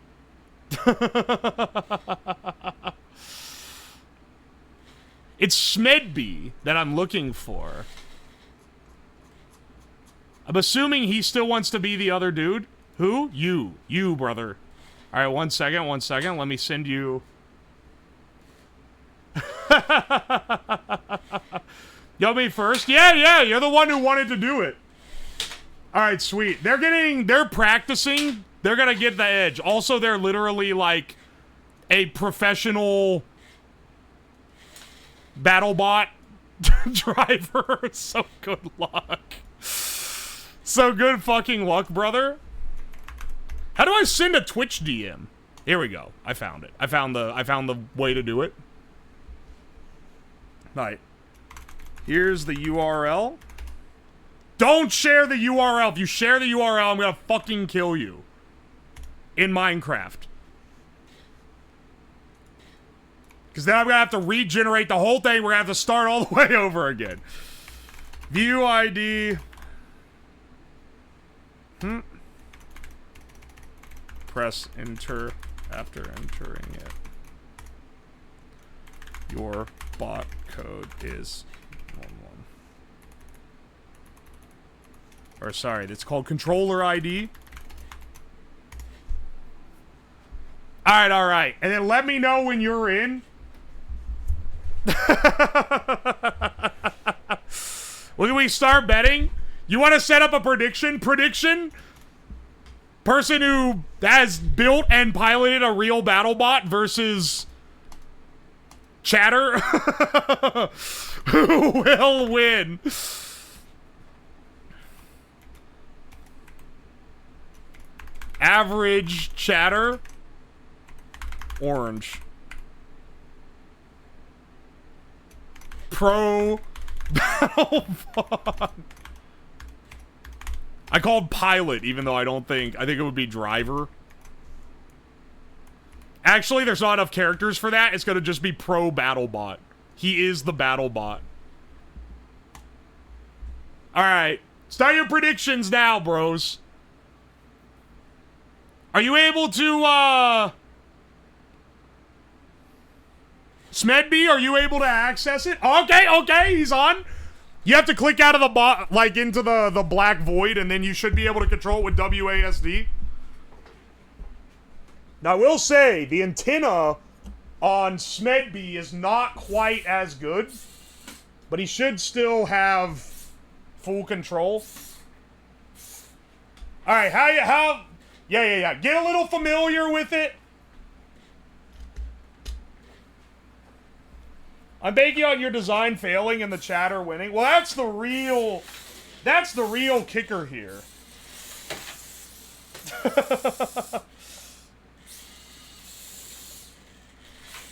It's Smedby that I'm looking for. I'm assuming he still wants to be the other dude. Who? You, brother. Alright, 1 second. Let me send you... Yo, me first? Yeah, you're the one who wanted to do it. Alright, sweet. They're practicing. They're gonna get the edge. Also, they're literally like a professional BattleBot driver. So good luck. So good fucking luck, brother. How do I send a Twitch DM? Here we go. I found it. I found the way to do it. Right. Here's the URL. Don't share the URL. If you share the URL, I'm gonna fucking kill you. In Minecraft. Because then I'm gonna have to regenerate the whole thing. We're gonna have to start all the way over again. View ID. Press enter after entering it. Your bot code is 11. Or sorry, it's called controller ID. Alright. And then let me know when you're in. Will we start betting? You want to set up a prediction? Person who has built and piloted a real BattleBot versus chatter? Who will win? Average chatter. Orange. Pro BattleBot. I called pilot, even though I think it would be driver. Actually, there's not enough characters for that. It's gonna just be pro Battlebot. He is the Battlebot. Alright. Start your predictions now, bros. Are you able to, Smedby, are you able to access it? Okay, okay, he's on. You have to click out of the bot, like, into the black void, and then you should be able to control it with WASD. Now, I will say, the antenna on Smedby is not quite as good, but he should still have full control. Alright, yeah. Get a little familiar with it. I'm banking on your design failing and the chatter winning. Well, that's the real kicker here.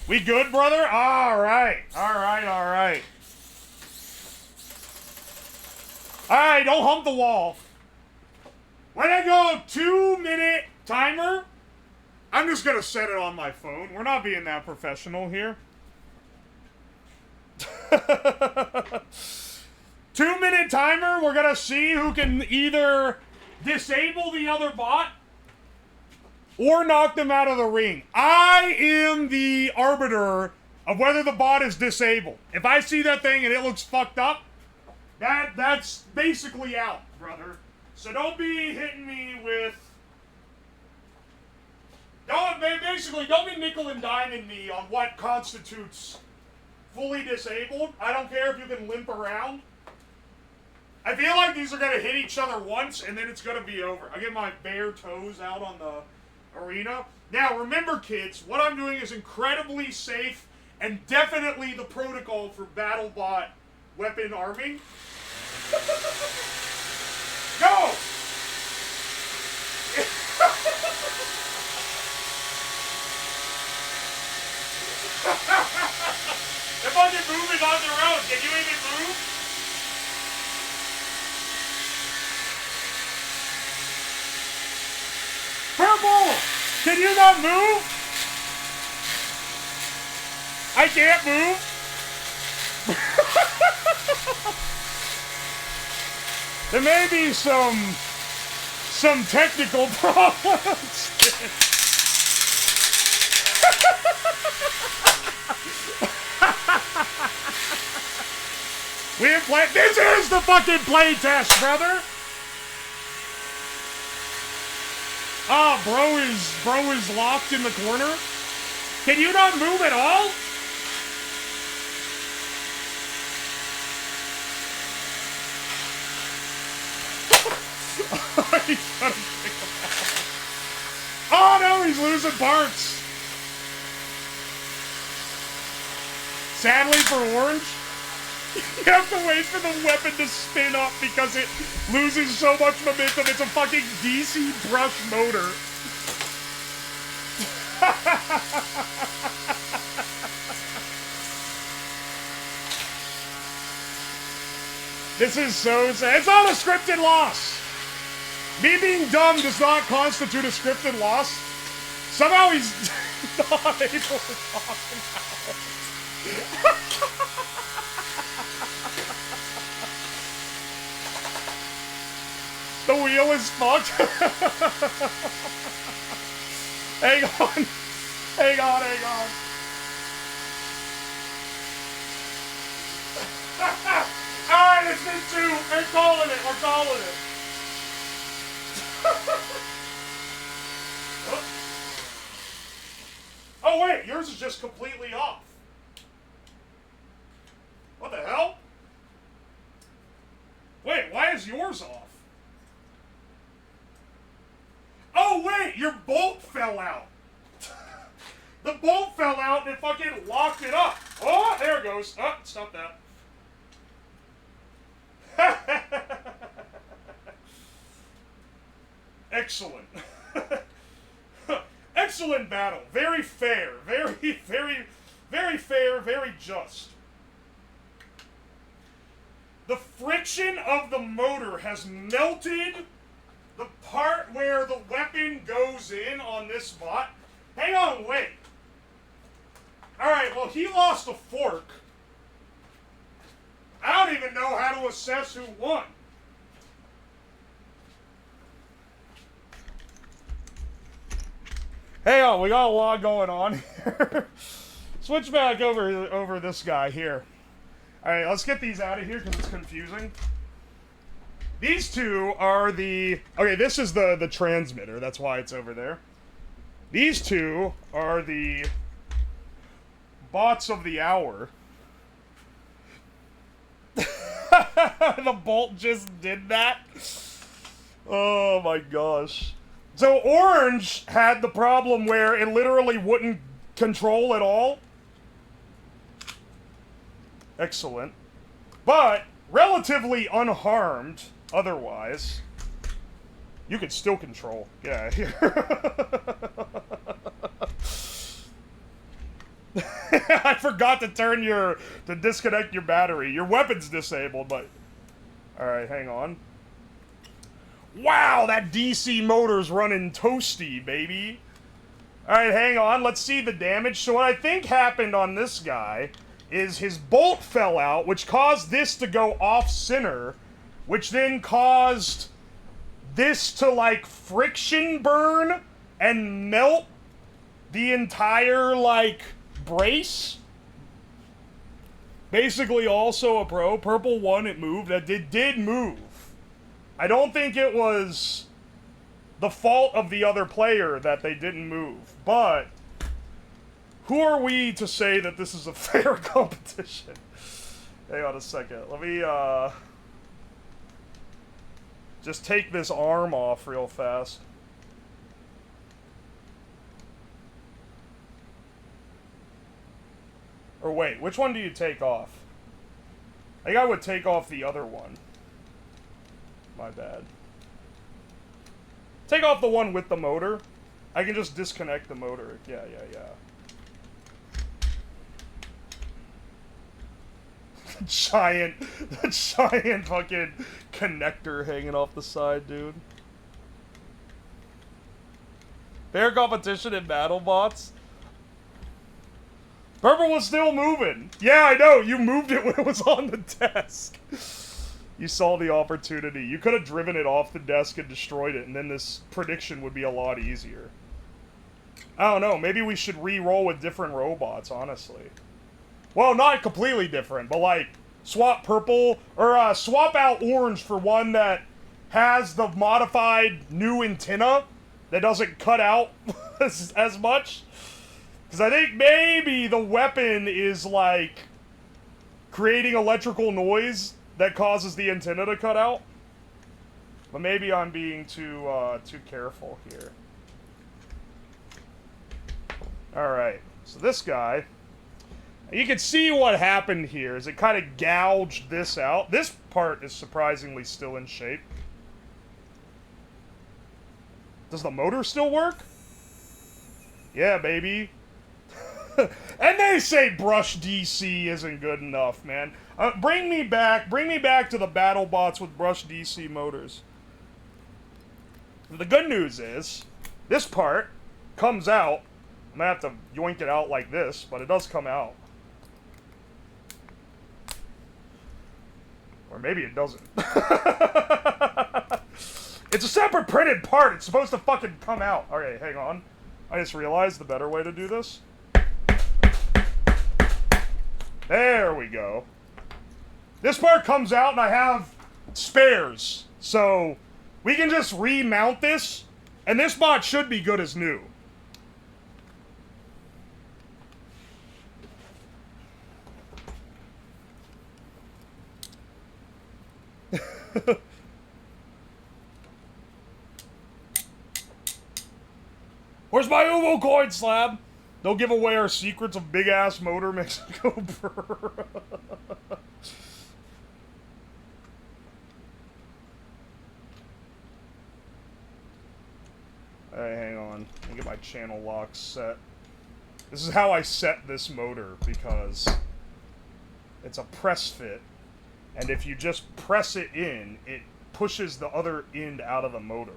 We good, brother? Alright, alright. Alright, don't hump the wall. When I go 2-minute timer, I'm just gonna set it on my phone. We're not being that professional here. 2-minute timer, we're gonna see who can either disable the other bot or knock them out of the ring. I am the arbiter of whether the bot is disabled. If I see that thing and it looks fucked up, that's basically out, brother. So don't be hitting me with... Don't be nickel and diming me on what constitutes fully disabled. I don't care if you can limp around. I feel like these are going to hit each other once, and then it's going to be over. I get my bare toes out on the arena. Now, remember, kids, what I'm doing is incredibly safe and definitely the protocol for BattleBot weapon arming. Go! They're fucking moving on their own. Can you even move? Purple! Can you not move? I can't move. There may be some technical problems. We have played. This is the fucking play test, brother. Oh, bro is locked in the corner. Can you not move at all? He's trying to pick him out. Oh no, he's losing parts. Sadly for orange, you have to wait for the weapon to spin up because it loses so much momentum. It's a fucking DC brush motor. This is so sad. It's not a scripted loss. Me being dumb does not constitute a scripted loss. Somehow he's not able to talk now. The wheel is fucked. Hang on. Hang on. Alright, it's been 2. We're calling it. Oh wait, yours is just completely off. What the hell? Wait, why is yours off? Oh wait, your bolt fell out. The bolt fell out and it fucking locked it up. Oh, there it goes. Oh, stop that. Excellent. Excellent battle. Very fair. Very fair. Very just. The friction of the motor has melted the part where the weapon goes in on this bot. Hang on, wait. Alright, well, he lost a fork. I don't even know how to assess who won. Hey, we got a lot going on here. Switch back over this guy here. Alright, let's get these out of here because it's confusing. These two are the... Okay, this is the transmitter. That's why it's over there. These two are the bots of the hour. The bolt just did that. Oh my gosh. So orange had the problem where it literally wouldn't control at all. Excellent. But relatively unharmed otherwise. You could still control. Yeah, here. I forgot to to disconnect your battery. Your weapon's disabled, but... Alright, hang on. Wow, that DC motor's running toasty, baby. Alright, hang on. Let's see the damage. So what I think happened on this guy is his bolt fell out, which caused this to go off-center, which then caused this to, like, friction burn and melt the entire, like, brace. Basically also a pro. Purple one, it moved. That did move. I don't think it was the fault of the other player that they didn't move, but who are we to say that this is a fair competition? Hang on a second. Let me, just take this arm off real fast. Or wait, which one do you take off? I think I would take off the other one. My bad. Take off the one with the motor. I can just disconnect the motor. Yeah. The giant fucking connector hanging off the side, dude. Fair competition in BattleBots. Purple was still moving. Yeah, I know. You moved it when it was on the desk. You saw the opportunity. You could have driven it off the desk and destroyed it, and then this prediction would be a lot easier. I don't know. Maybe we should re-roll with different robots, honestly. Well, not completely different, but like, swap purple, or swap out orange for one that has the modified new antenna that doesn't cut out as much. Because I think maybe the weapon is, like, creating electrical noise that causes the antenna to cut out. But maybe I'm being too careful here. Alright, so this guy... You can see what happened here is it kind of gouged this out. This part is surprisingly still in shape. Does the motor still work? Yeah, baby. And they say brush DC isn't good enough, man. Bring me back to the BattleBots with brush DC motors. The good news is, this part comes out. I'm gonna have to yoink it out like this, but it does come out. Or maybe it doesn't. It's a separate printed part. It's supposed to fucking come out. Okay, hang on. I just realized the better way to do this. There we go. This part comes out and I have spares. So we can just remount this and this bot should be good as new. Where's my Uwoslab? Don't give away our secrets of big-ass motor Mexico burr. Alright, hang on. Let me get my channel locks set. This is how I set this motor, because it's a press fit. And if you just press it in, it pushes the other end out of the motor.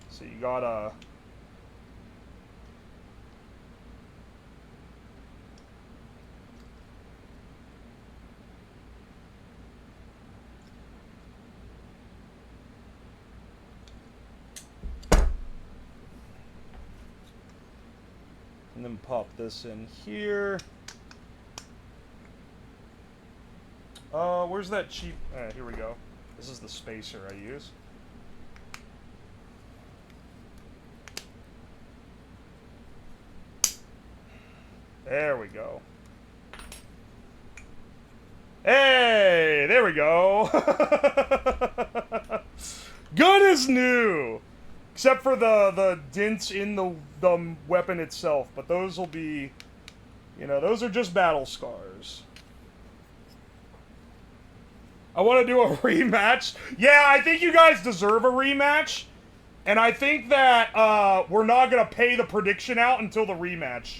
So you gotta... And then pop this in here. Where's that cheap... here we go. This is the spacer I use. There we go. Hey, there we go. Good as new. Except for the dents in the weapon itself. But those will be, you know, those are just battle scars. I want to do a rematch. Yeah, I think you guys deserve a rematch. And I think that we're not going to pay the prediction out until the rematch.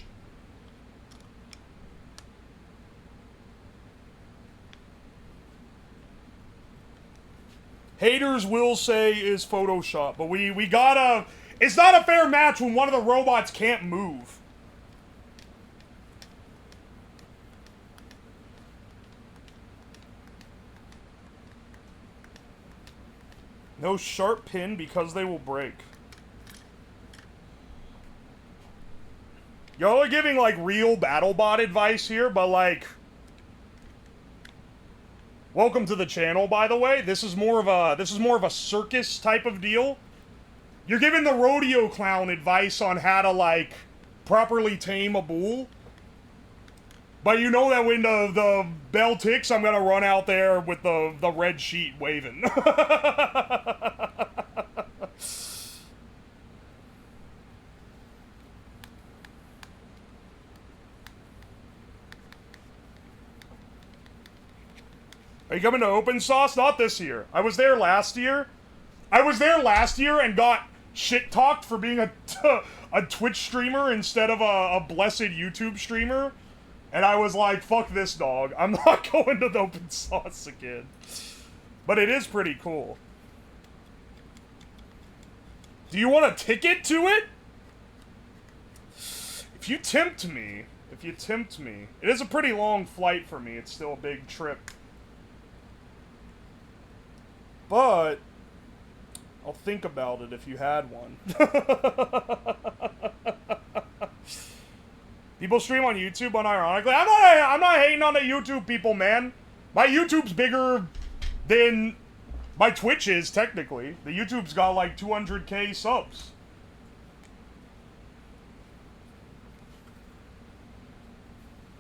Haters will say is Photoshop, but we gotta... It's not a fair match when one of the robots can't move. No sharp pin because they will break. Y'all are giving, like, real BattleBot advice here, but, like... Welcome to the channel, by the way. This is more of a circus type of deal. You're giving the rodeo clown advice on how to, like, properly tame a bull. But you know that when the bell ticks, I'm gonna run out there with the red sheet waving. Are you coming to Open Sauce? Not this year. I was there last year. And got shit-talked for being a Twitch streamer instead of a blessed YouTube streamer. And I was like, fuck this, dog. I'm not going to the Open Sauce again. But it is pretty cool. Do you want a ticket to it? If you tempt me. It is a pretty long flight for me. It's still a big trip. But I'll think about it if you had one. People stream on YouTube unironically. I'm not hating on the YouTube people, man. My YouTube's bigger than my Twitch is, technically. The YouTube's got like 200k subs.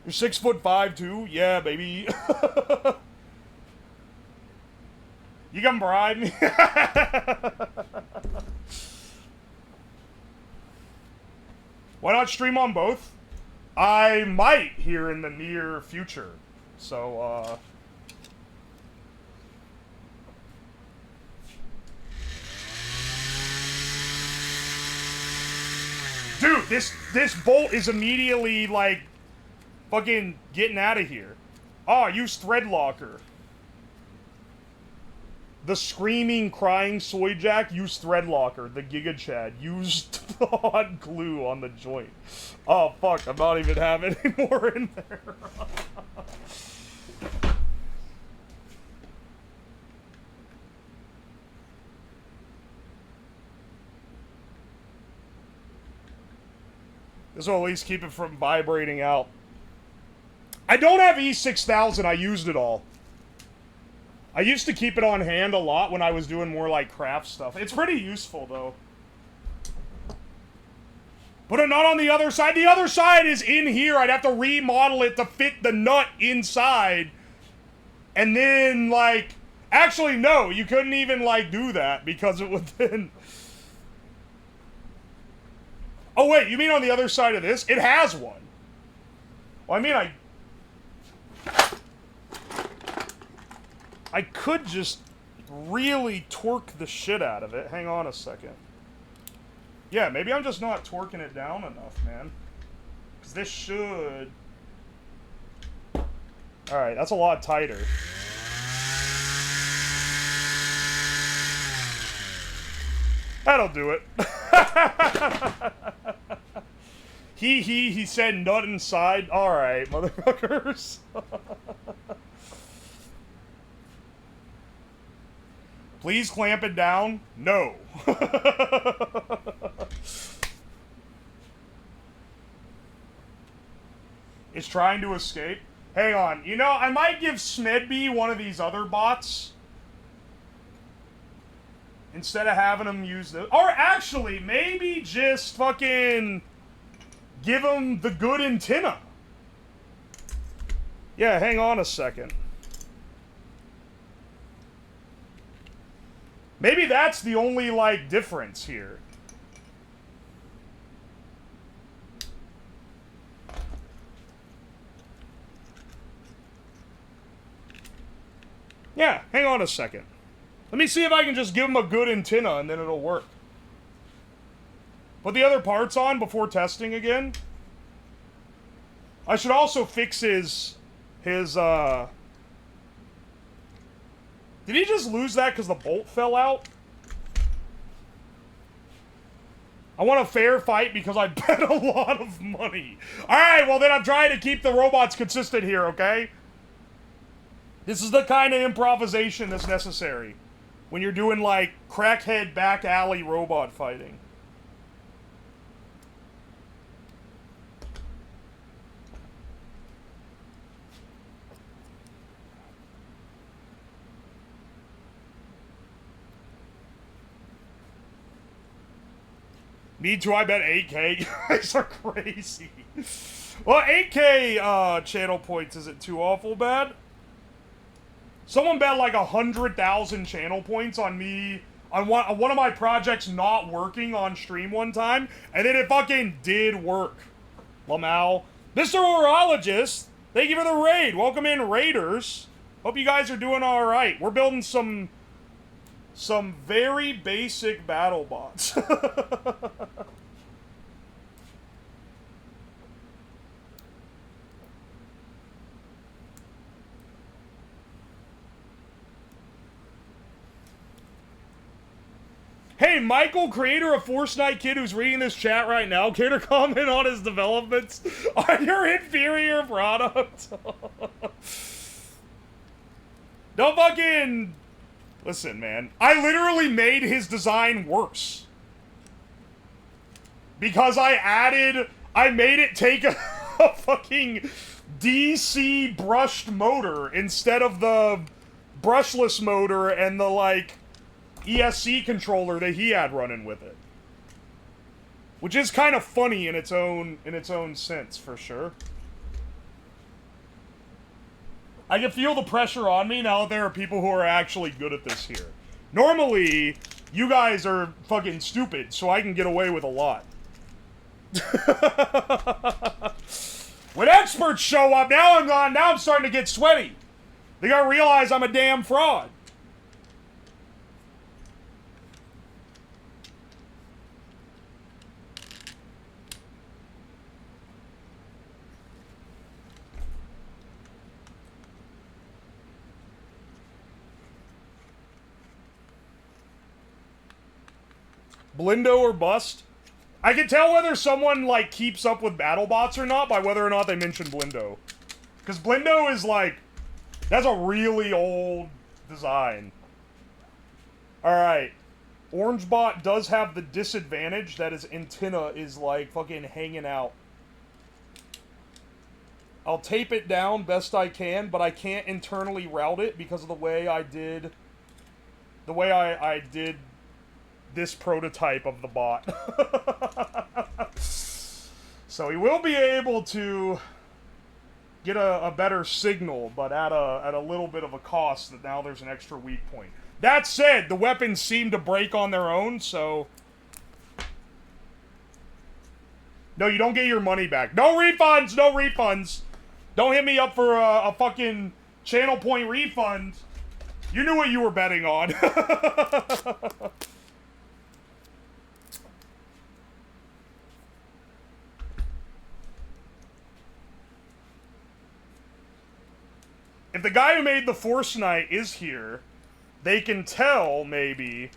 You're 6'5" too? Yeah, baby. You can bribe me. Why not stream on both? I might here in the near future. So, Dude, this bolt is immediately, like, fucking getting out of here. Oh, use thread locker. The screaming, crying soy jack used thread locker. The Giga Chad used hot glue on the joint. Oh fuck! I'm not even having any more in there. This will at least keep it from vibrating out. I don't have E6000. I used it all. I used to keep it on hand a lot when I was doing more, like, craft stuff. It's pretty useful, though. Put it not on the other side. The other side is in here. I'd have to remodel it to fit the nut inside. And then, like... Actually, no. You couldn't even, like, do that because it would then... Oh, wait. You mean on the other side of this? It has one. Well, I mean, I could just really torque the shit out of it. Hang on a second. Yeah, maybe I'm just not torquing it down enough, man. Because this should... Alright, that's a lot tighter. That'll do it. He said nut inside. Alright, motherfuckers. Please clamp it down. No. is trying to escape. Hang on. You know, I might give Smedby one of these other bots. Instead of having him use the... Or actually, maybe just fucking... give him the good antenna. Yeah, hang on a second. Maybe that's the only, like, difference here. Yeah, hang on a second. Let me see if I can just give him a good antenna and then it'll work. Put the other parts on before testing again. I should also fix his Did he just lose that because the bolt fell out? I want a fair fight because I bet a lot of money. Alright, well then I'm trying to keep the robots consistent here, okay? This is the kind of improvisation that's necessary when you're doing, like, crackhead back alley robot fighting. Me too, I bet 8K. You guys are crazy. Well, 8K channel points isn't too awful bad. Someone bet like 100,000 channel points on me on one of my projects not working on stream one time, and then it fucking did work. Lamau. Mr. Horologist, thank you for the raid. Welcome in, Raiders. Hope you guys are doing alright. We're building some very basic battle bots. Hey, Michael, creator of Force Knight Kid, who's reading this chat right now, care to comment on his developments on your inferior product? Don't fucking... Listen, man. I literally made his design worse. Because I made it take a fucking DC brushed motor instead of the brushless motor and the, like... ESC controller that he had running with it, which is kind of funny in its own sense, for sure. I can feel the pressure on me now that there are people who are actually good at this here. Normally, you guys are fucking stupid, so I can get away with a lot. When experts show up, now I'm starting to get sweaty. They gotta realize I'm a damn fraud. Blindo or bust? I can tell whether someone, like, keeps up with BattleBots or not by whether or not they mention Blindo. Because Blindo is, like, that's a really old design. Alright. OrangeBot does have the disadvantage that his antenna is, like, fucking hanging out. I'll tape it down best I can, but I can't internally route it because of the way I did... The way I did... this prototype of the bot. So he will be able to get a better signal, but at a little bit of a cost that now there's an extra weak point. That said, the weapons seem to break on their own, so... No, you don't get your money back. No refunds! No refunds! Don't hit me up for a fucking channel point refund. You knew what you were betting on. If the guy who made the Force Knight is here, they can tell, maybe,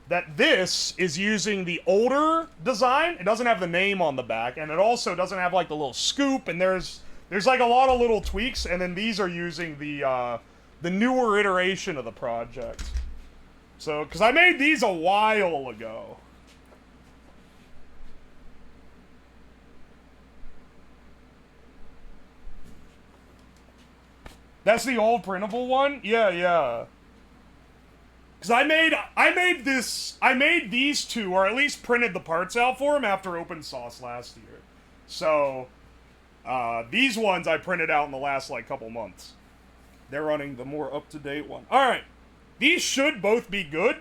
that this is using the older design. It doesn't have the name on the back, and it also doesn't have, like, the little scoop, and there's like, a lot of little tweaks, and then these are using the newer iteration of the project. So, because I made these a while ago. That's the old printable one? Yeah, yeah. Because I made these two, or at least printed the parts out for them after open source last year. So, these ones I printed out in the last, like, couple months. They're running the more up-to-date one. Alright. These should both be good.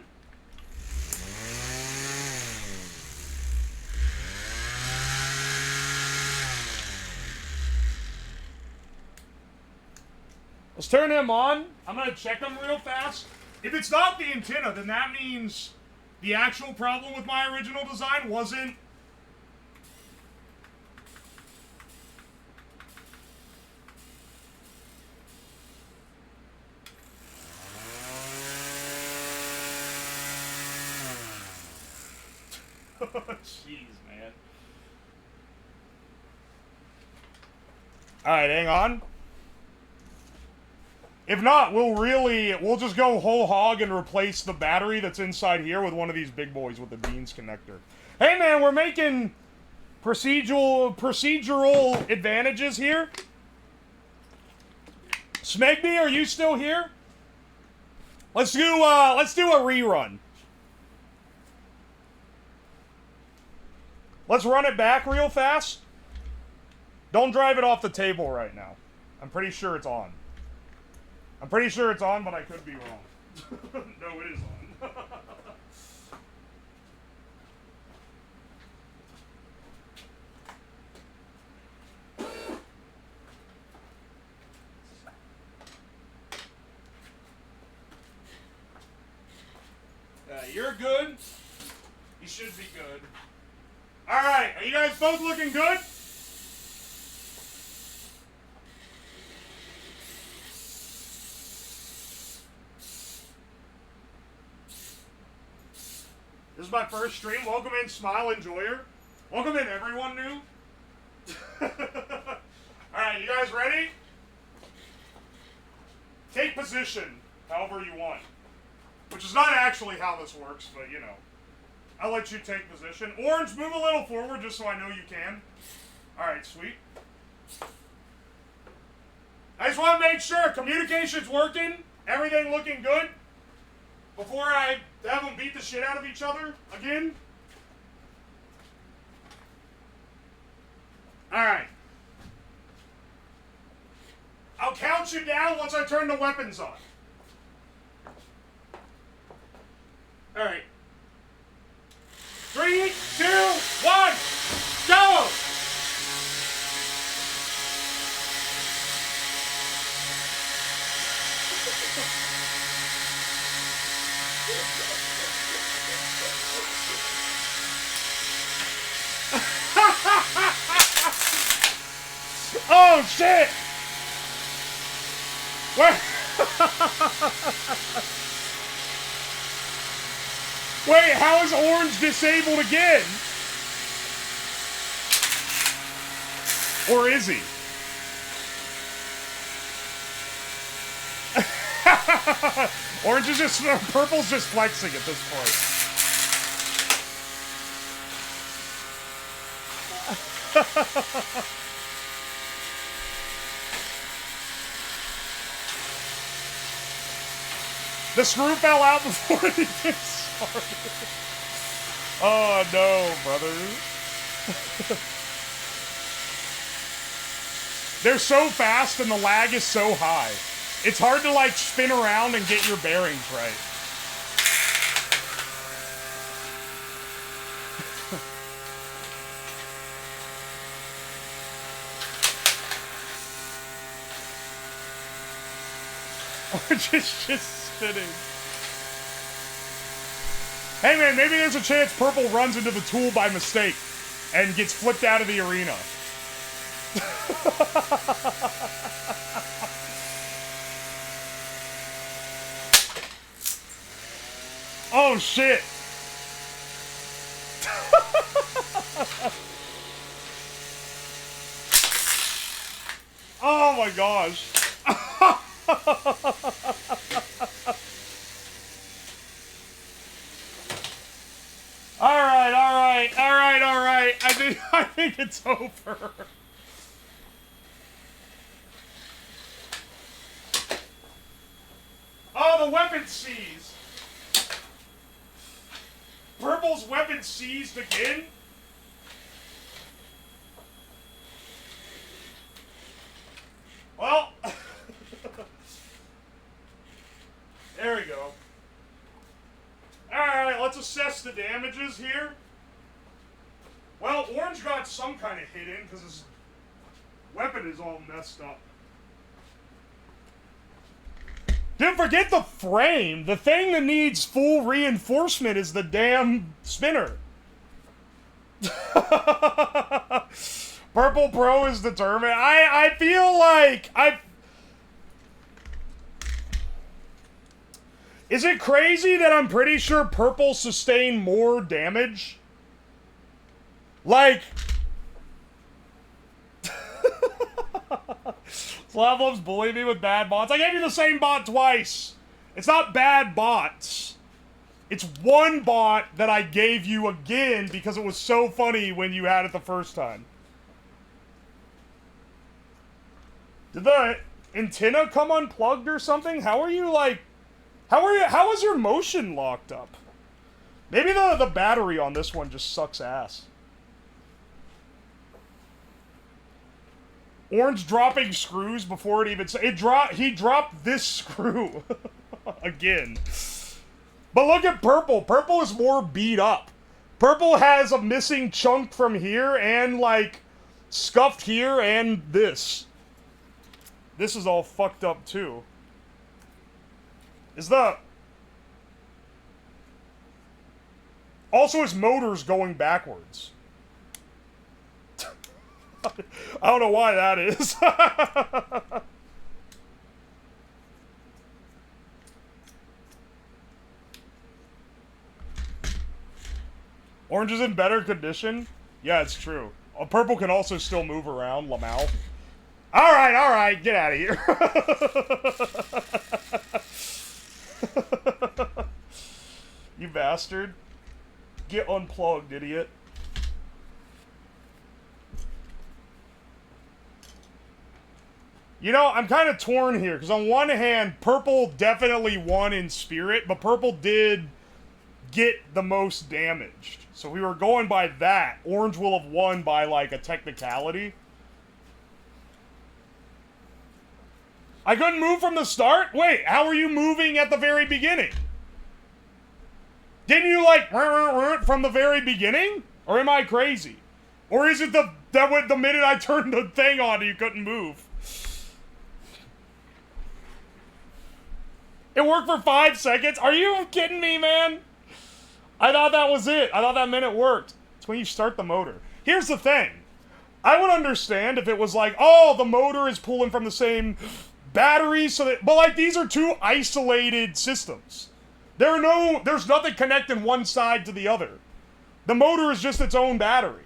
Let's turn them on. I'm going to check them real fast. If it's not the antenna, then that means the actual problem with my original design wasn't... Jeez, man. Alright, hang on. If not, we'll just go whole hog and replace the battery that's inside here with one of these big boys with the beans connector. Hey man, we're making procedural advantages here. Smegby, are you still here? Let's do a rerun. Let's run it back real fast. Don't drive it off the table right now. I'm pretty sure it's on. I'm pretty sure it's on, but I could be wrong. No, it is on. You're good. You should be good. Alright, are you guys both looking good? This is my first stream. Welcome in, Smile Enjoyer. Welcome in, everyone new. Alright, you guys ready? Take position however you want. Which is not actually how this works, but you know. I'll let you take position. Orange, move a little forward just so I know you can. Alright, sweet. I just want to make sure communication's working. Everything looking good. Before I have them beat the shit out of each other again. Alright. I'll count you down once I turn the weapons on. Alright. 3, 2, 1, go! Oh shit! Wait! Wait, how is orange disabled again? Or is he? Orange is just, purple's just flexing at this point. The screw fell out before he gets started. Oh no, brother. They're so fast and the lag is so high. It's hard to like spin around and get your bearings right. Or just spinning. Hey man, maybe there's a chance purple runs into the tool by mistake and gets flipped out of the arena. Oh shit. Oh my gosh. All right. I think it's over. no, the weapon seized. Purple's weapon seized again? Well, there we go. Alright, let's assess the damages here. Well, orange got some kind of hit in because his weapon is all messed up. Dude, forget the frame. The thing that needs full reinforcement is the damn spinner. Purple Pro is determined. I feel like Is it crazy that I'm pretty sure Purple sustained more damage? Like... Slavlov's bullying me with bad bots. I gave you the same bot twice. It's not bad bots. It's one bot that I gave you again because it was so funny when you had it the first time. Did the antenna come unplugged or something? How are you like... How is your motion locked up? Maybe the battery on this one just sucks ass. Orange dropping screws before it even... He dropped this screw. Again. But look at Purple. Purple is more beat up. Purple has a missing chunk from here and, like, scuffed here and this. This is all fucked up, too. Is the... Also, his motor's going backwards. I don't know why that is. Orange is in better condition? Yeah, it's true. Purple can also still move around, Lamau. Alright, get out of here. You bastard. Get unplugged, idiot. You know, I'm kind of torn here, because on one hand, Purple definitely won in spirit, but Purple did get the most damaged. So we were going by that. Orange will have won by, like, a technicality. I couldn't move from the start? Wait, how were you moving at the very beginning? Didn't you, like, from the very beginning? Or am I crazy? Or is it the minute I turned the thing on, you couldn't move? It worked for 5 seconds? Are you kidding me, man? I thought that was it. I thought that meant it worked. It's when you start the motor. Here's the thing. I would understand if it was like, oh, the motor is pulling from the same battery, so that... But, like, these are two isolated systems. There's nothing connecting one side to the other. The motor is just its own battery.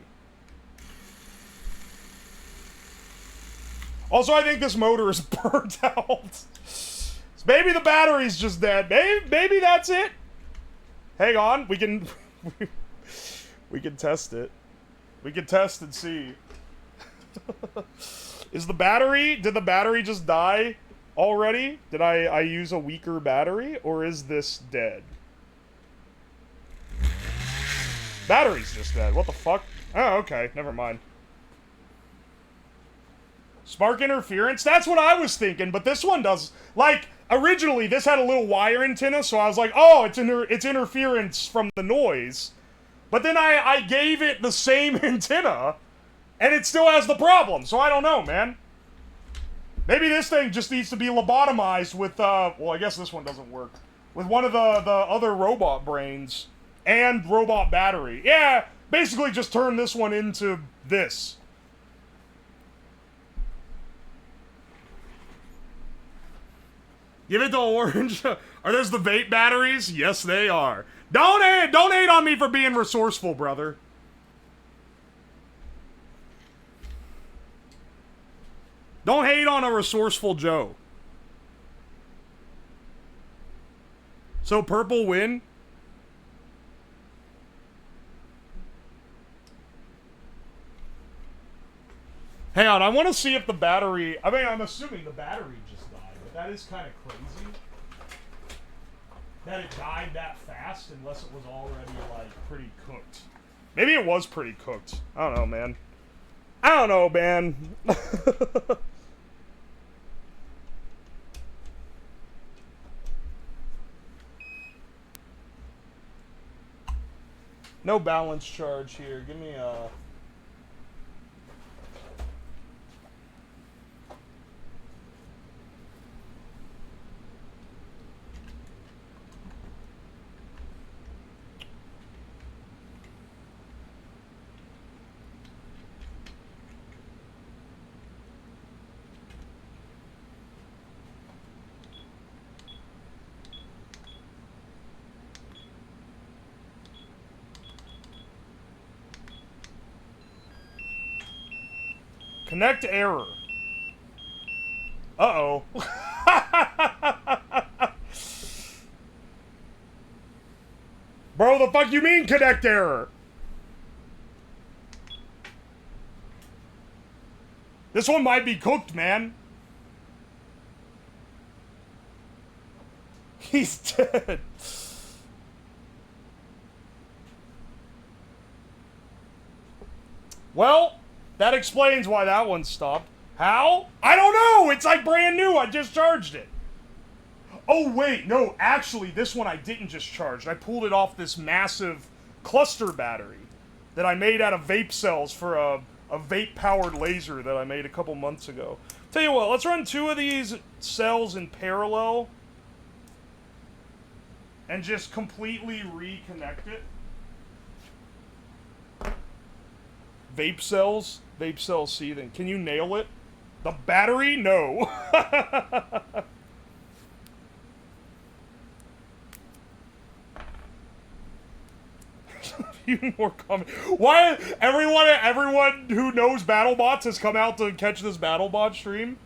Also, I think this motor is burnt out. Maybe the battery's just dead. Maybe that's it. Hang on, we can test it. We can test and see. Did the battery just die already? Did I use a weaker battery, or is this dead? Battery's just dead. What the fuck? Oh, okay, never mind. Spark interference? That's what I was thinking, but this one does... Like, originally, this had a little wire antenna, so I was like, oh, it's interference from the noise. But then I gave it the same antenna, and it still has the problem, so I don't know, man. Maybe this thing just needs to be lobotomized with, well, I guess this one doesn't work. With one of the other robot brains and robot battery. Yeah, basically just turn this one into this. Give it to Orange. Are those the vape batteries? Yes, they are. Don't hate on me for being resourceful, brother. Don't hate on a resourceful Joe. So Purple win? Hang on, I want to see if the battery... I mean, I'm assuming the battery just died, but that is kind of crazy. that it died that fast unless it was already, like, pretty cooked. Maybe it was pretty cooked. I don't know, man. I don't know, man. No balance charge here. Give me a... Connect error. Uh-oh. Bro, the fuck you mean connect error? This one might be cooked, man. He's dead. Well... that explains why that one stopped. How? I don't know! It's like brand new, I just charged it. Oh wait, no, actually this one I didn't just charge. I pulled it off this massive cluster battery that I made out of vape cells for a vape-powered laser that I made a couple months ago. Tell you what, let's run 2 of these cells in parallel and just completely reconnect it. Vape cells seething. Can you nail it? The battery? No. Few more coming. Why everyone who knows BattleBots has come out to catch this BattleBot stream?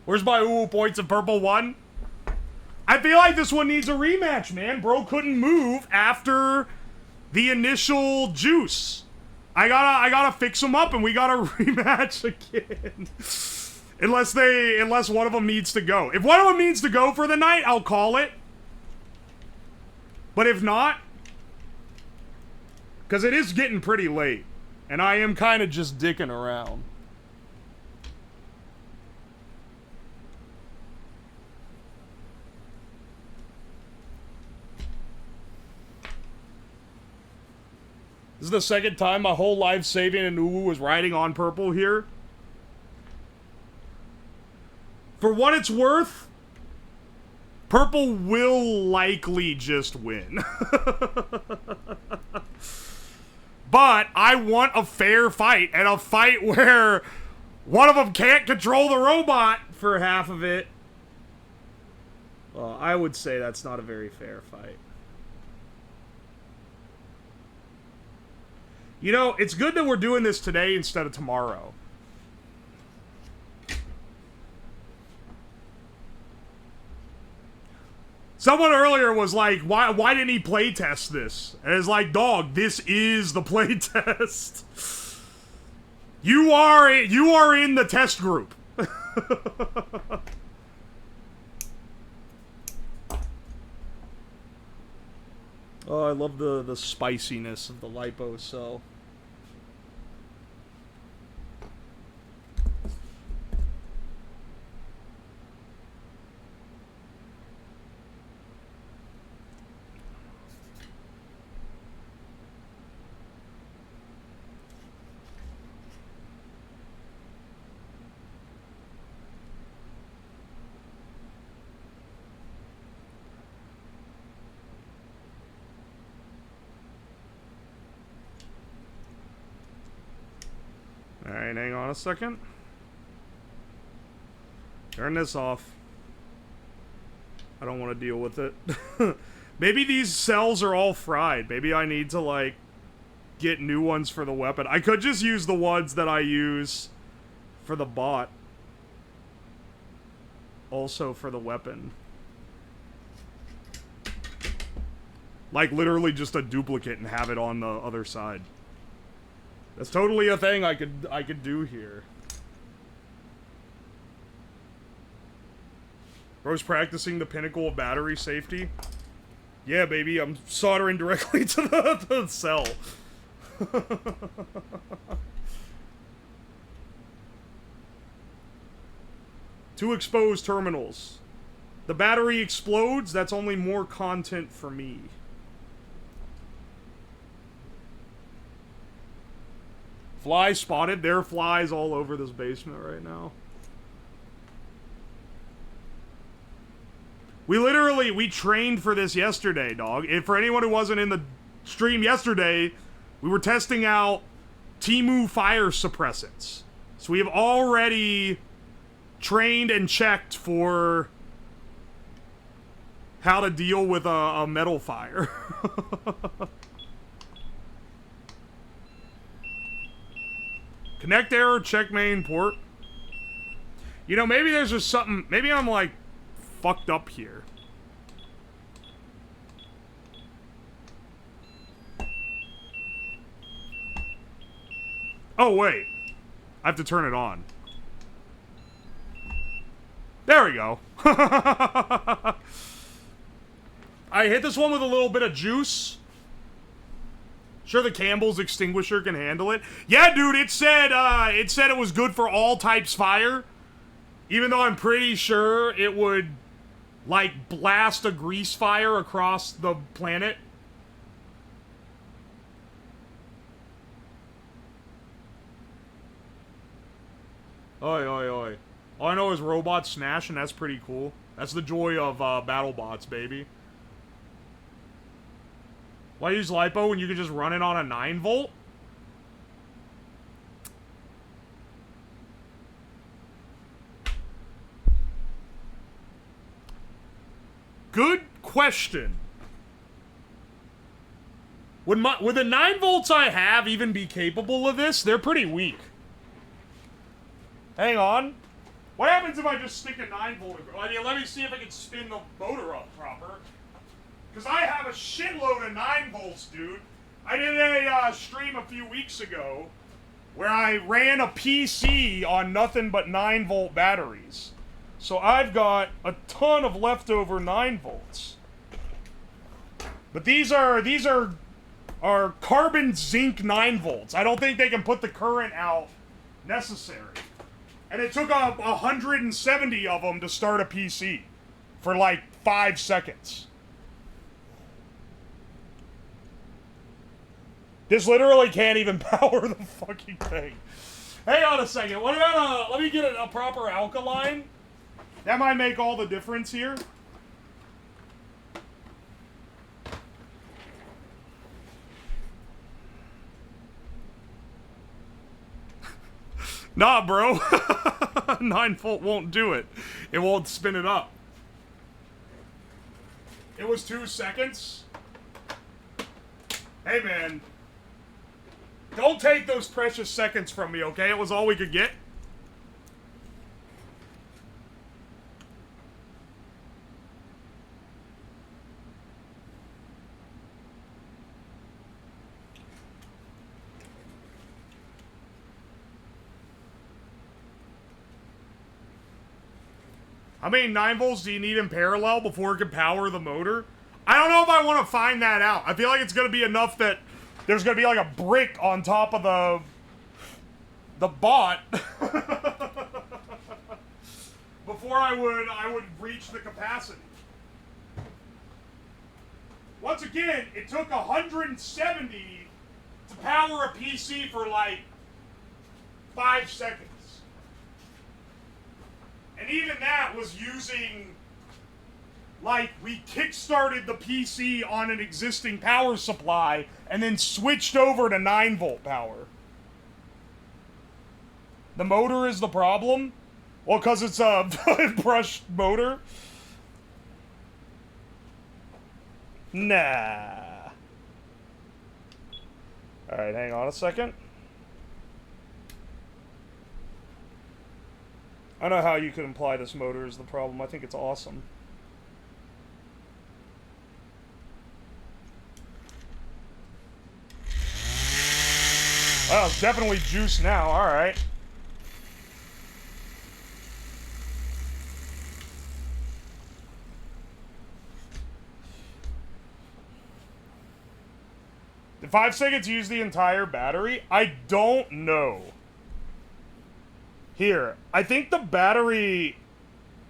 Where's my Uwu points of purple 1? I feel like this one needs a rematch, man. Bro couldn't move after the initial juice. I gotta fix him up and we gotta rematch again. Unless one of them needs to go. If one of them needs to go for the night, I'll call it. But if not, because it is getting pretty late, and I am kind of just dicking around. This is the second time my whole life saving and Uwu was riding on purple here. For what it's worth, purple will likely just win. But I want a fair fight, and a fight where one of them can't control the robot for half of it. Well, I would say that's not a very fair fight. You know, it's good that we're doing this today instead of tomorrow. Someone earlier was like, why didn't he playtest this? And it's like, dog, this is the playtest. You are in the test group. Oh, I love the spiciness of the lipo cell. Alright, hang on a second. Turn this off. I don't want to deal with it. Maybe these cells are all fried. Maybe I need to, like, get new ones for the weapon. I could just use the ones that I use for the bot. Also for the weapon. Like, literally just a duplicate and have it on the other side. That's totally a thing I could do here. Bro's practicing the pinnacle of battery safety. Yeah, baby, I'm soldering directly to the cell. Two exposed terminals. The battery explodes, that's only more content for me. Flies spotted. There are flies all over this basement right now. We trained for this yesterday, dog. If for anyone who wasn't in the stream yesterday, we were testing out Temu fire suppressants. So we have already trained and checked for how to deal with a metal fire. Connect error, check main port. You know, maybe there's just something, maybe I'm like fucked up here. Oh, wait. I have to turn it on. There we go. I hit this one with a little bit of juice. Sure the Campbell's extinguisher can handle it. Yeah, dude, it said it was good for all types fire. Even though I'm pretty sure it would, like, blast a grease fire across the planet. Oi, oi, oi. All I know is robots smash, and that's pretty cool. That's the joy of Battlebots, baby. Why use LiPo when you can just run it on a 9-volt? Good question. Would the 9 volts I have even be capable of this? They're pretty weak. Hang on. What happens if I just stick a 9 volt? Let me see if I can spin the motor up proper. Because I have a shitload of 9 volts, dude. I did a stream a few weeks ago where I ran a PC on nothing but 9 volt batteries. So I've got a ton of leftover 9 volts. But these are carbon zinc 9 volts. I don't think they can put the current out necessary. And it took 170 of them to start a PC for like 5 seconds. This literally can't even power the fucking thing. Hang on a second. What about let me get a proper alkaline. That might make all the difference here. Nah, bro. 9 volt won't do it. It won't spin it up. It was 2 seconds. Hey, man. Don't take those precious seconds from me, okay? It was all we could get. How many 9 volts do you need in parallel before it can power the motor? I don't know if I want to find that out. I feel like it's going to be enough that there's going to be like a brick on top of the bot before I would reach the capacity. Once again, it took 170 to power a PC for like 5 seconds. And even that was using, like, we kickstarted the PC on an existing power supply and then switched over to 9 volt power. The motor is the problem? Well, because it's a brushed motor? Nah. Alright, hang on a second. I know how you could imply this motor is the problem. I think it's awesome. Well, it's definitely juice now. All right. Did 5 seconds use the entire battery? I don't know. Here, I think the battery...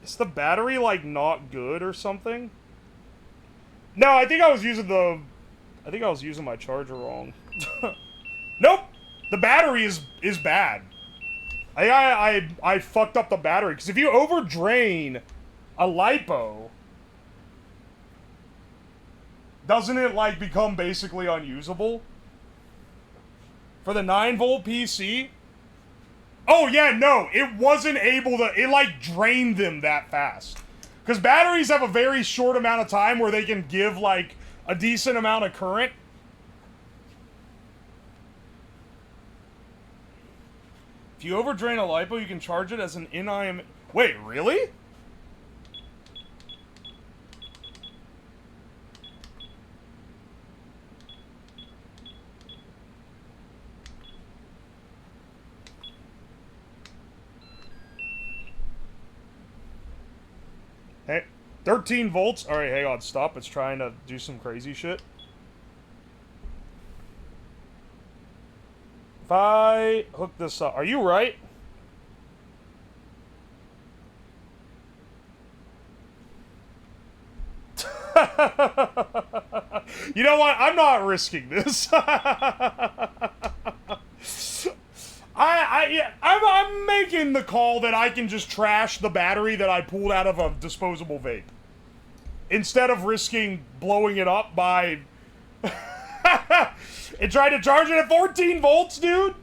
Is the battery, like, not good or something? No, I think I was using the... I think I was using my charger wrong. Nope! The battery is bad. I fucked up the battery. Because if you overdrain a LiPo... Doesn't it, like, become basically unusable? For the 9-volt PC? Oh, yeah, no. It wasn't able to... It, like, drained them that fast. Because batteries have a very short amount of time where they can give, like, a decent amount of current. If you overdrain a LiPo, you can charge it as an NIM... Wait, really? Hey, 13 volts. All right, hang on, stop. It's trying to do some crazy shit. If I hook this up, are you right? You know what? I'm not risking this. I'm making the call that I can just trash the battery that I pulled out of a disposable vape. Instead of risking blowing it up by... It tried to charge it at 14 volts, dude!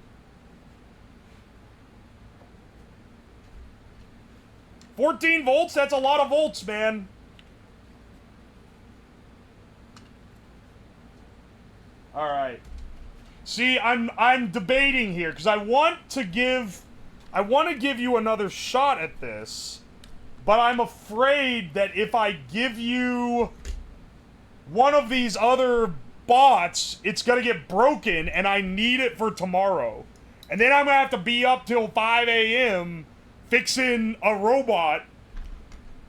$14 volts? That's a lot of volts, man. Alright. See, I'm debating here, because I want to give you another shot at this, but I'm afraid that if I give you one of these other bots, it's gonna get broken, and I need it for tomorrow. And then I'm gonna have to be up till 5 a.m. fixing a robot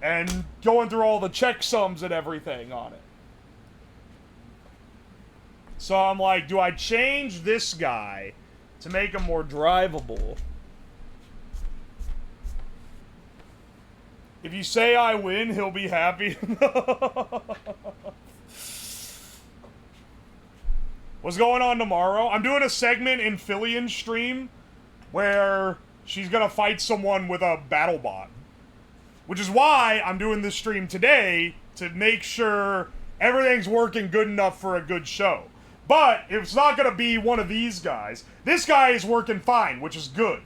and going through all the checksums and everything on it. So I'm like, do I change this guy to make him more drivable? If you say I win, he'll be happy. What's going on tomorrow? I'm doing a segment in Fillian's stream where she's gonna fight someone with a BattleBot. Which is why I'm doing this stream today, to make sure everything's working good enough for a good show. But it's not gonna be one of these guys. This guy is working fine, which is good.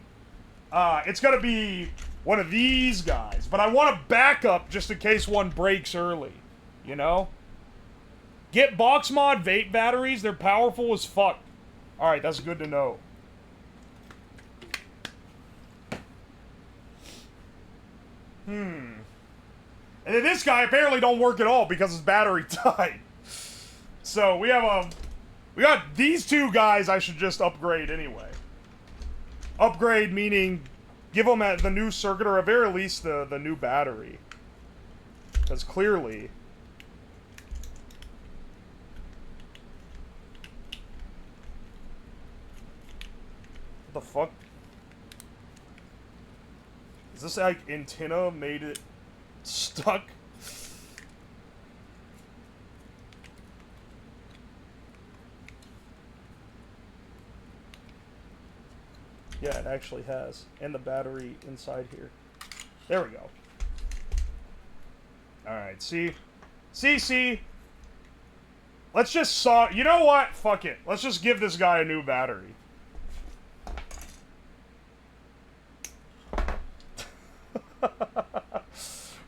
It's gonna be one of these guys. But I want a backup just in case one breaks early. You know? Get box mod vape batteries. They're powerful as fuck. Alright, that's good to know. And then this guy apparently don't work at all because his battery died. So we have we got these two guys I should just upgrade anyway. Upgrade meaning give them the new circuit, or at very least the new battery. Because clearly... What the fuck? Is this like antenna made it stuck? Yeah, it actually has. And the battery inside here. There we go. Alright, see? See? Let's just you know what? Fuck it. Let's just give this guy a new battery.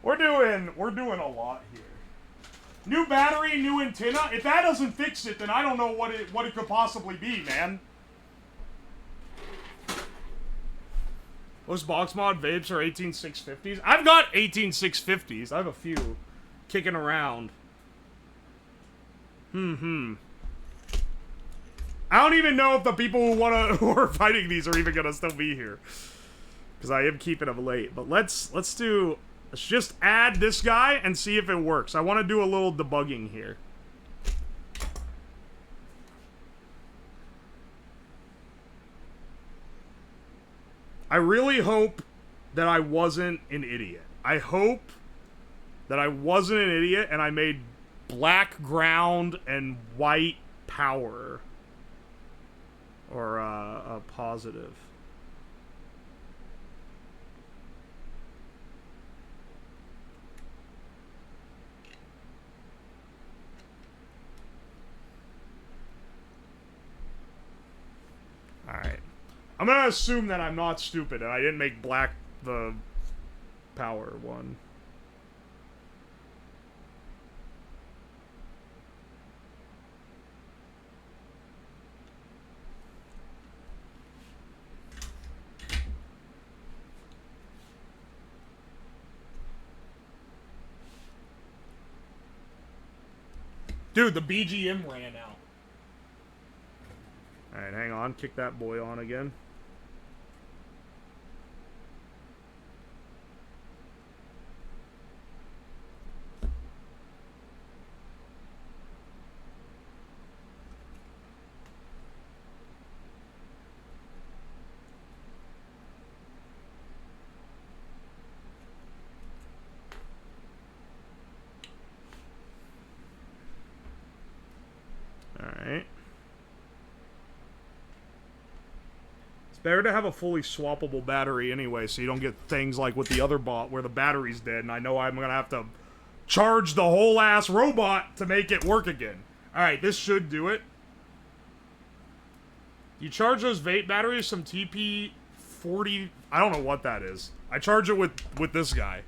We're doing a lot here. New battery, new antenna. If that doesn't fix it, then I don't know what it could possibly be, man. Those box mod vapes are 18650s. I've got 18650s. I have a few kicking around. I don't even know if the people who are fighting these are even gonna still be here. Because I am keeping them late. But let's just add this guy and see if it works. I want to do a little debugging here. I really hope that I wasn't an idiot. I hope that I wasn't an idiot and I made black ground and white power. Or a positive. Alright. I'm gonna assume that I'm not stupid and I didn't make black the power one. Dude, the BGM ran out. Alright, hang on. Kick that boy on again. Alright. It's better to have a fully swappable battery anyway, so you don't get things like with the other bot where the battery's dead, and I know I'm gonna have to charge the whole ass robot to make it work again. Alright, this should do it. You charge those vape batteries some TP40... I don't know what that is. I charge it with this guy.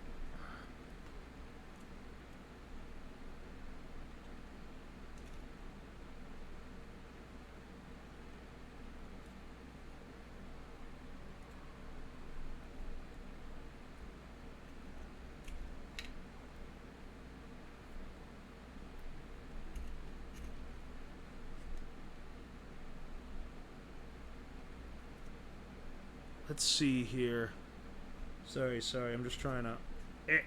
Let's see here. Sorry, I'm just trying to... I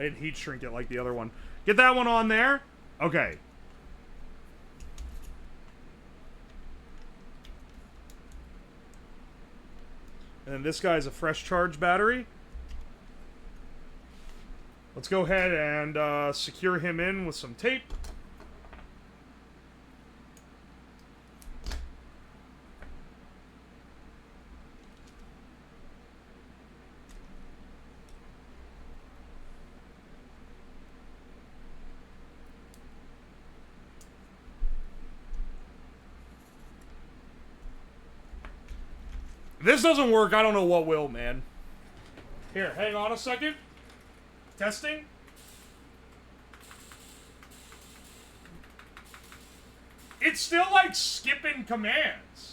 didn't heat shrink it like the other one. Get that one on there. Okay. And then this guy's a fresh charge battery. Let's go ahead and secure him in with some tape. If this doesn't work, I don't know what will, man. Here, hang on a second. Testing. It's still like skipping commands.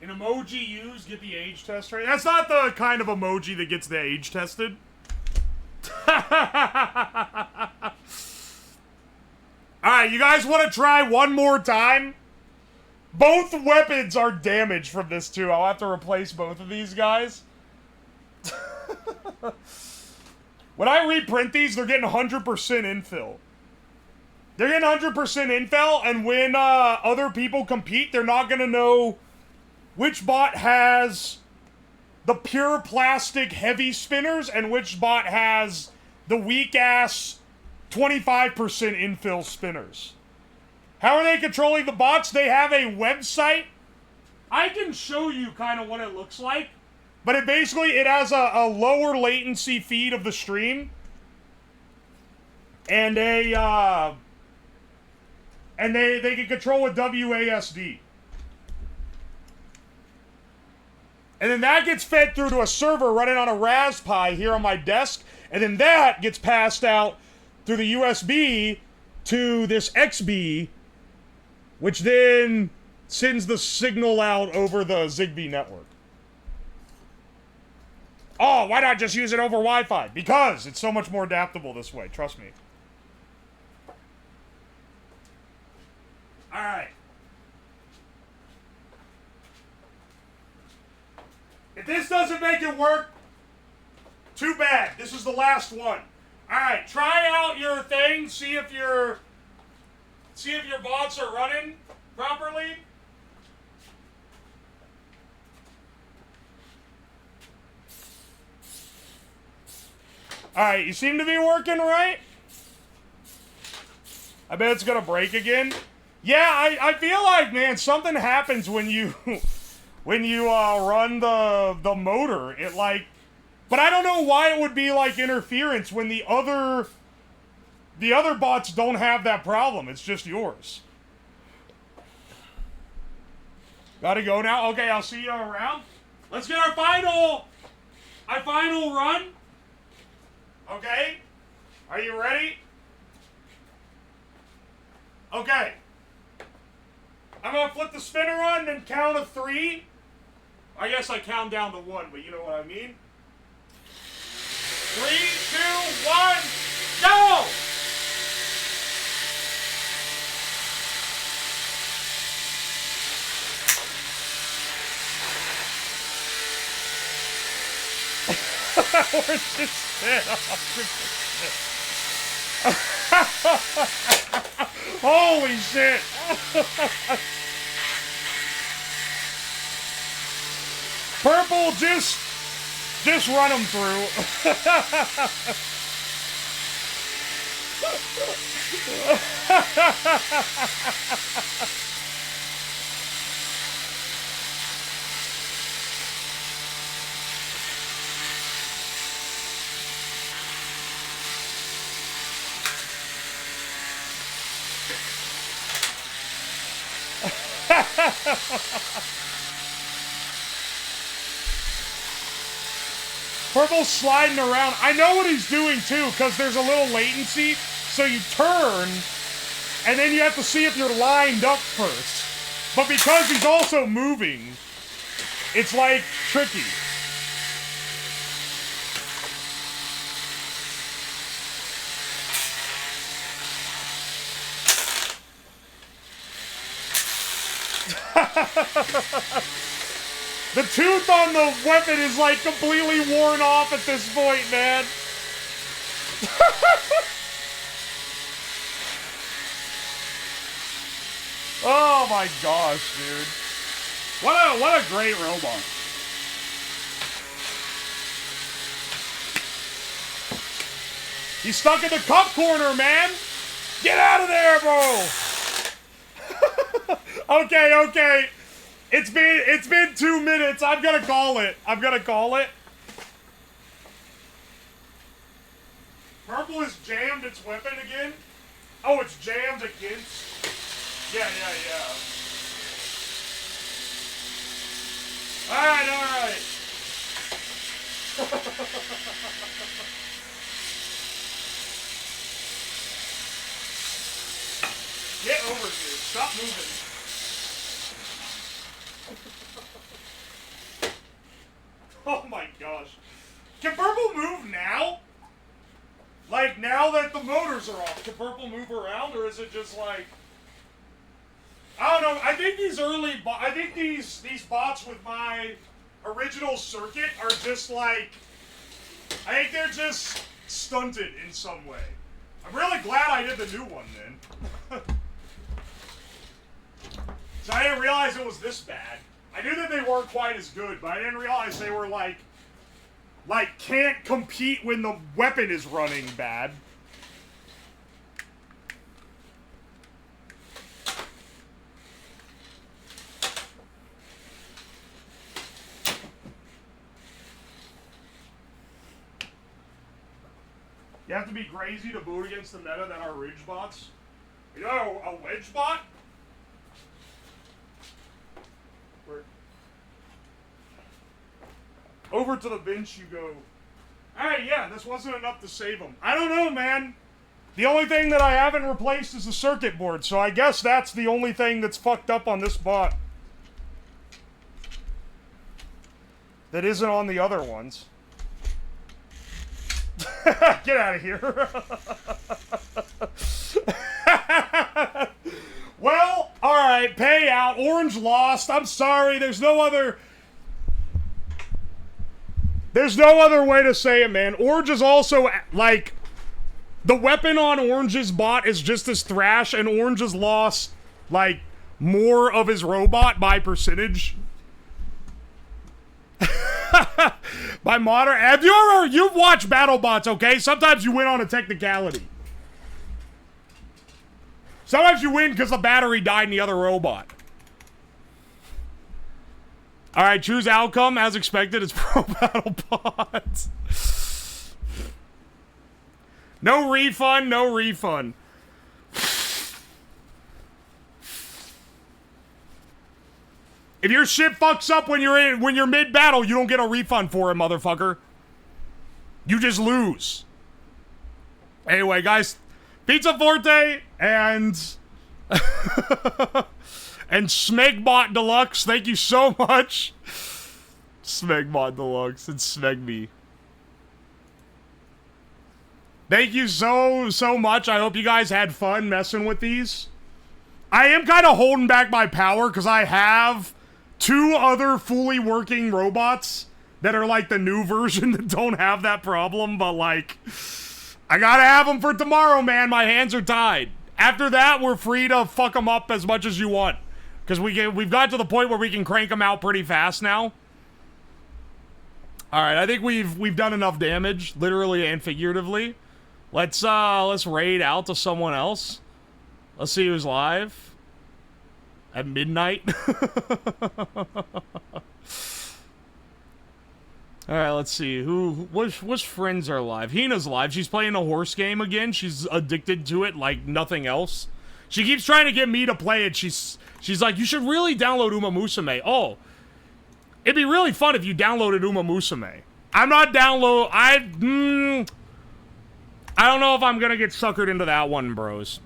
An emoji used, get the age test right. That's not the kind of emoji that gets the age tested. Alright, you guys want to try one more time? Both weapons are damaged from this too. I'll have to replace both of these guys. When I reprint these, they're getting 100% infill. They're getting 100% infill, and when other people compete, they're not going to know which bot has the pure plastic heavy spinners and which bot has the weak-ass 25% infill spinners. How are they controlling the bots? They have a website. I can show you kind of what it looks like. But it basically, it has a lower latency feed of the stream. And they can control with WASD. And then that gets fed through to a server running on a Raspberry here on my desk. And then that gets passed out through the USB to this XB, which then sends the signal out over the Zigbee network. Oh, why not just use it over Wi-Fi? Because it's so much more adaptable this way, trust me. Alright. If this doesn't make it work, too bad. This is the last one. Alright, try out your thing, see if your bots are running properly. Alright, you seem to be working right. I bet it's gonna break again. Yeah, I feel like, man, something happens when you run the motor. It like, but I don't know why it would be like interference when the other bots don't have that problem. It's just yours. Gotta go now. Okay, I'll see you around. Let's get our final run. Okay, are you ready? Okay. I'm gonna flip the spinner on and count to 3. I guess I count down to 1, but you know what I mean. 3, 2, 1, go! We're just dead. Holy shit! Purple, just run them through. Purple's sliding around. I know what he's doing too, because there's a little latency. So you turn, and then you have to see if you're lined up first. But because he's also moving, it's like tricky. The tooth on the weapon is like completely worn off at this point, man. Oh my gosh, dude. What a great robot. He's stuck in the cup corner, man. Get out of there, bro. Okay. It's been 2 minutes. I'm gonna call it. Purple has jammed its weapon again. Oh, it's jammed against. Yeah. Alright. Get over here. Stop moving. Oh my gosh. Can Purple move now? Like, now that the motors are off, can Purple move around, or is it just like... I don't know, I think these bots with my original circuit are just like... I think they're just stunted in some way. I'm really glad I did the new one then. So I didn't realize it was this bad. I knew that they weren't quite as good, but I didn't realize they were like can't compete when the weapon is running bad. You have to be crazy to boot against the meta that are ridge bots. You know, a wedge bot? Over to the bench you go. Alright, yeah, this wasn't enough to save him. I don't know, man. The only thing that I haven't replaced is the circuit board, so I guess that's the only thing that's fucked up on this bot. That isn't on the other ones. Get out of here. Well, alright, payout. Orange lost. I'm sorry, there's no other way to say it, man. Orange is also, like, the weapon on Orange's bot is just as thrash, and Orange has lost, like, more of his robot by percentage. By modern, you've watched BattleBots, okay? Sometimes you win on a technicality. Sometimes you win because the battery died in the other robot. Alright, choose outcome. As expected, it's pro BattleBots. No refund, no refund. If your shit fucks up when you're mid-battle, you don't get a refund for it, motherfucker. You just lose. Anyway, guys, Pizza Forte and and Smegbot Deluxe, thank you so much. Smegbot Deluxe and Smegme. Thank you so much. I hope you guys had fun messing with these. I am kind of holding back my power because I have 2 other fully working robots that are like the new version that don't have that problem, but like, I gotta have them for tomorrow, man. My hands are tied. After that, we're free to fuck them up as much as you want. Because we've got to the point where we can crank them out pretty fast now. Alright, I think we've done enough damage, literally and figuratively. Let's raid out to someone else. Let's see who's live. At midnight. Alright, let's see. Which friends are live? Hina's live. She's playing a horse game again. She's addicted to it like nothing else. She keeps trying to get me to play it. She's like, you should really download Uma Musume. Oh. It'd be really fun if you downloaded Uma Musume. I'm not I don't know if I'm gonna get suckered into that one, bros.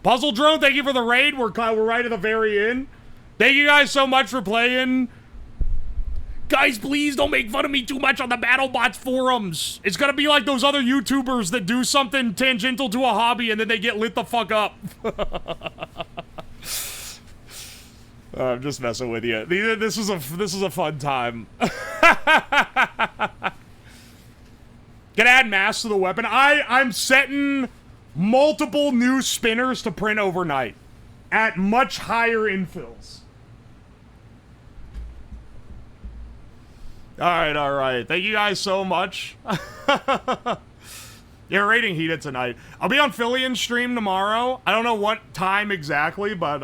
Puzzle Drone, thank you for the raid. We're right at the very end. Thank you guys so much for playing. Guys, please don't make fun of me too much on the BattleBots forums. It's gonna be like those other YouTubers that do something tangential to a hobby and then they get lit the fuck up. I'm just messing with you. This is a fun time. Gonna add mass to the weapon. I'm setting multiple new spinners to print overnight at much higher infills. Alright. Thank you guys so much. Yeah, rating Hita tonight. I'll be on Phillian's stream tomorrow. I don't know what time exactly, but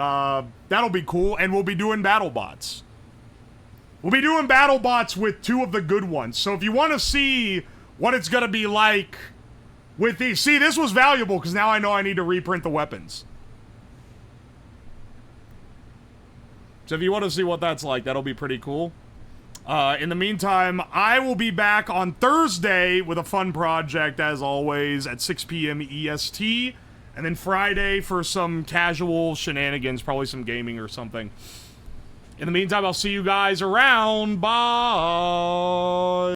that'll be cool. And we'll be doing BattleBots. We'll be doing BattleBots with 2 of the good ones. So if you want to see what it's gonna be like with these... See, this was valuable because now I know I need to reprint the weapons. So if you want to see what that's like, that'll be pretty cool. In the meantime, I will be back on Thursday with a fun project, as always, at 6 p.m. EST. And then Friday for some casual shenanigans, probably some gaming or something. In the meantime, I'll see you guys around. Bye!